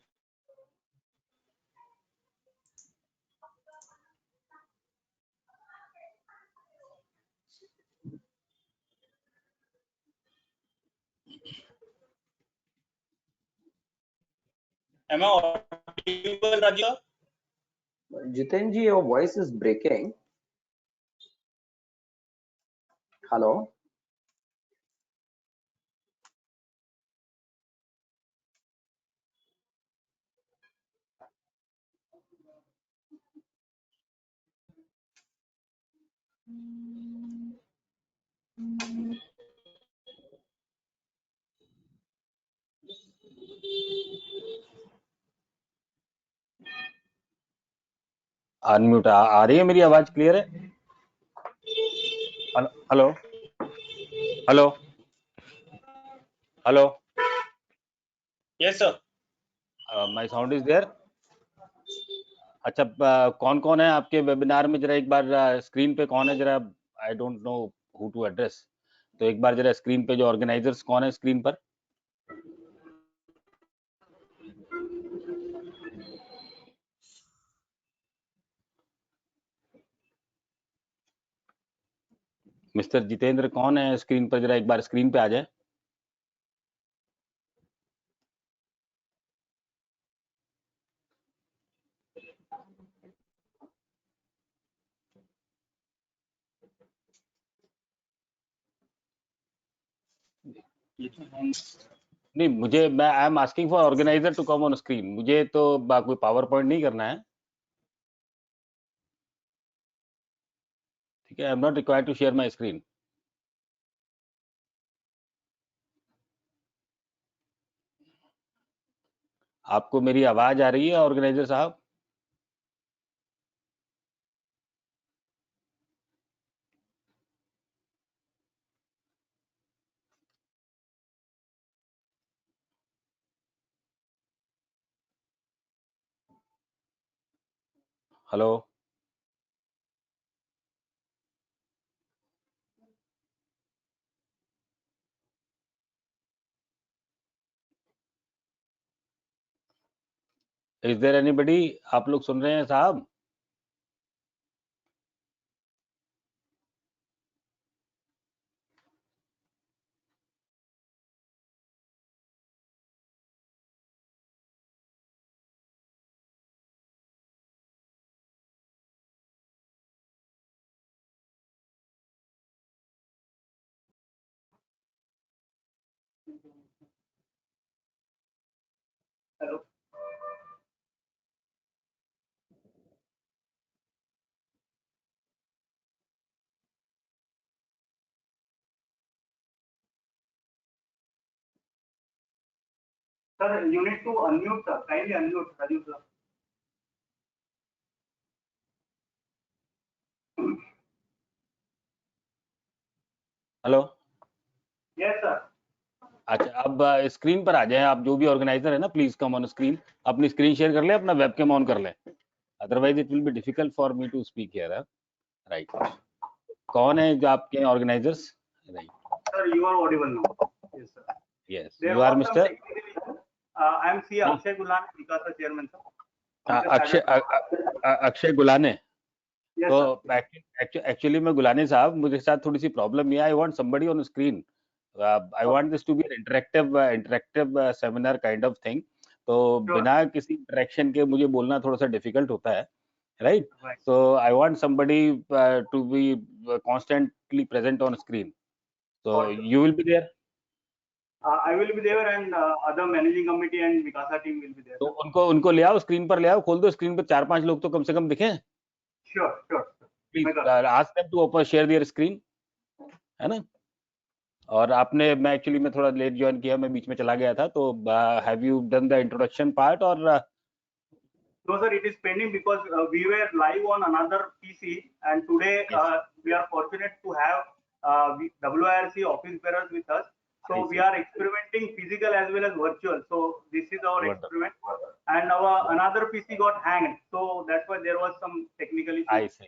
Am I audible, Rajiv? Jiten ji, your voice is breaking. Hello. Unmute आ रही है मेरी आवाज clear है? Hello hello hello Yes sir. My sound is there? अच्छा, कौन कौन है आपके वेबिनार में? जरा एक बार स्क्रीन पे कौन है, जरा I don't know who to address, तो एक बार जरा स्क्रीन पे जो ऑर्गेनाइजर्स कौन है स्क्रीन पर? मिस्टर जितेंद्र कौन है स्क्रीन पर? जरा एक बार स्क्रीन पे आ जाए। नहीं, मुझे, मैं I am asking for organiser to come on screen. मुझे तो कोई पावर पॉइंट नहीं करना है, ठीक है? I am not required to share my screen. आपको मेरी आवाज आ रही है ऑर्गेनाइजर साहब? Hello is there anybody? आप लोग सुन रहे हैं साहब? Hello. Sir, you need to unmute, sir. Kindly unmute, Rajiv, sir. Hello Yes, sir. अच्छा, अब स्क्रीन पर आ जाएं आप, जो भी ऑर्गेनाइजर है ना, प्लीज कम ऑन स्क्रीन। अपनी स्क्रीन शेयर कर लें, अपना वेबकैम ऑन कर लें, otherwise it will be difficult for me to speak here. Right, कौन है जो आपके organisers? Right Sir, you are audible now. Yes, sir. Yes, There you are was some mister technical issue. I am C. Akshay Gulan, Vikasa chairman, sir. Akshay Gulane. Yes, तो sir. Actually में गुलाने साहब, मुझे साथ थोड़ी सी प्रॉब्लम ये, I want somebody on screen I want this to be an interactive seminar kind of thing. तो बिना किसी interaction के मुझे बोलना थोड़ा सा difficult होता है, right? So I want somebody to be constantly present on screen. So you will be there. I will be there, and other managing committee and Vikasa team will be there. तो उनको ले आओ, screen पर ले आओ, खोल दो screen पर, 4-5 लोग तो कम से कम दिखें. Sure. Please ask them to open share their screen, है ना? और आपने मैं एक्चुअली मैं थोड़ा लेट ज्वाइन किया, मैं बीच में चला गया था, तो have you done the introduction part और No sir, it is pending because we were live on another PC, and today we are fortunate to have WIRC office bearers with us. So we are experimenting physical as well as virtual. So this is our experiment, and our another PC got hanged, so that's why there was some technical issue. I see.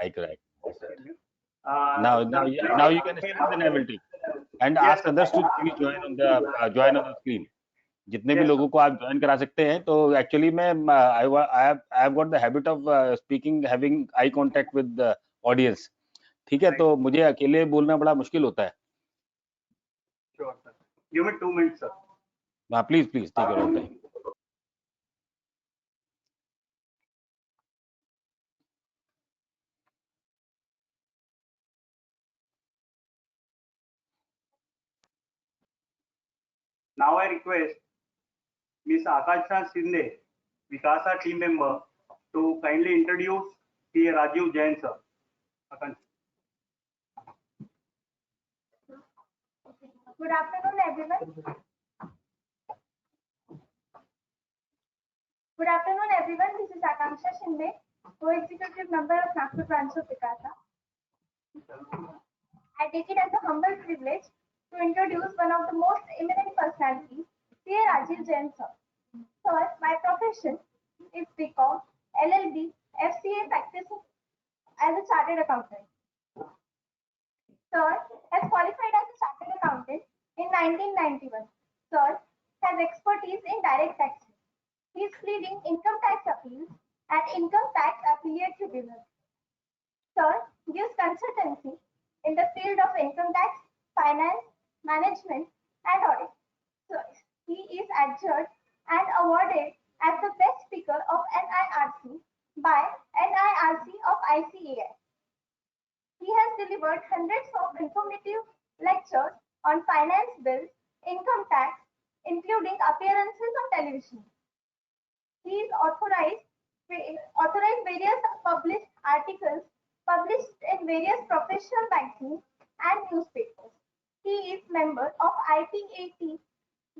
I correct. Now you can start the novelty and ask others to please join on the screen. जितने भी लोगों को आप join करा सकते हैं. तो actually मैं I have got the habit of speaking, having eye contact with the audience. ठीक है, तो मुझे अकेले बोलना बड़ा मुश्किल होता है. Sure sir. Give me 2 minutes sir. हाँ, please take your own time. Now I request Ms. Akasha Shinde, Vikasa team member, to kindly introduce P. Rajiv Jain sir. Good afternoon, everyone. Good afternoon, everyone. This is Akansha Shinde, co-executive member of Nagpur branch of Vikasa. I take it as a humble privilege to introduce one of the most eminent personalities, P. Rajiv Jain sir. Sir, my profession is BCom, LLB, FCA practice as a chartered accountant. Sir has qualified as a chartered accountant in 1991. Sir has expertise in direct taxes. He is pleading income tax appeals at Income Tax Appellate Tribunal. Sir gives consultancy in the field of income tax, finance, management, and audit. So he is adjured and awarded as the best speaker of NIRC by NIRC of ICAI. He has delivered hundreds of informative lectures on finance bills, income tax, including appearances on television. He is authorized various published articles published in various professional magazines and newspapers. He is member of ITAT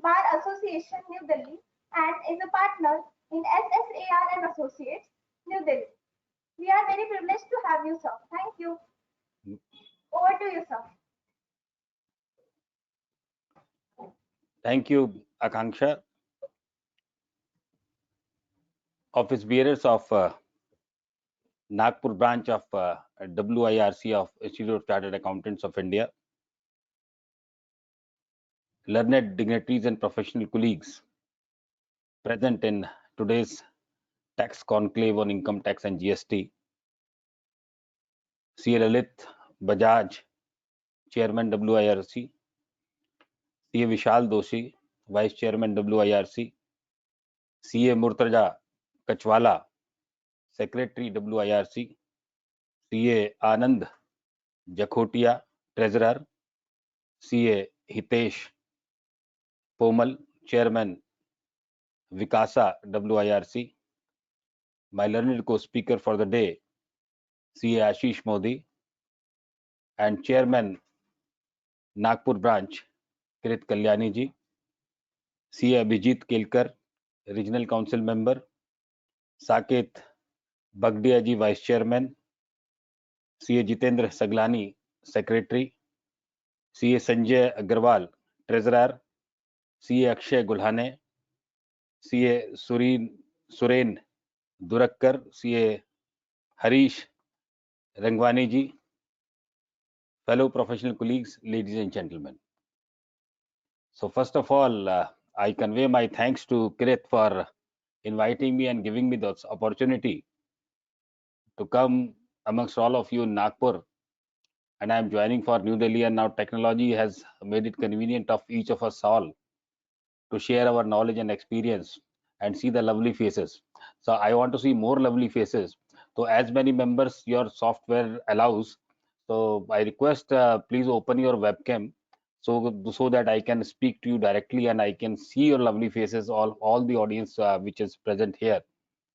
Bar Association, New Delhi, and is a partner in SSAR and Associates, New Delhi. We are very privileged to have you, sir. Thank you. Over to you, sir. Thank you, Akanksha. Office bearers of Nagpur branch of WIRC of Institute of Chartered Accountants of India, learned dignitaries and professional colleagues present in today's tax conclave on income tax and GST, CA Lalit, Bajaj, Chairman WIRC, CA Vishal, Doshi, Vice Chairman WIRC, CA Murtaja Kachwala, Secretary WIRC, CA Anand Jakhotia, Treasurer, CA Hitesh Pomal, Chairman Vikasa WIRC, my learned co-speaker for the day, CA Ashish Modi, and Chairman Nagpur branch, Kirit Kalyani ji, CA Abhijit Kelkar, Regional Council member, Saket Bagdia ji, Vice Chairman, CA Jiten Saglani, Secretary, CA Sanjay Agarwal, Treasurer, CA Akshay Gulhane, CA Suren Durakkar, CA Harish Rangwani ji, fellow professional colleagues, ladies and gentlemen. So first of all, I convey my thanks to Kirit for inviting me and giving me this opportunity to come amongst all of you in Nagpur and I'm joining for New Delhi, and now technology has made it convenient of each of us all to share our knowledge and experience and see the lovely faces. So I want to see more lovely faces. So as many members your software allows, so I request please open your webcam so that I can speak to you directly and I can see your lovely faces, all the audience which is present here.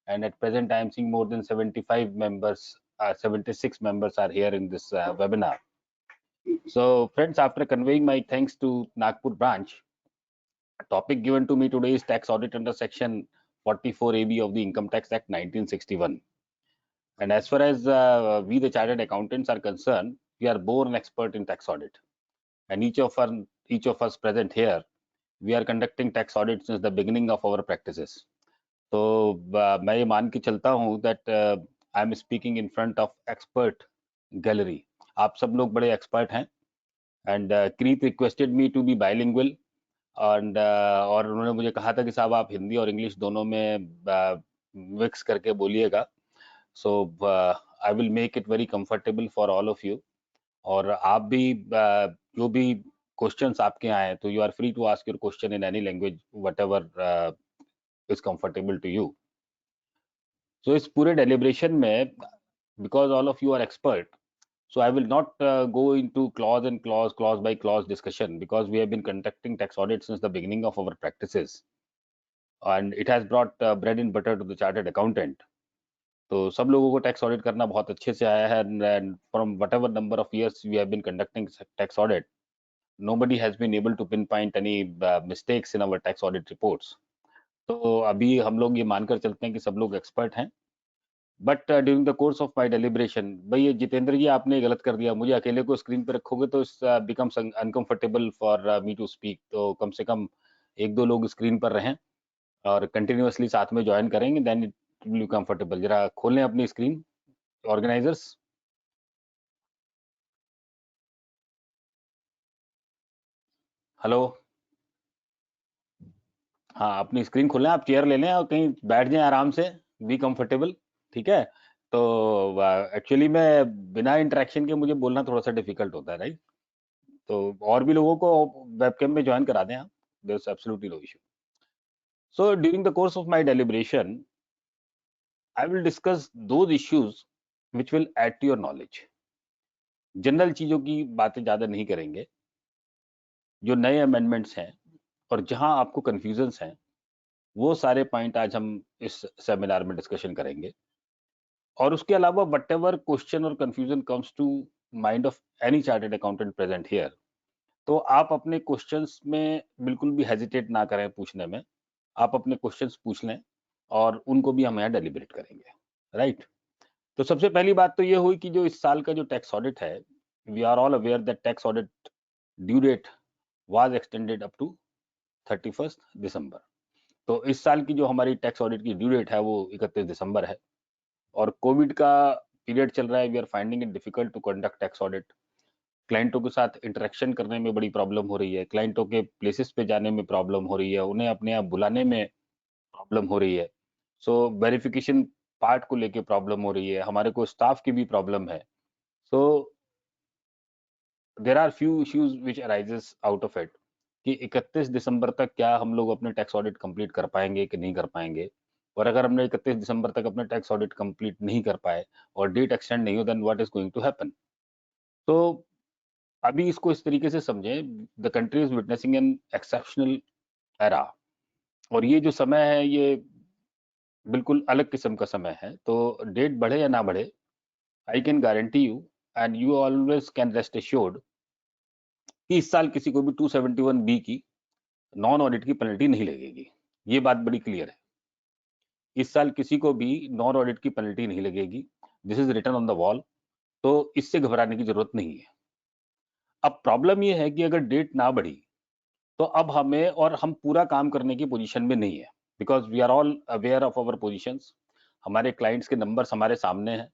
And at present I am seeing more than 75 members, 76 members are here in this webinar. So friends, after conveying my thanks to Nagpur branch, topic given to me today is tax audit under section 44AB of the Income Tax Act 1961. And as far as we the chartered accountants are concerned, we are born expert in tax audit. And each of us present here, we are conducting tax audit since the beginning of our practices. So मैं ये मान के चलता हूँ that I am speaking in front of expert gallery. आप सब लोग बड़े expert हैं. And Kirit requested me to be bilingual. And और उन्होंने मुझे कहा था कि साहब आप हिंदी और इंग्लिश दोनों में मिक्स करके बोलिएगा. So I will make it very comfortable for all of you. और आप भी जो भी क्वेश्चंस आपके आए तो you are free to ask your question in any language whatever is comfortable to you. So इस पूरे deliberation में because all of you are expert, so I will not go into clause by clause discussion because we have been conducting tax audit since the beginning of our practices, and it has brought bread and butter to the chartered accountant. तो सब लोगों को tax audit करना बहुत अच्छे से आया है, and from whatever number of years we have been conducting tax audit, nobody has been able to pinpoint any mistakes in our tax audit reports. तो अभी हम लोग ये मानकर चलते हैं कि सब लोग एक्सपर्ट हैं. But during the course of my deliberation, भाई ये जितेंद्र जी आपने गलत कर दिया, मुझे अकेले को स्क्रीन पे रखोगे तो becomes uncomfortable for me to speak. तो कम से कम एक दो लोग स्क्रीन पर रहें और कंटिन्यूअसली साथ में ज्वाइन करेंगे, then it will be comfortable. जरा खोलें अपनी स्क्रीन ऑर्गेनाइजर्स. हेलो, हाँ अपनी स्क्रीन खोलें, आप चेयर ले लें और कहीं बैठ जाएं आराम से, बी कंफर्टेबल. ठीक है. तो एक्चुअली में बिना इंटरेक्शन के मुझे बोलना थोड़ा सा डिफिकल्ट होता है, राइट. तो और भी लोगों को वेबकैम में ज्वाइन करा दें आप, there is absolutely no issue. So during the course of my deliberation I will discuss those issues which will add to your knowledge. General चीजों की बातें ज्यादा नहीं करेंगे. जो नए अमेंडमेंट्स हैं और जहां आपको कंफ्यूजन्स हैं, वो सारे पॉइंट आज हम इस सेमिनार में डिस्कशन करेंगे. और उसके अलावा वट एवर क्वेश्चन और confusion comes to mind of any chartered accountant present here, तो आप अपने क्वेश्चंस में बिल्कुल भी हेजिटेट ना करें पूछने में. आप अपने क्वेश्चंस पूछ लें और उनको भी हम यहाँ डेलिब्रेट करेंगे, राइट. तो सबसे पहली बात तो ये हुई कि जो इस साल का जो टैक्स ऑडिट है, we are all aware that tax audit due date was extended up to 31 December. तो इस साल की जो हमारी टैक्स ऑडिट की ड्यू डेट है वो 31 दिसंबर है. और कोविड का पीरियड चल रहा है. We are finding it difficult to conduct tax audit. क्लाइंटों के साथ इंटरेक्शन करने में बड़ी प्रॉब्लम हो रही है, क्लाइंटों के प्लेसेस पे जाने में प्रॉब्लम हो रही है, उन्हें अपने यहाँ बुलाने में प्रॉब्लम हो रही है. सो वेरिफिकेशन पार्ट को लेके प्रॉब्लम हो रही है, हमारे को स्टाफ की भी प्रॉब्लम है. So there are few issues which arises out of it कि 31 दिसंबर तक क्या हम लोग अपने टैक्स ऑडिट कंप्लीट कर पाएंगे कि नहीं कर पाएंगे. और अगर हमने 31 दिसंबर तक अपने टैक्स ऑडिट कंप्लीट नहीं कर पाए और डेट एक्सटेंड नहीं हो, then what is going to happen. तो अभी इसको इस तरीके से समझें, the country is witnessing an exceptional era. और ये जो समय है ये बिल्कुल अलग किस्म का समय है. तो डेट बढ़े या ना बढ़े, I can guarantee you and you always can rest assured कि इस साल किसी को भी 271B की नॉन ऑडिट की पेनल्टी नहीं लगेगी. ये बात बड़ी क्लियर है. इस साल किसी को भी नॉन ऑडिट की पेनल्टी नहीं लगेगी. This is written on the wall. तो इससे घबराने की जरूरत नहीं है. अब प्रॉब्लम ये है कि अगर डेट ना बढ़ी तो अब हमें, और हम पूरा काम करने की पोजीशन में नहीं है, because we are all aware of our positions. हमारे क्लाइंट्स के नंबर्स हमारे सामने हैं,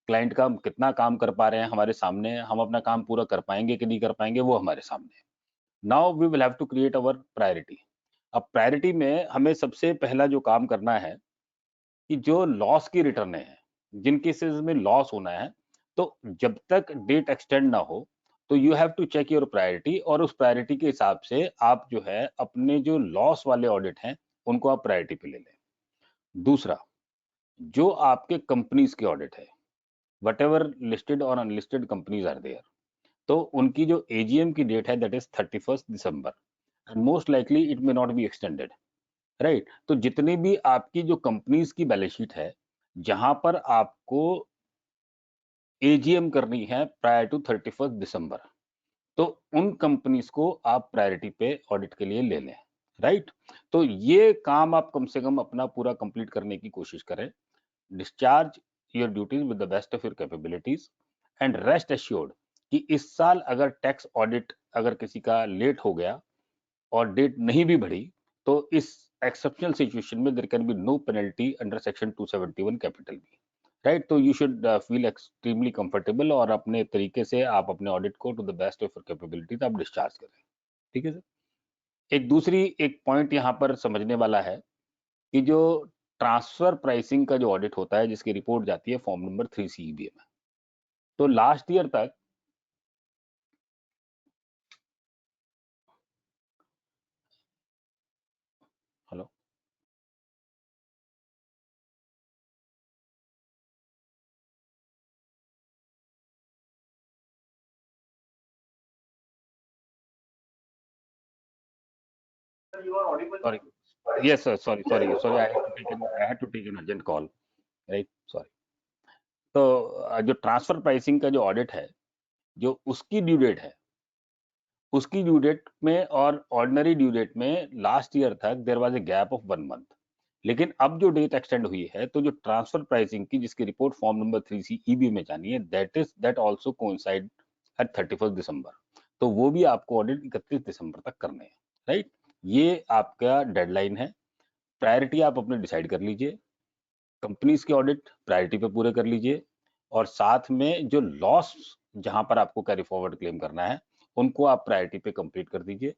क्लाइंट का कितना काम कर पा रहे हैं हमारे सामने है, हम अपना काम पूरा कर पाएंगे कि नहीं कर पाएंगे वो हमारे सामने है. Now we will have to create our priority. अब प्रायोरिटी में हमें सबसे पहला जो काम करना है कि जो लॉस की रिटर्न है, जिन केसेस में लॉस होना है, तो जब तक डेट एक्सटेंड ना हो तो you have to check your priority, और उस प्रायोरिटी के हिसाब से आप जो है अपने जो लॉस वाले ऑडिट हैं उनको आप प्रायोरिटी पे ले लें। दूसरा, जो आपके कंपनीज के ऑडिट है, वट एवर लिस्टेड और अनलिस्टेड कंपनीज आर देयर, तो उनकी जो एजीएम की डेट है that is 31 December, and most likely it may not be extended, right. तो जितनी भी आपकी जो कंपनीज की बैलेंस शीट है जहां पर आपको एजीएम करनी है प्रायर टू 31 दिसंबर, तो उन कंपनीज को आप प्रायोरिटी पे ऑडिट के लिए ले लें, राइट। तो ये काम आप कम से कम अपना पूरा कंप्लीट करने की कोशिश करें। Discharge your duties with the best of your capabilities, and rest assured कि इस साल अगर टैक्स ऑडिट अगर किसी का लेट हो गया और डेट नहीं भी बढ़ी, तो इस एक्सेप्शनल सिचुएशन में there can be no penalty under section 271 capital B, right. तो you should feel extremely comfortable, और अपने तरीके से आप अपने ऑडिट को to the best of your capabilities आप डिस्चार्ज करें, ठीक है सर। एक पॉइंट यहाँ पर समझने वाला है कि जो ट्रांसफर प्राइसिंग का जो ऑडिट होता है जिसकी रिपोर्ट जाती है फॉर्म नंबर 3 CEBA में, तो लास्ट ईयर तक hello sorry, yes sir, sorry, I had to take an urgent call, right, sorry। तो जो ट्रांसफर प्राइसिंग का जो ऑडिट है, जो उसकी ड्यू डेट है, उसकी ड्यू डेट में और ऑर्डिनरी ड्यू डेट में लास्ट ईयर तक there was a gap of 1 month, लेकिन अब जो डेट एक्सटेंड हुई है, तो जो ट्रांसफर प्राइसिंग की जिसकी रिपोर्ट फॉर्म नंबर 3 CEB में जानी है, that also coincide eight 31 December, तो वो भी आपको ऑडिट 31 दिसंबर तक करने हैं, राइट। ये आपका डेडलाइन है। प्रायोरिटी आप अपने डिसाइड कर लीजिए, कंपनीज के ऑडिट प्रायोरिटी पे पूरे कर लीजिए, और साथ में जो लॉस जहां पर आपको कैरी फॉरवर्ड क्लेम करना है उनको आप प्रायोरिटी पे कंप्लीट कर दीजिए।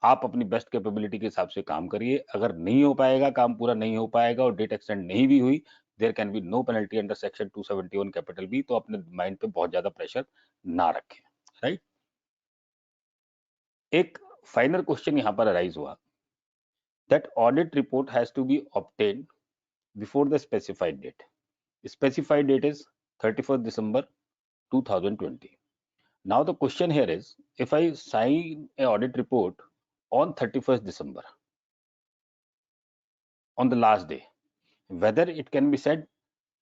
आप अपनी बेस्ट कैपेबिलिटी के हिसाब से काम करिए। अगर नहीं हो पाएगा, काम पूरा नहीं हो पाएगा और डेट एक्सटेंड नहीं भी हुई, there can be no penalty under section 271 capital B, तो अपने माइंड पे बहुत ज्यादा प्रेशर ना रखें, राइट। एक फाइनल क्वेश्चन यहां पर अराइज हुआ that audit report has to be obtained before the specified date. Specified date is 31st December 2020. Now the question here is, if I sign a audit report on 31st December, on the last day, whether it can be said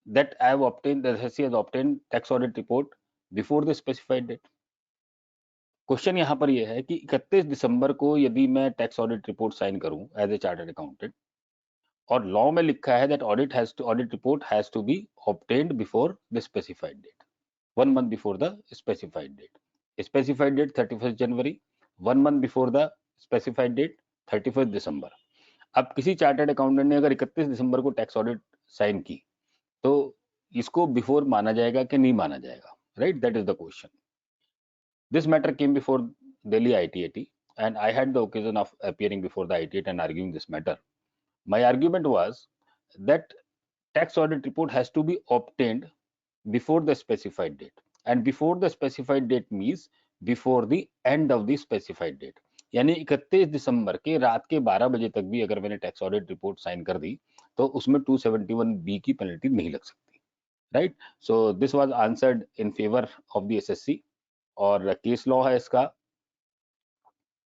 that I have obtained, the SSC has obtained tax audit report before the specified date. Question यहाँ पर यह है कि 31 दिसंबर को यदि मैं tax audit report sign करूं as a chartered accountant, और लॉ में लिखा है that audit report has to be obtained before the specified date, 1 month before the specified date. Specified date 31st January, 1 month before the specified date 31st December. अब किसी chartered accountant ने अगर 31 दिसंबर को tax audit sign की, तो इसको before माना जाएगा कि नहीं माना जाएगा, right? That is the question. This matter came before Delhi ITAT and I had the occasion of appearing before the ITAT and arguing this matter. My argument was that tax audit report has to be obtained before the specified date, and before the specified date means before the end of the specified date, यानी 31 दिसंबर के रात के 12 बजे तक भी अगर मैंने tax audit report sign कर दी तो उसमें 271B की पेनल्टी नहीं लग सकती, right? So this was answered in favour of the SSC, और केस लॉ है इसका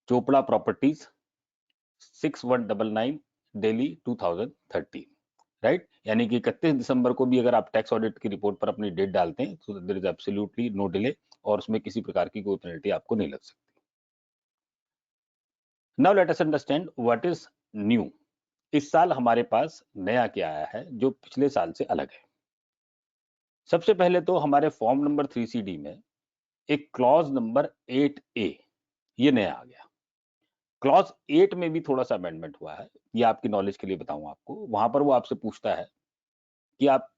चोपड़ा प्रॉपर्टीज 6199 दिल्ली 2013, राइट? यानी कि 31 दिसंबर को भी अगर आप टैक्स ऑडिट की रिपोर्ट पर अपनी डेट डालते हैं तो there is absolutely no delay, और उसमें किसी प्रकार की कोई पेनल्टी आपको नहीं लग सकती। Now let us understand what is new. इस साल हमारे पास नया क्या आया है जो पिछले साल से अलग है? सबसे पहले तो हमारे फॉर्म नंबर 3 CD में एक क्लॉज नंबर 8A ये नया आ गया। क्लॉज 8 में भी थोड़ा सा अमेंडमेंट हुआ है, ये आपकी नॉलेज के लिए बताऊं आपको। वहां पर वो आपसे पूछता है कि आप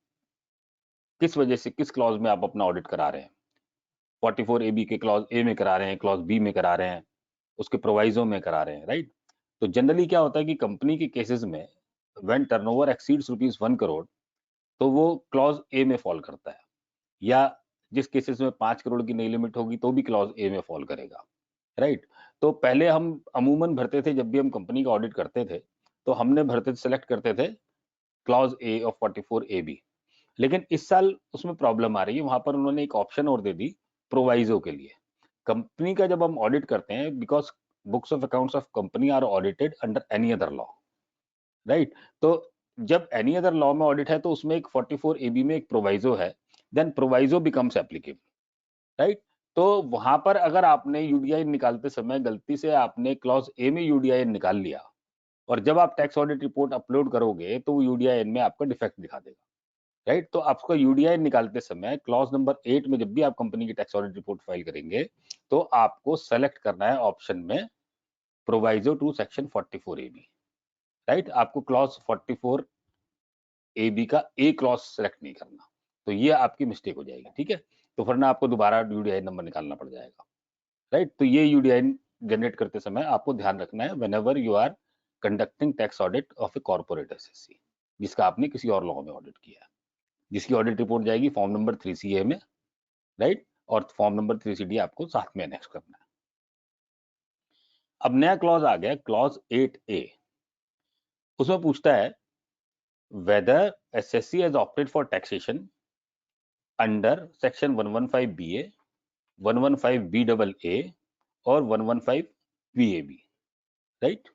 किस वजह से किस क्लॉज में आप अपना ऑडिट करा रहे हैं। 44AB के क्लॉज ए में करा रहे हैं, क्लॉज बी में करा रहे हैं, उसके प्रोवाइजो में करा रहे हैं, राइट? तो जनरली क्या होता है कि कंपनी के केसेस में व्हेन टर्नओवर एक्सीड्स ₹1 करोड़ तो वो क्लॉज ए में फॉल करता है। या जिस केसेस में 5 करोड़ की नई लिमिट होगी तो भी क्लॉज ए में फॉल करेगा, राइट। तो पहले हम अमूमन भरते थे, जब भी हम कंपनी का ऑडिट करते थे तो हमने भरते सेलेक्ट करते थे clause A of 44 A B, लेकिन इस साल उसमें प्रॉब्लम आ रही है। वहां पर उन्होंने एक ऑप्शन और दे दी प्रोवाइजो के लिए। कंपनी का जब हम ऑडिट करते हैं, because books of accounts of company are audited under any other law, right. तो जब एनी अदर लॉ में ऑडिट है तो उसमें एक 44 ए बी में एक प्रोवाइजो है, then proviso becomes applicable, right. तो वहां पर अगर आपने यूडीआई निकालते समय गलती से आपने क्लॉज ए में यूडीआई निकाल लिया और जब आप टैक्स ऑडिट रिपोर्ट अपलोड करोगे तो वो यूडीआई में आपका डिफेक्ट दिखा देगा, राइट। तो आपको यूडीआई निकालते समय क्लॉज नंबर 8 में जब भी आप कंपनी की टैक्स ऑडिट रिपोर्ट फाइल करेंगे तो आपको सेलेक्ट करना है ऑप्शन में proviso to section 44 A B, right. आपको क्लॉज 44 ए बी का ए क्लॉज सेलेक्ट नहीं करना, तो ये आपकी मिस्टेक हो जाएगी, ठीक है। तो वरना आपको दोबारा यूडीआई नंबर निकालना पड़ जाएगा, राइट। तो ये यूडीआई जनरेट करते समय आपको ध्यान रखना है whenever you are conducting tax audit of a corporate assessee जिसका आपने किसी और लॉ में ऑडिट किया है, जिसकी ऑडिट रिपोर्ट जाएगी फॉर्म नंबर 3CA में, राइट। और फॉर्म नंबर 3CD आपको साथ में एनेक्स करना है। अब नया क्लॉज आ गया क्लॉज 8A, उसमें पूछता है whether assessee has opted for taxation under section 115BA, 115BAA और 115BAB, राइट।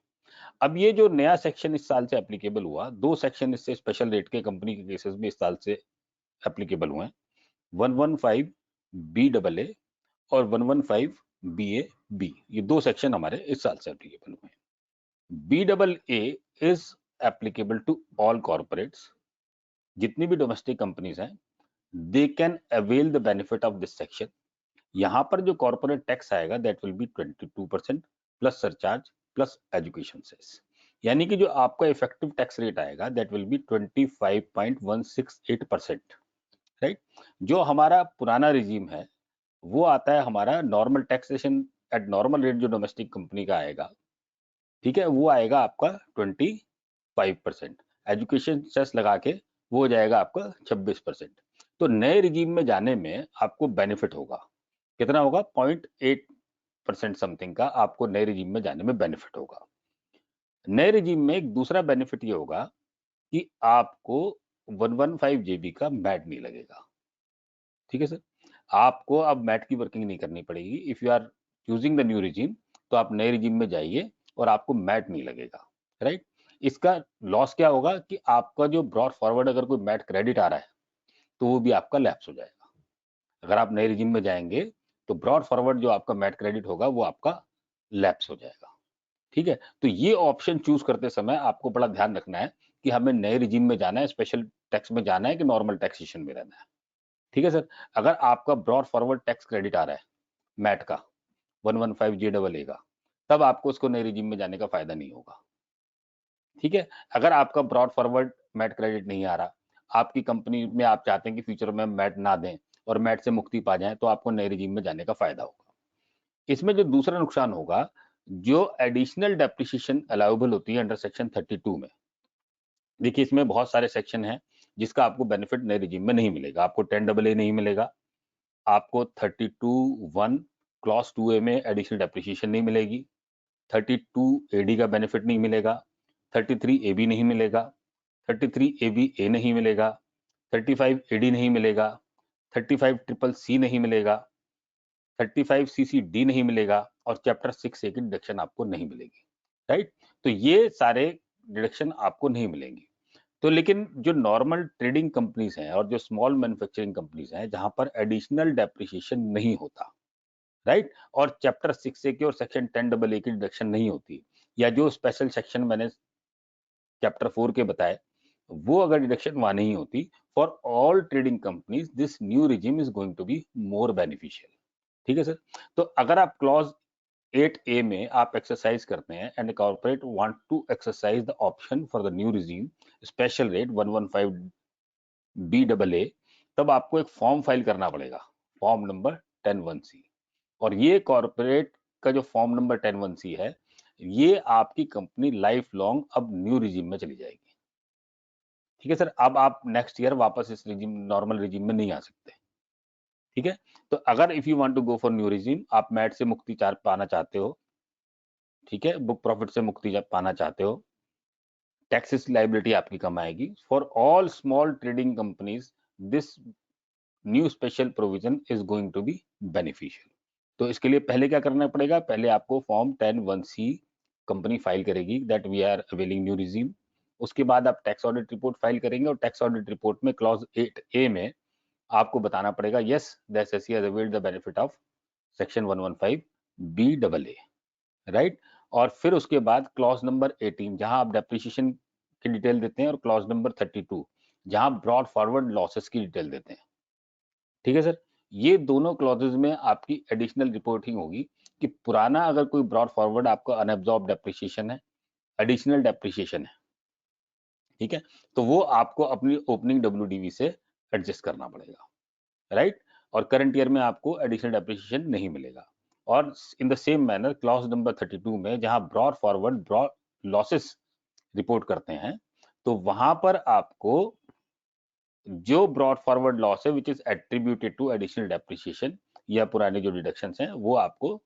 अब ये जो नया सेक्शन इस साल से एप्लीकेबल हुआ, दो सेक्शन इससे स्पेशल रेट के कंपनी के केसेस में इस साल से एप्लीकेबल हुए हैं, 115BAA और 115BAB, ये दो सेक्शन हमारे इस साल से एप्लीकेबल हुए हैं। BAA is applicable to all corporates, जितनी भी डोमेस्टिक कंपनीज हैं they can avail the benefit of this section. यहां पर जो कॉर्पोरेट टैक्स आएगा that will be 22% plus surcharge plus education cess, यानी कि जो आपका इफेक्टिव टैक्स रेट आएगा दैट विल बी 25.168%, राइट। जो हमारा पुराना रिजीम है वो आता है हमारा normal taxation at normal rate जो डोमेस्टिक कंपनी का आएगा, ठीक है, वो आएगा आपका 25%, एजुकेशन सेस लगा के वो हो जाएगा आपका 26%। तो नए रिजीम में जाने में आपको बेनिफिट होगा, कितना होगा 0.8% समथिंग का आपको नए रिजीम में जाने में बेनिफिट होगा। नए रिजीम में एक दूसरा बेनिफिट ये होगा कि आपको 115 JB का मैट नहीं लगेगा, ठीक है सर। आपको अब मैट की वर्किंग नहीं करनी पड़ेगी if you are using the new regime, तो आप नए रिजीम में जाइए और आपको मैट नहीं लगेगा, राइट। इसका लॉस क्या होगा कि आपका जो ब्रॉड फॉरवर्ड अगर कोई मैट क्रेडिट आ रहा है तो वो भी आपका लैप्स हो जाएगा। अगर आप नए रिजीम में जाएंगे तो ब्रॉड फॉरवर्ड जो आपका मैट क्रेडिट होगा वो आपका लैप्स हो जाएगा, ठीक है। तो ये ऑप्शन चूज करते समय आपको बड़ा ध्यान रखना है कि हमें नए रिजीम में जाना है, स्पेशल टैक्स में जाना है कि नॉर्मल टैक्सेशन में रहना है, ठीक है सर। अगर आपका ब्रॉड फॉरवर्ड टैक्स क्रेडिट आ रहा है मैट का 115JAA का, तब आपको उसको नए रिजीम में जाने का फायदा नहीं होगा, ठीक है। अगर आपका ब्रॉड फॉरवर्ड मैट क्रेडिट नहीं आ रहा, आपकी कंपनी में आप चाहते हैं कि फ्यूचर में मैट ना दें और मैट से मुक्ति पा जाएं, तो आपको नए रिजीम में जाने का फायदा होगा। इसमें जो दूसरा नुकसान होगा, जो एडिशनल डेप्रिसिएशन अलाउबल होती है अंडर सेक्शन 32 में, देखिए इसमें बहुत सारे सेक्शन हैं जिसका आपको बेनिफिट नए रिजीम में नहीं मिलेगा। आपको 10AA नहीं मिलेगा, आपको 32(1) क्लॉज 2A में एडिशनल डेप्रिसिएशन नहीं मिलेगी, 32AD का बेनिफिट नहीं मिलेगा, 33AB नहीं मिलेगा, 33ABA नहीं मिलेगा, 35AD नहीं मिलेगा, 35CCC नहीं मिलेगा, 35CCD नहीं मिलेगा और चैप्टर 6A की डिडक्शन आपको नहीं मिलेगी, राइट। तो ये सारे डिडक्शन आपको नहीं मिलेंगी। तो लेकिन जो नॉर्मल ट्रेडिंग कंपनीज हैं और जो स्मॉल मैन्युफैक्चरिंग कंपनीज हैं जहां पर एडिशनल डेप्रिसिएशन नहीं होता, राइट, और चैप्टर 6A की और सेक्शन 10AA की डिडक्शन नहीं होती, या जो स्पेशल सेक्शन मैंने चैप्टर 4 के बताए वो अगर डिडक्शन वहां नहीं होती, for all trading companies this new regime is going to be more beneficial, ठीक है सर। तो अगर आप क्लॉज 8A में आप एक्सरसाइज करते हैं and corporate want to exercise the option for the new regime special rate 115BAA, तब आपको एक फॉर्म फाइल करना पड़ेगा, फॉर्म नंबर 10(1)C, और ये कॉर्पोरेट का जो फॉर्म नंबर 10(1)C है, ये आपकी कंपनी लाइफ लॉन्ग अब न्यू रिजीम में चली जाएगी, ठीक है सर। अब आप नेक्स्ट ईयर वापस इस रिजीम नॉर्मल रिजीम में नहीं आ सकते, ठीक है। तो अगर if you want to go for new regime, आप मैट से मुक्ति पाना चाहते हो, ठीक है, बुक प्रॉफिट से मुक्ति पाना चाहते हो, टैक्सेस लाइबिलिटी आपकी कम आएगी। For all small trading companies this new special provision is going to be beneficial. तो इसके लिए पहले क्या करना पड़ेगा, पहले आपको फॉर्म 10(1)(c) कंपनी फाइल करेगी that we are availing new regime. उसके बाद आप टैक्स ऑडिट रिपोर्ट फाइल करेंगे और टैक्स ऑडिट रिपोर्ट में क्लॉज 8A में आपको बताना पड़ेगा yes the assessee has availed the benefit of section 115BAA, right. और फिर उसके बाद क्लॉज नंबर 18 जहां आप डेप्रिसिएशन की डिटेल देते हैं, और क्लॉज नंबर 32 जहां ब्रॉड फॉरवर्ड लॉसेस की डिटेल देते हैं। ठीक है सर, ये दोनों क्लॉजेज में आपकी एडिशनल रिपोर्टिंग होगी कि पुराना अगर कोई ब्रॉड फॉरवर्ड आपका अनएब्जॉर्ब डेप्रिसिएशन है, एडिशनल डेप्रिसिएशन है, ठीक है, तो वो आपको अपनी ओपनिंग WDV से एडजस्ट करना पड़ेगा, राइट। और करंट ईयर में आपको एडिशनल डेप्रिसिएशन नहीं मिलेगा। और in the same manner clause number 32 में जहां brought forward brought losses report करते हैं, तो वहां पर आपको जो ब्रॉड फॉरवर्ड लॉस है which is attributed to additional depreciation या पुराने जो डिडक्शंस हैं वो आपको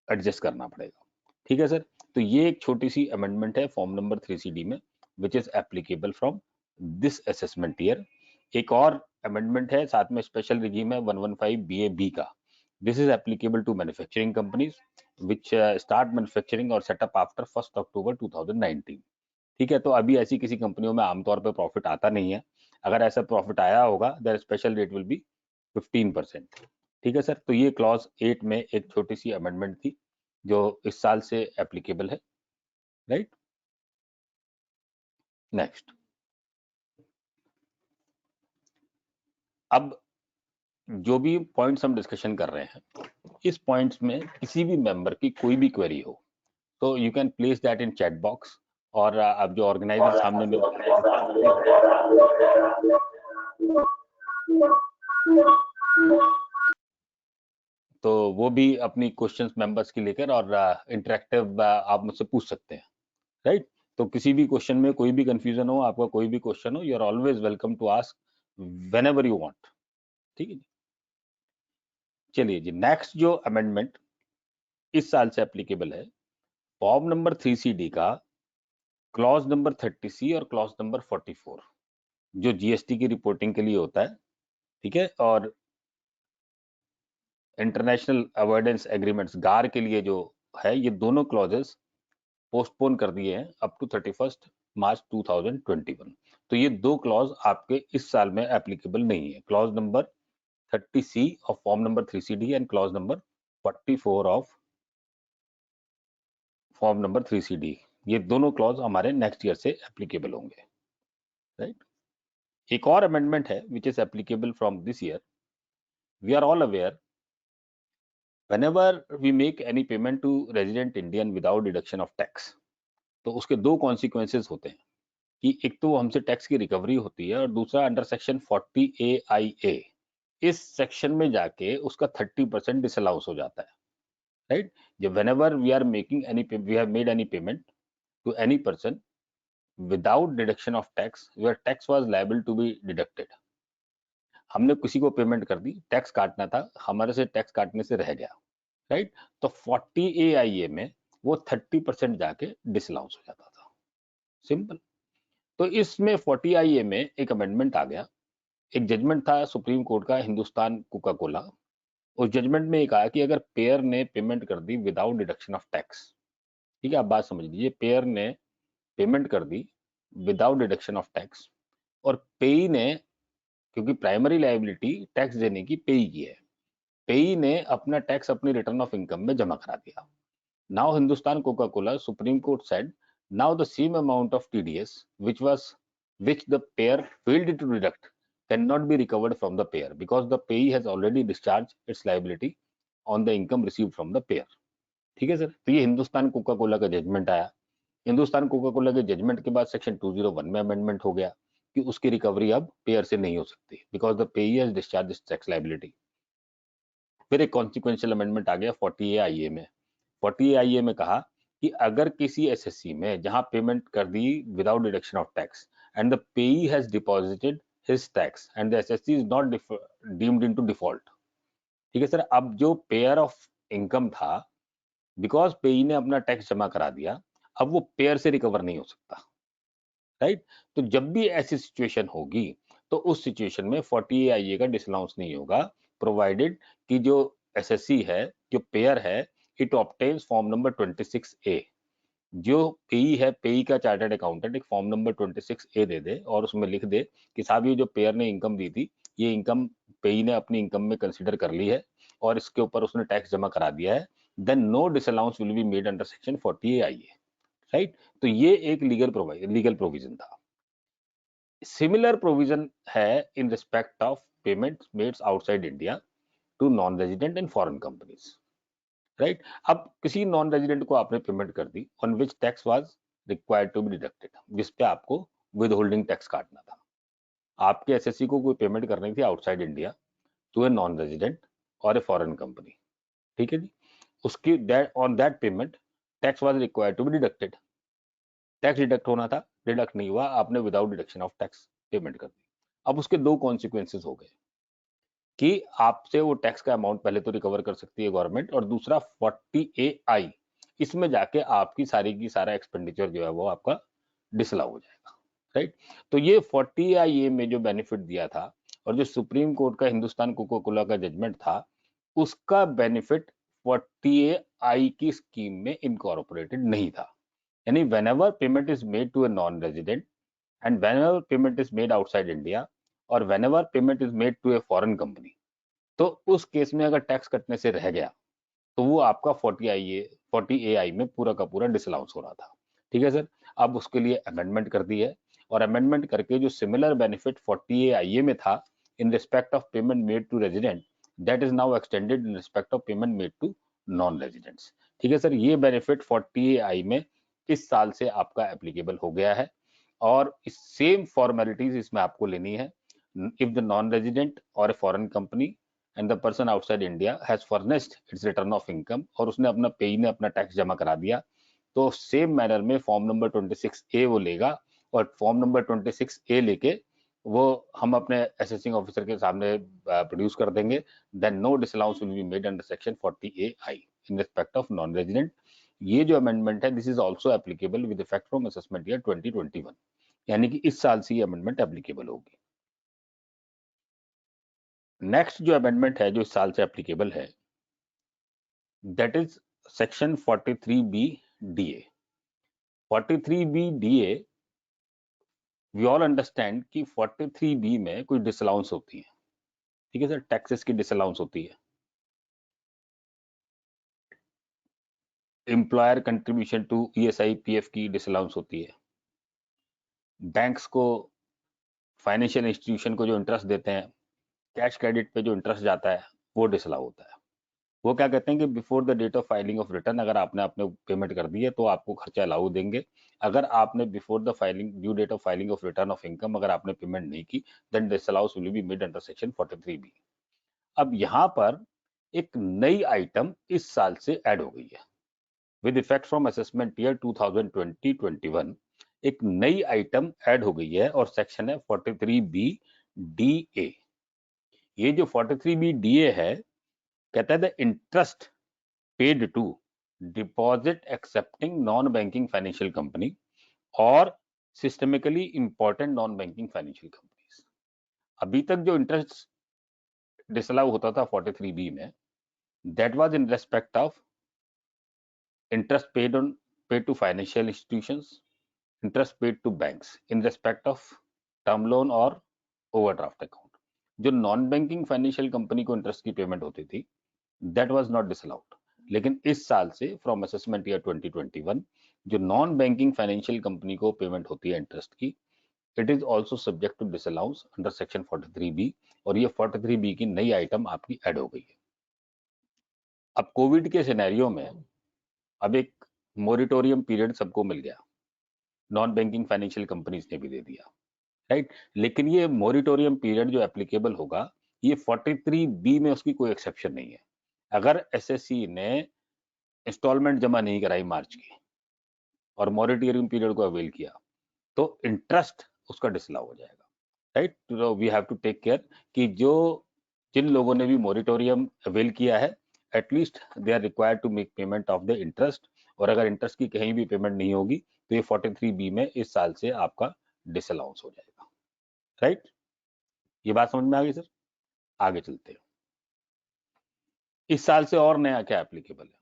एडजस्ट करना पड़ेगा। ठीक है सर, तो ये एक छोटी सी अमेंडमेंट है फॉर्म नंबर 3CD में विच is applicable from this assessment year. एक और अमेंडमेंट है साथ में, स्पेशल रिजीम है 115BAB का। This is applicable to manufacturing companies which start manufacturing और सेटअप आफ्टर 1 अक्टूबर 2019। ठीक है, तो अभी ऐसी किसी कंपनियों में आमतौर पर प्रॉफिट आता नहीं है। अगर ऐसा प्रॉफिट आया होगा their special rate will be 15%। ठीक है सर, तो ये क्लॉज 8 में एक छोटी सी अमेंडमेंट थी जो इस साल से एप्लीकेबल है, राइट। नेक्स्ट, अब जो भी पॉइंट्स हम डिस्कशन कर रहे हैं, इस पॉइंट्स में किसी भी मेंबर की कोई भी क्वेरी हो तो you can place that in chat box, और अब जो ऑर्गेनाइजर सामने में तो वो भी अपनी क्वेश्चंस मेंबर्स की लेकर और इंटरेक्टिव आप मुझसे पूछ सकते हैं, राइट। तो किसी भी क्वेश्चन में कोई भी कंफ्यूजन हो, आपका कोई भी क्वेश्चन हो, you are always welcome to ask whenever you want. ठीक है जी, चलिए जी, नेक्स्ट जो अमेंडमेंट इस साल से एप्लीकेबल है, फॉर्म नंबर 3CD का क्लॉज नंबर 30C और क्लॉज नंबर 44 जो GST की रिपोर्टिंग के लिए होता है, ठीक है, और इंटरनेशनल अवॉइडेंस एग्रीमेंट्स गार के लिए जो है, ये दोनों क्लॉजेस पोस्टपोन कर दिए हैं अप टू 31 मार्च 2021। तो ये दो क्लॉज आपके इस साल में एप्लीकेबल नहीं है, clause number 30C of form number 3CD and clause number 44 of form number 3CD। ये दोनों क्लॉज हमारे नेक्स्ट ईयर से एप्लीकेबल होंगे, राइट। एक और अमेंडमेंट है which is applicable from this year. We are all aware whenever we make any payment to resident Indian without deduction of tax, तो उसके दो कॉन्सिक्वेंसेस होते हैं कि एक तो हमसे टैक्स की रिकवरी होती है और दूसरा अंडर सेक्शन 40AIA इस सेक्शन में जाके उसका 30% डिसअलाउंस हो जाता है, राइट। जब whenever we are making any we have made any payment to any person without deduction of tax where tax was liable to be deducted, हमने किसी को पेमेंट कर दी, टैक्स काटना था, हमारे से टैक्स काटने से रह गया, राइट। तो 40AIA में वो 30% जाके डिसअलाउंस हो जाता था, सिंपल। तो इसमें 40IA में एक अमेंडमेंट आ गया। एक जजमेंट था सुप्रीम कोर्ट का हिंदुस्तान कोका कोला, उस जजमेंट में एक आया कि अगर पेयर ने पेमेंट कर दी विदाउट डिडक्शन ऑफ टैक्स, ठीक है, आप बात समझ लीजिए, पेयर ने पेमेंट कर दी विदाउट डिडक्शन ऑफ टैक्स और पेई ने, क्योंकि प्राइमरी लायबिलिटी टैक्स देने की पेई की है, पेई ने अपना टैक्स अपनी रिटर्न ऑफ इनकम में जमा करा दिया। Now Hindustan Coca Cola supreme court said now the same amount of TDS which the payer failed to deduct cannot be recovered from the payer because the payee has already discharged its liability on the income received from the payer। ठीक है sir, तो ये Hindustan Coca Cola का judgement आया। Hindustan Coca Cola के judgement के बाद section 201 में अमेंडमेंट हो गया कि उसकी रिकवरी अब पेयर से नहीं हो सकती because the payee has discharge it's tax liability. फिर एक कॉन्सिक्वेंशियल अमेंडमेंट आ गया 40AIA में। 40AIA में कहा कि अगर किसी एसएससी में जहां पेमेंट कर दी without deduction of tax and the payee has deposited his tax and the SSC is not deemed into default. ठीक है सर, अब जो पेयर ऑफ इनकम था, बिकॉज पेई ने अपना टैक्स जमा करा दिया, अब वो पेयर से रिकवर नहीं हो सकता, राइट? तो जब भी ऐसी सिचुएशन होगी तो उस सिचुएशन में 40A का डिसअलाउंस नहीं होगा, प्रोवाइडेड कि जो एसएससी है, जो पेयर है, it obtains form number 26A। जो पेई है, पेई का चार्टर्ड अकाउंटेंट एक फॉर्म नंबर 26A दे दे और उसमें लिख दे कि साहब ये जो पेयर ने इनकम दी थी, ये इनकम पेई ने अपनी इनकम में कंसीडर कर ली है और इसके ऊपर उसने टैक्स जमा करा दिया है, then no disallowance will be made under section 40A, right? तो ये एक लीगल प्रोविजन था। सिमिलर प्रोविजन है in respect of payments made outside India to non resident and foreign companies, right? अब किसी नॉन रेजिडेंट को आपने पेमेंट कर दी on which tax was required to be deducted, जिस पे आपको विद होल्डिंग टैक्स काटना था। आपके एसएससी को कोई पेमेंट करनी थी outside India to a non resident और ए फॉरेन कंपनी, ठीक है जी? उसकी on that payment tax was required to be deducted. Tax deduct होना था, डिडक्ट नहीं हुआ, आपने without deduction of tax payment कर दी। अब उसके दो कॉन्सिक्वेंसेस हो गए कि आपसे वो टैक्स का अमाउंट पहले तो रिकवर कर सकती है गवर्नमेंट, और दूसरा 40AI, इसमें जाके आपकी सारी की सारा एक्सपेंडिचर जो है वो आपका डिसअलाउ हो जाएगा, राइट? तो ये 40IA में जो बेनिफिट दिया था और जो सुप्रीम कोर्ट का हिंदुस्तान कोको कोला का जजमेंट था, उसका बेनिफिट 40AI की स्कीम में इनकॉर्पोरेटेड नहीं था। यानी whenever payment is made to a non-resident and whenever payment is made outside India और whenever payment is made to a foreign company, तो उस केस में अगर टैक्स कटने से रह गया तो वो आपका 40AI में पूरा का पूरा डिसअलाउंस हो रहा था, ठीक है सर? अब उसके लिए अमेंडमेंट कर दी है और अमेंडमेंट करके जो सिमिलर बेनिफिट 40AI में था in respect of payment made to resident, that is now extended in respect of payment made to non residents, ठीक है सर? ये बेनिफिट 40AI में इस साल से आपका एप्लीकेबल हो गया है और सेम फॉर्मेलिटीज इसमें आपको लेनी है। इफ द नॉन रेजिडेंट और a foreign company and the person outside India has furnished it's return of income और उसने अपना पेई ने अपना टैक्स जमा करा दिया, तो सेम मैनर में फॉर्म नंबर 26A वो लेगा और फॉर्म नंबर 26A लेके वो हम अपने असेसिंग ऑफिसर के सामने प्रोड्यूस कर देंगे, then no disallowance will be made under section 40AI in respect of non resident. ये जो अमेंडमेंट है, this is also applicable with effect from assessment year 2021, यानी कि इस साल से ये अमेंडमेंट एप्लीकेबल होगी। नेक्स्ट जो अमेंडमेंट है जो इस साल से एप्लीकेबल है, that is section 43B/DA। 43B/DA we all understand कि 43B में कुछ डिसअलाउंस होती है, ठीक है सर? टैक्सेस की डिसअलाउंस होती है, employer contribution to ESI PF की डिसअलाउंस होती है, बैंक्स को, फाइनेंशियल इंस्टीट्यूशन को जो इंटरेस्ट देते हैं, कैश क्रेडिट पे जो इंटरेस्ट जाता है, वो डिसअलाउ होता है। वो क्या कहते हैं कि before the date of filing of return, अगर आपने पेमेंट कर दी है तो आपको खर्चा अलाउ देंगे। अगर आपने before the filing due date of filing of return of income अगर आपने पेमेंट नहीं की, then disallowance will be made under section 43B। अब यहाँ पर एक नई आइटम इस साल से ऐड हो गई है with effect from assessment year 2020-21। एक नई आइटम ऐड हो गई है और सेक्शन है 43B/DA। ये जो 43B/DA है, कहता है the interest paid to deposit accepting non banking financial company और systemically important non banking financial companies. अभी तक जो इंटरेस्ट डिसअलाउ होता था 43B में, that was in respect of interest paid to financial institutions, interest paid to banks in respect of term loan और overdraft account। जो non banking financial company को interest की पेमेंट होती थी, that was not disallowed। लेकिन इस साल से फ्रॉम असेसमेंट ईयर 2021 जो नॉन बैंकिंग फाइनेंशियल कंपनी को पेमेंट होती है इंटरेस्ट की, it is also subject to disallowance under section 43B और ये 43B की नई आइटम आपकी ऐड हो गई है। अब कोविड के सिनेरियो में अब एक मोरिटोरियम पीरियड सबको मिल गया, नॉन बैंकिंग फाइनेंशियल कंपनीज ने भी दे दिया, राइट? लेकिन ये मोरिटोरियम पीरियड जो एप्लीकेबल होगा, ये 43B में उसकी कोई एक्सेप्शन नहीं है। अगर एसएससी ने इंस्टॉलमेंट जमा नहीं कराई मार्च की और मोरिटोरियम पीरियड को अवेल किया, तो इंटरेस्ट उसका डिसअलाउ हो जाएगा, राइट। तो we have to take care कि जो जिन लोगों ने भी मोरिटोरियम अवेल किया है, at least they are required to make payment of the interest, और अगर इंटरेस्ट की कहीं भी पेमेंट नहीं होगी तो ये 43B में इस साल से आपका डिसअलाउंस हो जाएगा। राइट, ये बात समझ में आ गई सर? आगे चलते हैं। इस साल से और नया क्या एप्लीकेबल है?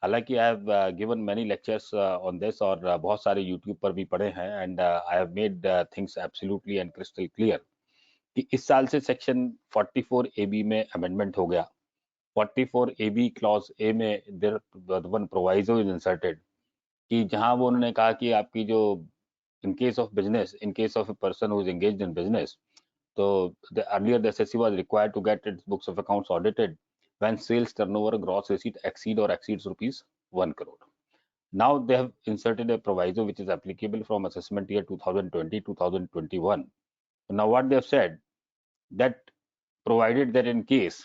हालांकि I have given many lectures on this, और बहुत सारे यूट्यूब पर भी पढ़े हैं, and I have made things absolutely and crystal clear कि इस साल से सेक्शन 44AB में अमेंडमेंट हो गया। 44AB क्लॉज ए में there one proviso is inserted कि जहां वो उन्होंने कहा कि आपकी जो in case of business, in case of a person who is engaged in business, so earlier the SSC was required to get its books of accounts audited when sales turnover gross receipt exceeds rupees 1 crore. Now they have inserted a proviso which is applicable from assessment year 2020-2021. Now what they have said, that provided that in case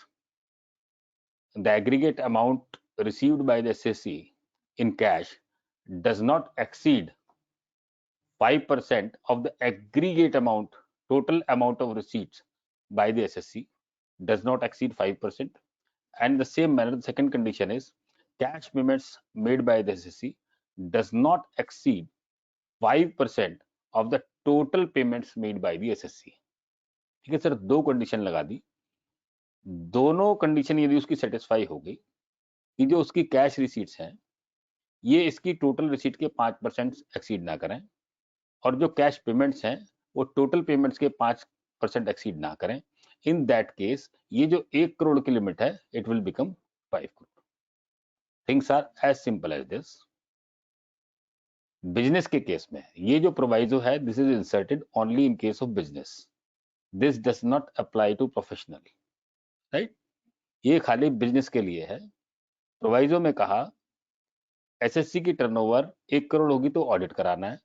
the aggregate amount received by the SSC in cash does not exceed 5% of the aggregate amount, total amount of receipts by the SSC does not exceed 5%. And the same manner, the second condition is cash payments made by the SSC does not exceed 5% of the total payments made by the SSC. ठीक है sir, दो condition लगा दी। दोनों condition यदि उसकी satisfy हो गई कि जो उसकी कैश रिसीट्स हैं ये इसकी टोटल रिसीट के 5% एक्सीड ना करें, और जो कैश पेमेंट्स हैं वो टोटल पेमेंट्स के 5% एक्सीड ना करें, इन दैट केस ये जो 1 करोड़ की लिमिट है it will become 5 crore. Things are as simple as this. Business के केस में ये जो प्रोवाइजो है this is inserted only in case of business, this does not apply to professional. Right, ये खाली बिजनेस के लिए है। प्रोवाइजो में कहा एसएससी की टर्नओवर 1 करोड़ होगी तो ऑडिट कराना है,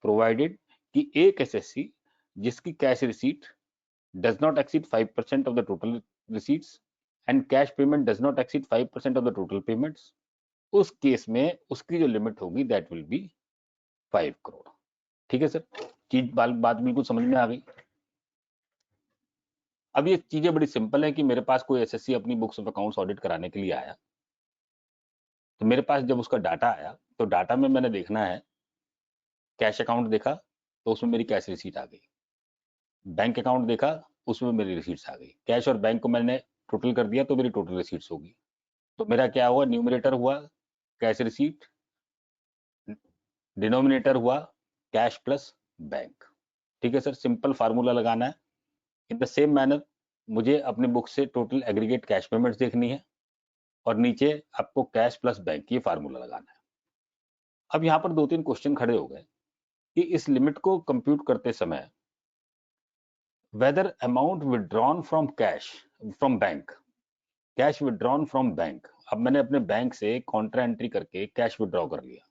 प्रोवाइडेड कि एक एसएससी जिसकी cash receipt does not exceed 5% of the total receipts and cash payment does not exceed 5% of the total payments, उस केस में उसकी जो लिमिट होगी that will be 5 करोड़। ठीक है सर, चीज बात बिल्कुल समझ में आ गई। अब ये चीजें बड़ी सिंपल है कि मेरे पास कोई एसएससी अपनी बुक्स ऑफ अकाउंट्स ऑडिट कराने के लिए आया, तो मेरे पास जब उसका डाटा आया तो डाटा में मैंने देखना है, कैश अकाउंट देखा तो उसमें मेरी कैश रिसीट आ गई, बैंक अकाउंट देखा उसमें मेरी रिसीट्स आ गई, कैश और बैंक को मैंने टोटल कर दिया तो मेरी टोटल रिसीट्स होगी। तो मेरा क्या हुआ, न्यूमरेटर हुआ कैश रिसीट, डिनोमिनेटर हुआ कैश प्लस बैंक। ठीक है सर, सिंपल फार्मूला लगाना है। इन द सेम मैनर मुझे अपने बुक से टोटल एग्रीगेट कैश पेमेंट्स देखनी है और नीचे आपको कैश प्लस बैंक ये फार्मूला लगाना है। अब यहाँ पर 2-3 क्वेश्चन खड़े हो गए कि इस लिमिट को कंप्यूट करते समय whether amount withdrawn from cash from bank, cash withdrawn from bank, अब मैंने अपने बैंक से कॉन्ट्रा एंट्री करके कैश विड्रॉ कर लिया,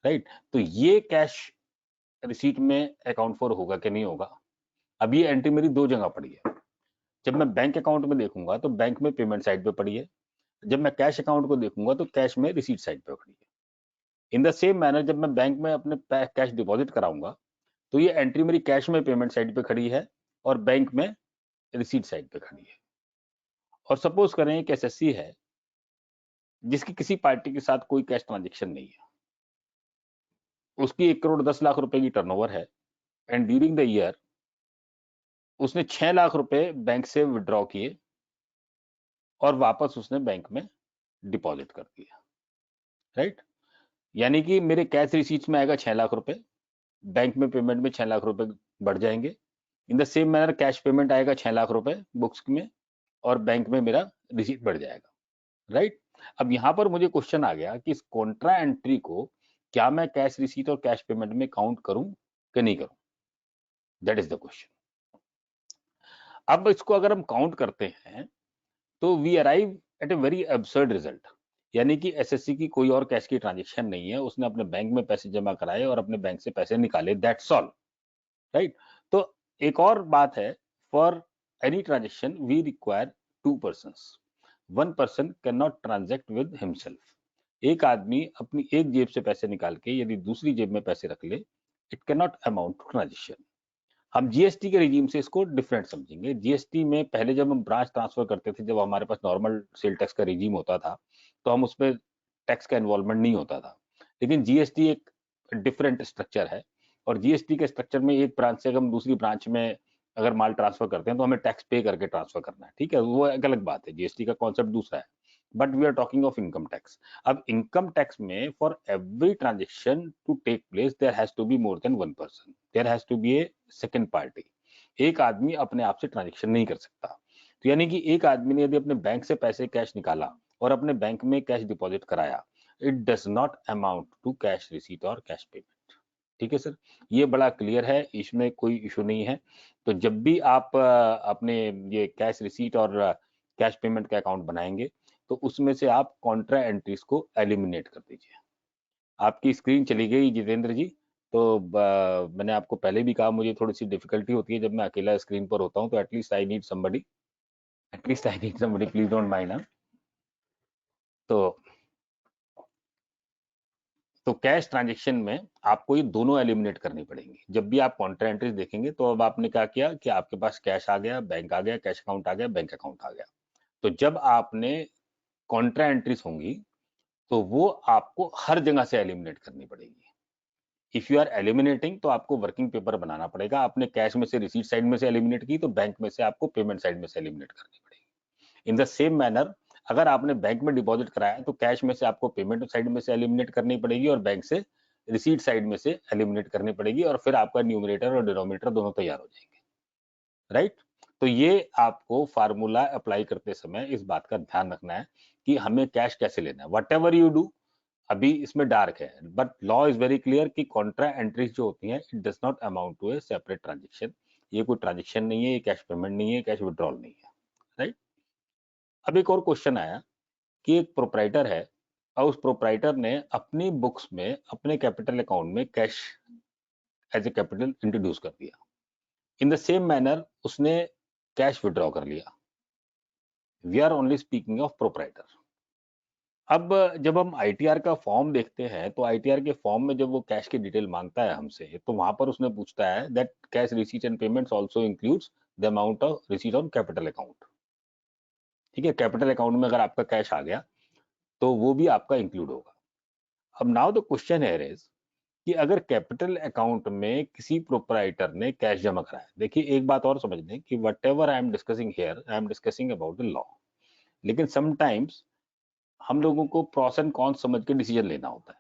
राइट, तो ये कैश रिसीट में अकाउंट फॉर होगा कि नहीं होगा। अब ये एंट्री मेरी दो जगह पड़ी है, जब मैं बैंक अकाउंट में देखूंगा तो बैंक में पेमेंट साइड पे पड़ी है, जब मैं कैश अकाउंट को देखूंगा तो कैश में रिसीट साइड पे पड़ी है। इन द सेम मैनर जब मैं बैंक में अपने कैश डिपॉजिट कराऊंगा तो ये एंट्री मेरी कैश में पेमेंट साइड पे खड़ी है और बैंक में रिसीट साइड पे खड़ी है। और सपोज करें एक एसएससी है जिसकी किसी पार्टी के साथ कोई कैश ट्रांजेक्शन नहीं है, उसकी 1 करोड़ 10 लाख रुपए की टर्नओवर है एंड ड्यूरिंग द ईयर उसने 6 लाख रुपए बैंक से विड्रॉ किए और वापस उसने बैंक में डिपॉजिट कर दिया, राइट। यानी कि मेरे कैश रिसीट्स में आएगा 6 लाख रुपए, बैंक में पेमेंट में 6 लाख रुपए बढ़ जाएंगे। इन the same manner cash payment आएगा 6 लाख रुपए बुक्स में और बैंक में मेरा रिसीट बढ़ जाएगा, राइट। अब यहां पर मुझे क्वेश्चन आ गया कि इस कॉन्ट्रा एंट्री को क्या मैं कैश रिसीट और कैश पेमेंट में काउंट करूं कि नहीं करूं, दैट इज द क्वेश्चन। अब इसको अगर हम काउंट करते हैं तो we arrive at a very absurd result, यानी कि एसएससी की कोई और कैश की ट्रांजेक्शन नहीं है, उसने अपने बैंक में पैसे जमा कराए और अपने बैंक से पैसे निकाले, दैट्स ऑल, राइट। तो एक और बात है, for any transaction we require 2 persons, 1 person can not transact with himself. एक आदमी अपनी एक जेब से पैसे निकाल के यदि दूसरी जेब में पैसे रख ले, it can not amount to transaction. हम जीएसटी के रिजीम से इसको डिफरेंट समझेंगे। जीएसटी में पहले जब हम ब्रांच ट्रांसफर करते थे, जब हमारे पास नॉर्मल सेल टैक्स का रिजीम होता था, तो हम उसमें टैक्स का इन्वॉल्वमेंट नहीं होता था। लेकिन जीएसटी एक डिफरेंट स्ट्रक्चर है, और जीएसटी के स्ट्रक्चर में एक ब्रांच से हम दूसरी ब्रांच में अगर माल ट्रांसफर करते हैं तो हमें टैक्स पे करके ट्रांसफर करना है, ठीक है, वो एक अलग बात है, जीएसटी का कॉन्सेप्ट दूसरा है, but we are talking of income tax. अब इनकम टैक्स में for every transaction to take place there has to be more than one person, there has to be a second party. एक आदमी अपने आप से transaction नहीं कर सकता। तो यानी कि एक आदमी ने यदि अपने बैंक से पैसे कैश निकाला और अपने बैंक में कैश डिपॉजिट कराया, it does not amount to cash receipt और कैश पेमेंट। ठीक है सर, ये बड़ा क्लियर है, इसमें कोई इशू नहीं है। तो जब भी आप अपने ये कैश रिसीट और कैश पेमेंट का अकाउंट बनाएंगे, तो उसमें से आप कॉन्ट्रा एंट्रीज को एलिमिनेट कर दीजिए। आपकी स्क्रीन चली गई जितेंद्र जी, तो मैंने आपको पहले भी कहा मुझे थोड़ी सी डिफिकल्टी होती है जब मैं अकेला स्क्रीन पर होता हूं, तो at least I need somebody, please don't mind. तो कैश ट्रांजैक्शन में आपको ये दोनों एलिमिनेट करनी पड़ेंगी। जब भी आप कॉन्ट्रा एंट्रीज देखेंगे तो अब आपने क्या किया कि आपके पास कैश आ गया, बैंक आ गया, कैश अकाउंट आ गया, बैंक अकाउंट आ गया। तो जब आपने कॉन्ट्रा एंट्रीज होंगी तो वो आपको हर जगह से एलिमिनेट करनी पड़ेगी। इफ यू आर एलिमिनेटिंग तो आपको वर्किंग पेपर बनाना पड़ेगा। आपने कैश में से रिसीट साइड में से एलिमिनेट की, तो बैंक में से आपको पेमेंट साइड में से एलिमिनेट करनी पड़ेगी। इन द सेम मैनर, अगर आपने बैंक में डिपॉजिट कराया तो कैश में से आपको पेमेंट साइड में से एलिमिनेट करनी पड़ेगी और बैंक से रिसीट साइड में से एलिमिनेट करनी पड़ेगी, और फिर आपका न्यूमरेटर और डिनोमिनेटर दोनों तैयार हो जाएंगे, राइट। तो ये आपको फार्मूला अप्लाई करते समय इस बात का ध्यान रखना है कि हमें कैश कैसे लेना है। वट एवर यू डू, अभी इसमें डार्क है, but law is very clear कि कॉन्ट्रा एंट्रीज जो होती हैं, it does not amount to a separate transaction. ये कोई ट्रांजेक्शन नहीं है, ये कैश पेमेंट नहीं है, कैश विड्रॉल नहीं है, राइट। अब एक और क्वेश्चन आया कि एक प्रोप्राइटर है और उस प्रोप्राइटर ने अपनी बुक्स में अपने कैपिटल अकाउंट में cash as a capital introduce कर दिया। इन द सेम मैनर उसने कैश विड्रॉ कर लिया। We are only speaking of proprietor. अब जब हम आईटीआर का फॉर्म देखते हैं तो आईटीआर के फॉर्म में जब वो कैश की डिटेल मांगता है हमसे, तो वहां पर उसने पूछता है that cash receipt and payments also includes the amount of receipt on capital account. ठीक है, कैपिटल अकाउंट में अगर आपका कैश आ गया तो वो भी आपका इंक्लूड होगा। अब now the question here is कि अगर कैपिटल अकाउंट में किसी प्रोप्राइटर ने कैश जमा कराया, देखिए एक बात और समझ लें कि what ever I am discussing here, I am discussing about the law, लेकिन समटाइम्स हम लोगों को प्रॉस एंड कॉन्स समझ के डिसीजन लेना होता है।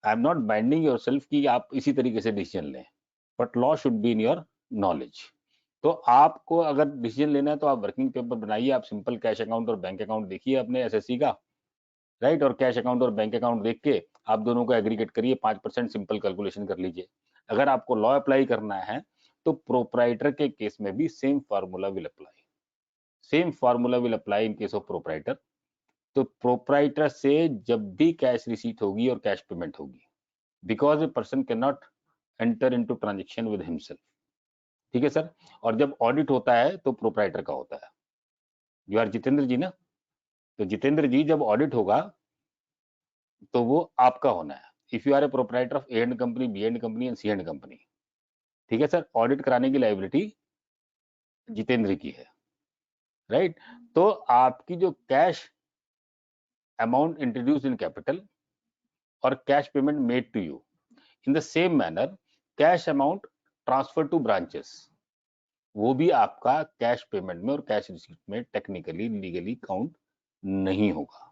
I am not binding your self कि आप इसी तरीके से डिसीजन लें, but law should be in your knowledge. तो आपको अगर डिसीजन लेना है तो आप वर्किंग पेपर बनाइए, आप सिंपल कैश अकाउंट और बैंक अकाउंट देखिए अपने एसएससी का, राइट, और कैश अकाउंट और बैंक अकाउंट देख के आप दोनों को एग्रीगेट करिए, 5% सिंपल कैलकुलेशन कर लीजिए। अगर आपको लॉ अप्लाई करना है तो प्रोप्राइटर के केस में भी same formula will apply, same formula will apply in case of proprietor. तो प्रोप्राइटर से जब भी कैश रिसीट होगी और कैश पेमेंट होगी, because a person can not enter into transaction with himself. ठीक है सर, और जब ऑडिट होता है तो प्रोप्राइटर का होता है। यू आर जितेंद्र जी ना, तो जितेंद्र जी जब ऑडिट होगा तो वो आपका होना है। If you are a proprietor of A and company, B and company and C and company, ठीक है सर, ऑडिट कराने की लायबिलिटी जितेंद्र की है, राइट। तो आपकी जो cash amount introduced in capital और cash payment made to you, in the same manner cash amount transfer to branches, वो भी आपका कैश पेमेंट में और कैश रिसीट में टेक्निकली लीगली काउंट नहीं होगा।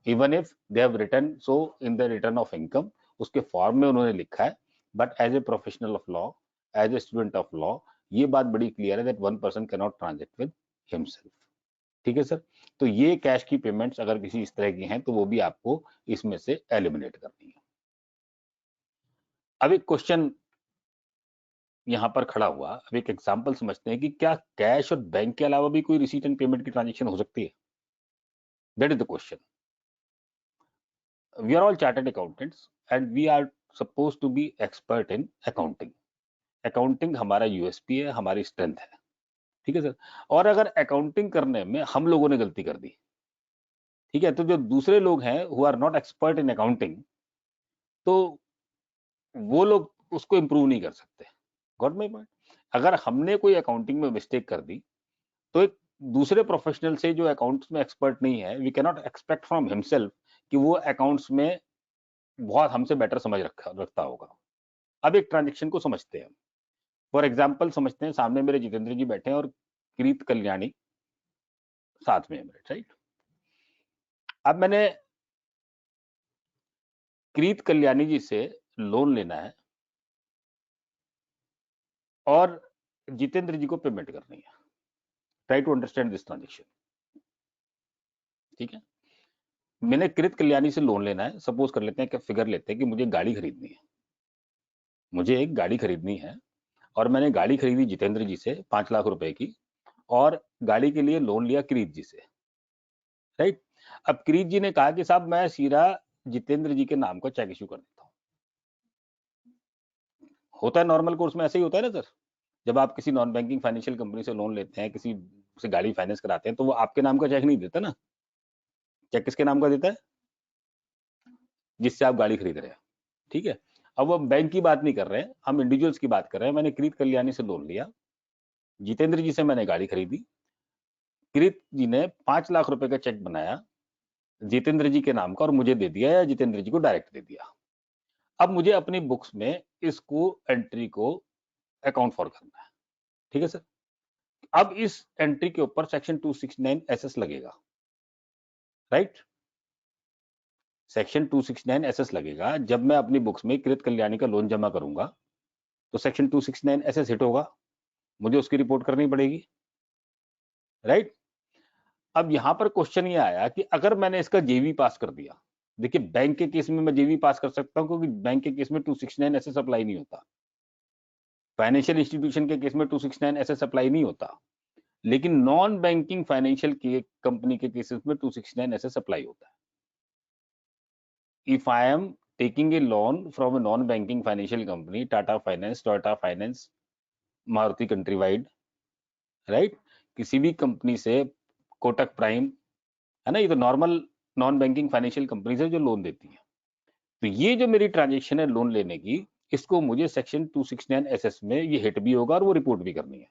Even if they have written so in the return of income, उसके form में उन्होंने लिखा है, but as a professional of law, as a student of law, ये बात बड़ी क्लियर है that one person can not transact with himself. ठीक है सर, तो ये कैश की पेमेंट्स अगर किसी इस तरह की हैं तो वो भी आपको इसमें से एलिमिनेट करनी है। अब एक क्वेश्चन यहां पर खड़ा हुआ, अब एक एग्जांपल समझते हैं कि क्या कैश और बैंक के अलावा भी कोई रिसीट एंड पेमेंट की ट्रांजैक्शन हो सकती है? That is the question. We are all chartered accountants and we are suppose to be expert in accounting. Accounting हमारा यूएसपी है, हमारी स्ट्रेंथ है, ठीक है सर। और अगर अकाउंटिंग करने में हम लोगों ने गलती कर दी, ठीक है, तो जो दूसरे लोग हैं who are not expert in accounting, तो वो लोग उसको इंप्रूव नहीं कर सकते। Got my point? अगर हमने कोई अकाउंटिंग में मिस्टेक कर दी तो एक दूसरे प्रोफेशनल से जो अकाउंट्स में एक्सपर्ट नहीं है, we can not expect from himself कि वो अकाउंट्स में बहुत हमसे बेटर समझ रखता होगा। अब एक ट्रांजेक्शन को समझते हैं। फॉर एग्जाम्पल समझते हैं, सामने मेरे जितेंद्र जी बैठे हैं और किरीट कल्याणी साथ में है मेरे, राइट। अब मैंने किरीट कल्याणी जी से लोन लेना है और जितेंद्र जी को पेमेंट करनी है। Try to understand this transaction, ठीक है। मैंने किरीट कल्याणी से लोन लेना है। सपोज कर लेते हैं कि फिगर लेते हैं कि मुझे गाड़ी खरीदनी है, मुझे एक गाड़ी खरीदनी है और मैंने गाड़ी खरीदी जितेंद्र जी से 5 लाख रुपए की और गाड़ी के लिए लोन लिया किरीट जी से, राइट। अब किरीट जी ने कहा कि साहब मैं सीधा जितेंद्र जी के नाम का चेक इशू कर देता हूं। होता है नॉर्मल कोर्स में, ऐसे ही होता है ना सर। जब आप किसी नॉन बैंकिंग फाइनेंशियल कंपनी से लोन लेते हैं, किसी से गाड़ी फाइनेंस कराते हैं, तो वो आपके नाम का चेक नहीं देता ना। चेक किसके नाम का देता है? जिससे आप गाड़ी खरीद रहे हैं, ठीक है। अब हम बैंक की बात नहीं कर रहे हैं, हम इंडिविजुअल्स की बात कर रहे हैं। मैंने किरीट कल्याणी से लोन लिया, जितेंद्र जी से मैंने गाड़ी खरीदी, किरीट जी ने 5 लाख रुपए का चेक बनाया जितेंद्र जी के नाम का और मुझे दे दिया या जितेंद्र जी को डायरेक्ट दे दिया। अब मुझे अपनी बुक्स में इसको एंट्री को अकाउंट फॉर करना है, ठीक है सर। अब इस एंट्री के ऊपर सेक्शन 269 एसएस लगेगा, राइट। सेक्शन 269 एसएस लगेगा। जब मैं अपनी बुक्स में किरीट कल्याणी का लोन जमा करूंगा तो सेक्शन 269 एसएस हिट होगा, मुझे उसकी रिपोर्ट करनी पड़ेगी, राइट। अब यहां पर क्वेश्चन ये आया कि अगर मैंने इसका जेवी पास कर दिया, देखिए बैंक के केस में मैं जेवी पास कर सकता हूं क्योंकि बैंक के केस में 269 एसएस अप्लाई नहीं होता, फाइनेंशियल इंस्टीट्यूशन के केस में 269 एसएस अप्लाई नहीं होता, लेकिन नॉन बैंकिंग फाइनेंशियल कंपनी के केसेस में 269 एसएस अप्लाई होता है। If I am taking a loan from a non banking financial company, Tata finance, Toyota finance, Maruti country wide, right, किसी भी कंपनी से, कोटक प्राइम, है ना, ये तो normal non banking financial companies है जो लोन देती है। तो ये जो मेरी ट्रांजेक्शन है लोन लेने की, इसको मुझे सेक्शन 269 एसएस में ये हिट भी होगा और वो रिपोर्ट भी करनी है,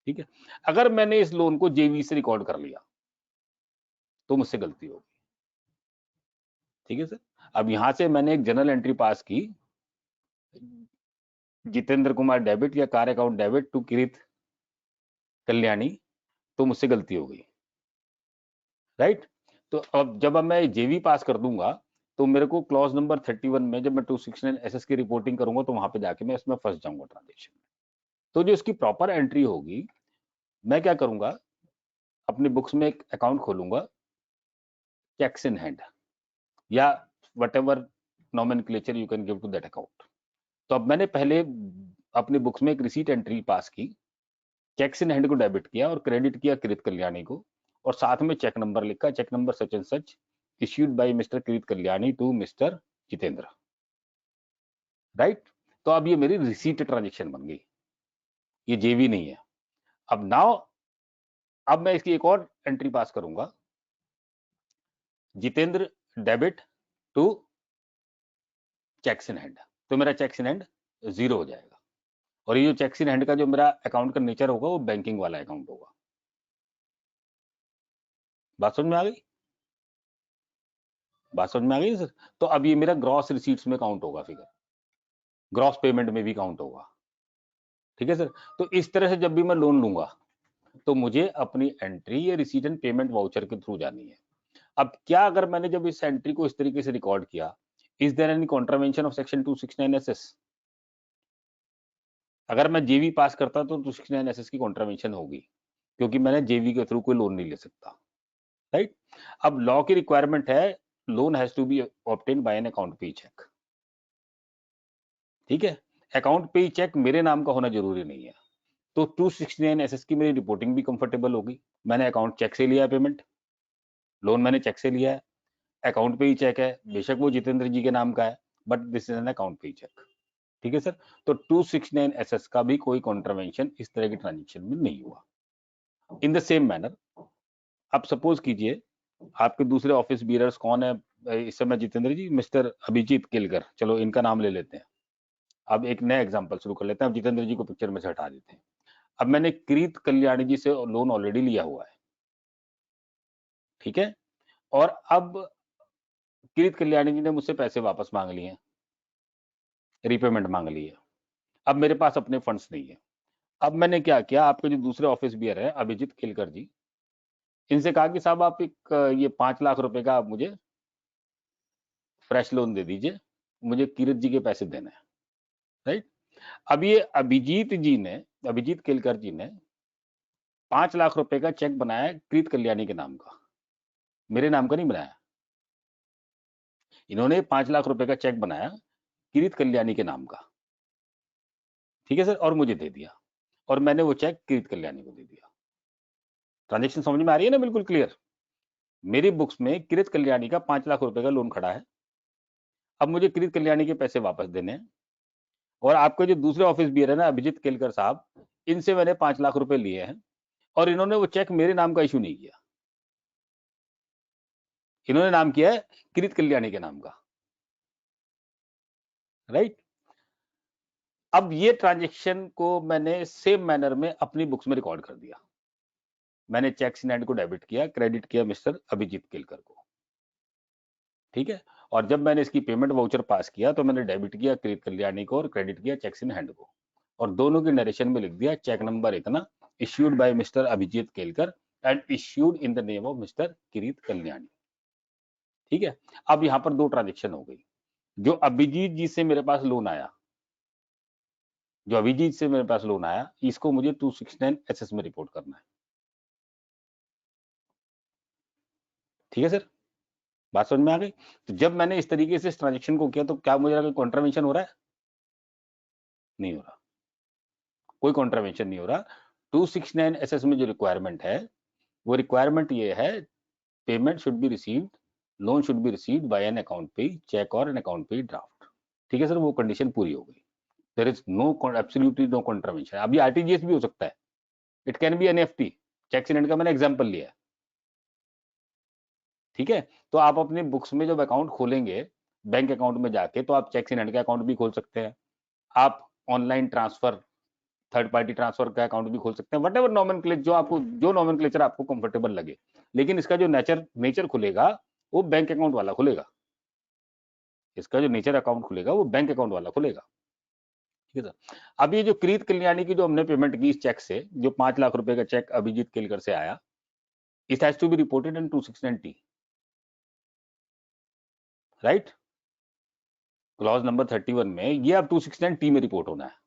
ठीक है। अगर मैंने इस लोन को जेवी से रिकॉर्ड कर लिया तो मुझसे गलती होगी, ठीक है सर। अब यहां से मैंने एक जनरल एंट्री पास की, जितेंद्र कुमार डेबिट या कार अकाउंट डेबिट टू किरीट कल्याणी, तो मुझसे गलती हो गई, राइट। तो अब जब मैं जेवी पास कर दूंगा तो मेरे को क्लॉज नंबर 31 में जब मैं 269 एसएस की रिपोर्टिंग करूंगा तो वहां पे जाके मैं इसमें फंस जाऊंगा ट्रांजेक्शन में। तो जो इसकी प्रॉपर एंट्री होगी, मैं क्या करूंगा, अपनी बुक्स में एक अकाउंट खोलूंगा, चेक्स इन हैंड या whatever nomenclature you can give to that account. तो अब मैंने पहले अपनी बुक्स में एक रिसीट एंट्री पास की, चेक्स इन हैंड को डेबिट किया और क्रेडिट किया किरीट कल्याणी को, और साथ में चेक नंबर लिखा, cheque number such and such issued by mister Kirit Kalyani to mister Jitendra, right. तो अब ये मेरी रिसीट ट्रांजेक्शन बन गई, ये जेवी नहीं है। अब नाउ अब मैं इसकी एक और एंट्री पास करूंगा, Jitendra debit to cheques in hand, तो मेरा चेक्स इन हैंड 0 हो जाएगा और ये जो चेक्स इन हैंड का जो मेरा अकाउंट का नेचर होगा वो बैंकिंग वाला अकाउंट होगा। बात समझ में आ गई? बात समझ में आ गई सर? तो अब ये मेरा ग्रॉस रिसीट्स में काउंट होगा, फिगर ग्रॉस पेमेंट में भी काउंट होगा, ठीक है सर। तो इस तरह से जब भी मैं लोन लूंगा तो मुझे अपनी एंट्री ये रिसीट एंड पेमेंट वाउचर के थ्रू जानी है। अब क्या अगर मैंने जब इस एंट्री को इस तरीके से रिकॉर्ड किया, is there any contravention of section 269 SS? अगर मैं जेवी पास करता तो 269 एसएस की कॉन्ट्रावेंशन होगी क्योंकि मैंने जेवी के थ्रू कोई लोन नहीं ले सकता, राइट। अब लॉ की रिक्वायरमेंट है, loan has to be obtained by an account pay cheque, ठीक है। अकाउंट पे चेक मेरे नाम का होना जरूरी नहीं है, तो 269 एसएस की मेरी रिपोर्टिंग भी कंफर्टेबल होगी। मैंने अकाउंट चेक से लिया है, पेमेंट लोन मैंने चेक से लिया है, अकाउंट पे ही चेक है, बेशक वो जितेंद्र जी के नाम का है, but this is an account pay cheque, ठीक है सर। तो 269 एसएस का भी कोई कॉन्ट्रावेंशन इस तरह की ट्रांजेक्शन में नहीं हुआ। इन द सेम मैनर, अब सपोज कीजिए आपके दूसरे ऑफिस बीयरर्स कौन है इस समय? जितेंद्र जी, मिस्टर अभिजीत केलकर, चलो इनका नाम ले लेते हैं। अब एक नया एग्जांपल शुरू कर लेते हैं। अब जितेंद्र जी को पिक्चर में से हटा देते हैं। अब मैंने किरीट कल्याणी जी से लोन ऑलरेडी लिया हुआ है, ठीक है, और अब किरीट कल्याणी जी ने मुझसे पैसे वापस मांग लिए, रीपेमेंट मांग ली है। अब मेरे पास अपने फंड्स नहीं है। अब मैंने क्या किया, आपके जो दूसरे ऑफिस बियर है अभिजीत केलकर जी, इनसे कहा कि साहब आप एक ये 5 लाख रुपए का आप मुझे फ्रेश लोन दे दीजिए, मुझे किरीट जी के पैसे देने हैं, राइट। अब ये अभिजीत केलकर जी ने 5 लाख रुपए का चेक बनाया किरीट कल्याणी के नाम का, मेरे नाम का नहीं बनाया। इन्होंने 5 लाख रुपए का चेक बनाया किरीट कल्याणी के नाम का, ठीक है सर, और मुझे दे दिया, और मैंने वो चेक किरीट कल्याणी को दे दिया। ट्रांजेक्शन समझ में आ रही है ना, बिल्कुल क्लियर। मेरी बुक्स में किरीट कल्याणी का 5 लाख रुपए का लोन खड़ा है। अब मुझे किरीट कल्याणी के पैसे वापस देने हैं, और आपके जो दूसरे ऑफिस बियर है ना अभिजीत केलकर साहब, इनसे मैंने 5 लाख रुपए लिए हैं, और इन्होंने वो चेक मेरे नाम का इशू नहीं किया, इन्होंने नाम किया है किरीट कल्याणी के नाम का, राइट। अब ये ट्रांजेक्शन को मैंने सेम मैनर में अपनी बुक्स में रिकॉर्ड कर दिया। मैंने चेक्स इन हैंड को डेबिट किया, क्रेडिट किया मिस्टर अभिजीत केलकर को, ठीक है। और जब मैंने इसकी पेमेंट वाउचर पास किया तो मैंने डेबिट किया किरीट कल्याणी को और क्रेडिट किया चेक्स इन हैंड को, और दोनों की नरेशन में लिख दिया चेक नंबर इतना, issued by mister Abhijeet Kelkar and issued in the name of mister Kirit Kalyani, ठीक है। अब यहां पर 2 ट्रांजेक्शन हो गई। जो अभिजीत जी से मेरे पास लोन आया, इसको मुझे 269 एसएस में रिपोर्ट करना है, ठीक है सर, बात समझ में आ गई। तो जब मैंने इस तरीके से इस ट्रांजेक्शन को किया तो क्या मुझे कॉन्ट्रावेंशन हो रहा है? नहीं हो रहा, कोई कॉन्ट्रावेंशन नहीं हो रहा। 269 एसएस में जो रिक्वायरमेंट है वो रिक्वायरमेंट ये है, payment should be received, loan should be received by an account pay cheque और एन अकाउंट पे ड्राफ्ट, ठीक है सर, वो कंडीशन पूरी हो गई। There is no absolutely no contravention. अभी आरटीजीएस भी हो सकता है, it can be NFT, cheques in hand का मैंने एग्जांपल लिया है, ठीक है। तो आप अपने बुक्स में जब अकाउंट खोलेंगे बैंक अकाउंट में जाके, तो आप चेक्स इन हैंड का अकाउंट भी खोल सकते हैं, आप online transfer, third party transfer का अकाउंट भी खोल सकते हैं, वट एवर नॉमेनक्लेचर जो नॉमेनक्लेचर आपको कंफर्टेबल लगे, लेकिन इसका जो नेचर खुलेगा वो बैंक अकाउंट वाला खुलेगा, इसका जो नेचर अकाउंट खुलेगा वो बैंक अकाउंट वाला खुलेगा, ठीक है सर। अब ये जो किरीट कल्याणी की जो हमने पेमेंट की इस चेक से, जो 5 लाख रुपए का चेक अभिजीत केलकर से आया, it has to be reported in 269T, right. Clause number 31 में ये अब 269T में रिपोर्ट होना है।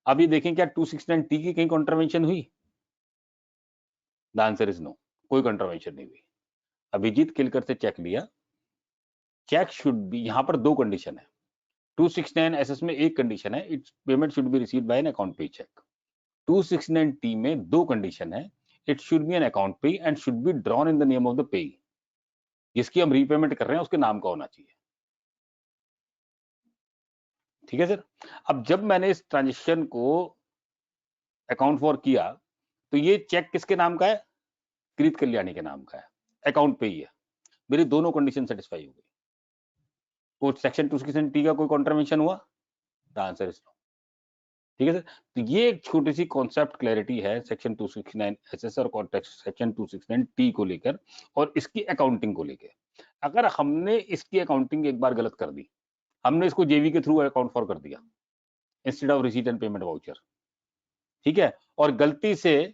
अब ये देखें क्या 269T की कहीं कॉन्ट्रावेंशन हुई? द आंसर इज नो, कोई कॉन्ट्रावेंशन नहीं हुई। अभिजीत केलकर से चेक लिया, चेक शुड बी, यहां पर 2 कंडीशन है, 269 एसएस में एक कंडीशन है, it's payment should be received by an account pay cheque. 269T में 2 कंडीशन है, it should be an account pay and should be drawn in the name of the pay, जिसकी हम repayment कर रहे हैं उसके नाम का होना चाहिए, ठीक है सर। अब जब मैंने इस ट्रांजेक्शन को अकाउंट फॉर किया तो ये चेक किसके नाम का है? किरीट कल्याणी के नाम का है, अकाउंट पे ही है, मेरी दोनों कंडीशन सेटिस्फाई हो गई। तो सेक्शन 269T का कोई कॉन्ट्रावेंशन हुआ? द आंसर इज नो, ठीक है सर। तो ये एक छोटी सी कॉन्सेप्ट क्लैरिटी है सेक्शन 269 एसएस और सेक्शन 269T को लेकर और इसकी अकाउंटिंग को लेकर। अगर हमने इसकी अकाउंटिंग एक बार गलत कर दी, हमने इसको जेवी के थ्रू अकाउंट फॉर कर दिया instead of receipt and payment voucher, ठीक है, और गलती से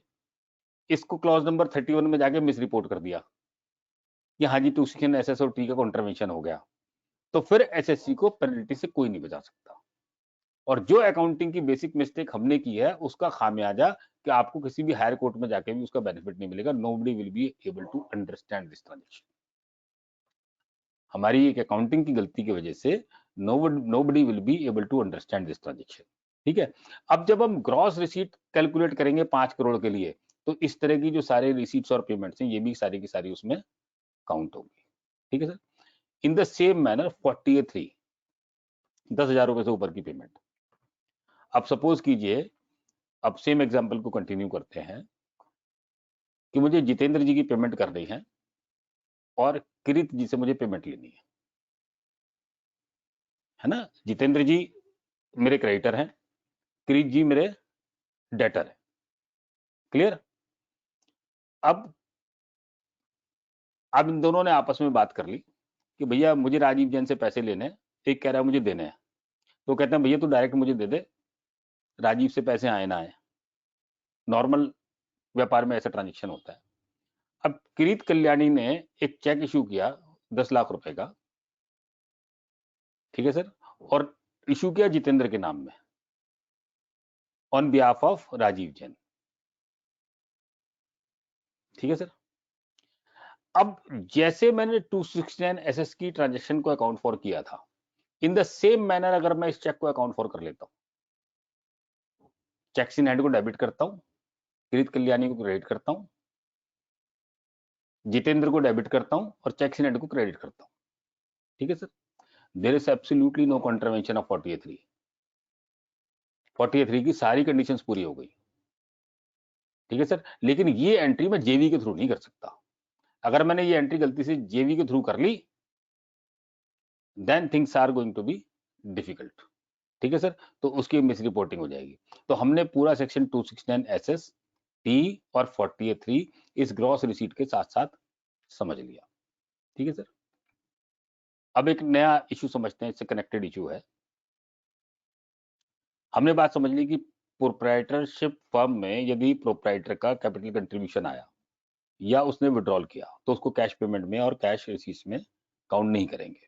इसको क्लॉज नंबर 31 में जाके मिस रिपोर्ट कर दिया कि हाँ जी 269 एसएस और टी का कॉन्ट्रावेंशन हो गया, तो फिर एसएससी को पेनल्टी से कोई नहीं बचा सकता। और जो अकाउंटिंग की बेसिक मिस्टेक हमने की है उसका खामियाजा कि आपको किसी भी हायर कोर्ट में जाके भी उसका बेनिफिट नहीं मिलेगा, nobody will be able to understand this transaction. हमारी एक अकाउंटिंग की गलती की वजह से nobody will be able to understand this transaction, ठीक है। अब जब हम ग्रॉस रिसीट कैलकुलेट करेंगे 5 करोड़ के लिए, तो इस तरह की जो सारे रिसीट्स और पेमेंट्स हैं ये भी सारी की सारी उसमें काउंट होगी, ठीक है sir. In the same manner 48(3) 10,000 रुपए से ऊपर की पेमेंट। अब सपोज कीजिए, अब सेम एग्जांपल को कंटिन्यू करते हैं कि मुझे जितेंद्र जी की पेमेंट करनी है और किरीट जी से मुझे पेमेंट लेनी है ना। जितेंद्र जी मेरे क्रेडिटर हैं, किरीट जी मेरे डेटर हैं। क्लियर? अब इन दोनों ने आपस में बात कर ली कि भैया मुझे राजीव जैन से पैसे लेने हैं, एक कह रहा है मुझे देने हैं, तो कहते हैं भैया तू डायरेक्ट मुझे दे दे, राजीव से पैसे आए ना आए। नॉर्मल व्यापार में ऐसा ट्रांजेक्शन होता है। अब किरीट कल्याणी ने एक चेक इशू किया 10 लाख रुपए का, ठीक है सर, और इशू किया जितेंद्र के नाम में on behalf of Rajiv Jain. ठीक है सर। अब जैसे मैंने 269 एसएस की ट्रांजेक्शन को अकाउंट फॉर किया था, इन द सेम मैनर अगर मैं इस चेक को अकाउंट फॉर कर लेता हूं, चेक्स इन हैंड को डेबिट करता हूं, किरीट कल्याणी को क्रेडिट करता हूं, जितेंद्र को डेबिट करता हूं और चेक्स इन हैंड को क्रेडिट करता हूं। ठीक है sir. There is absolutely no contravention of 48(3). 48(3) की सारी कंडीशंस पूरी हो गई। ठीक है सर। लेकिन ये एंट्री मैं जेवी के थ्रू नहीं कर सकता। अगर मैंने ये एंट्री गलती से जेवी के थ्रू कर ली, then things are going to be difficult. ठीक है सर। तो उसकी मिस रिपोर्टिंग हो जाएगी। तो हमने पूरा सेक्शन 269 एसएस टी और 48(3) इस ग्रॉस रिसीट के साथ साथ समझ लिया। ठीक है सर। अब एक नया इशू समझते हैं, इससे कनेक्टेड इशू है। हमने बात समझ ली कि प्रोप्राइटरशिप फर्म में यदि प्रोप्राइटर का कैपिटल कंट्रीब्यूशन आया या उसने विड्रॉल किया तो उसको कैश पेमेंट में और कैश रिसीट्स में काउंट नहीं करेंगे।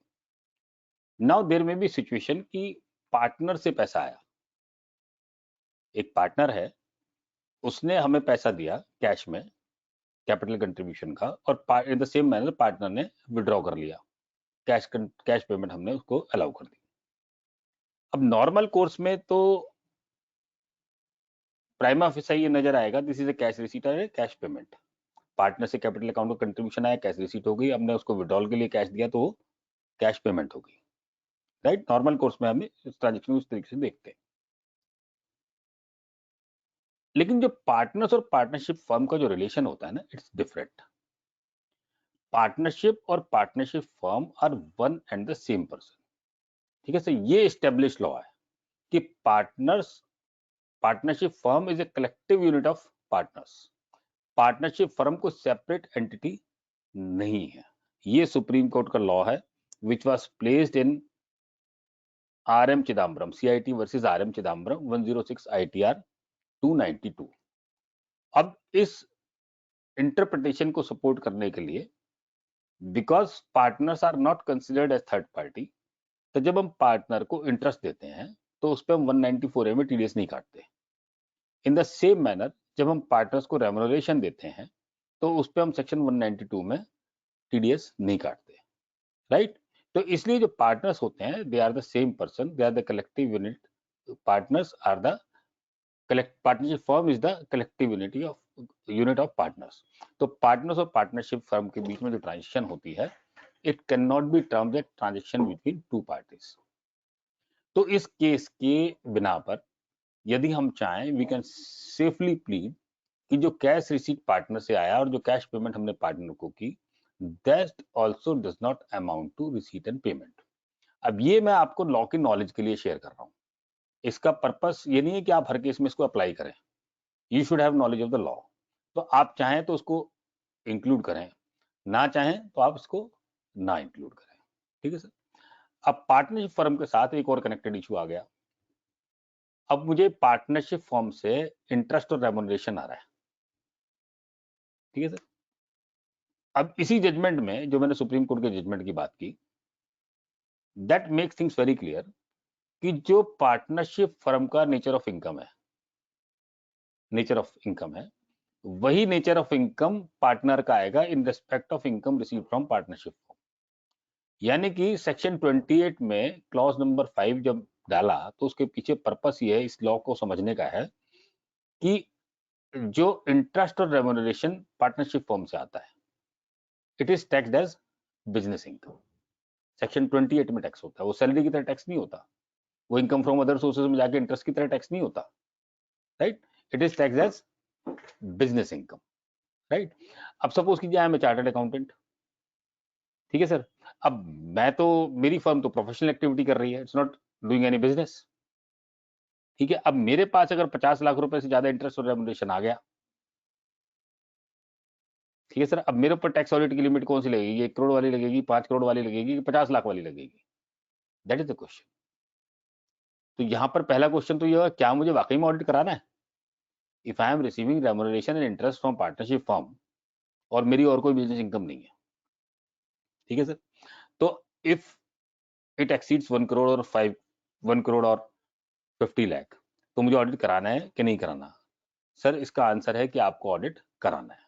नाउ देयर में भी सिचुएशन कि पार्टनर से पैसा आया, एक पार्टनर है, उसने हमें पैसा दिया कैश में कैपिटल कंट्रीब्यूशन का, और in the same manner partner ने विड्रॉ कर लिया, कैश पेमेंट हमने उसको अलाउ कर दी। अब नॉर्मल कोर्स में तो प्राइमा फेसाई ये नजर आएगा this is a cash receipt और कैश पेमेंट। पार्टनर से कैपिटल अकाउंट को कंट्रीब्यूशन आया, कैश रिसीट हो गई, हमने उसको विड्रॉल के लिए कैश दिया तो कैश पेमेंट हो गई। राइट। नॉर्मल कोर्स में हमें इस ट्रांजेक्शन उस तरीके से देखते हैं। लेकिन जो पार्टनर्स और पार्टनरशिप फर्म का जो रिलेशन होता है ना, इट्स डिफरेंट। पार्टनरशिप और partnership firm are one and the same person. ठीक है सर। ये एस्टेब्लिश लॉ है कि partnership firm is a collective unit of partners. Partnership firm को सेपरेट एंटिटी नहीं है। ये सुप्रीम कोर्ट का लॉ है which was placed in RM Chidambaram, CIT versus RM Chidambaram 106 ITR 292। अब इस इंटरप्रिटेशन को सपोर्ट करने के लिए, because partners are not considered as third party, तो जब हम पार्टनर को इंटरेस्ट देते हैं तो उस पर हम 194A में TDS नहीं काटते। इन द सेम मैनर जब हम पार्टनर्स को रेम्युनरेशन देते हैं तो उस पर हम सेक्शन 192 में TDS नहीं काटते। राइट। तो इसलिए जो पार्टनर्स होते हैं they are the same person, they are the collective unit. Partners are the partnership firm is the collective unit of partners. तो पार्टनर्स और पार्टनरशिप फर्म के बीच में जो ट्रांजेक्शन होती है, it can not be termed as transaction between two parties. तो इस केस के बिना पर यदि हम चाहें, वी कैन सेफली प्लीड कि जो कैश रिसीट पार्टनर से आया और जो कैश पेमेंट हमने पार्टनर को की, that also does not amount to receipt and payment. अब ये मैं आपको लॉ की नॉलेज के लिए शेयर कर रहा हूं। इसका पर्पस ये नहीं है कि आप हर केस में इसको अप्लाई करें। You should have knowledge of the law. तो आप चाहें तो उसको इंक्लूड करें, ना चाहें तो आप इसको ना इंक्लूड करें। ठीक है सर। अब पार्टनरशिप फर्म के साथ एक और कनेक्टेड इशू आ गया। अब मुझे पार्टनरशिप फर्म से इंटरेस्ट और रेम्युनरेशन आ रहा है। ठीक है सर। अब इसी जजमेंट में जो मैंने सुप्रीम कोर्ट के जजमेंट की बात की, that makes things very clear कि जो पार्टनरशिप फर्म का नेचर ऑफ इनकम है, वही नेचर ऑफ इनकम पार्टनर का आएगा इन respect of income receive from partnership firm. यानी कि सेक्शन 28 में क्लॉज नंबर 5 जब डाला तो उसके पीछे पर्पस ये है, इस लॉ को समझने का है, कि जो इंटरेस्ट और रेम्युनरेशन पार्टनरशिप फर्म से आता है, it is taxed as business income. Section 28 में टैक्स होता है। वो सैलरी की तरह टैक्स नहीं होता, वो इनकम फ्रॉम अदर सोर्सेज में जाके इंटरेस्ट की तरह टैक्स नहीं होता। Right. It is taxed as business income. Right. अब सपोज कीजिए I am a chartered accountant. ठीक है सर। अब मैं तो, मेरी फर्म तो प्रोफेशनल एक्टिविटी कर रही है, it's not doing any business. ठीक है, अब मेरे पास अगर 50 लाख रुपए से ज्यादा इंटरेस्ट और रेम्युनरेशन आ गया, ठीक है सर, अब मेरे ऊपर टैक्स ऑडिट की लिमिट कौन सी लगेगी? 1 करोड़ वाली लगेगी, 5 करोड़ वाली लगेगी, कि 50 लाख वाली लगेगी? That is the question. तो यहां पर पहला क्वेश्चन तो ये है, क्या मुझे वाकई में ऑडिट कराना है? If I am receiving remuneration and interest from partnership firm और मेरी और कोई बिजनेस इनकम नहीं है, ठीक है सर, तो इफ इट एक्सीड्स 1 करोड़ और 1 करोड़ और 50 लाख, तो मुझे ऑडिट कराना है कि नहीं कराना? सर इसका आंसर है कि आपको ऑडिट कराना है।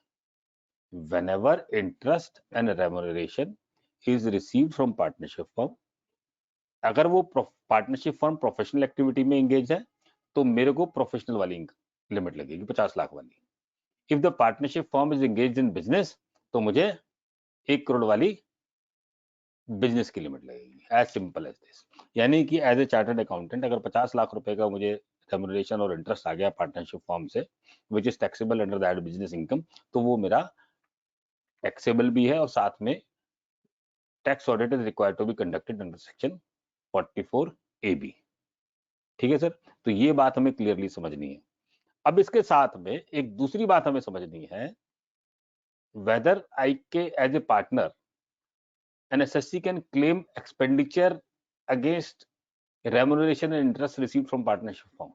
whenever interest and remuneration is received from partnership firm, अगर वो पार्टनरशिप फर्म प्रोफेशनल एक्टिविटी में एंगेज है तो मेरे को प्रोफेशनल वाली लिमिट लगेगी 50 लाख वाली। If the partnership firm is engage in business तो मुझे 1 करोड़ वाली बिजनेस की लिमिट लगेगी, एज सिंपल एज दिस। यानी कि एज ए चार्टर्ड अकाउंटेंट अगर 50 लाख रुपए का मुझे रेम्युनरेशन और इंटरेस्ट आ गया पार्टनरशिप फर्म से, which is taxable under that business income, तो वो मेरा टैक्सेबल भी है और साथ में tax audit is required to be conducted under section 44 AB। ठीक है सर, तो ये बात हमें क्लियरली समझनी है। अब इसके साथ में एक दूसरी बात हमें समझनी है, whether ICAI as a partner an assessee can claim expenditure against remuneration and interest received from partnership firm।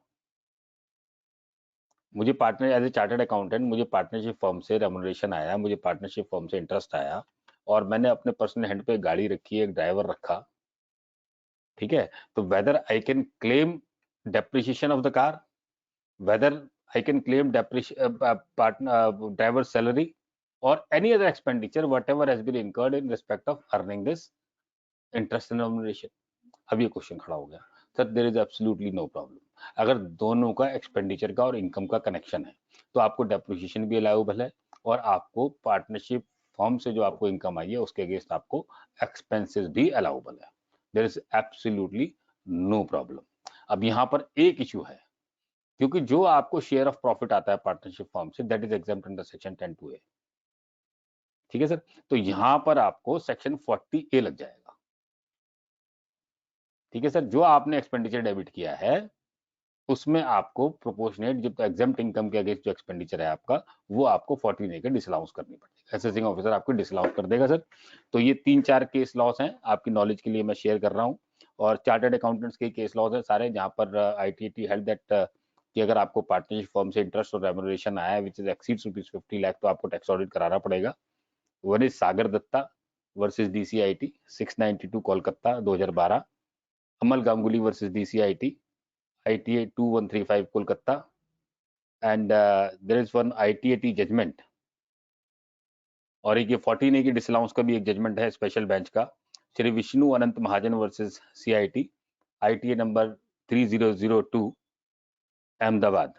मुझे partner as a chartered accountant, मुझे पार्टनरशिप फर्म से रेमुनरेशन आया, मुझे पार्टनरशिप फर्म से इंटरेस्ट आया और मैंने अपने पर्सनल हैंड पे गाड़ी रखी है, एक ड्राइवर रखा, ठीक है, तो whether I can claim depreciation of the car, whether I can claim driver salary और any other expenditure whatever has been incurred in respect of earning this interest and remuneration. अब ये question खड़ा हो गया, sir there is absolutely no problem. अगर दोनों का expenditure का और इनकम का कनेक्शन है तो आपको डेप्रिसिएशन भी अलाउबल है और आपको पार्टनरशिप फर्म से जो आपको इनकम आई है उसके अगेंस्ट आपको एक्सपेंसेस भी अलाउबल है। There is absolutely no problem. अब यहाँ पर एक इशू है, क्योंकि जो आपको शेयर ऑफ प्रॉफिट आता है पार्टनरशिप फर्म से, that is exempt under section 10(2)A। ठीक है सर, तो यहां पर आपको सेक्शन 40A लग जाएगा। ठीक है सर, जो आपने एक्सपेंडिचर डेबिट किया है उसमें आपको प्रोपोर्शनेट जो एग्जाम्प्ट इनकम के अगेंस्ट जो एक्सपेंडिचर है आपका, वो आपको 14A के डिसअलाउंस करनी पड़ेगी। असेसिंग ऑफिसर आपको डिसअलाउंस कर देगा सर। तो ये 3-4 केस लॉस हैं, आपकी नॉलेज के लिए मैं शेयर कर रहा हूँ, और चार्टर्ड अकाउंटेंट्स के केस लॉस है सारे, जहां पर ITAT हेल्ड दैट कि अगर आपको पार्टनरशिप फर्म से इंटरेस्ट और रेमुनरेशन आया विच इज एक्सीड्स ₹50 लाख तो आपको टैक्स ऑडिट कराना पड़ेगा। One is Sagar Datta versus DCIT 692 Kolkata 2012, Amal Ganguly versus DCIT ITA 2135 Kolkata, and there is one ITAT judgment, और एक ये 14A की डिसअलाउंस का भी एक जजमेंट है स्पेशल बेंच का, Shri Vishnu Anant Mahajan versus CIT ITA number 3002 Ahmedabad,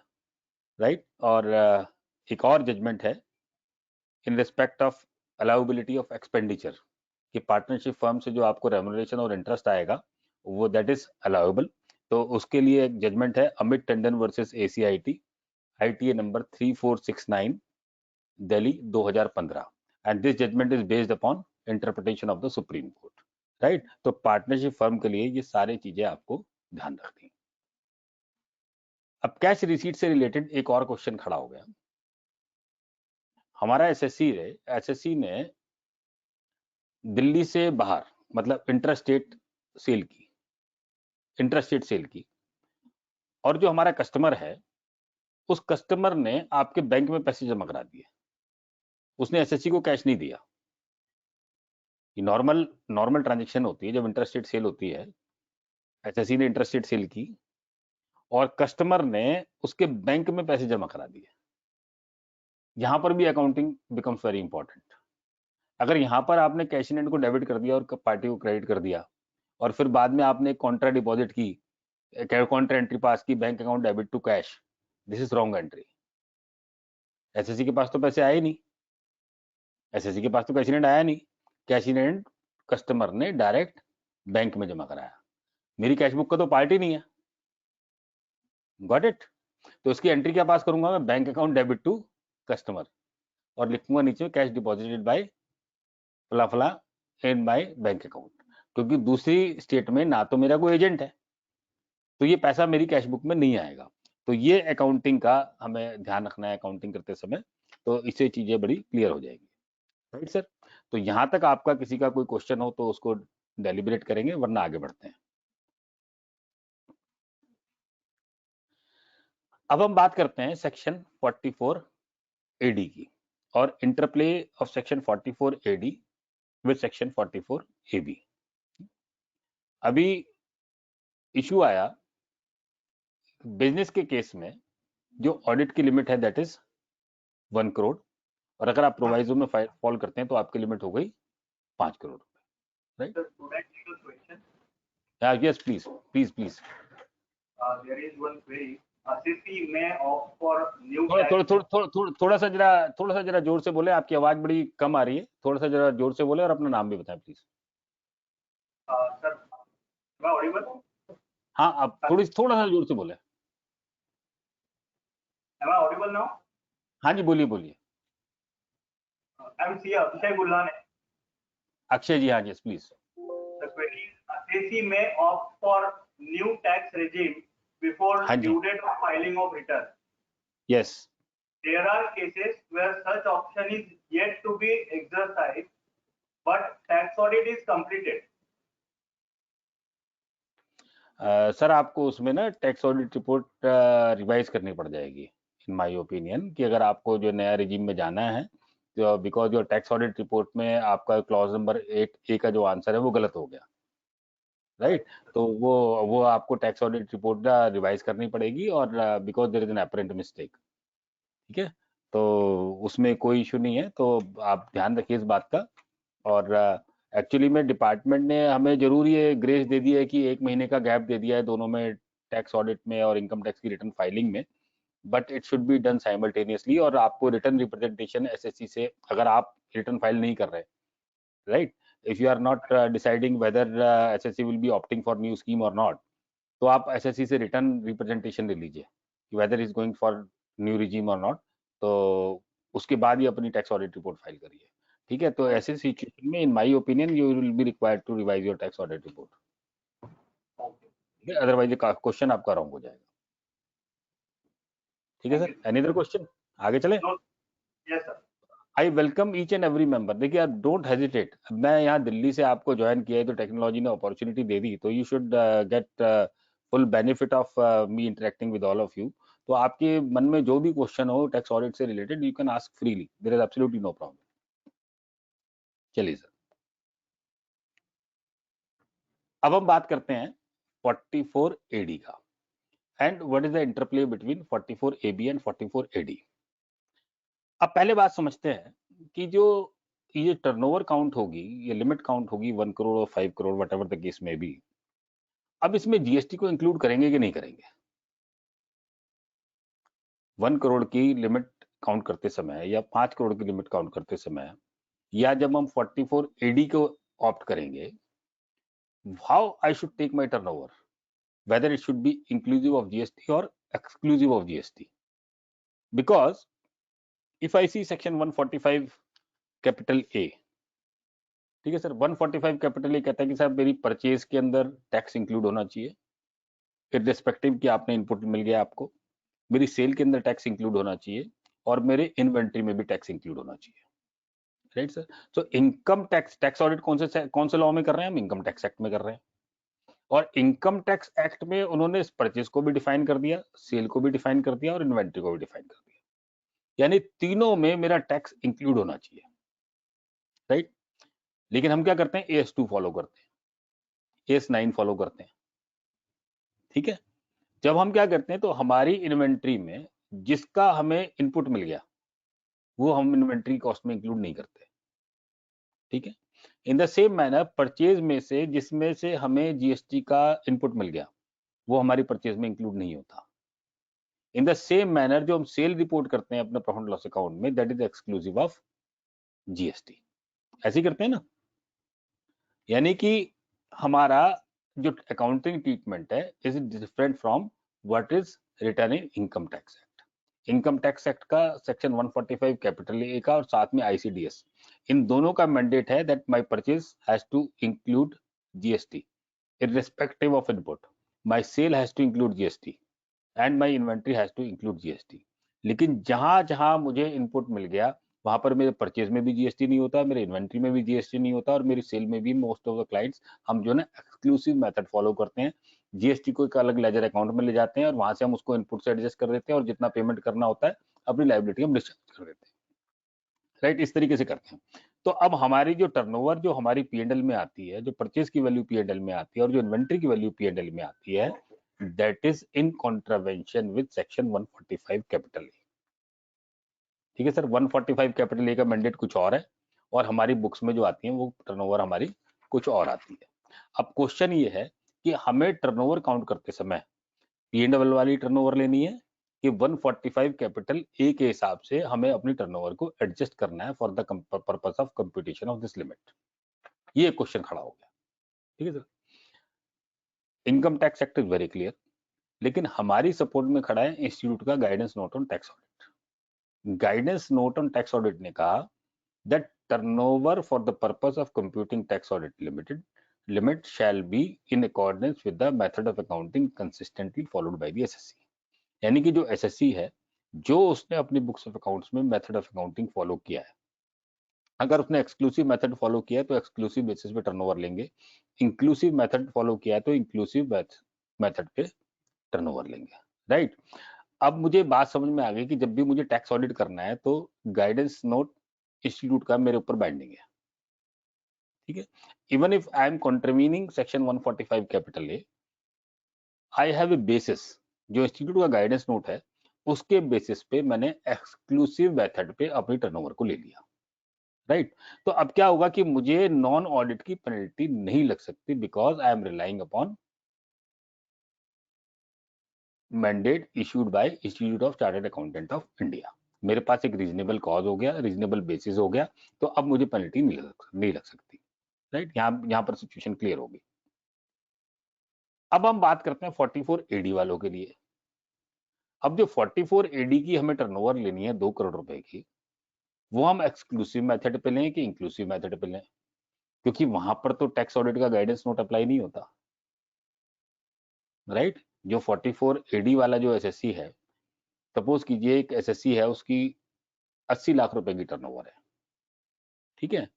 right. और एक और जजमेंट है in respect of allowability of expenditure कि पार्टनरशिप फर्म से जो आपको रेमुनरेशन और इंटरेस्ट आएगा वो दैट इज अलाउबल। तो उसके लिए एक जजमेंट है Amit Tandon versus ACIT ITA number 3469 Delhi 2015, and this judgment is based upon interpretation of the supreme court, right. तो पार्टनरशिप फर्म के लिए ये सारी चीजें आपको ध्यान रखनी। अब कैश रिसीट से रिलेटेड एक और क्वेश्चन खड़ा हो गया। हमारा SSC ने दिल्ली से बाहर मतलब इंटरस्टेट सेल की, और जो हमारा कस्टमर है उस कस्टमर ने आपके बैंक में पैसे जमा करा दिए, उसने SSC को कैश नहीं दिया। ये नॉर्मल ट्रांजैक्शन होती है जब इंटरस्टेट सेल होती है। SSC ने इंटरस्टेट सेल की और कस्टमर ने उसके बैंक में पैसे जमा करा दिए। यहां पर भी अकाउंटिंग बिकम्स वेरी इंपॉर्टेंट। अगर यहां पर आपने कैश इन हैंड को डेबिट कर दिया और पार्टी को क्रेडिट कर दिया और फिर बाद में आपने कॉन्ट्रा डिपॉजिट की, कॉन्ट्रा एंट्री पास की, bank account debit to cash, this is wrong entry. SSC के पास तो पैसे आए नहीं, SSC के पास तो कैश इन हैंड आया नहीं, कैश इन हैंड कस्टमर ने डायरेक्ट बैंक में जमा कराया, मेरी कैश बुक का तो पार्टी नहीं है। Got it. तो उसकी एंट्री क्या पास करूंगा मैं, bank account debit to customer, और लिखूंगा नीचे कैश डिपॉजिटेड बाय फला इन बाय बैंक अकाउंट, क्योंकि दूसरी स्टेट में ना तो मेरा कोई एजेंट है, तो ये पैसा मेरी कैश बुक में नहीं आएगा। तो ये अकाउंटिंग का हमें ध्यान रखना है अकाउंटिंग करते समय, तो इससे चीजें बड़ी क्लियर हो जाएगी। राइट सर, तो यहां तक आपका किसी का कोई क्वेश्चन हो तो उसको डेलिब्रेट करेंगे, वरना आगे बढ़ते हैं। अब हम बात करते हैं सेक्शन 44 AD की और interplay of section 44 AD with section 44 AB। अभी इशू आया बिजनेस के केस में, जो ऑडिट की लिमिट है दैट इज 1 करोड़, और अगर आप प्रोवाइजो में फॉल करते हैं तो आपकी लिमिट हो गई 5 करोड़ रुपए। Right, yes please please please. There is one query. Assessee may opt for new थोड़ा सा जरा जोर से बोले, आपकी आवाज बड़ी कम आ रही है, थोड़ा सा जरा जोर से बोले और अपना नाम भी बताएं please. Sir, am I audible? हाँ, आप थोड़ा सा जोर से बोले। Am I audible now? हाँ जी, बोलिए बोलिए। I'm Akshay Gullane. अक्षय जी, हाँ जी, please. The query is, assessee may opt for new tax regime before due date of filing of return. Yes. There are cases where such option is yet to be exercised, but tax audit is completed. Sir, आपको उसमें ना tax audit report revise करनी पड़ जाएगी इन my opinion, कि अगर आपको जो नया रिजीम में जाना है, तो because your tax audit report में आपका क्लॉज नंबर 8A का जो आंसर है वो गलत हो गया। राइट, तो वो आपको टैक्स ऑडिट रिपोर्ट रिवाइज करनी पड़ेगी, और because there is an apparent mistake. ठीक है, तो उसमें कोई इशू नहीं है, तो आप ध्यान रखिए इस बात का। और एक्चुअली में डिपार्टमेंट ने हमें जरूर ये ग्रेस दे दी है कि 1 महीने का गैप दे दिया है दोनों में, टैक्स ऑडिट में और इनकम टैक्स की रिटर्न फाइलिंग में, but it should be done simultaneously. और आपको रिटर्न रिप्रेजेंटेशन एसएससी से, अगर आप रिटर्न फाइल नहीं कर रहे, right, if you are not deciding whether SSC will be opting for new scheme or not, तो आप SSC से रिटर्न रिप्रेजेंटेशन ले लीजिए कि whether is going for new regime or not, तो उसके बाद ही अपनी टैक्स ऑडिट रिपोर्ट फाइल करिए। ठीक है, तो ऐसे सिचुएशन में in my opinion you will be required to revise your tax audit report, otherwise question आपका रॉन्ग हो जाएगा। ठीक है सर, एनी अदर क्वेश्चन? आगे चले। Yes, sir. I welcome each and every member. देखिए, आप डोंट हेजिटेट। मैं यहाँ दिल्ली से आपको ज्वाइन किया है, तो टेक्नोलॉजी ने अपॉर्चुनिटी दे दी, तो you should get full benefit of me interacting with all of you. तो आपके मन में जो भी क्वेश्चन हो टैक्स ऑडिट से related, you can ask freely, there is absolutely no problem. चलिए सर, अब हम बात करते हैं 44 AD का, and what is the interplay between 44 AB and 44 AD। अब पहले बात समझते हैं कि जो ये टर्नओवर काउंट होगी, ये लिमिट काउंट होगी 1 करोड़ और 5 crore, what ever the case में भी, अब इसमें जीएसटी को इंक्लूड करेंगे कि नहीं करेंगे? 1 करोड़ की लिमिट काउंट करते समय या 5 करोड़ की लिमिट काउंट करते समय, या जब हम 44 AD को ऑप्ट करेंगे, how I should take my turnover, whether it should be inclusive of GST और exclusive of GST. Because if I see section 145 capital A, ठीक है सर, 145 कैपिटल A कहता है कि साहब मेरी परचेज के अंदर टैक्स इंक्लूड होना चाहिए, इररिस्पेक्टिव कि आपने इनपुट मिल गया आपको, मेरी सेल के अंदर टैक्स इंक्लूड होना चाहिए, और मेरे इन्वेंट्री में भी टैक्स इंक्लूड होना चाहिए। Right sir, so income tax audit कौन से लॉ में कर रहे हैं हम? इनकम टैक्स एक्ट में कर रहे हैं, और इनकम टैक्स एक्ट में उन्होंने इस परचेज को भी डिफाइन कर दिया, सेल को भी डिफाइन कर दिया, और इन्वेंट्री को भी डिफाइन कर दिया, यानी तीनों में मेरा टैक्स इंक्लूड होना चाहिए। राइट, लेकिन हम क्या करते हैं? AS2 फॉलो करते हैं, AS9 फॉलो करते हैं। ठीक है, जब हम क्या करते हैं, तो हमारी इन्वेंट्री में जिसका हमें इनपुट मिल गया वो हम इन्वेंट्री कॉस्ट में इंक्लूड नहीं करते। ठीक है, in the same manner purchase में से जिसमें से हमें जीएसटी का इनपुट मिल गया वो हमारी परचेज में इंक्लूड नहीं होता। इन द सेम मैनर जो हम सेल रिपोर्ट करते हैं अपने प्रॉफिट लॉस अकाउंट में, that is exclusive of GST. ऐसे ही करते हैं ना, यानी कि हमारा जो अकाउंटिंग ट्रीटमेंट है is different from what is return in income tax act. Income tax act का सेक्शन 145 कैपिटल ए का और साथ में आईसीडीएस, इन दोनों का मैंडेट है that my purchase has to include GST irrespective of input. My sale has to include GST and my inventory has to include GST. लेकिन जहां जहां मुझे इनपुट मिल गया वहां पर मेरे परचेज में भी जीएसटी नहीं होता, मेरे इन्वेंट्री में भी जीएसटी नहीं होता, और मेरी सेल में भी मोस्ट ऑफ द क्लाइंट्स हम जो है एक्सक्लूसिव मेथड फॉलो करते हैं। जीएसटी को एक अलग लेजर अकाउंट में ले जाते हैं और वहां से हम उसको इनपुट से एडजस्ट कर देते हैं और जितना पेमेंट करना होता है अपनी लायबिलिटी हम डिस्चार्ज कर देते हैं। राइट, इस तरीके से करते हैं। तो अब हमारी जो टर्नओवर जो हमारी पीएनएल में आती है, जो परचेज की वैल्यू पीएनएल में आती है और जो इन्वेंट्री की वैल्यू पीएनएल में आती है, that is in contravention with section 145 capital ए। ठीक है सर, 145 कैपिटल ए का मैंडेट कुछ और है और हमारी बुक्स में जो आती है वो टर्नओवर हमारी कुछ और आती है। अब क्वेश्चन ये है कि हमें टर्नओवर काउंट करते समय पीएनएल वाली टर्नओवर लेनी है कि 145 कैपिटल ए के हिसाब से हमें अपनी टर्नओवर को एडजस्ट करना है for the purpose of computation of this limit. ये क्वेश्चन खड़ा हो गया। ठीक है sir, income tax act is very clear, लेकिन हमारी सपोर्ट में खड़ा है इंस्टीट्यूट का guidance note on tax audit. Guidance note on tax audit ने कहा that turnover for the purpose of computing tax audit limit shall be in accordance with the method of accounting consistently followed by the SSC। यानी कि जो SSC है, जो उसने अपनी books of accounts में मेथड ऑफ अकाउंटिंग फॉलो किया है, अगर उसने एक्सक्लूसिव मेथड फॉलो किया है तो एक्सक्लूसिव बेसिस पे टर्नओवर लेंगे, इंक्लूसिव मेथड फॉलो किया है तो इंक्लूसिव मेथड पे टर्नओवर लेंगे। राइट, अब मुझे बात समझ में आ गई कि जब भी मुझे टैक्स ऑडिट करना है तो गाइडेंस नोट इंस्टीट्यूट का मेरे ऊपर बाइंडिंग है। ठीक है, even if I am contravening section 145 capital A, I have a basis, जो इंस्टीट्यूट का गाइडेंस नोट है उसके बेसिस पे मैंने एक्सक्लूसिव मेथड पे अपनी टर्नओवर को ले लिया। राइट, तो अब क्या होगा कि मुझे नॉन ऑडिट की पेनल्टी नहीं लग सकती because I am relying upon mandate issued by institute of chartered accountant of India. मेरे पास एक रीजनेबल कॉज हो गया, रीजनेबल बेसिस हो गया, तो अब मुझे पेनल्टी नहीं लग सकती। राइट, यहाँ पर सिचुएशन क्लियर होगी। अब हम बात करते हैं 44 एडी वालों के लिए। अब जो 44 एडी की हमें टर्नओवर लेनी है 2 करोड़ रुपए की, वो हम एक्सक्लूसिव मेथड पे लें कि इंक्लूसिव मेथड पे लें, क्योंकि वहां पर तो टैक्स ऑडिट का गाइडेंस नोट अप्लाई नहीं होता। राइट, जो 44 एडी वाला जो एसएससी है, सपोज कीजिए एक एसएससी है, उसकी 80 लाख रुपए की टर्नओवर है। ठीक है,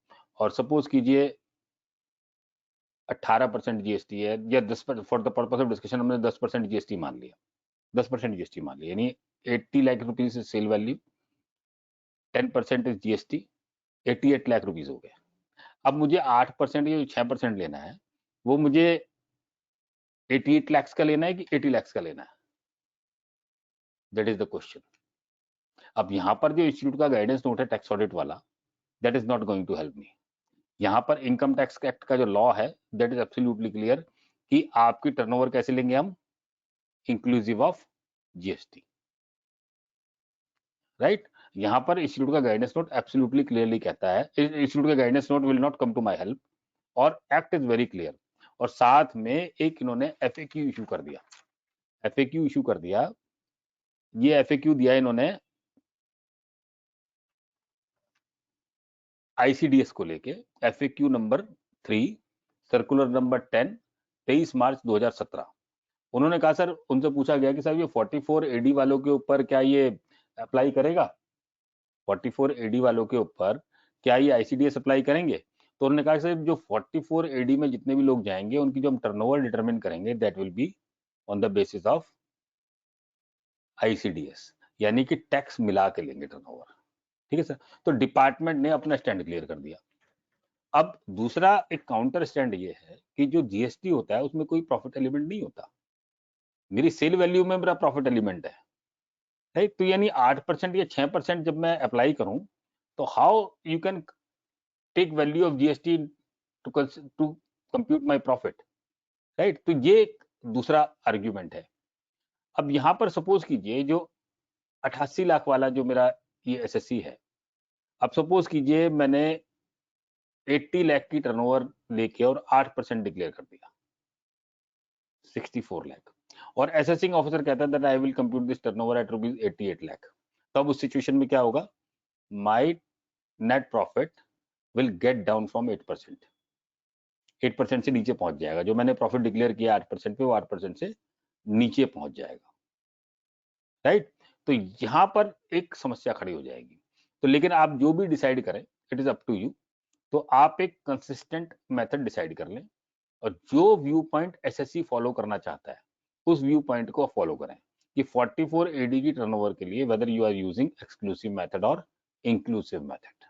और सपोज कीजिए 18% जीएसटी है, या 10% for the purpose of discussion हमने 10% जीएसटी मान लिया, 10% जीएसटी मान लिया, यानी 80 lakh rupees sale value, 10% is GST, 88 lakh rupees हो गए। अब मुझे 8% या 6% लेना है, वो मुझे 88 लाख का लेना है कि 80 लाख का लेना है, दैट इज द क्वेश्चन। अब यहां पर जो इंस्टीट्यूट का गाइडेंस नोट है टैक्स ऑडिट वाला, that is not going to help me. यहाँ पर इनकम टैक्स एक्ट का जो लॉ है दैट इज एब्सोल्युटली क्लियर कि आपकी टर्नओवर कैसे लेंगे हम, इंक्लूसिव ऑफ जीएसटी। राइट, यहाँ पर इंस्टीट्यूट का गाइडेंस नोट एब्सोल्युटली क्लियरली कहता है, इंस्टीट्यूट का guidance note will not come to my help, और एक्ट इज वेरी क्लियर। और साथ में एक इन्होंने एफएक्यू इशू कर दिया, एफएक्यू इशू कर दिया। ये एफएक्यू दिया इन्होंने आईसीडीएस को लेके, एफएक्यू नंबर 3 सर्कुलर नंबर 10 23 मार्च 2017। उन्होंने कहा सर, उनसे पूछा गया कि सर ये 44 एडी वालों के ऊपर क्या ये अप्लाई करेगा, 44 एडी वालों के ऊपर क्या ये आईसीडीएस अप्लाई करेंगे? तो उन्होंने कहा सर जो 44 एडी में जितने भी लोग जाएंगे उनकी जो हम टर्नओवर डिटरमिन करेंगे that will be on the basis of ICDS, यानी कि टैक्स मिला के लेंगे टर्नओवर। ठीक है सर, तो डिपार्टमेंट ने अपना स्टैंड क्लियर कर दिया। अब दूसरा एक काउंटर स्टैंड ये है कि जो जीएसटी होता है उसमें कोई प्रॉफिट एलिमेंट नहीं होता, मेरी सेल वैल्यू में मेरा प्रॉफिट एलिमेंट है। राइट, तो यानी 8% या 6% जब मैं अप्लाई करूं तो how you can take value of GST to compute my profit. Right, तो ये एक दूसरा आर्ग्यूमेंट है। अब यहां पर सपोज कीजिए जो 88 लाख वाला जो मेरा ये एसएससी है, अब सपोज कीजिए मैंने 80 लाख की टर्नओवर लेके और 8% डिक्लेयर कर दिया, 64 लाख, और असेसिंग ऑफिसर कहता है that I will compute this turnover at rupees 88 lakh. तब उस सिचुएशन में क्या होगा, my net profit will get down from 8%। 8% से नीचे पहुंच जाएगा। जो मैंने प्रॉफिट डिक्लेयर किया 8% पे, वो 8% से नीचे पहुंच जाएगा, राइट। तो यहां पर एक समस्या खड़ी हो जाएगी। तो लेकिन आप जो भी डिसाइड करें, it is up to you. तो आप एक कंसिस्टेंट मेथड डिसाइड कर लें और जो व्यू पॉइंट एसएससी फॉलो करना चाहता है उस व्यू पॉइंट को फॉलो करें कि 44 एडी की टर्नओवर के लिए whether you are using exclusive method और इंक्लूसिव मेथड,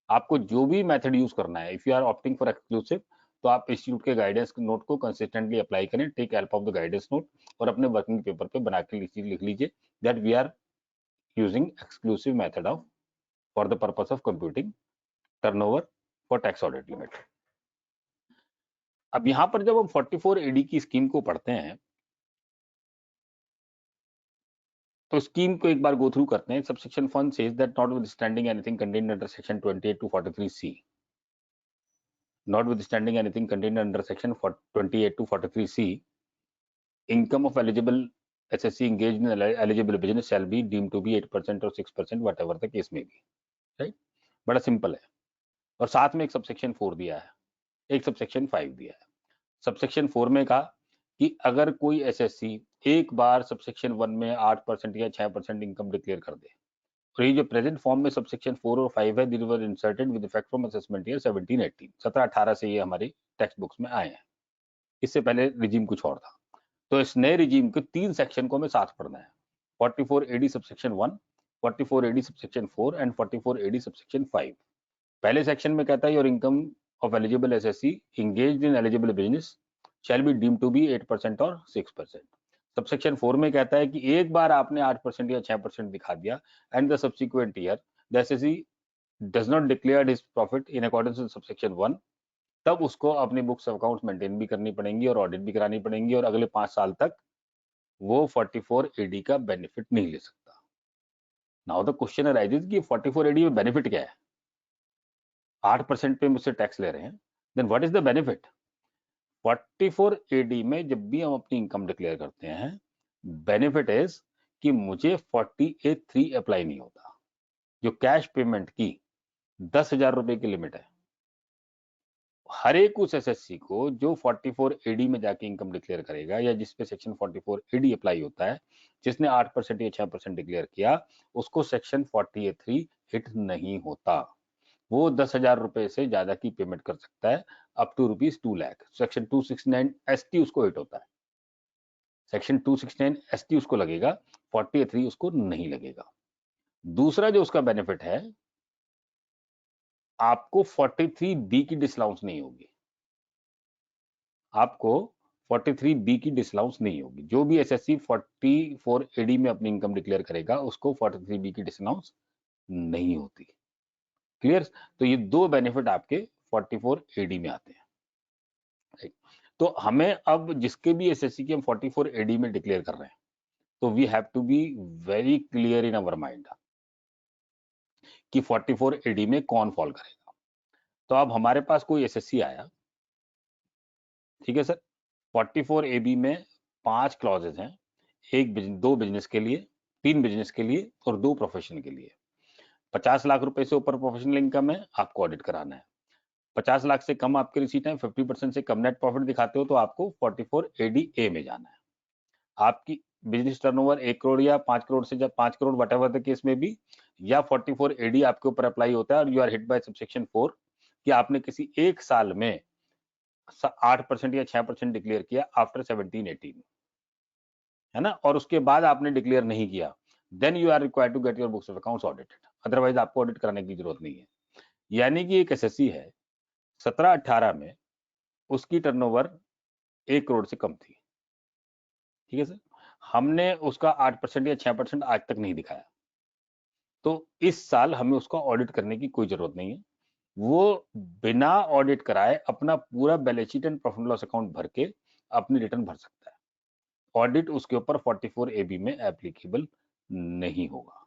आपको जो भी मेथड यूज करना है। If you are opting for exclusive तो आप इंस्टीट्यूट के गाइडेंस नोट को कंसिस्टेंटली अप्लाई करें, take help of the guidance note और अपने वर्किंग पेपर पे बना के लिख लीजिए that we are using exclusive method of for the purpose of computing turnover for tax audit limit. अब यहां पर जब हम 44 एडी की स्कीम को पढ़ते हैं तो स्कीम को एक बार गो थ्रू करते हैं। Subsection 1 says that notwithstanding anything contained under section 28 to 43C, notwithstanding anything contained under section 28 to 43C, income of eligible SSC engaged in eligible business shall be deemed to be 8% or 6%, whatever the case may be, right? बड़ा simple है। और साथ में एक subsection 4 दिया है, एक subsection 5 दिया है। सबसेक्शन 4 में कहा कि अगर कोई एसएससी एक बार सबसेक्शन 1 में 8% या 6% इनकम डिक्लेयर कर दे, और ये जो प्रेजेंट फॉर्म में सबसेक्शन 4 और 5 है, these were inserted with effect from assessment year 17-18, 17-18 से ये हमारे टेक्स्ट बुक्स में आए हैं। इससे पहले रिजीम कुछ और था। तो इस नए रिजीम के 3 सेक्शन को हमें साथ पढ़ना है, 44 AD subsection 1, 44 AD subsection 4 and 44 AD subsection 5। पहले सेक्शन में कहता है your income of eligible SSC engaged in eligible business shall be deemed to be 8% और 6%। सबसेक्शन 4 में कहता है कि एक बार आपने 8% या 6% दिखा दिया and the subsequent year the assessee does not declared his profit in accordance with subsection 1, तब उसको अपनी बुक्स ऑफ अकाउंट्स मेंटेन भी करनी पड़ेंगी और ऑडिट भी करानी पड़ेंगी और अगले 5 साल तक वो 44 एडी का बेनिफिट नहीं ले सकता। नाउ द क्वेश्चन अराइजेस कि 44 एडी में बेनिफिट क्या है? 8% पे मुझसे टैक्स ले रहे हैं, then what is the benefit? 44 AD में जब भी हम अपनी इनकम डिक्लेयर करते हैं, बेनिफिट इज कि मुझे 48(3) अप्लाई नहीं होता। जो कैश पेमेंट की 10,000 रुपए की लिमिट है, हर एक उस एसएससी को जो 44 एडी में जाके इनकम डिक्लेयर करेगा या जिसपे सेक्शन 44 एडी अप्लाई होता है, जिसने 8% या 6% डिक्लेयर किया, उसको सेक्शन 48(3) हिट नहीं होता। वो 10,000 रुपए से ज्यादा की पेमेंट कर सकता है up to ₹2 lakh. Section 269 ST उसको हिट होता है, सेक्शन 269 एसटी उसको लगेगा, 48(3) उसको नहीं लगेगा। दूसरा जो उसका बेनिफिट है, आपको 43(b) की डिसलाउंस नहीं होगी, आपको 43(b) की डिसलाउंस नहीं होगी। जो भी एसएससी 44 एडी में अपनी इनकम डिक्लेयर करेगा उसको 43(b) की डिसलाउंस नहीं होती। क्लियर? तो ये 2 बेनिफिट आपके 44 एडी में आते हैं। तो हमें अब जिसके भी एसएससी की हम 44 एडी में डिक्लेयर कर रहे हैं, तो we have to be very clear in our mind कि 44 एडी में कौन फॉल करेगा। तो अब हमारे पास कोई एसएससी आया, ठीक है सर, 44 एबी में 5 क्लॉजेज हैं, 2 बिजनेस के लिए, 3 बिजनेस के लिए और 2 प्रोफेशन के लिए। 50 लाख रुपए से ऊपर प्रोफेशनल इनकम है, आपको ऑडिट कराना है। 50 लाख से कम आपके रिसीट है, 50% से कम नेट प्रॉफिट दिखाते हो तो आपको 44 एडी ए में जाना है। आपकी बिजनेस टर्नओवर 1 करोड़ या 5 करोड़ से 5 crore what ever the case में भी, या 44 एडी आपके ऊपर अप्लाई होता है और you are hit by subsection 4 कि आपने किसी एक साल में 8% या 6% डिक्लेयर किया आफ्टर 17-18, है ना, और उसके बाद आपने डिक्लेयर नहीं किया, then you are required to get your books of accounts audited, otherwise आपको ऑडिट कराने की जरूरत नहीं है। यानी कि एक एसएससी है 17-18 में उसकी टर्नओवर 1 करोड़ से कम थी, ठीक है सर, हमने उसका 8% या 6% आज तक नहीं दिखाया, तो इस साल हमें उसका ऑडिट करने की कोई जरूरत नहीं है। वो बिना ऑडिट कराए अपना पूरा balance sheet and profit loss account भर के अपनी रिटर्न भर सकता है। ऑडिट उसके ऊपर 44 एबी में एप्लीकेबल नहीं होगा।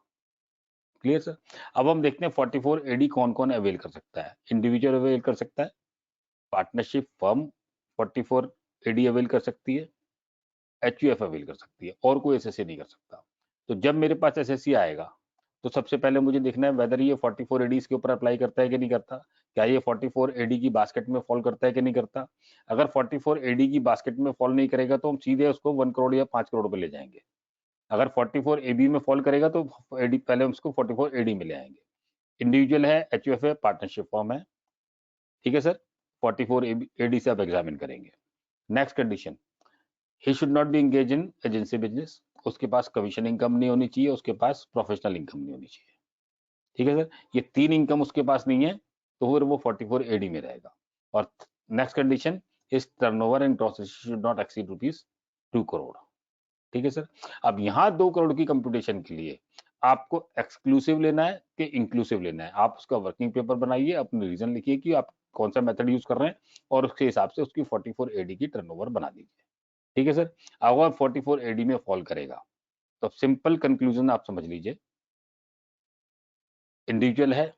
Clear sir? अब हम देखते हैं 44 एडी कौन कौन अवेल कर सकता है। इंडिविजुअल अवेल कर सकता है, पार्टनरशिप फर्म 44 एडी अवेल कर सकती है, एचयूएफ अवेल कर सकती है, और कोई एसएससी नहीं कर सकता। तो जब मेरे पास एसएससी आएगा तो सबसे पहले मुझे देखना है वेदर ये 44 एडीज के ऊपर अप्लाई करता है कि नहीं करता। क्या ये 44 एडी की बास्केट में फॉल करता है कि नहीं करता? अगर 44 एडी की बास्केट में फॉल नहीं करेगा तो हम सीधे उसको 1 करोड़ या 5 करोड़ पे ले जाएंगे। अगर 44 एबी में फॉल करेगा तो एडी पहले हम उसको 44 एडी में ले आएंगे। इंडिविजुअल है, एचयूएफ है, पार्टनरशिप फॉर्म है, ठीक है सर। 44 एडी से आप एग्जामिन करेंगे। Next condition, he should not be engage in agency business, उसके पास कमीशन इनकम नहीं होनी चाहिए, उसके पास प्रोफेशनल इनकम नहीं होनी चाहिए, ठीक है सर। ये 3 इनकम उसके पास नहीं है तो फिर वो 44 एडी में रहेगा। और नेक्स्ट कंडीशन, इस turnover and gross should not exceed ₹2 crore, ठीक है सर। अब यहाँ 2 करोड़ की कंप्यूटेशन के लिए आपको एक्सक्लूसिव लेना है कि इंक्लूसिव लेना है, आप उसका वर्किंग पेपर बनाइए, अपने रीजन लिखिए कि आप कौन सा मेथड यूज कर रहे हैं और उसके हिसाब से उसकी 44 एडी की टर्नओवर बना दीजिए, ठीक है सर। अगर 44 एडी में फॉल करेगा तो सिंपल कंक्लूजन आप समझ लीजिए, इंडिविजुअल है,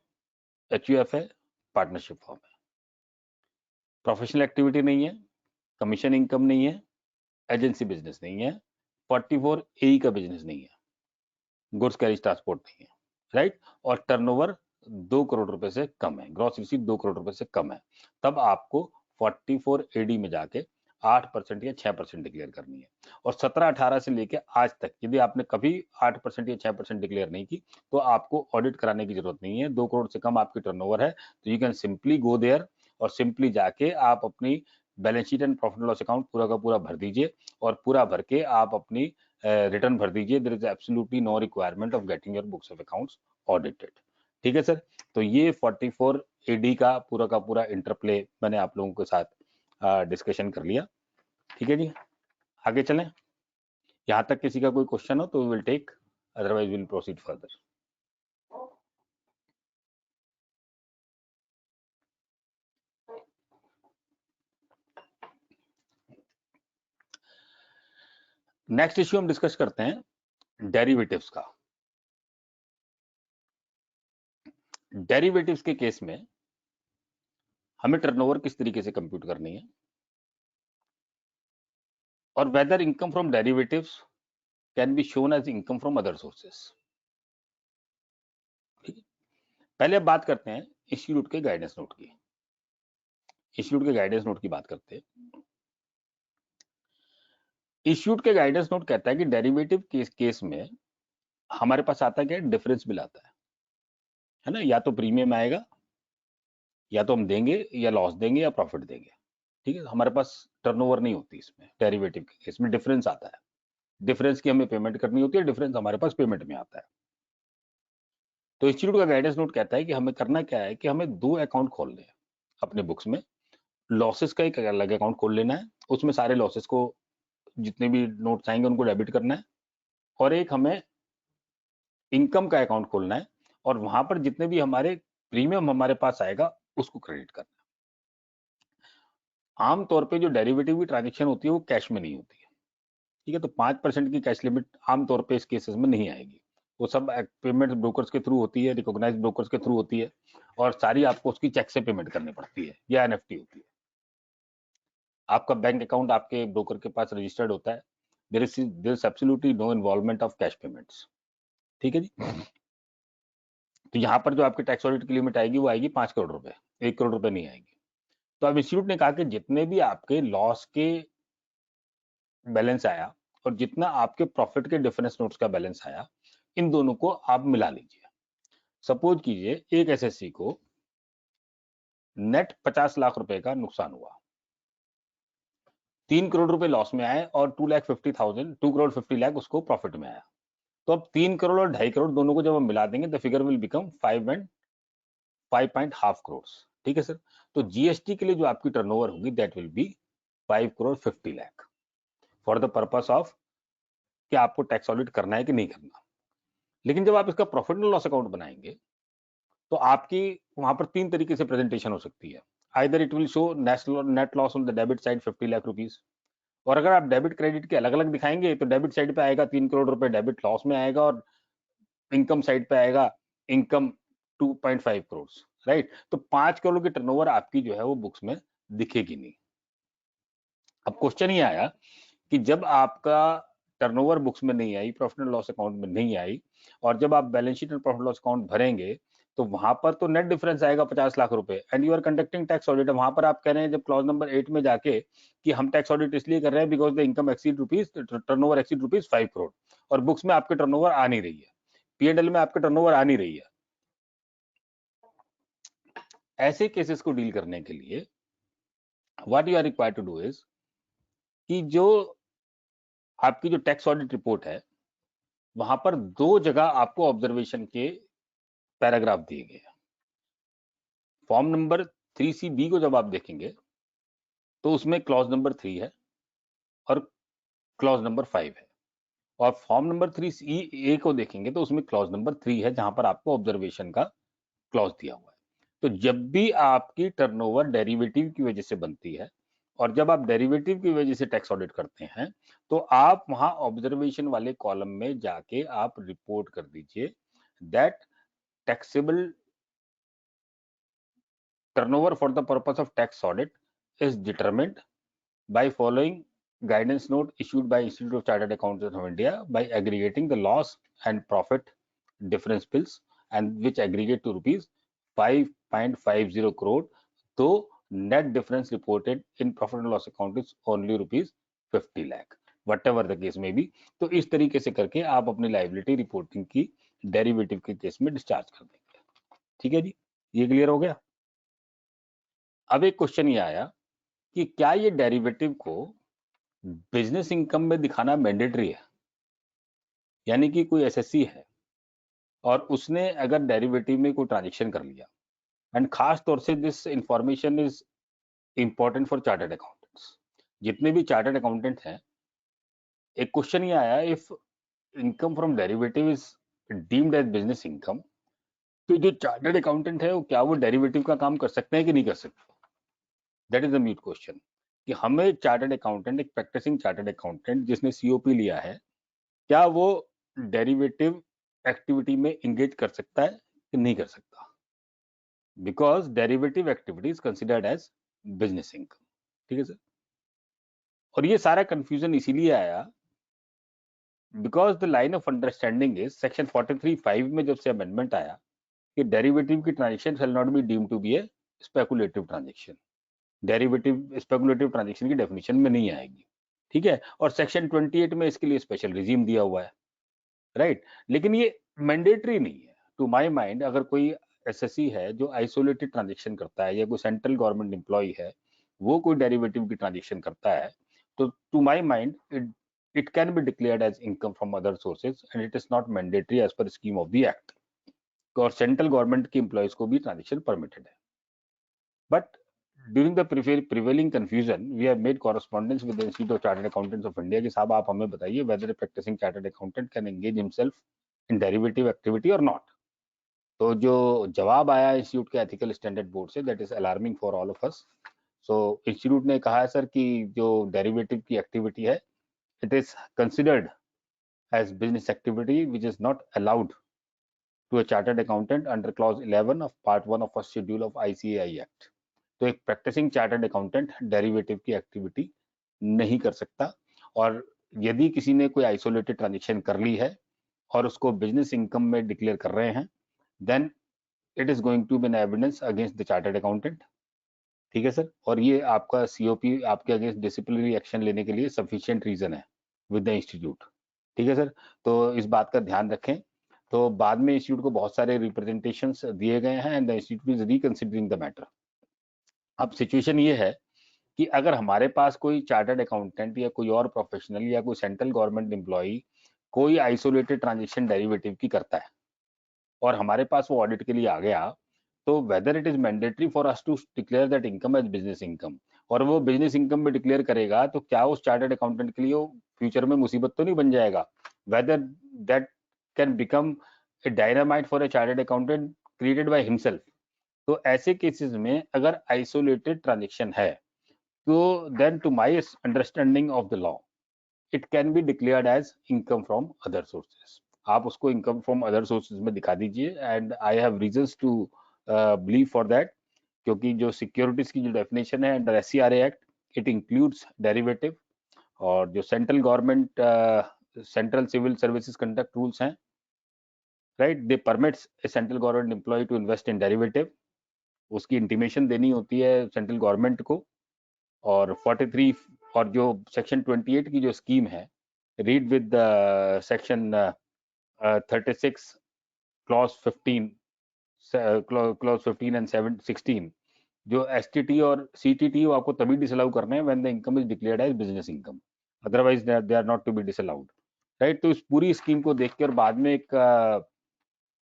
एचयूएफ है, पार्टनरशिप फॉर्म है, प्रोफेशनल एक्टिविटी नहीं है, कमीशन इनकम नहीं है, एजेंसी बिजनेस नहीं है, 44 ए का बिजनेस नहीं है, गुड्स कैरिज ट्रांसपोर्ट नहीं है, राइट, और टर्नओवर 2 करोड़ रुपए से कम है, ग्रॉस रिसीट 2 करोड़ रुपए से कम है, तब आपको 44 एडी में जाके 8% या 6% डिक्लेयर करनी है। और 17-18 से लेके आज तक यदि आपने कभी 8% या 6% डिक्लेयर नहीं की तो आपको ऑडिट कराने की जरूरत नहीं है। 2 करोड़ से कम आपकी टर्नओवर है तो you can simply go there और सिंपली जाके आप अपनी balance sheet and profit and loss account पूरा का पूरा भर दीजिए और पूरा भर के आप अपनी रिटर्न भर दीजिए। There is absolutely no requirement of getting your books of accounts audited, ठीक है सर। तो ये 44 एडी का पूरा इंटरप्ले मैंने आप लोगों के साथ डिस्कशन कर लिया, ठीक है जी। आगे चलें, यहां तक किसी का कोई क्वेश्चन हो तो we will take, otherwise will proceed further. Next issue हम डिस्कस करते हैं डेरिवेटिव्स का। डेरिवेटिव्स के केस में हमें टर्नओवर किस तरीके से कंप्यूट करनी है और whether income from derivatives can be shown as income from other sources. पहले अब बात करते हैं इंस्टीट्यूट के गाइडेंस नोट की। इंस्टीट्यूट के गाइडेंस नोट की बात करते हैं। इंस्टीट्यूट के गाइडेंस नोट कहता है कि डेरिवेटिव केस में हमारे पास आता है क्या, डिफरेंस बिल आता है ना, या तो प्रीमियम आएगा या तो हम देंगे या लॉस देंगे या प्रॉफिट देंगे, ठीक है। हमारे पास टर्नओवर नहीं होती इसमें, डेरिवेटिव के केस में डिफरेंस आता है, डिफरेंस की हमें पेमेंट करनी होती है, डिफरेंस हमारे पास पेमेंट में आता है। तो इंस्टीट्यूट का गाइडेंस नोट कहता है कि हमें करना क्या है कि हमें 2 अकाउंट खोलने हैं अपने बुक्स में। लॉसेस का एक अलग अकाउंट खोल लेना है, उसमें सारे लॉसेस को जितने भी नोट्स आएंगे उनको डेबिट करना है, और एक हमें इनकम का अकाउंट खोलना है और वहां पर जितने भी हमारे प्रीमियम हमारे पास आएगा उसको क्रेडिट करना है। आमतौर पे जो डेरिवेटिव की ट्रांजेक्शन होती है वो कैश में नहीं होती है, ठीक है। तो 5% की कैश लिमिट आमतौर पे इस केसेस में नहीं आएगी, वो सब पेमेंट ब्रोकर्स के थ्रू होती है, रिकॉग्नाइज्ड ब्रोकर्स के थ्रू होती है और सारी आपको उसकी चेक से पेमेंट करनी पड़ती है या एनएफटी होती है। आपका बैंक अकाउंट आपके ब्रोकर के पास रजिस्टर्ड होता है, there is absolutely no involvement of cash payments, ठीक है जी। तो यहाँ पर जो आपकी टैक्स ऑडिट की लिमिट आएगी वो आएगी 5 करोड़ रुपए, 1 करोड़ रुपए नहीं आएगी। तो अब इंस्टीट्यूट ने कहा कि जितने भी आपके लॉस के बैलेंस आया और जितना आपके प्रॉफिट के डिफरेंस नोट्स का बैलेंस आया, इन दोनों को आप मिला लीजिए। सपोज कीजिए एक एसएससी को नेट 50 लाख रुपए का नुकसान हुआ, 3 करोड़ रुपए लॉस में आए और 2 करोड़ 50 लाख उसको प्रॉफिट में आया। तो अब 3 करोड़ और 2.5 करोड़ दोनों को जब हम मिला देंगे तो फिगर विल बिकम 5.5 करोड़, ठीक है सर। तो जीएसटी के लिए जो आपकी टर्नओवर होगी that will B 5 crore 50 lakh for the purpose of कि आपको टैक्स ऑडिट करना है कि नहीं करना। लेकिन जब आप इसका प्रॉफिट एंड लॉस अकाउंट बनाएंगे तो आपकी वहां पर 3 तरीके से प्रेजेंटेशन हो सकती है। Either it will show net loss on the debit side 50 lakh rupees, और अगर आप डेबिट क्रेडिट के अलग अलग दिखाएंगे तो डेबिट साइड पे आएगा 3 करोड़ रुपए डेबिट लॉस में आएगा और इनकम साइड पे आएगा इनकम 2.5 करोड़, राइट। तो 5 करोड़ की टर्नओवर आपकी जो है वो बुक्स में दिखेगी नहीं। अब क्वेश्चन ये आया कि जब आपका टर्नओवर बुक्स में नहीं आई, प्रॉफिट एंड लॉस अकाउंट में नहीं आई, और जब आप balance sheet and profit loss account भरेंगे तो वहां पर तो नेट डिफरेंस आएगा 50 लाख रुपए and you are conducting tax audit. वहां पर आप कह रहे हैं जब क्लॉज नंबर 8 में जाके कि हम टैक्स ऑडिट इसलिए कर रहे हैं because the income exceed rupees, turnover exceed rupees 5 crore, और बुक्स में आपके टर्नओवर आ नहीं रही है, P&L में आपके टर्नओवर आ नहीं रही है। ऐसे केसेस को डील करने के लिए what you are required to do is कि जो आपकी जो टैक्स ऑडिट रिपोर्ट है वहां पर 2 जगह आपको ऑब्जर्वेशन के पैराग्राफ दिए गए हैं। फॉर्म नंबर 3CB को जब आप देखेंगे तो उसमें क्लॉज नंबर 3 है और क्लॉज नंबर 5 है, और फॉर्म नंबर 3CA को देखेंगे तो उसमें क्लॉज नंबर 3 है जहां पर आपको ऑब्जर्वेशन का क्लॉज दिया हुआ है। तो जब भी आपकी टर्नओवर डेरिवेटिव की वजह से बनती है और जब आप डेरिवेटिव की वजह से टैक्स ऑडिट करते हैं तो आप वहां ऑब्जर्वेशन वाले कॉलम में जाके आप रिपोर्ट कर दीजिए that taxable turnover for the purpose of tax audit is determined by following guidance note issued by Institute of Chartered Accountants of India by aggregating the loss and profit difference bills and which aggregate to rupees 5.50 crore, though net difference reported in profit and loss account is only rupees 50 lakh, whatever the case may be। तो इस तरीके से करके आप अपनी liability reporting की derivative के case में डिस्चार्ज कर देंगे। ठीक है जी, ये क्लियर हो गया। अब एक क्वेश्चन ये आया कि क्या ये डेरिवेटिव को बिजनेस इनकम में दिखाना मैंडेटरी है, यानी कि कोई एसएससी है और उसने अगर डेरिवेटिव में कोई ट्रांजैक्शन कर लिया, एंड खास तौर से this information is important for chartered accountants, जितने भी चार्टर्ड अकाउंटेंट हैं, एक क्वेश्चन ये आया if income from derivative is deemed as business income, तो जो चार्टर्ड अकाउंटेंट है वो क्या वो डेरिवेटिव का काम कर सकते हैं कि नहीं कर सकते? That is the mute question कि हमें चार्टर्ड अकाउंटेंट, एक प्रैक्टिसिंग चार्टर्ड अकाउंटेंट जिसने सीओपी लिया है, क्या वो डेरिवेटिव एक्टिविटी में इंगेज कर सकता है कि नहीं कर सकता? Because derivative activity is considered as business income. ठीक है सर। और ये सारा कंफ्यूजन इसीलिए आया because the line of understanding is section 43(5) में जब से अमेंडमेंट आया कि डेरिवेटिव की transaction shall not be deemed to be a speculative transaction, derivative speculative transaction की डेफिनेशन में नहीं आएगी। ठीक है, और सेक्शन 28 में इसके लिए स्पेशल रिजीम दिया हुआ है, राइट। लेकिन ये मैंडेटरी नहीं है टू माय माइंड। अगर कोई एसएससी है जो आइसोलेटेड ट्रांजैक्शन करता है या कोई सेंट्रल गवर्नमेंट एम्प्लॉय है वो कोई डेरिवेटिव की ट्रांजैक्शन करता है, तो to my mind it can be declared as income from other sources and it is not mandatory as per scheme of the act। और सेंट्रल गवर्नमेंट के एम्प्लॉयज को भी ट्रांजैक्शन परमिटेड है। But during the prevailing confusion, we have made correspondence with the Institute of Chartered Accountants of India कि साहब आप हमें बताइए whether a practicing chartered accountant can engage himself in derivative activity or not। तो जो जवाब आया इंस्टीट्यूट के एथिकल स्टैंडर्ड बोर्ड से, that is alarming for all of us। So institute ने कहा है सर कि जो डेरिवेटिव की एक्टिविटी है it is considered as business activity which is not allowed to a chartered accountant under clause 11 of part 1 of first schedule of ICAI Act। तो एक practising chartered accountant derivative की activity नहीं कर सकता, और यदि किसी ने कोई आइसोलेटेड ट्रांजैक्शन कर ली है और उसको बिजनेस इनकम में डिक्लेयर कर रहे हैं, then it is going to be an evidence against the chartered accountant. ठीक है सर, और ये आपका सीओपी आपके अगेंस्ट डिसिप्लिनरी एक्शन लेने के लिए सफिशिएंट रीजन है विद द इंस्टीट्यूट। ठीक है सर, तो इस बात का ध्यान रखें। तो बाद में इंस्टीट्यूट को बहुत सारे रिप्रेजेंटेशंस दिए गए हैं and the institute is reconsidering the matter. अब सिचुएशन ये है कि अगर हमारे पास कोई चार्टर्ड अकाउंटेंट या कोई और प्रोफेशनल या कोई सेंट्रल गवर्नमेंट एम्प्लॉय कोई आइसोलेटेड ट्रांजैक्शन डेरिवेटिव की करता है और हमारे पास वो ऑडिट के लिए आ गया, तो whether it is mandatory for us to declare that income as business income, और वो बिजनेस इनकम में डिक्लेयर करेगा, तो क्या उस चार्टर्ड अकाउंटेंट के लिए वो फ्यूचर में मुसीबत तो नहीं बन जाएगा? Whether that can become a dynamite for a chartered accountant created by himself. तो ऐसे केसेस में अगर आइसोलेटेड ट्रांजैक्शन है तो then to my understanding of the law it can be declared as income from other sources. आप उसको income from other sources में दिखा दीजिए and I have reasons to believe for that, क्योंकि जो सिक्योरिटीज की जो डेफिनेशन है under SCRA act it includes derivative, और जो central government central civil services conduct rules हैं right, they permits a central government employ to invest in derivative, उसकी intimation देनी होती है सेंट्रल गवर्नमेंट को। और 43 और जो सेक्शन 28 की जो स्कीम है, read with section 36 clause 15 clause 15 and 16, जो एसटीटी और सीटीटी वो आपको तभी डिसअलाउ करने हैं when the income is declared as business income, otherwise they are not to be disallowed, right. तो इस पूरी स्कीम को देख के और बाद में एक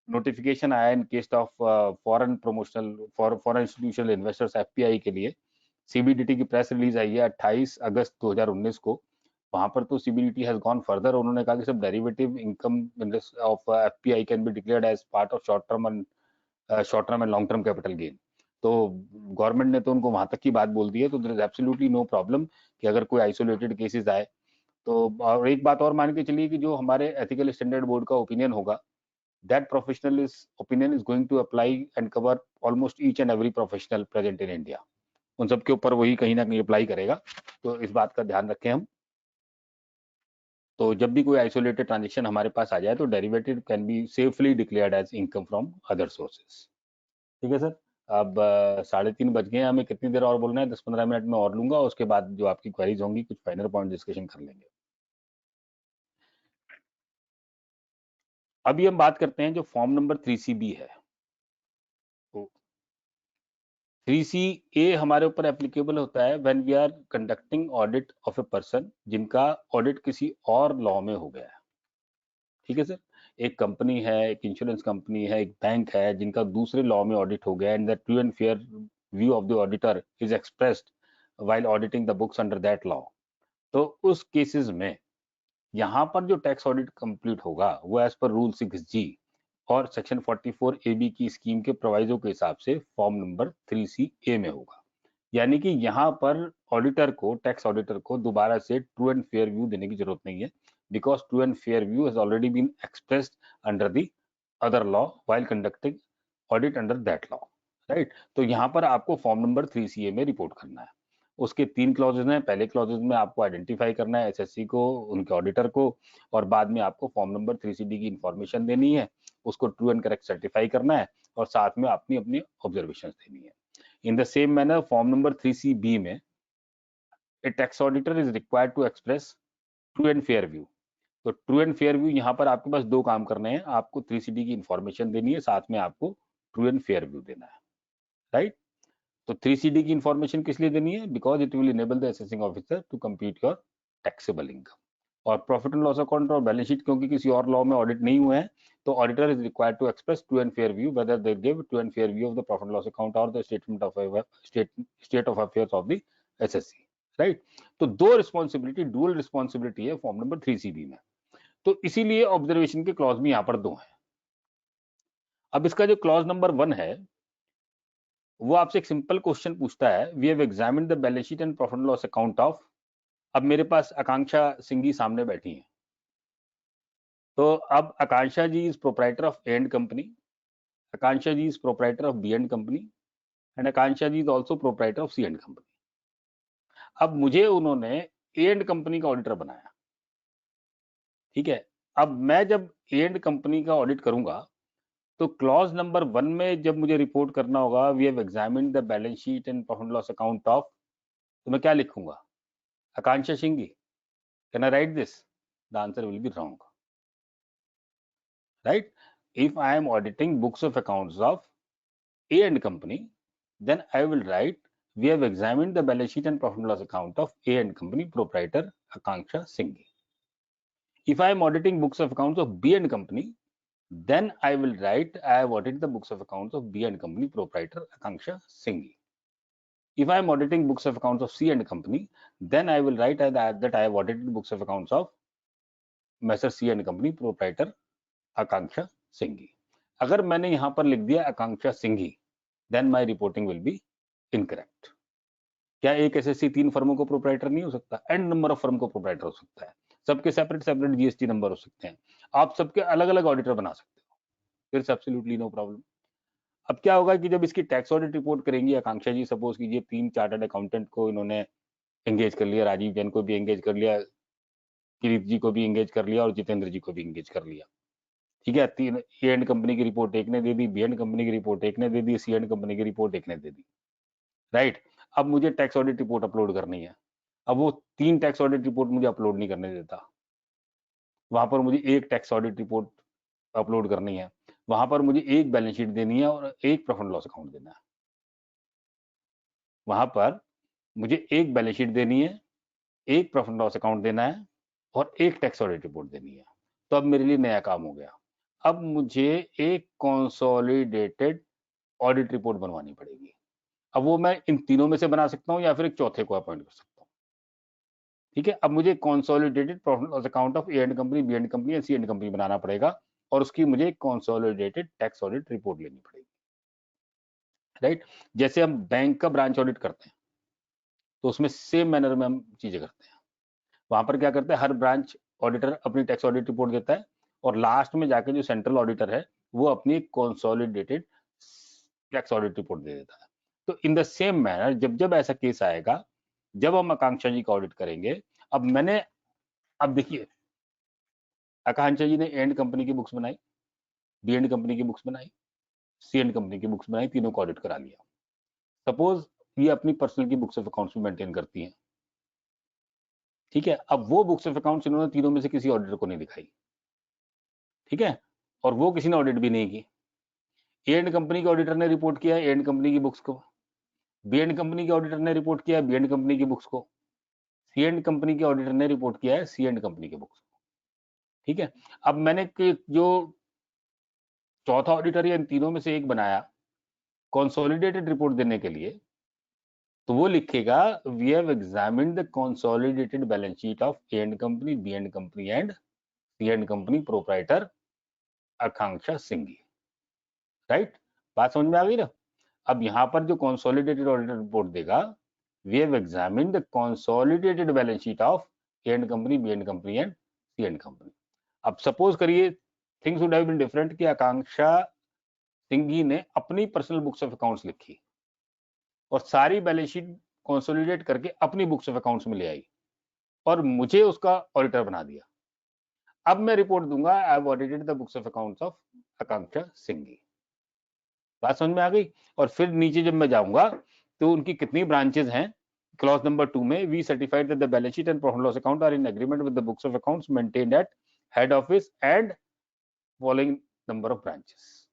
नोटिफिकेशन आया इन case of foreign promotional foreign institutional investors FPI के लिए, सीबीडीटी की प्रेस रिलीज आई है 28 अगस्त 2019 को। वहां पर तो सीबीडीटी हैज गॉन फर्दर, उन्होंने कहा कि सब derivative income of FPI can be declared as part of short term and long term capital gain. तो गवर्नमेंट ने तो उनको वहां तक की बात बोल दी है, तो there is absolutely no problem कि अगर कोई आइसोलेटेड केसेस आए तो। और एक बात और मान के चलिए कि जो हमारे एथिकल स्टैंडर्ड बोर्ड का ओपिनियन होगा, that professional's opinion is going to apply and cover almost each and every professional present in India, उन सब के ऊपर वही कहीं ना कहीं अप्लाई करेगा, तो इस बात का ध्यान रखें हम। तो जब भी कोई आइसोलेटेड ट्रांजेक्शन हमारे पास आ जाए तो derivative can be safely declared as income from other sources. ठीक है सर, अब 3:30 बज गए हैं, हमें कितनी देर और बोलना है? 10-15 मिनट में और लूंगा, उसके बाद जो आपकी क्वेरीज होंगी कुछ फाइनल पॉइंट डिस्कशन कर लेंगे। अभी हम बात करते हैं जो फॉर्म नंबर 3CB है। तो 3CA हमारे ऊपर एप्लीकेबल होता है when we are conducting audit of a person जिनका ऑडिट किसी और लॉ में हो गया है। ठीक है सर, एक कंपनी है, एक इंश्योरेंस कंपनी है, एक बैंक है जिनका दूसरे लॉ में ऑडिट हो गया and the true and fair view of the auditor is expressed while auditing the books under that law. तो उस केसेस में यहाँ पर जो टैक्स ऑडिट कंप्लीट होगा वो एज पर रूल 6G और सेक्शन 44AB की स्कीम के प्रोवाइजो के हिसाब से फॉर्म नंबर 3CA में होगा। यानी कि यहाँ पर ऑडिटर को, टैक्स ऑडिटर को दोबारा से ट्रू एंड फेयर व्यू देने की जरूरत नहीं है, because true and fair view has already been expressed under the other law while conducting audit under that law, right. तो यहाँ पर आपको फॉर्म नंबर 3CA में रिपोर्ट करना है। उसके 3 क्लॉजेज हैं। पहले क्लॉजेज में आपको आइडेंटिफाई करना है एसएससी को, उनके ऑडिटर को, और बाद में आपको फॉर्म नंबर 3CD की इंफॉर्मेशन देनी है, उसको ट्रू एंड करेक्ट सर्टिफाई करना है और साथ में अपनी अपनी ऑब्जर्वेशन देनी है। In the same manner form number 3CB में a tax auditor is required to express true and fair view. तो ट्रू एंड फेयर व्यू यहाँ पर आपके पास 2 काम करने हैं, आपको 3CD की इंफॉर्मेशन देनी है, साथ में आपको ट्रू एंड फेयर व्यू देना है, राइट। तो 3CD की इंफॉर्मेशन किस लिए देनी है? Because it will enable the assessing officer to compute your taxable income. और प्रॉफिट एंड लॉस अकाउंट और बैलेंस शीट क्योंकि किसी और लॉ में ऑडिट नहीं हुए हैं, तो auditor is required to express true and fair view whether they give true and fair view of the profit and loss account और the statement of state of affairs of the assessee, right. तो 2 responsibility, dual responsibility है form number 3CB में। तो इसीलिए observation के clause भी यहाँ पर 2 हैं। अब इसका जो क्लॉज नंबर 1 है वो आपसे एक सिंपल क्वेश्चन पूछता है, we have examined the balance sheet and profit and loss account of. अब मेरे पास आकांक्षा सिंघी सामने बैठी हैं, तो अब Akanksha ji is proprietor of A and company, Akanksha ji is proprietor of B and company and Akanksha ji is also proprietor of C and company. अब मुझे उन्होंने ए एंड कंपनी का ऑडिटर बनाया, ठीक है। अब मैं जब ए एंड कंपनी का ऑडिट करूंगा तो क्लॉज नंबर 1 में जब मुझे रिपोर्ट करना होगा, we have examined the balance sheet and profit and loss account of, तो मैं क्या लिखूंगा? Akanksha Singhi. Can I write this? The answer will be wrong, right. If I am auditing books of accounts of A and company, then I will write, we have examined the balance sheet and profit and loss account of A and company, proprietor Akanksha Singhi. If I am auditing books of accounts of B and company, then I will write, I have audited the books of accounts of B and company, proprietor Akanksha Singhi. If I am auditing books of accounts of C and company, then I will write that I have audited books of accounts of Messer C and company, proprietor Akanksha Singhi. अगर मैंने यहां पर लिख दिया Akanksha Singhi, then my reporting will be incorrect. क्या एक SSC 3 फर्मों को प्रोप्राइटर नहीं हो सकता? एन नंबर ऑफ फर्म को प्रोप्राइटर हो सकता है, सबके सेपरेट सेपरेट जीएसटी नंबर हो सकते हैं, आप सबके अलग अलग ऑडिटर बना सकते हो, फिर एब्सोल्युटली नो प्रॉब्लम। अब क्या होगा कि जब इसकी टैक्स ऑडिट रिपोर्ट करेंगी आकांक्षा जी, सपोज कीजिए 3 चार्टर्ड अकाउंटेंट को इन्होंने एंगेज कर लिया, राजीव जैन को भी एंगेज कर लिया, किरीट जी को भी एंगेज कर लिया और जितेंद्र जी को भी एंगेज कर लिया, ठीक है, तीन ए एंड कंपनी की रिपोर्ट एक ने दे दी, बी एंड कंपनी की रिपोर्ट एक ने दे दी, सी एंड कंपनी की रिपोर्ट एक ने दे दी, राइट। अब मुझे टैक्स ऑडिट रिपोर्ट अपलोड करनी है। अब वो 3 टैक्स ऑडिट रिपोर्ट मुझे अपलोड नहीं करने देता, वहां पर मुझे एक टैक्स ऑडिट रिपोर्ट अपलोड करनी है, वहां पर मुझे एक बैलेंस शीट देनी है और एक प्रॉफिट लॉस अकाउंट देना है। वहां पर मुझे एक बैलेंस शीट देनी है, एक प्रॉफिट लॉस अकाउंट देना है और एक टैक्स ऑडिट रिपोर्ट देनी है। तो अब मेरे लिए नया काम हो गया। अब मुझे एक कंसोलिडेटेड ऑडिट रिपोर्ट बनवानी पड़ेगी। अब वो मैं इन तीनों में से बना सकता हूँ या फिर एक चौथे को अपॉइंट कर सकता हूँ। ठीक है, अब मुझे consolidated profit loss account of A and company, B and company, C and company बनाना पड़ेगा और उसकी मुझे कंसोलिडेटेड टैक्स ऑडिट रिपोर्ट लेनी पड़ेगी, राइट। जैसे हम बैंक का ब्रांच ऑडिट करते हैं तो उसमें सेम मैनर में हम चीजें करते हैं। वहां पर क्या करते हैं, हर ब्रांच ऑडिटर अपनी टैक्स ऑडिट रिपोर्ट देता है और लास्ट में जाके जो सेंट्रल ऑडिटर है वो अपनी कंसोलिडेटेड टैक्स ऑडिट रिपोर्ट दे देता है। तो इन द सेम मैनर जब जब ऐसा केस आएगा, जब हम आकांक्षा जी का ऑडिट करेंगे, अब देखिए आकांक्षा जी ने एंड कंपनी की बुक्स बनाई, बी एंड कंपनी की बुक्स बनाई, सी एंड कंपनी की बुक्स बनाई, तीनों को ऑडिट करा लिया। सपोज ये अपनी पर्सनल की बुक्स ऑफ अकाउंट्स में मेंटेन करती हैं, ठीक है। अब वो बुक्स ऑफ अकाउंट्स इन्होंने तीनों में से किसी ऑडिटर को नहीं दिखाई, ठीक है, और वो किसी ने ऑडिट भी नहीं की। ए एंड कंपनी के ऑडिटर ने रिपोर्ट किया ए एंड कंपनी की बुक्स को, बी एंड कंपनी के ऑडिटर ने रिपोर्ट किया बी एंड कंपनी की बुक्स को, सी एंड कंपनी के ऑडिटर ने रिपोर्ट किया है सी एंड कंपनी के बुक्स को, ठीक है। अब मैंने जो चौथा ऑडिटर या इन तीनों में से एक बनाया कंसोलिडेटेड रिपोर्ट देने के लिए, तो वो लिखेगा we have examined the consolidated balance sheet of A and company, B and company and C and company, proprietor Akanksha Singhi, right. बात समझ में आ गई ना। अब यहाँ पर जो कंसोलिडेटेड ऑडिटर रिपोर्ट देगा, we have examined the consolidated balance sheet of A and company, B and company and C and company. अब सपोज करिए things would have been different कि आकांक्षा सिंघी ने अपनी पर्सनल बुक्स ऑफ अकाउंट्स लिखी और सारी balance sheet consolidate करके अपनी बुक्स ऑफ अकाउंट्स में ले आई और मुझे उसका ऑडिटर बना दिया। अब मैं रिपोर्ट दूंगा I have audited the books of accounts of Akanksha Singhi. बात समझ में आ गई। और फिर नीचे जब मैं जाऊंगा तो उनकी कितनी ब्रांचेस हैं, क्लॉज नंबर 2 में we certified that the balance sheet and profit loss account are in agreement with the books of accounts maintained at head office and following number of branches.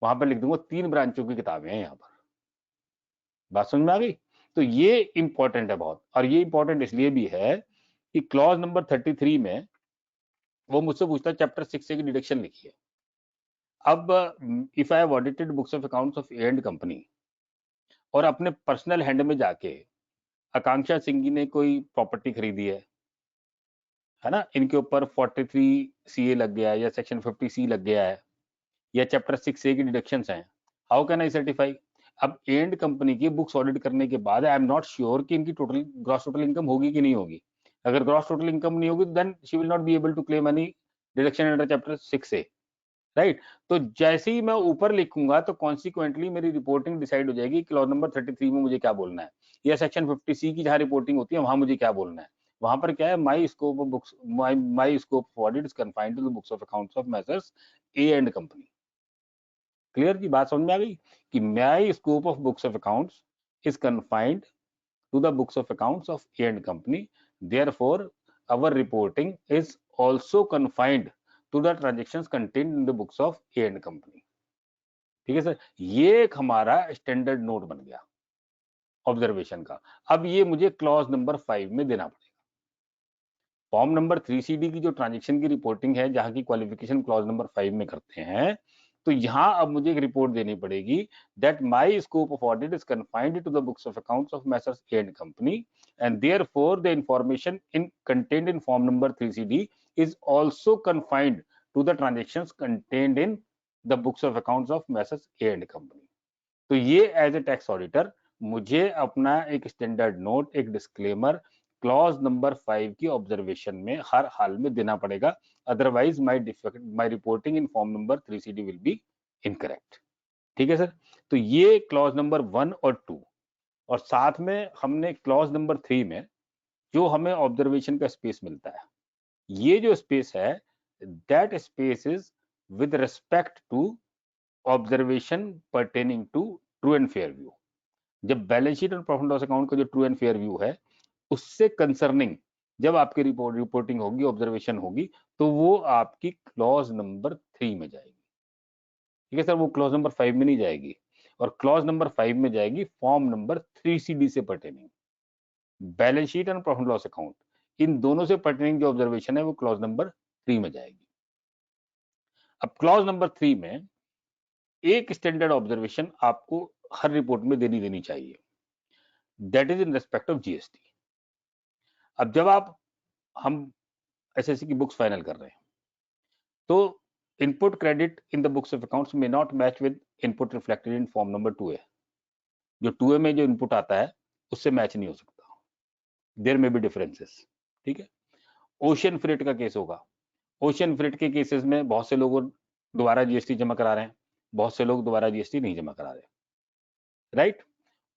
वहां पर लिख दूंगा 3 ब्रांचों की किताबें हैं यहाँ पर। बात समझ में आ गई। तो ये इंपॉर्टेंट है बहुत, और ये इंपॉर्टेंट इसलिए भी है कि क्लॉज नंबर 33 में वो मुझसे पूछता है चैप्टर 6 से की डिडक्शन लिखिए। अब if I have audited books of accounts of A and company और अपने पर्सनल हैंड में जाके आकांक्षा सिंघी ने कोई प्रॉपर्टी खरीदी है ना, इनके ऊपर 43 CA लग गया है या सेक्शन 50 C लग गया है या चैप्टर 6 A की डिडक्शंस हैं, हाउ कैन आई सर्टिफाई। अब एंड कंपनी की बुक्स ऑडिट करने के बाद आई एम नॉट श्योर कि इनकी टोटल ग्रॉस टोटल इनकम होगी कि नहीं होगी। अगर ग्रॉस टोटल इनकम नहीं होगी then she will not be able to claim any deduction under chapter 6A, right. तो जैसे ही मैं ऊपर लिखूंगा तो कॉन्सिक्वेंटली मेरी रिपोर्टिंग डिसाइड हो जाएगी क्लॉज नंबर 33 में मुझे क्या बोलना है, या सेक्शन 50C की जहां रिपोर्टिंग होती है वहां मुझे क्या बोलना है। वहां पर क्या है, my scope of books, my scope of audit is confined to the books of accounts of messrs A and company. Clear की बात समझ में आ गई कि my scope of books of accounts is confined to the books of accounts of A and company, therefore our reporting is also confined to the transactions contained in the books of A and company। ठीक है sir, ये एक हमारा standard note बन गया observation का। अब ये मुझे क्लॉज नंबर 5 में देना पड़ेगा। फॉर्म नंबर 3CD की जो ट्रांजेक्शन की रिपोर्टिंग है, जहां की क्वालिफिकेशन क्लॉज नंबर 5 में करते हैं, तो यहां अब मुझे एक रिपोर्ट देनी पड़ेगी that my scope of audit is confined to the books of accounts of messrs A and company and therefore the information in contained in form number 3CD is also confined to the transactions contained in the books of accounts of messrs A and company. तो ये as a tax auditor मुझे अपना एक standard note, एक disclaimer clause number 5 की observation में हर हाल में देना पड़ेगा, otherwise my reporting in form number 3CD will be incorrect. ठीक है सर। तो ये क्लॉज नंबर 1 और 2, और साथ में हमने क्लॉज नंबर 3 में जो हमें ऑब्जर्वेशन का स्पेस मिलता है, ये जो स्पेस है that space is with respect to observation pertaining to true and fair view. जब बैलेंस शीट और प्रॉफिट लॉस अकाउंट का जो ट्रू एंड फेयर व्यू है उससे कंसर्निंग जब आपकी रिपोर्टिंग होगी, ऑब्जर्वेशन होगी, तो वो आपकी क्लॉज नंबर 3 में जाएगी। ठीक है सर, वो क्लॉज नंबर 5 में नहीं जाएगी, और क्लॉज नंबर 5 में जाएगी फॉर्म नंबर 3CD से pertaining. Balance sheet and profit loss account, इन दोनों से पर्टेनिंग जो ऑब्जर्वेशन है वो क्लॉज नंबर 3 में जाएगी। अब क्लॉज नंबर 3 में एक स्टैंडर्ड ऑब्जर्वेशन आपको हर रिपोर्ट में देनी चाहिए, that is in respect of GST. अब जब हम एसएससी की बुक्स फाइनल कर रहे हैं तो input credit in the books of accounts में not match with input reflected in form number 2A। जो 2A में जो इनपुट आता है उससे मैच नहीं हो सकता, देयर में बी डिफरेंसेस। ठीक है, ओशियन फ्रेट का केस होगा, ओशियन फ्रेट के केसेस में बहुत से लोग दोबारा जीएसटी जमा करा रहे हैं, बहुत से लोग दोबारा जीएसटी नहीं जमा करा रहे, राइट।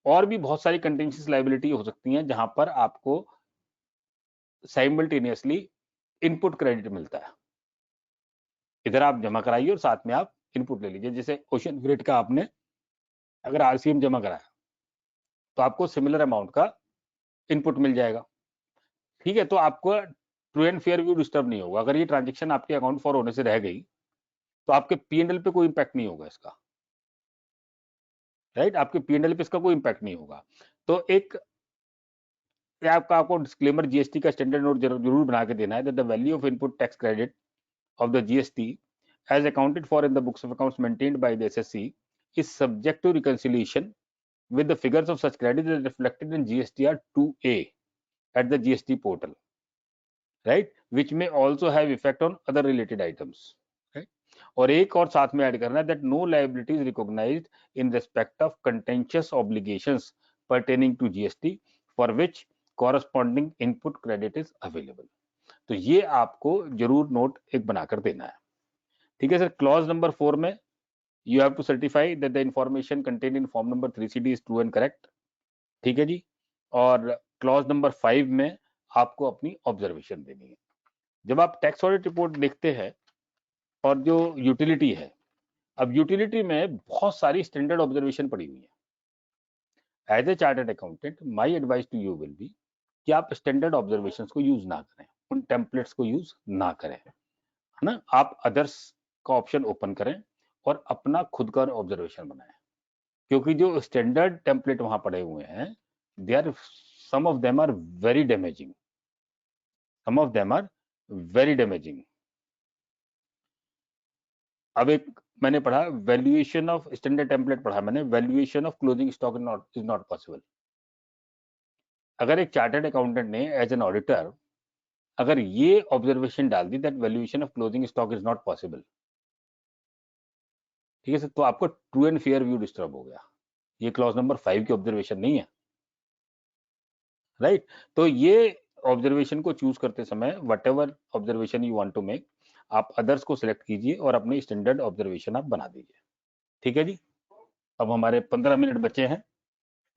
और भी बहुत सारी कंटिजेंसी लायबिलिटी हो सकती हैं जहां पर आपको साइमल्टेनियसली इनपुट क्रेडिट मिलता है, इधर आप जमा कराइए और साथ में आप इनपुट ले लीजिए। जैसे ओशियन फ्रेट का आपने अगर आरसीएम जमा कराया तो आपको सिमिलर अमाउंट का इनपुट मिल जाएगा। ठीक है, तो आपको true and fair view disturb नहीं होगा। अगर ये ट्रांजेक्शन आपके अकाउंट फॉर होने से रह गई तो आपके पीएनएल पे कोई इंपैक्ट नहीं होगा इसका, राइट। आपके पीएनएल पे इसका कोई इंपैक्ट नहीं होगा। तो एक आपको डिस्क्लेमर जीएसटी का स्टैंडर्ड नोट जरूर बना के देना है that the value of input tax credit of the GST as accounted for in the books of accounts maintained by the SSC is subject to reconciliation with the figures of such credit that reflected in GSTR 2A at the GST portal, right, which may also have effect on other related items, right। और एक और साथ में add करना है that no liability is recognized in respect of contentious obligations pertaining to GST for which corresponding input credit is available। तो ये आपको जरूर नोट एक बनाकर देना है। ठीक है सर, क्लॉज नंबर 4 में you have to certify that the information contain in form number 3CD is true and correct. ठीक है जी, और क्लॉज नंबर 5 में आपको अपनी ऑब्जर्वेशन देनी है। जब आप टैक्स ऑडिट रिपोर्ट देखते हैं और जो यूटिलिटी है, अब यूटिलिटी में बहुत सारी स्टैंडर्ड ऑब्जर्वेशन पड़ी हुई है। As a chartered accountant my advice to you will be कि आप स्टैंडर्ड ऑब्जर्वेशंस को यूज ना करें, उन टेम्पलेट्स को यूज ना करें, है ना। आप अदर्स का ऑप्शन ओपन करें और अपना खुद का ऑब्जर्वेशन बनाएं, क्योंकि जो स्टैंडर्ड टेम्पलेट वहां पड़े हुए हैं they are some of them are very damaging, some of them are very damaging. अब एक मैंने पढ़ा वैल्यूएशन ऑफ स्टैंडर्ड टेम्पलेट पढ़ा मैंने, valuation of closing stock is not possible. अगर एक चार्टर्ड अकाउंटेंट ने एज एन ऑडिटर अगर ये ऑब्जर्वेशन डाल दी that valuation of closing stock is not possible, ठीक है सर, तो आपको true and fair view disturb हो गया। ये क्लॉज नंबर 5 की ऑब्जर्वेशन नहीं है, राइट। तो ये ऑब्जर्वेशन को चूज करते समय whatever observation you want to make, आप अदर्स को सिलेक्ट कीजिए और अपनी स्टैंडर्ड ऑब्जर्वेशन आप बना दीजिए। ठीक है जी, अब हमारे 15 मिनट बचे हैं।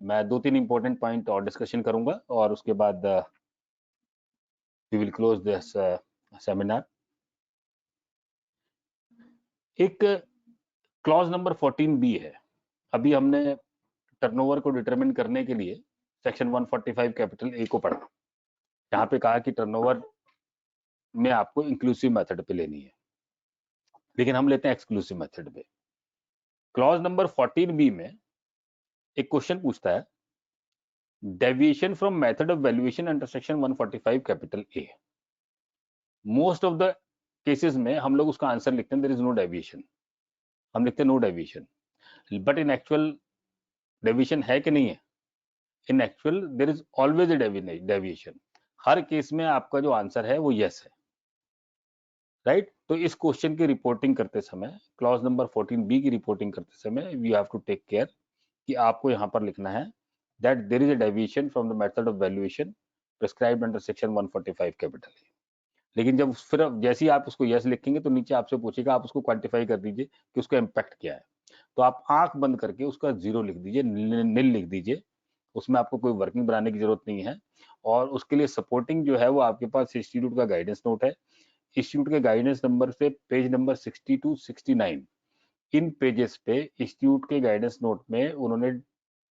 मैं 2-3 इंपॉर्टेंट पॉइंट और डिस्कशन करूंगा और उसके बाद we will close this seminar. एक क्लॉज नंबर 14B है। अभी हमने टर्नओवर को डिटरमिन करने के लिए सेक्शन 145 कैपिटल ए को पढ़ा, जहां पे कहा कि टर्नओवर में आपको इंक्लूसिव मेथड पे लेनी है, लेकिन हम लेते हैं एक्सक्लूसिव मेथड पे। क्लॉज नंबर 14B में एक क्वेश्चन पूछता है deviation from method of valuation under section 145 capital A. Most of the cases में हम लोग उसका आंसर लिखते हैं देयर इज नो डेविएशन, हम लिखते हैं no deviation, but in actual deviation है कि नहीं है? In actual there is always a deviation. हर केस में आपका जो आंसर है वो यस है, राइट। तो इस क्वेश्चन की रिपोर्टिंग करते समय, क्लॉज नंबर 14B की रिपोर्टिंग करते समय you have to take care कि आपको यहाँ पर लिखना है that there is a deviation from the method of valuation prescribed under section 145 capital A. लेकिन जब फिर जैसे ही आप उसको यस लिखेंगे तो नीचे आपसे पूछेगा आप उसको क्वांटिफाई कर दीजिए कि उसका इम्पैक्ट क्या है। तो आप आंख बंद करके उसका 0 लिख दीजिए, नील लिख दीजिए, उसमें आपको कोई वर्किंग बनाने की जरूरत नहीं है। और उसके लिए सपोर्टिंग जो है वो आपके पास इंस्टीट्यूट का गाइडेंस नोट है, इंस्टीट्यूट के गाइडेंस नंबर से पेज नंबर 60 to 69, इन पेजेस पे इंस्टीट्यूट के गाइडेंस नोट में उन्होंने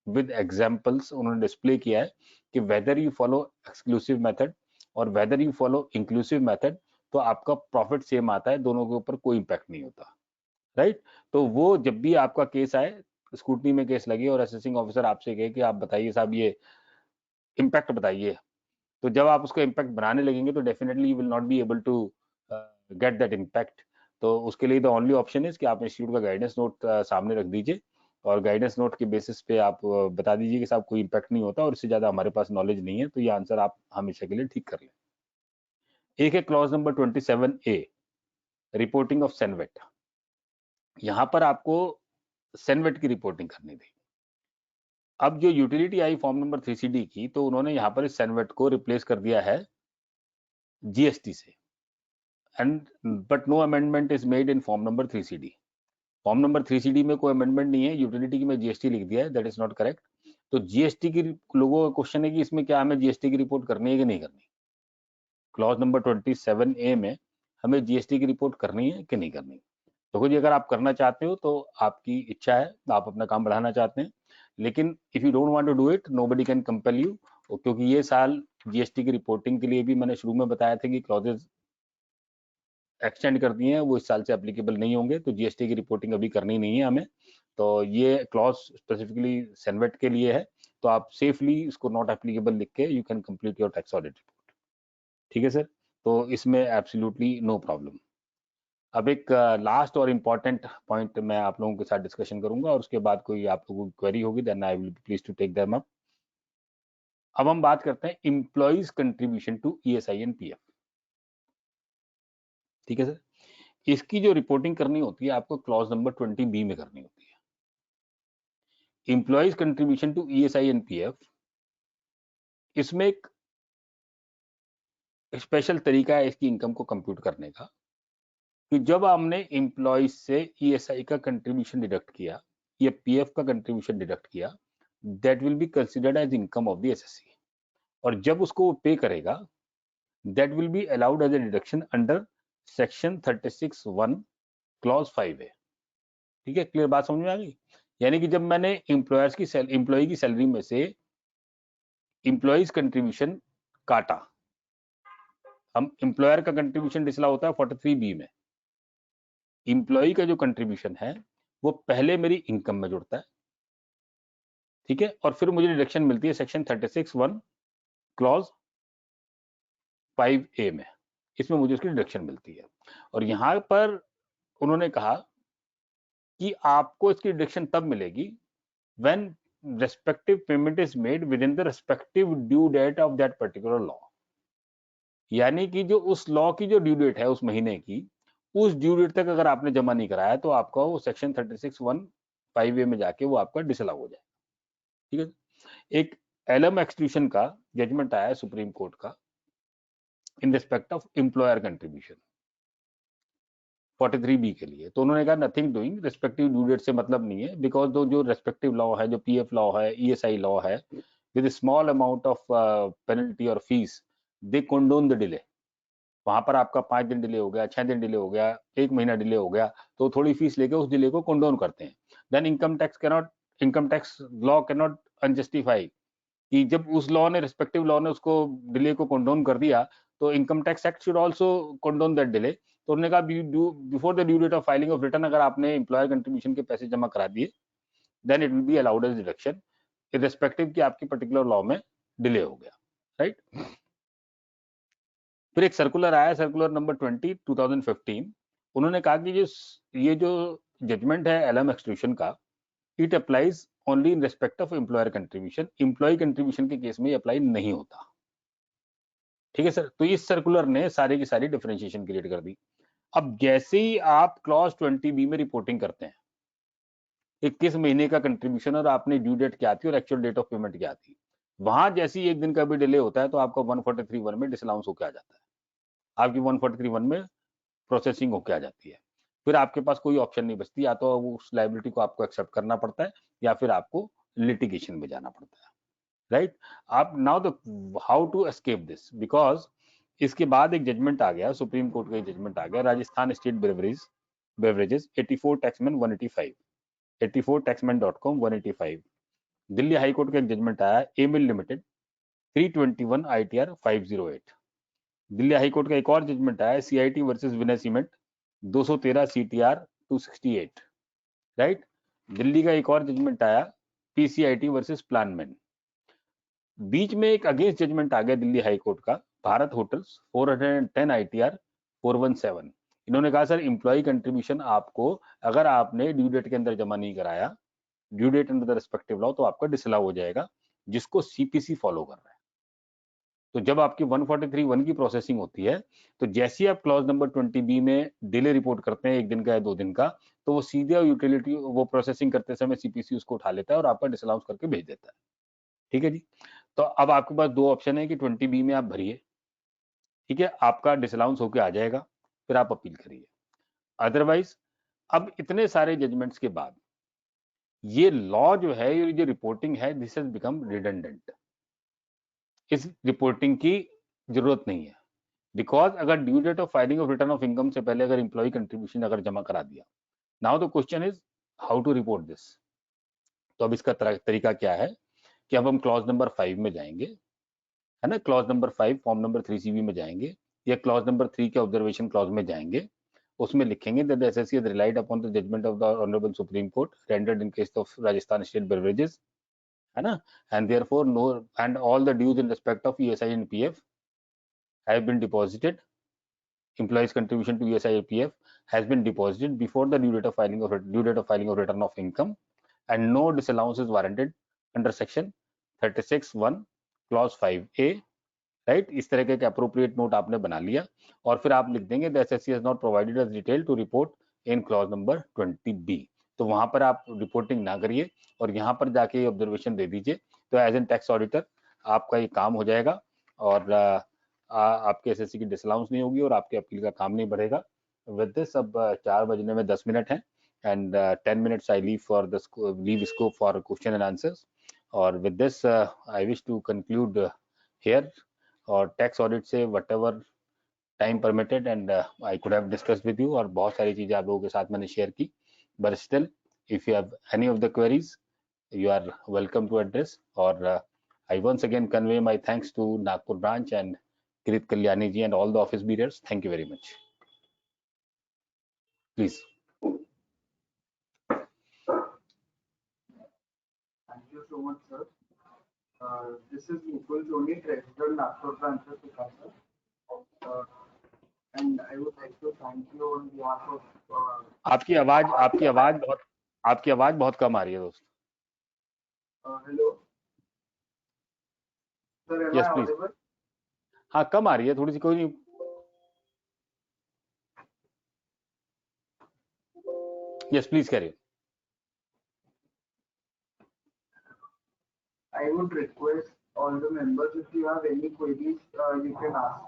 विद एग्जांपल्स उन्होंने डिस्प्ले किया है कि whether you follow exclusive method और whether you follow inclusive method, तो आपका प्रॉफिट सेम आता है, दोनों के ऊपर कोई इम्पैक्ट नहीं होता, राइट। तो वो जब भी आपका केस आए, स्कूटनी में केस लगे और असेसिंग ऑफिसर आपसे कहे कि आप बताइए साहब ये इम्पैक्ट बताइए, तो जब आप उसको इम्पैक्ट बनाने लगेंगे तो definitely you will not be able to get that impact. तो उसके लिए द ओनली ऑप्शन इज कि आप इंस्टीट्यूट का गाइडेंस नोट सामने रख दीजिए और गाइडेंस नोट के बेसिस पे आप बता दीजिए कि साहब कोई इम्पैक्ट नहीं होता और इससे ज्यादा हमारे पास नॉलेज नहीं है, तो ये आंसर आप हमेशा के लिए ठीक कर लें। एक है clause number 27A, reporting of CENVAT. यहां पर आपको सेनवेट की रिपोर्टिंग करनी थी। अब जो यूटिलिटी आई फॉर्म नंबर 3CD की, तो उन्होंने यहाँ पर इस सेनवेट को रिप्लेस कर दिया है GST से, and but no amendment is made in form number 3CD। Form number 3CD में कोई अमेंडमेंट नहीं है, यूटिलिटी की में GST लिख दिया है, दैट इज नॉट करेक्ट। तो GST की लोगों का क्वेश्चन है कि इसमें क्या हमें GST की रिपोर्ट करनी है कि नहीं करनी। क्लॉज नंबर 27A में हमें GST की रिपोर्ट करनी है कि नहीं करनी। तो जी अगर आप करना चाहते हो तो आपकी इच्छा है, आप अपना काम बढ़ाना चाहते हैं, लेकिन if you don't want to do it, nobody can compel you, क्योंकि ये साल GST की रिपोर्टिंग के लिए भी मैंने शुरू में बताया था कि क्लॉजेज एक्सटेंड कर दिए हैं, वो इस साल से एप्लीकेबल नहीं होंगे, तो GST की रिपोर्टिंग अभी करनी नहीं है हमें। तो ये क्लॉज स्पेसिफिकली सेनवेट के लिए है, तो आप सेफली इसको नॉट एप्लीकेबल लिख के you can complete your tax audit report. ठीक है सर, तो इसमें एब्सोल्युटली नो प्रॉब्लम। अब एक लास्ट और इम्पॉर्टेंट पॉइंट मैं आप लोगों के साथ डिस्कशन करूंगा और उसके बाद कोई आप लोगों की क्वेरी होगी, then I will be please to take them up. अब हम बात करते हैं employees contribution to ESI and PF। ठीक है सर, इसकी जो रिपोर्टिंग करनी होती है आपको क्लॉज नंबर 20B में करनी होती है। Employees contribution to ESI and PF, इसमें एक स्पेशल तरीका है इसकी इनकम को कंप्यूट करने का, कि जब हमने एम्प्लॉइज से ESI का कंट्रीब्यूशन डिडक्ट किया या PF का कंट्रीब्यूशन डिडक्ट किया, that will be considered as income of the SSC, और जब उसको वो पे करेगा that will be allowed as a deduction under section 36(1) clause 5A। ठीक है, क्लियर बात समझ में आ गई। यानी कि जब मैंने एम्प्लॉय की सैलरी में से एम्प्लॉइज कंट्रीब्यूशन काटा, हम एम्प्लॉयर का कंट्रीब्यूशन डिसला होता है 43B में, एम्प्लॉय का जो कंट्रीब्यूशन है वो पहले मेरी इनकम में जुड़ता है, ठीक है, और फिर मुझे डिडक्शन मिलती है सेक्शन 36(1) क्लॉज 5A में, इसमें मुझे उसकी डिडक्शन मिलती है। और यहां पर उन्होंने कहा कि आपको इसकी डिडक्शन तब मिलेगी when respective payment is made within the respective due date of that particular law. यानी कि जो उस लॉ की जो ड्यू डेट है उस महीने की, उस ड्यू डेट तक अगर आपने जमा नहीं कराया तो आपका वो सेक्शन 36(1) 5A में जाके वो आपका डिसअलाउ हो जाए। ठीक है, एक एलम एक्सक्लूशन का जजमेंट आया है सुप्रीम कोर्ट का in respect of employer contribution 43B के लिए, तो उन्होंने कहा nothing doing, respective due date से मतलब नहीं है, बिकॉज जो रेस्पेक्टिव लॉ है, जो PF लॉ है, ESI लॉ है, with small amount of penalty और fees they condone the delay. वहां पर आपका 5 दिन डिले हो गया, 6 दिन डिले हो गया, 1 महीना डिले हो गया, तो थोड़ी फीस लेके उस डिले को कंडोन करते हैं। Then income tax law can not unjustify कि जब उस लॉ ने, रिस्पेक्टिव लॉ ने उसको डिले को कंडोन कर दिया, तो income tax act should also condone that delay. तो उन्होंने कहा before the due date of filing of return अगर आपने एम्प्लॉयर कंट्रीब्यूशन के पैसे जमा करा दिए, then it will be allowed as deduction irrespective कि आपकी पर्टिकुलर लॉ में डिले हो गया, राइट। फिर एक सर्कुलर आया, सर्कुलर नंबर 20 2015। उन्होंने कहा कि ये जो जजमेंट है एलएम एक्सक्लूशन का, it applies only in respect of employer contribution, employee contribution के केस में अप्लाई नहीं होता। ठीक है सर, तो इस सर्कुलर ने सारी की सारी डिफरेंशिएशन क्रिएट कर दी। अब जैसे ही आप क्लॉज 20B में रिपोर्टिंग करते हैं 21 महीने का कंट्रीब्यूशन और आपने ड्यू डेट क्या थी और एक्चुअल डेट ऑफ पेमेंट क्या थी, वहां जैसे ही 1 दिन का भी डिले होता है तो आपका 143(1) में डिसअलाउंस होकर आ जाता है, आपकी 143(1) में प्रोसेसिंग होकर आ जाती है। फिर आपके पास कोई ऑप्शन नहीं बचती, या तो उस लायबिलिटी को आपको एक्सेप्ट करना पड़ता है या फिर आपको लिटिगेशन में जाना पड़ता है, राइट। आप now the how to escape this, because इसके बाद एक जजमेंट आ गया, सुप्रीम कोर्ट का एक जजमेंट आ गया, Rajasthan state beverages 84 taxman 185, 84 taxman.com 185। Delhi high court का एक जजमेंट आया, Aimil limited 321 ITR 508। Delhi high court का एक और जजमेंट आया, CIT versus Vinay cement 213 CTR 268, right. Delhi का एक और जजमेंट आया, PCIT वर्सेस प्लानमैन। बीच में एक अगेंस्ट जजमेंट आ गया दिल्ली हाई कोर्ट का, भारत होटल्स 410 ITR 417। इन्होंने कहा सर इंप्लॉय कंट्रीब्यूशन आपको, अगर आपने ड्यू डेट के अंदर जमा नहीं कराया, due date under the respective law, तो आपका डिसअलाउ हो जाएगा, जिसको CPC फॉलो कर रहा है। तो जब आपकी 143(1) की प्रोसेसिंग होती है, तो जैसे ही आप क्लॉज नंबर 20B में डिले रिपोर्ट करते हैं 1 दिन का या 2 दिन का, तो वो सीधे यूटिलिटी वो प्रोसेसिंग करते समय CPC उसको उठा लेता है और आपका डिसअलाउंस करके भेज देता है। ठीक है जी। तो अब आपके पास 2 ऑप्शन है कि 20B में आप भरिए, ठीक है, आपका डिसअलाउंस होके आ जाएगा, फिर आप अपील करिए। अदरवाइज अब इतने सारे जजमेंट्स के बाद ये लॉ जो है, ये जो रिपोर्टिंग है, दिस हैज बिकम रिडंडेंट। इस रिपोर्टिंग की जरूरत नहीं है, बिकॉज अगर due date of filing of return of income से पहले अगर इंप्लॉय कंट्रीब्यूशन अगर जमा करा दिया, now the question is how to report this. तो अब इसका तरीका क्या है कि अब हम क्लॉज नंबर 5 में जाएंगे, है ना, clause number 5 form number 3CB में जाएंगे, या क्लॉज नंबर 3 के ऑब्जर्वेशन क्लॉज में जाएंगे, उसमें लिखेंगे that the SSC has relied upon the judgment of the Honorable Supreme Court rendered in case of Rajasthan State Beverages, है ना, and therefore no, and all the dues in respect of ESI and PF have been deposited, employees contribution to ESI and PF has been deposited before the due date of filing of return of income, and no disallowance is warranted under section 36(1) clause 5A, right. इस तरह का appropriate note आपने बना लिया और फिर आप लिख देंगे the SSC has not provided us detail to report in clause number 20B। तो वहां पर आप रिपोर्टिंग ना करिए और यहाँ पर जाके ऑब्जर्वेशन दे दीजिए। तो एज एन टैक्स ऑडिटर आपका ये काम हो जाएगा और आपके SSC की डिसअलाउंस नहीं होगी और आपके अपील का काम नहीं बढ़ेगा। विद दिस अब 4 बजने में 10 मिनट हैं and 10 minutes I leave for the leave scope for question and answers, और with this I wish to conclude here, और टैक्स ऑडिट से whatever time permitted and I could have discussed with you, और बहुत सारी चीजें आप लोगों के साथ मैंने शेयर की, but still if you have any of the queries you are welcome to address, और I once again convey my thanks to Nagpur branch and Kirit Kalyani ji and all the office bearers. Thank you very much. Please. Thank you so much, sir. This is Mukul Soni, Treasurer, Nagpur branch of ICAI. And I would like to thank you on behalf of. आपकी आवाज बहुत कम आ रही है दोस्त। Hello. Sir, am I audible? हाँ, कम आ रही है थोड़ी सी, कोई नहीं। Yes, please carry on. I would request all the members, if you have any queries, you can ask.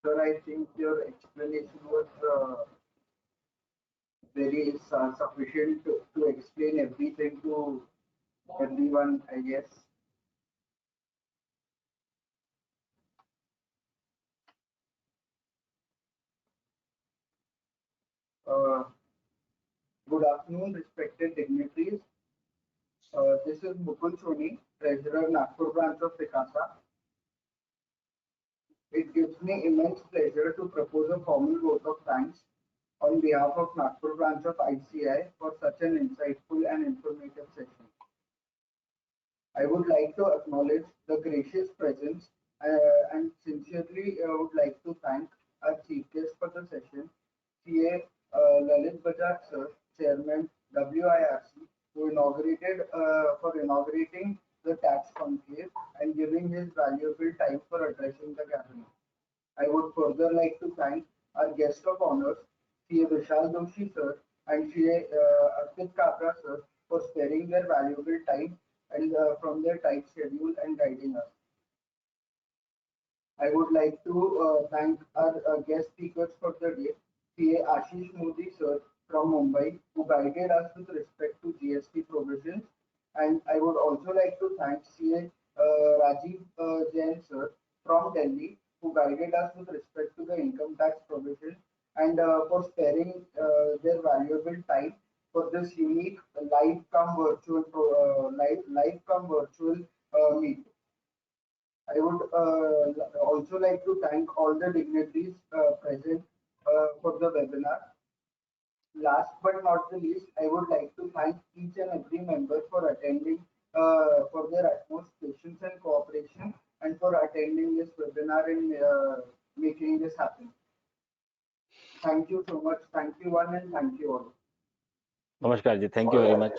Sir, I think your explanation was very sufficient to explain everything to everyone, I guess. Good afternoon, respected dignitaries. This is Mukul Soni, Treasurer, Nagpur branch of ICAI. It gives me immense pleasure to propose a formal vote of thanks on behalf of Nagpur branch of ICAI for such an insightful and informative session. I would like to acknowledge the gracious presence and sincerely would like to thank our chief guest for the session, CA Lalit Bajaj sir, Chairman WIRC, who inaugurating the tax conclave and giving his valuable time for addressing the gathering. I would further like to thank our guest of honors, CA Vishal Doshi sir and CA Arpit Kabra sir for sparing their valuable time and from their tight schedule and guiding us. I would like to thank our guest speakers for the day, CA Ashish Modi sir from Mumbai, who guided us with respect to GST provisions. And I would also like to thank CA Rajiv Jain sir from Delhi, who guided us with respect to the income tax provision and for sparing their valuable time for this unique live come virtual meet. I would also like to thank all the dignitaries present for the webinar. Last but not the least, I would like to thank each and every member for attending, for their utmost patience and cooperation, and for attending this webinar and making this happen. Thank you so much. Thank you one and thank you all. Namaskar ji. Thank you very much.